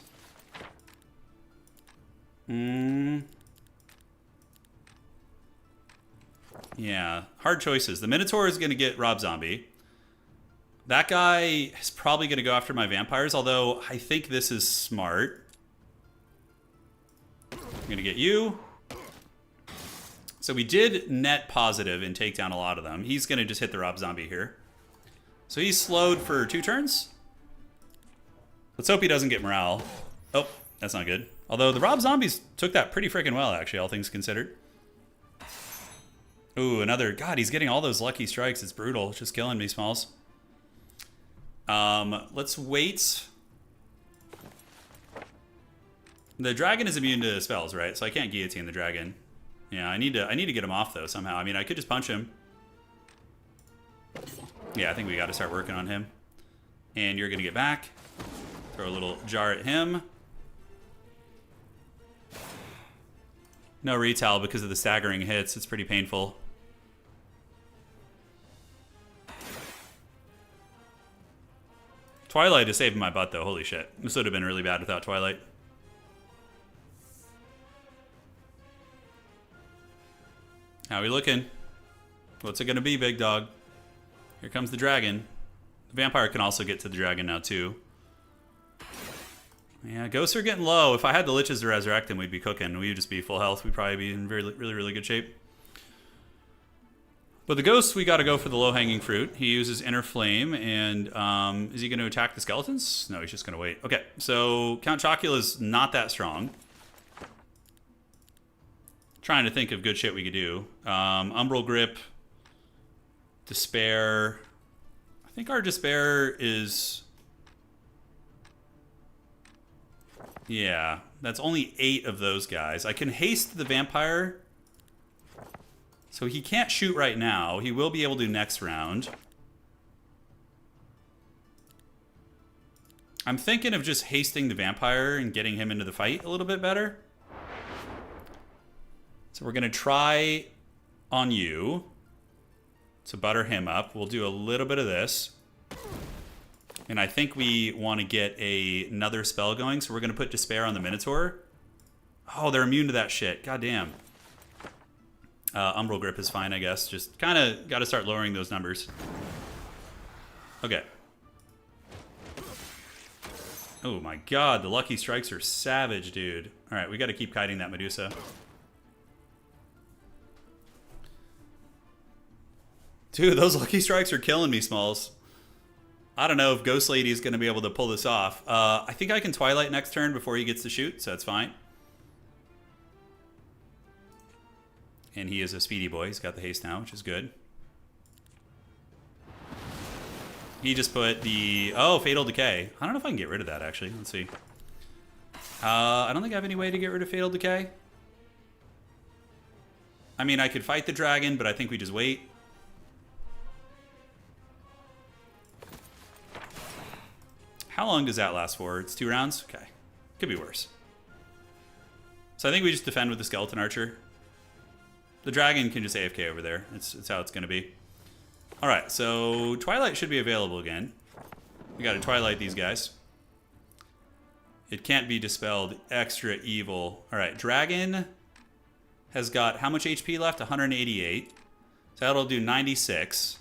Yeah, hard choices. The Minotaur is going to get Rob Zombie. That guy is probably going to go after my vampires, although I think this is smart. I'm going to get you. So we did net positive and take down a lot of them. He's going to just hit the Rob Zombie here. So he's slowed for 2 turns. Let's hope he doesn't get morale. Oh, that's not good. Although the Rob Zombies took that pretty freaking well, actually, all things considered. Ooh, another... God, he's getting all those lucky strikes. It's brutal. It's just killing me, Smalls. Let's wait. The dragon is immune to spells, right? So I can't guillotine the dragon. Yeah, I need to get him off, though, somehow. I mean, I could just punch him. Yeah, I think we got to start working on him. And you're going to get back. Throw a little jar at him. No retail because of the staggering hits. It's pretty painful. Twilight is saving my butt, though. Holy shit. This would have been really bad without Twilight. How are we looking? What's it going to be, big dog? Here comes the dragon. The vampire can also get to the dragon now, too. Yeah, ghosts are getting low. If I had the liches to resurrect him, we'd be cooking. We'd just be full health. We'd probably be in really good shape. But the ghosts, we got to go for the low-hanging fruit. He uses Inner Flame, and is he going to attack the skeletons? No, he's just going to wait. Okay, so Count Chocula's not that strong. Trying to think of good shit we could do. Umbral Grip, Despair. I think our Despair is... Yeah, that's only 8 of those guys. I can haste the vampire... So he can't shoot right now. He will be able to next round. I'm thinking of just hasting the vampire and getting him into the fight a little bit better. So we're going to try on you to butter him up. We'll do a little bit of this. And I think we want to get another spell going. So we're going to put Despair on the Minotaur. Oh, they're immune to that shit. God damn. Umbral Grip is fine, I guess. Just kind of got to start lowering those numbers. Okay. Oh my god, the lucky strikes are savage, dude. Alright, we got to keep kiting that Medusa. Dude, those lucky strikes are killing me, Smalls. I don't know if Ghost Lady is going to be able to pull this off. I think I can Twilight next turn before he gets to shoot, so that's fine. And he is a speedy boy. He's got the haste now, which is good. He just put the... Oh, Fatal Decay. I don't know if I can get rid of that, actually. Let's see. I don't think I have any way to get rid of Fatal Decay. I mean, I could fight the dragon, but I think we just wait. How long does that last for? It's 2 rounds? Okay. Could be worse. So I think we just defend with the Skeleton Archer. The dragon can just AFK over there. It's how it's going to be. Alright, so Twilight should be available again. We got to Twilight these guys. It can't be dispelled. Extra evil. Alright, dragon has got how much HP left? 188. So that'll do 96.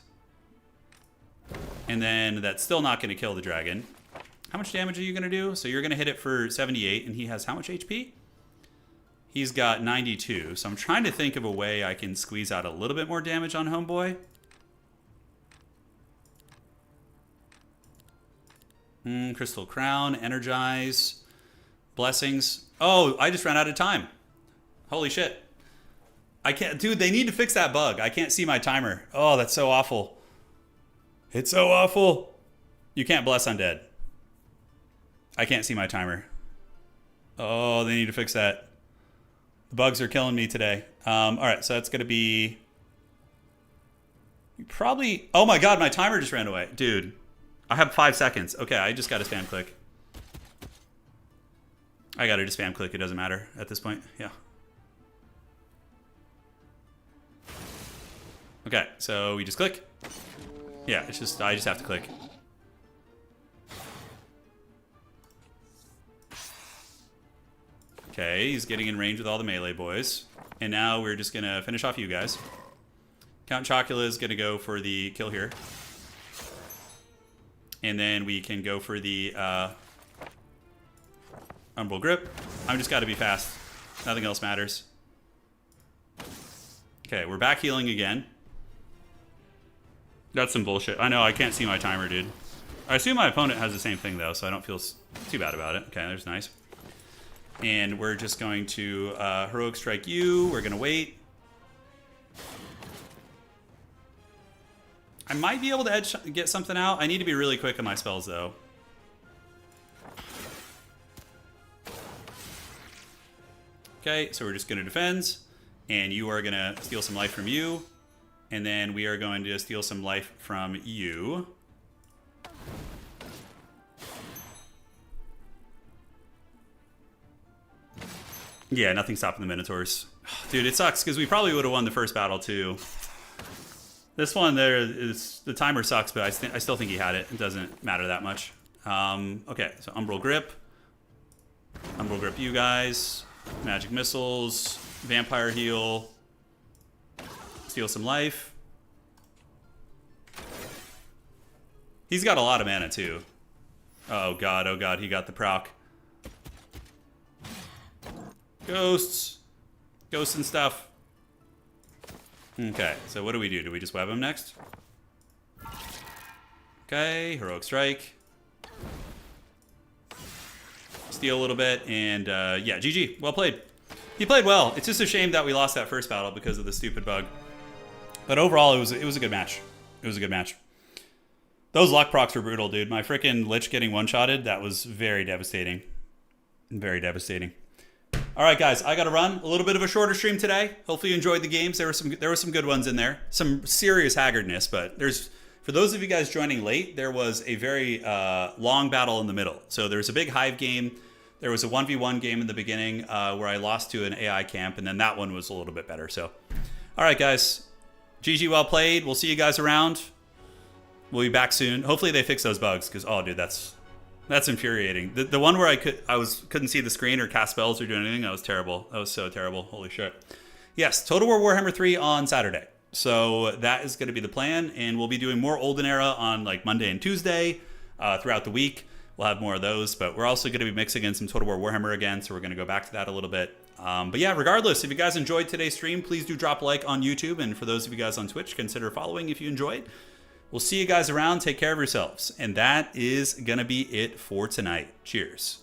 And then that's still not going to kill the dragon. How much damage are you going to do? So you're going to hit it for 78, and he has how much HP? He's got 92, so I'm trying to think of a way I can squeeze out a little bit more damage on Homeboy. Crystal Crown, Energize, Blessings. Oh, I just ran out of time. Holy shit. I can't, dude, they need to fix that bug. I can't see my timer. Oh, that's so awful. It's so awful. You can't bless undead. I can't see my timer. Oh, they need to fix that. The bugs are killing me today. All right, so that's going to be... Probably... Oh my god, my timer just ran away. Dude, I have 5 seconds. Okay, I just got to spam click. I got to just spam click. It doesn't matter at this point. Yeah. Okay, so we just click. Yeah, it's just, I just have to click. Okay, he's getting in range with all the melee boys. And now we're just gonna finish off you guys. Count Chocula is gonna go for the kill here. And then we can go for the Umbral Grip. I'm just gotta be fast. Nothing else matters. Okay, we're back healing again. That's some bullshit. I know, I can't see my timer, dude. I assume my opponent has the same thing, though, so I don't feel too bad about it. Okay, there's nice. And we're just going to Heroic Strike you. We're going to wait. I might be able to get something out. I need to be really quick on my spells, though. Okay, so we're just going to defend. And you are going to steal some life from you. And then we are going to steal some life from you. Yeah, nothing stopping the Minotaurs. Dude, it sucks because we probably would have won the first battle too. This one there is, the timer sucks, but I still think he had it. It doesn't matter that much. Okay, so Umbral Grip. Umbral Grip you guys. Magic Missiles. Vampire Heal. Steal some life. He's got a lot of mana too. Oh god, he got the proc. Ghosts. Ghosts and stuff. Okay, so what do we do? Do we just web him next? Okay, Heroic Strike. Steal a little bit, and yeah, GG. Well played. He played well. It's just a shame that we lost that first battle because of the stupid bug. But overall, it was a good match. It was a good match. Those luck procs were brutal, dude. My freaking Lich getting one-shotted, that was very devastating. Very devastating. All right, guys, I got to run. A little bit of a shorter stream today. Hopefully you enjoyed the games. There were some good ones in there. Some serious haggardness, but for those of you guys joining late, there was a very long battle in the middle. So there was a big Hive game. There was a 1v1 game in the beginning where I lost to an AI camp, and then that one was a little bit better. So, all right, guys. GG, well played. We'll see you guys around. We'll be back soon. Hopefully they fix those bugs, because, oh, dude, that's infuriating. The one where I couldn't see the screen or cast spells or do anything, that was terrible. That was so terrible. Holy shit. Yes, Total War Warhammer 3 on Saturday. So that is going to be the plan, and we'll be doing more Olden Era on like Monday and Tuesday throughout the week. We'll have more of those, but we're also going to be mixing in some Total War Warhammer again, so we're going to go back to that a little bit. But yeah, regardless, if you guys enjoyed today's stream, please do drop a like on YouTube, and for those of you guys on Twitch, consider following if you enjoyed. We'll see you guys around. Take care of yourselves. And that is going to be it for tonight. Cheers.